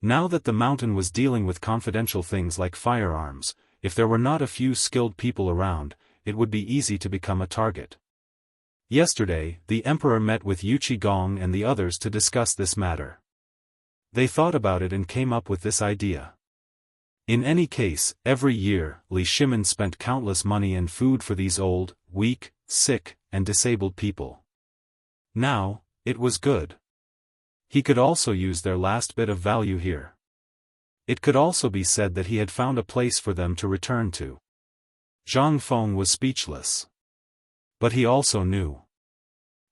Speaker 1: Now that the mountain was dealing with confidential things like firearms, if there were not a few skilled people around, it would be easy to become a target. Yesterday, the emperor met with Yuchi Gong and the others to discuss this matter. They thought about it and came up with this idea. In any case, every year, Li Shimin spent countless money and food for these old, weak, sick, and disabled people. Now, it was good. He could also use their last bit of value here. It could also be said that he had found a place for them to return to. Zhang Feng was speechless. But he also knew.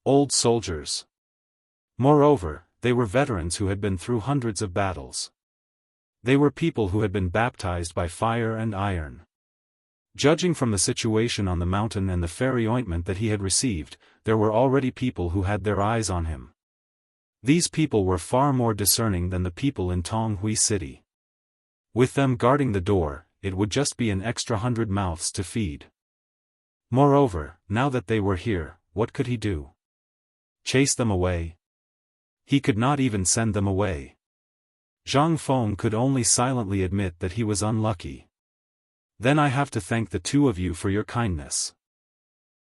Speaker 1: Old soldiers. Moreover, they were veterans who had been through hundreds of battles. They were people who had been baptized by fire and iron. Judging from the situation on the mountain and the fairy ointment that he had received, there were already people who had their eyes on him. These people were far more discerning than the people in Tonghui City. With them guarding the door, it would just be an extra 100 mouths to feed. Moreover, now that they were here, what could he do? Chase them away? He could not even send them away. Zhang Feng could only silently admit that he was unlucky. Then I have to thank the two of you for your kindness.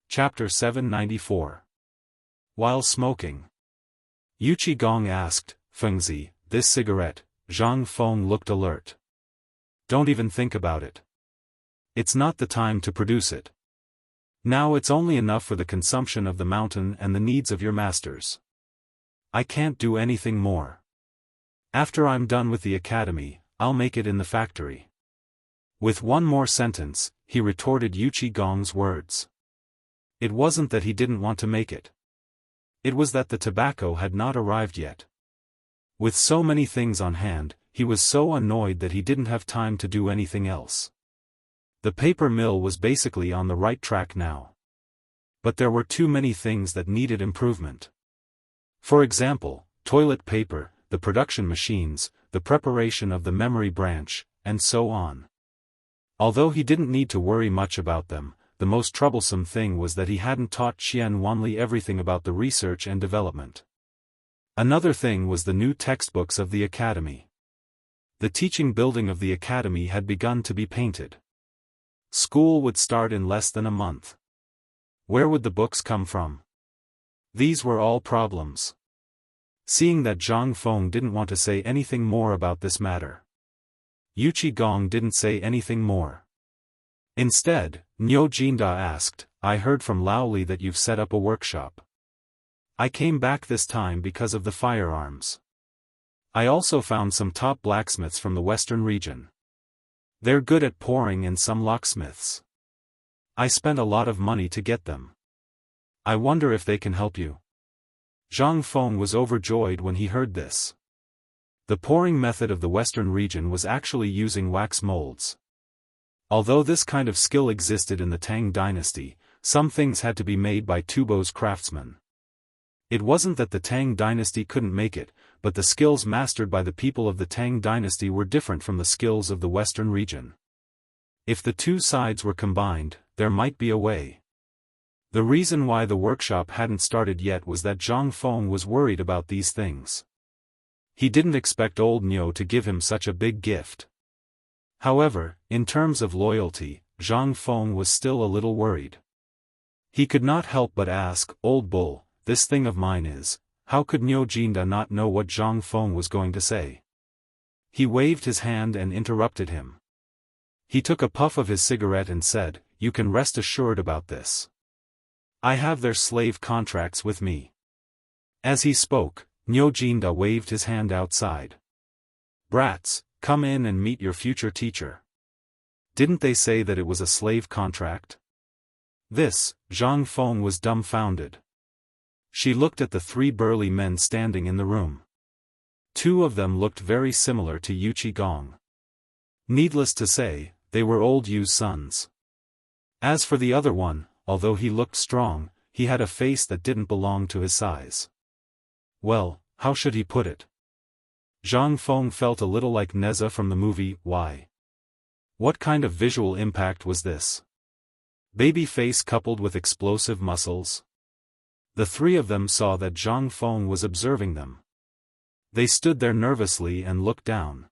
Speaker 1: Chapter 794. While smoking, Yuchi Gong asked, Fengzi, this cigarette? Zhang Feng looked alert. Don't even think about it. It's not the time to produce it. Now it's only enough for the consumption of the mountain and the needs of your masters. I can't do anything more. After I'm done with the academy, I'll make it in the factory." With one more sentence, he retorted Yuchi Gong's words. It wasn't that he didn't want to make it. It was that the tobacco had not arrived yet. With so many things on hand, he was so annoyed that he didn't have time to do anything else. The paper mill was basically on the right track now. But there were too many things that needed improvement. For example, toilet paper, the production machines, the preparation of the memory branch, and so on. Although he didn't need to worry much about them, the most troublesome thing was that he hadn't taught Qian Wanli everything about the research and development. Another thing was the new textbooks of the academy. The teaching building of the academy had begun to be painted. School would start in less than a month. Where would the books come from? These were all problems. Seeing that Zhang Feng didn't want to say anything more about this matter, Yuchi Gong didn't say anything more. Instead, Niu Jinda asked, "I heard from Laoli that you've set up a workshop." "I came back this time because of the firearms. I also found some top blacksmiths from the western region. They're good at pouring and some locksmiths. I spent a lot of money to get them. I wonder if they can help you." Zhang Feng was overjoyed when he heard this. The pouring method of the western region was actually using wax molds. Although this kind of skill existed in the Tang dynasty, some things had to be made by Tubo's craftsmen. It wasn't that the Tang dynasty couldn't make it, but the skills mastered by the people of the Tang dynasty were different from the skills of the western region. If the two sides were combined, there might be a way. The reason why the workshop hadn't started yet was that Zhang Feng was worried about these things. He didn't expect old Niu to give him such a big gift. However, in terms of loyalty, Zhang Feng was still a little worried. He could not help but ask, "Old bull, this thing of mine is..." How could Niu Jinda not know what Zhang Feng was going to say? He waved his hand and interrupted him. He took a puff of his cigarette and said, "You can rest assured about this. I have their slave contracts with me." As he spoke, Niu Jinda waved his hand outside. "Brats, come in and meet your future teacher." Didn't they say that it was a slave contract? This, Zhang Feng was dumbfounded. She looked at the three burly men standing in the room. Two of them looked very similar to Yuchi Gong. Needless to say, they were old Yu's sons. As for the other one, although he looked strong, he had a face that didn't belong to his size. Well, how should he put it? Zhang Feng felt a little like Neza from the movie, Why? What kind of visual impact was this? Baby face coupled with explosive muscles? The three of them saw that Zhang Feng was observing them. They stood there nervously and looked down.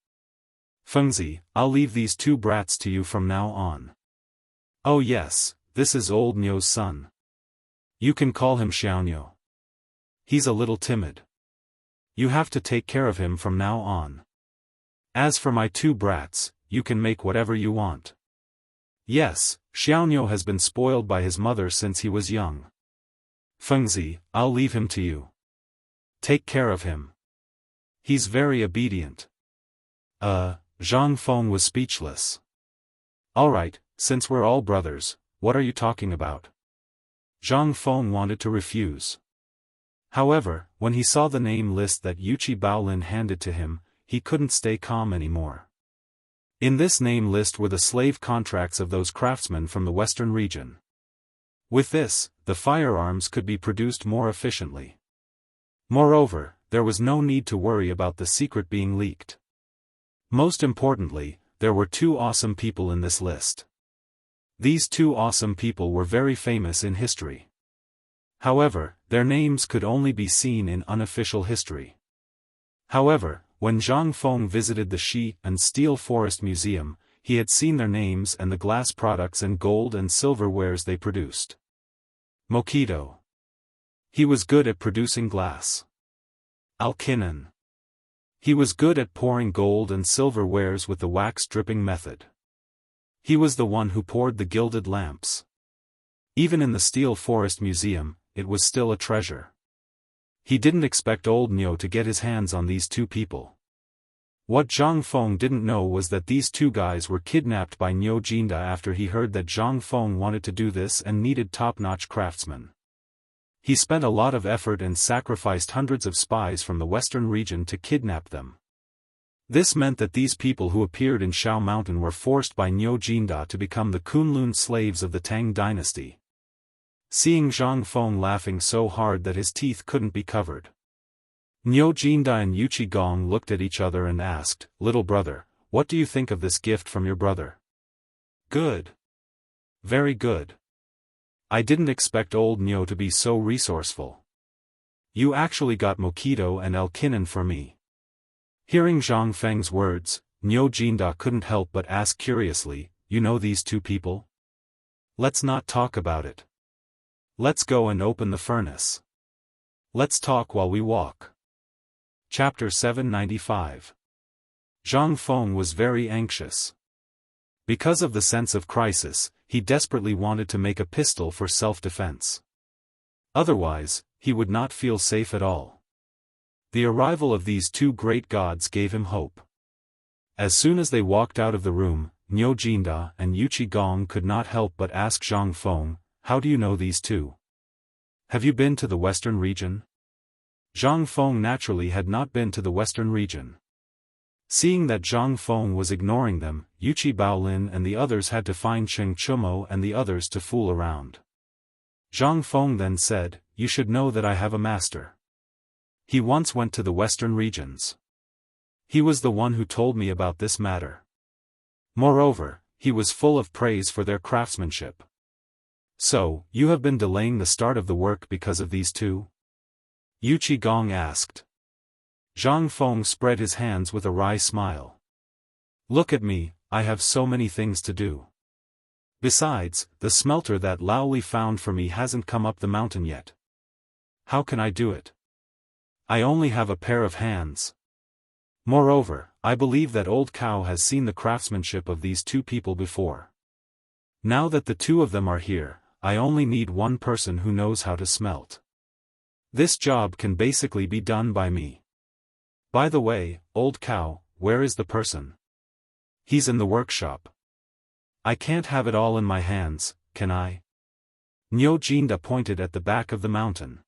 Speaker 1: "Fengzi, I'll leave these two brats to you from now on." "Oh yes, this is old Niu's son. You can call him Xiaoniu. He's a little timid. You have to take care of him from now on. As for my two brats, you can make whatever you want." Yes, Xiaoniu has been spoiled by his mother since he was young. "Fengzi, I'll leave him to you. Take care of him. He's very obedient." Zhang Feng was speechless. "Alright, since we're all brothers, what are you talking about?" Zhang Feng wanted to refuse. However, when he saw the name list that Yuchi Baolin handed to him, he couldn't stay calm anymore. In this name list were the slave contracts of those craftsmen from the western region. With this, the firearms could be produced more efficiently. Moreover, there was no need to worry about the secret being leaked. Most importantly, there were two awesome people in this list. These two awesome people were very famous in history. However, their names could only be seen in unofficial history. However, when Zhang Feng visited the Shi and Steel Forest Museum, he had seen their names and the glass products and gold and silver wares they produced. Mokido. He was good at producing glass. Alkinan. He was good at pouring gold and silver wares with the wax dripping method. He was the one who poured the gilded lamps. Even in the Steel Forest Museum, it was still a treasure. He didn't expect old Niu to get his hands on these two people. What Zhang Feng didn't know was that these two guys were kidnapped by Niu Jinda after he heard that Zhang Feng wanted to do this and needed top-notch craftsmen. He spent a lot of effort and sacrificed hundreds of spies from the western region to kidnap them. This meant that these people who appeared in Shao Mountain were forced by Niu Jinda to become the Kunlun slaves of the Tang dynasty. Seeing Zhang Feng laughing so hard that his teeth couldn't be covered, Niu Jinda and Yu Qigong looked at each other and asked, "Little brother, what do you think of this gift from your brother?" "Good. Very good. I didn't expect old Niu to be so resourceful. You actually got Mokido and Elkinan for me." Hearing Zhang Feng's words, Niu Jinda couldn't help but ask curiously, "You know these two people? Let's not talk about it. Let's go and open the furnace. Let's talk while we walk." Chapter 795. Zhang Feng was very anxious. Because of the sense of crisis, he desperately wanted to make a pistol for self-defense. Otherwise, he would not feel safe at all. The arrival of these two great gods gave him hope. As soon as they walked out of the room, Niu Jinda and Yu Qigong could not help but ask Zhang Feng, "How do you know these two? Have you been to the western region?" Zhang Feng naturally had not been to the western region. Seeing that Zhang Feng was ignoring them, Yuchi Baolin and the others had to find Cheng Chumo and the others to fool around. Zhang Feng then said, "You should know that I have a master. He once went to the western regions. He was the one who told me about this matter. Moreover, he was full of praise for their craftsmanship." "So, you have been delaying the start of the work because of these two?" Yu Qigong asked. Zhang Feng spread his hands with a wry smile. "Look at me, I have so many things to do. Besides, the smelter that Lao Li found for me hasn't come up the mountain yet. How can I do it? I only have a pair of hands. Moreover, I believe that old Cow has seen the craftsmanship of these two people before. Now that the two of them are here, I only need one person who knows how to smelt. This job can basically be done by me. By the way, old Cow, where is the person?" "He's in the workshop." "I can't have it all in my hands, can I?" Niu Jinda pointed at the back of the mountain.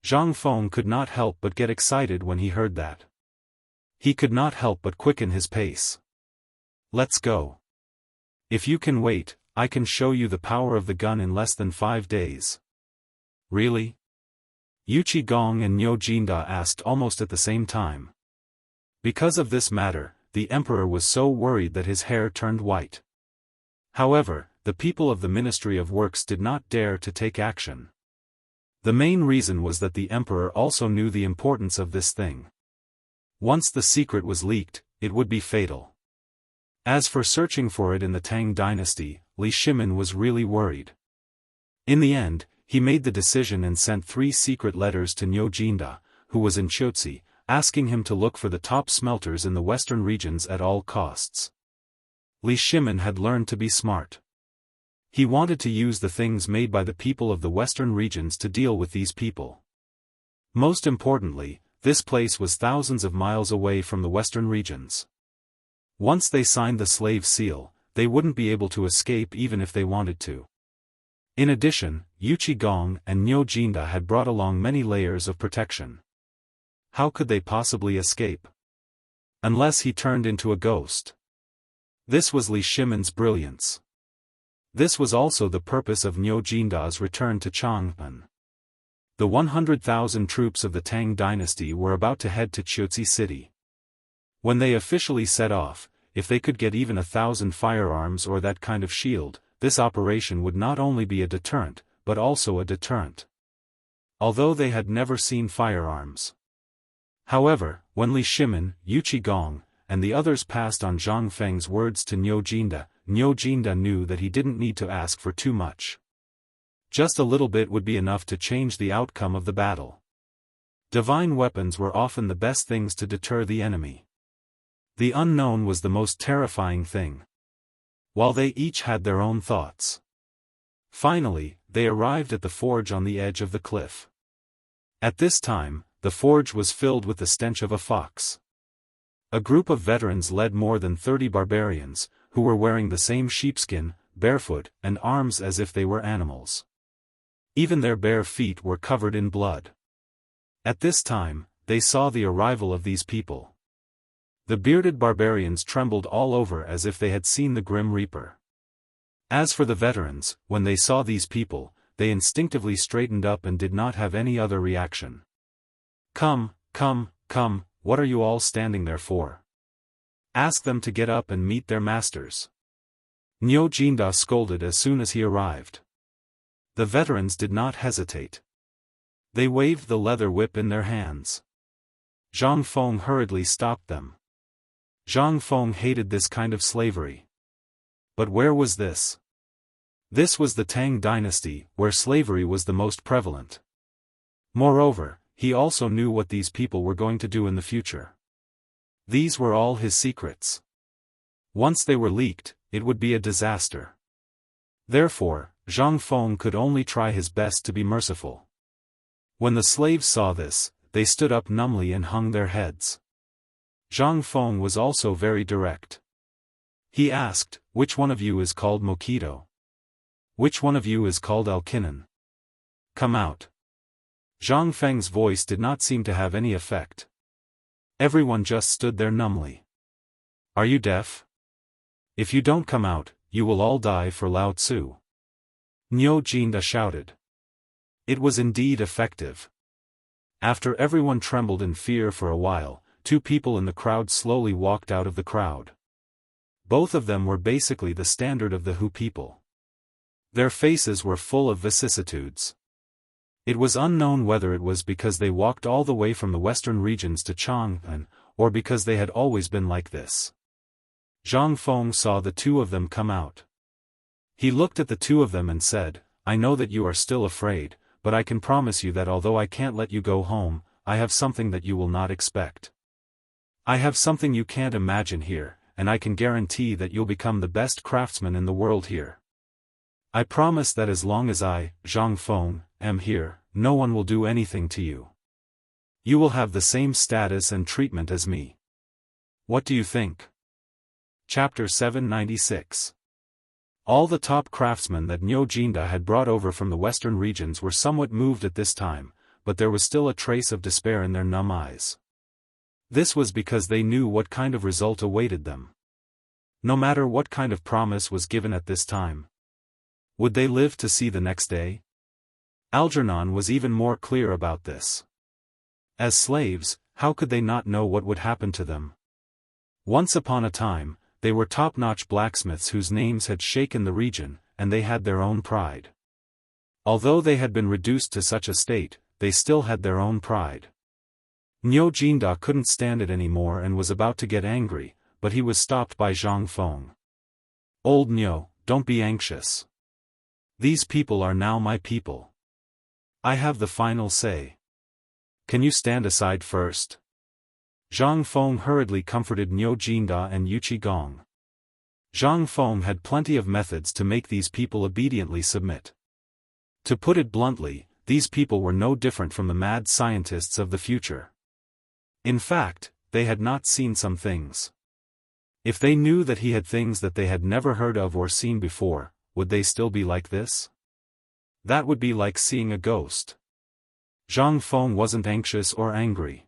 Speaker 1: Zhang Feng could not help but get excited when he heard that. He could not help but quicken his pace. "Let's go. If you can wait, I can show you the power of the gun in less than 5 days." "Really?" Yu Qigong and Niu Jinda asked almost at the same time. Because of this matter, the emperor was so worried that his hair turned white. However, the people of the Ministry of Works did not dare to take action. The main reason was that the emperor also knew the importance of this thing. Once the secret was leaked, it would be fatal. As for searching for it in the Tang dynasty, Li Shimin was really worried. In the end, he made the decision and sent 3 secret letters to Niu Jinda, who was in Chotzi, asking him to look for the top smelters in the western regions at all costs. Li Shimin had learned to be smart. He wanted to use the things made by the people of the western regions to deal with these people. Most importantly, this place was thousands of miles away from the western regions. Once they signed the slave seal, they wouldn't be able to escape even if they wanted to. In addition, Yu Qigong and Niu Jinda had brought along many layers of protection. How could they possibly escape? Unless he turned into a ghost. This was Li Shimin's brilliance. This was also the purpose of Niu Jinda's return to Chang'an. The 100,000 troops of the Tang dynasty were about to head to Chotzi city. When they officially set off, if they could get even 1,000 firearms or that kind of shield, this operation would not only be a deterrent, but also a deterrent. Although they had never seen firearms. However, when Li Shimin, Yu Qigong, and the others passed on Zhang Feng's words to Niu Jinda knew that he didn't need to ask for too much. Just a little bit would be enough to change the outcome of the battle. Divine weapons were often the best things to deter the enemy. The unknown was the most terrifying thing. While they each had their own thoughts. Finally, they arrived at the forge on the edge of the cliff. At this time, the forge was filled with the stench of a fox. A group of veterans led more than 30 barbarians, who were wearing the same sheepskin, barefoot, and arms as if they were animals. Even their bare feet were covered in blood. At this time, they saw the arrival of these people. The bearded barbarians trembled all over as if they had seen the Grim Reaper. As for the veterans, when they saw these people, they instinctively straightened up and did not have any other reaction. "Come, come, come, what are you all standing there for? Ask them to get up and meet their masters." Niu Jinda scolded as soon as he arrived. The veterans did not hesitate. They waved the leather whip in their hands. Zhang Feng hurriedly stopped them. Zhang Feng hated this kind of slavery. But where was this? This was the Tang dynasty, where slavery was the most prevalent. Moreover, he also knew what these people were going to do in the future. These were all his secrets. Once they were leaked, it would be a disaster. Therefore, Zhang Feng could only try his best to be merciful. When the slaves saw this, they stood up numbly and hung their heads. Zhang Feng was also very direct. He asked, "Which one of you is called Mokido? Which one of you is called Alkinan? Come out." Zhang Feng's voice did not seem to have any effect. Everyone just stood there numbly. "Are you deaf? If you don't come out, you will all die for Lao Tzu." Niu Jinda shouted. It was indeed effective. After everyone trembled in fear for a while, 2 people in the crowd slowly walked out of the crowd. Both of them were basically the standard of the Hu people. Their faces were full of vicissitudes. It was unknown whether it was because they walked all the way from the western regions to Chang'an, or because they had always been like this. Zhang Feng saw the 2 of them come out. He looked at the 2 of them and said, "I know that you are still afraid, but I can promise you that although I can't let you go home, I have something that you will not expect. I have something you can't imagine here, and I can guarantee that you'll become the best craftsman in the world here. I promise that as long as I, Zhang Feng, am here, no one will do anything to you. You will have the same status and treatment as me. What do you think?" Chapter 796. All the top craftsmen that Niu Jinda had brought over from the western regions were somewhat moved at this time, but there was still a trace of despair in their numb eyes. This was because they knew what kind of result awaited them. No matter what kind of promise was given at this time, would they live to see the next day? Algernon was even more clear about this. As slaves, how could they not know what would happen to them? Once upon a time, they were top-notch blacksmiths whose names had shaken the region, and they had their own pride. Although they had been reduced to such a state, they still had their own pride. Niu Jinda couldn't stand it anymore and was about to get angry, but he was stopped by Zhang Feng. "Old Niu, don't be anxious. These people are now my people. I have the final say. Can you stand aside first?" Zhang Feng hurriedly comforted Niu Jinda and Yuqi Gong. Zhang Feng had plenty of methods to make these people obediently submit. To put it bluntly, these people were no different from the mad scientists of the future. In fact, they had not seen some things. If they knew that he had things that they had never heard of or seen before, would they still be like this? That would be like seeing a ghost. Zhang Feng wasn't anxious or angry.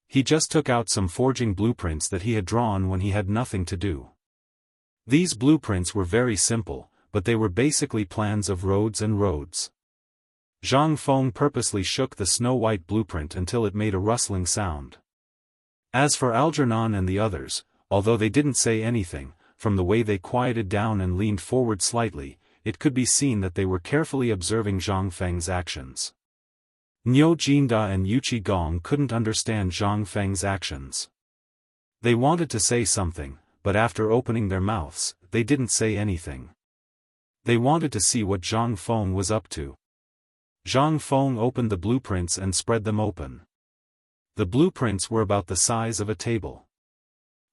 Speaker 1: He just took out some forging blueprints that he had drawn when he had nothing to do. These blueprints were very simple, but they were basically plans of roads and roads. Zhang Feng purposely shook the snow-white blueprint until it made a rustling sound. As for Algernon and the others, although they didn't say anything, from the way they quieted down and leaned forward slightly, it could be seen that they were carefully observing Zhang Feng's actions. Niu Jinda and Yuqi Gong couldn't understand Zhang Feng's actions. They wanted to say something, but after opening their mouths, they didn't say anything. They wanted to see what Zhang Feng was up to. Zhang Feng opened the blueprints and spread them open. The blueprints were about the size of a table.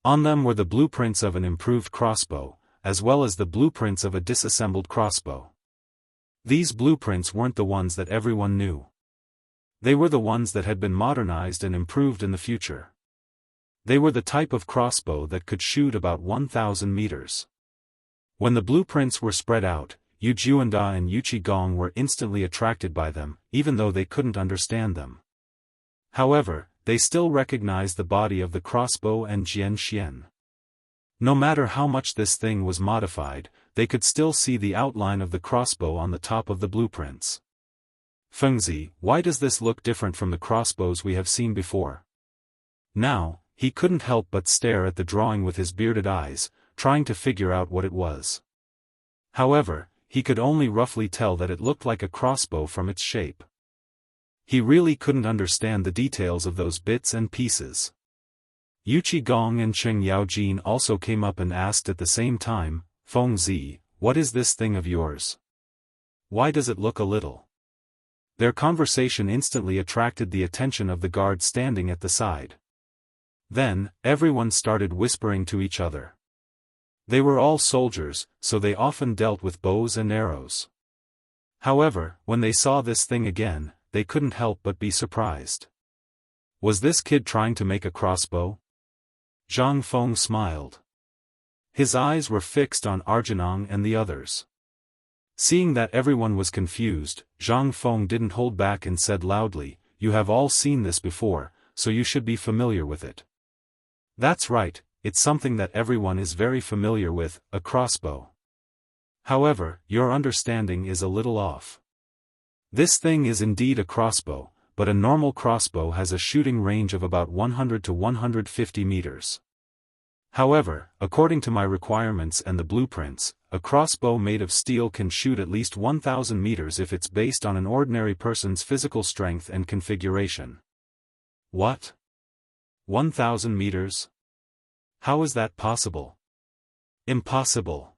Speaker 1: On them were the blueprints of an improved crossbow, as well as the blueprints of a disassembled crossbow. These blueprints weren't the ones that everyone knew. They were the ones that had been modernized and improved in the future. They were the type of crossbow that could shoot about 1,000 meters. When the blueprints were spread out, Yu Juanda and Yu Qigong were instantly attracted by them, even though they couldn't understand them. However, they still recognized the body of the crossbow and Jian Xian. No matter how much this thing was modified, they could still see the outline of the crossbow on the top of the blueprints. Fengzi, why does this look different from the crossbows we have seen before? Now, he couldn't help but stare at the drawing with his bearded eyes, trying to figure out what it was. However, he could only roughly tell that it looked like a crossbow from its shape. He really couldn't understand the details of those bits and pieces. Yu Qigong and Cheng Yaojin also came up and asked at the same time, Fengzi, what is this thing of yours? Why does it look a little? Their conversation instantly attracted the attention of the guard standing at the side. Then, everyone started whispering to each other. They were all soldiers, so they often dealt with bows and arrows. However, when they saw this thing again, they couldn't help but be surprised. Was this kid trying to make a crossbow? Zhang Feng smiled. His eyes were fixed on Arjunong and the others. Seeing that everyone was confused, Zhang Feng didn't hold back and said loudly, "You have all seen this before, so you should be familiar with it." That's right, it's something that everyone is very familiar with, a crossbow. However, your understanding is a little off. This thing is indeed a crossbow, but a normal crossbow has a shooting range of about 100 to 150 meters. However, according to my requirements and the blueprints, a crossbow made of steel can shoot at least 1,000 meters if it's based on an ordinary person's physical strength and configuration. What? 1,000 meters? How is that possible? Impossible.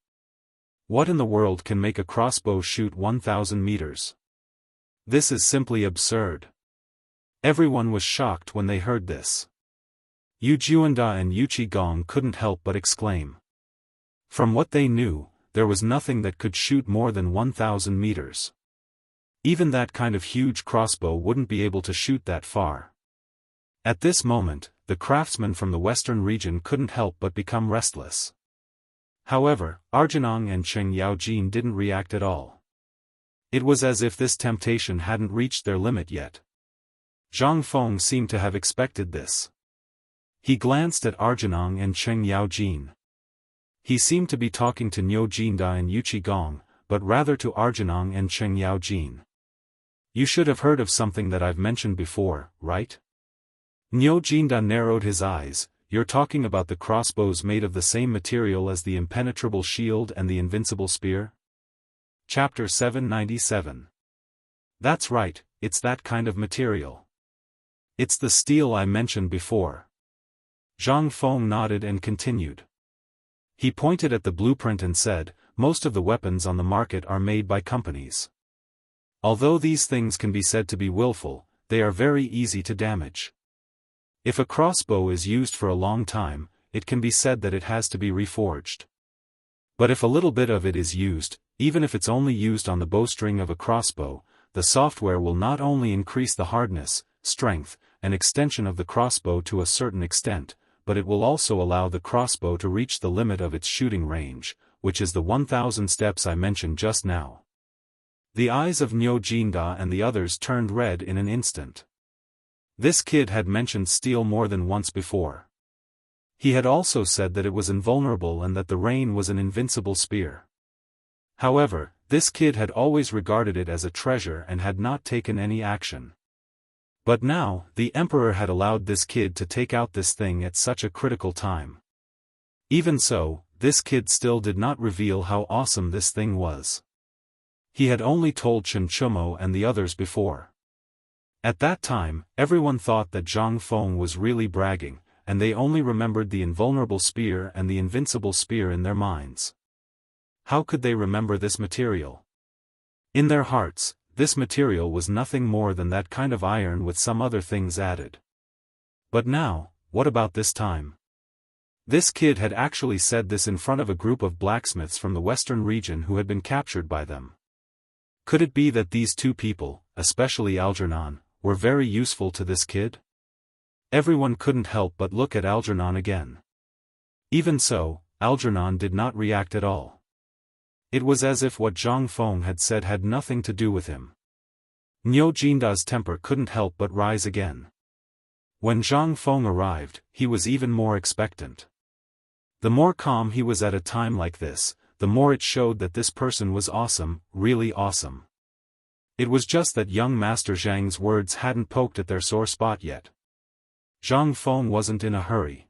Speaker 1: What in the world can make a crossbow shoot 1,000 meters? This is simply absurd. Everyone was shocked when they heard this. Yu Juanda and Yu Qigong couldn't help but exclaim. From what they knew, there was nothing that could shoot more than 1,000 meters. Even that kind of huge crossbow wouldn't be able to shoot that far. At this moment, the craftsmen from the western region couldn't help but become restless. However, Arjunong and Cheng Yaojin didn't react at all. It was as if this temptation hadn't reached their limit yet. Zhang Feng seemed to have expected this. He glanced at Arjunong and Cheng Yaojin. He seemed to be talking to Niu Jinda and Yu Qigong, but rather to Arjunong and Cheng Yaojin. You should have heard of something that I've mentioned before, right? Niu Jinda narrowed his eyes. You're talking about the crossbows made of the same material as the impenetrable shield and the invincible spear? Chapter 797. That's right, it's that kind of material. It's the steel I mentioned before. Zhang Feng nodded and continued. He pointed at the blueprint and said, most of the weapons on the market are made by companies. Although these things can be said to be willful, they are very easy to damage. If a crossbow is used for a long time, it can be said that it has to be reforged. But if a little bit of it is used, even if it's only used on the bowstring of a crossbow, the software will not only increase the hardness, strength, and extension of the crossbow to a certain extent, but it will also allow the crossbow to reach the limit of its shooting range, which is the 1,000 steps I mentioned just now. The eyes of Niu Jinda and the others turned red in an instant. This kid had mentioned steel more than once before. He had also said that it was invulnerable and that the rain was an invincible spear. However, this kid had always regarded it as a treasure and had not taken any action. But now, the emperor had allowed this kid to take out this thing at such a critical time. Even so, this kid still did not reveal how awesome this thing was. He had only told Chen Chumo and the others before. At that time, everyone thought that Zhang Feng was really bragging, and they only remembered the invulnerable spear and the invincible spear in their minds. How could they remember this material? In their hearts, this material was nothing more than that kind of iron with some other things added. But now, what about this time? This kid had actually said this in front of a group of blacksmiths from the western region who had been captured by them. Could it be that these two people, especially Algernon, were very useful to this kid? Everyone couldn't help but look at Algernon again. Even so, Algernon did not react at all. It was as if what Zhang Feng had said had nothing to do with him. Niu Jinda's temper couldn't help but rise again. When Zhang Feng arrived, he was even more expectant. The more calm he was at a time like this, the more it showed that this person was awesome, really awesome. It was just that young Master Zhang's words hadn't poked at their sore spot yet. Zhang Feng wasn't in a hurry.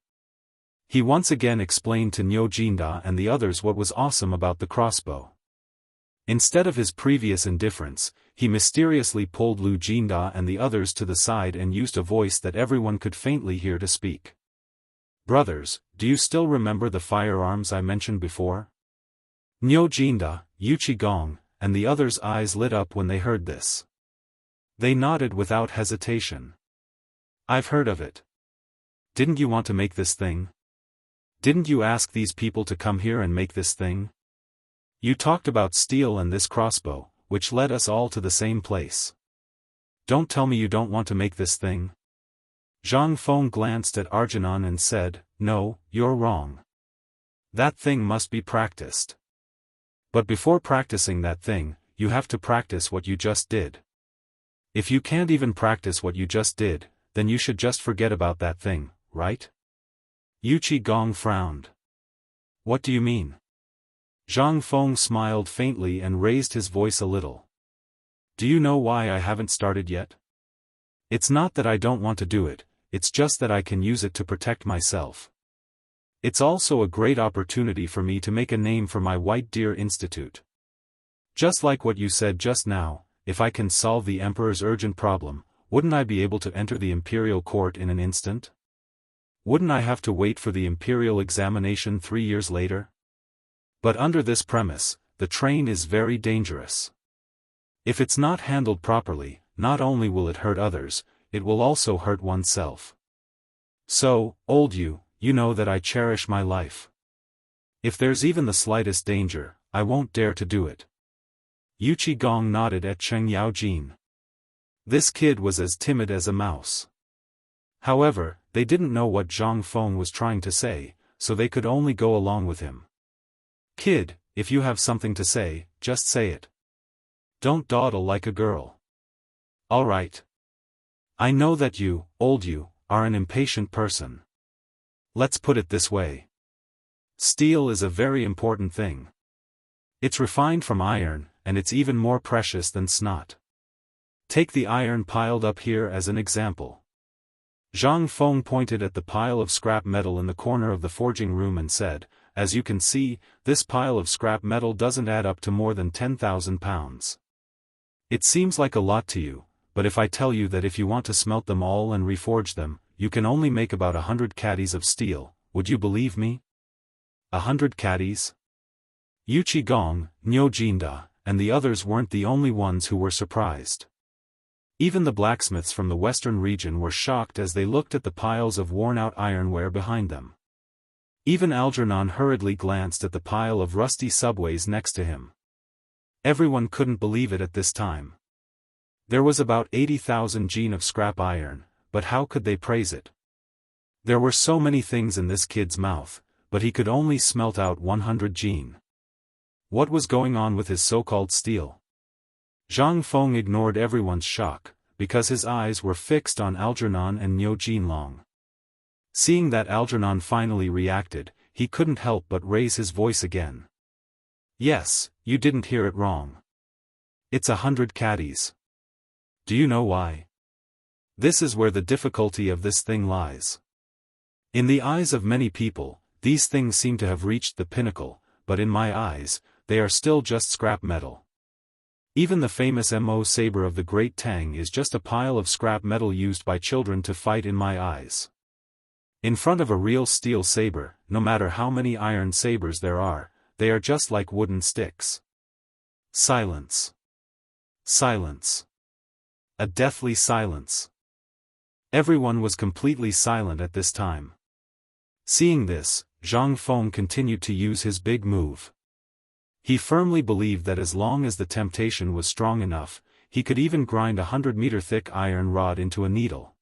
Speaker 1: He once again explained to Niu Jinda and the others what was awesome about the crossbow. Instead of his previous indifference, he mysteriously pulled Lu Jinda and the others to the side and used a voice that everyone could faintly hear to speak. "Brothers, do you still remember the firearms I mentioned before?" Niu Jinda, Yu Qigong, and the others' eyes lit up when they heard this. They nodded without hesitation. "I've heard of it. Didn't you want to make this thing? Didn't you ask these people to come here and make this thing? You talked about steel and this crossbow, which led us all to the same place. Don't tell me you don't want to make this thing." Zhang Feng glanced at Algernon and said, "No, you're wrong. That thing must be practiced. But before practicing that thing, you have to practice what you just did. If you can't even practice what you just did, then you should just forget about that thing, right?" Yu Qigong frowned. "What do you mean?" Zhang Feng smiled faintly and raised his voice a little. "Do you know why I haven't started yet? It's not that I don't want to do it, it's just that I can use it to protect myself. It's also a great opportunity for me to make a name for my White Deer Institute. Just like what you said just now, if I can solve the Emperor's urgent problem, wouldn't I be able to enter the Imperial Court in an instant? Wouldn't I have to wait for the Imperial examination 3 years later? But under this premise, the train is very dangerous. If it's not handled properly, not only will it hurt others, it will also hurt oneself. So, old you know that I cherish my life. If there's even the slightest danger, I won't dare to do it." Yu Qigong nodded at Cheng Yaojin. This kid was as timid as a mouse. However, they didn't know what Zhang Feng was trying to say, so they could only go along with him. "Kid, if you have something to say, just say it. Don't dawdle like a girl. All right. I know that you, old you, are an impatient person. Let's put it this way. Steel is a very important thing. It's refined from iron, and it's even more precious than snot. Take the iron piled up here as an example." Zhang Feng pointed at the pile of scrap metal in the corner of the forging room and said, "As you can see, this pile of scrap metal doesn't add up to more than 10,000 pounds. It seems like a lot to you, but if I tell you that if you want to smelt them all and reforge them, you can only make about 100 caddies of steel, would you believe me?" 100 caddies? Yu Qigong, Niu Jinda, and the others weren't the only ones who were surprised. Even the blacksmiths from the western region were shocked as they looked at the piles of worn-out ironware behind them. Even Algernon hurriedly glanced at the pile of rusty subways next to him. Everyone couldn't believe it at this time. There was about 80,000 jin of scrap iron, but how could they praise it? There were so many things in this kid's mouth, but he could only smelt out 100 jin. What was going on with his so-called steel? Zhang Feng ignored everyone's shock, because his eyes were fixed on Algernon and Niu Jinlong. Seeing that Algernon finally reacted, he couldn't help but raise his voice again. "Yes, you didn't hear it wrong. It's 100 caddies. Do you know why? This is where the difficulty of this thing lies. In the eyes of many people, these things seem to have reached the pinnacle, but in my eyes, they are still just scrap metal. Even the famous Mo saber of the Great Tang is just a pile of scrap metal used by children to fight in my eyes. In front of a real steel saber, no matter how many iron sabers there are, they are just like wooden sticks." Silence. Silence. A deathly silence. Everyone was completely silent at this time. Seeing this, Zhang Feng continued to use his big move. He firmly believed that as long as the temptation was strong enough, he could even grind 100-meter thick iron rod into a needle.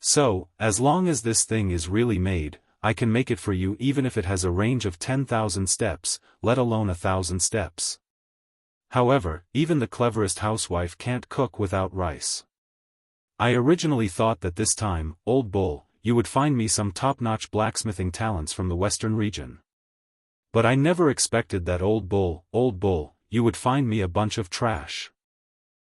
Speaker 1: So, as long as this thing is really made, I can make it for you even if it has a range of 10,000 steps, let alone 1,000 steps. However, even the cleverest housewife can't cook without rice. I originally thought that this time, old bull, you would find me some top-notch blacksmithing talents from the western region. But I never expected that old bull, you would find me a bunch of trash.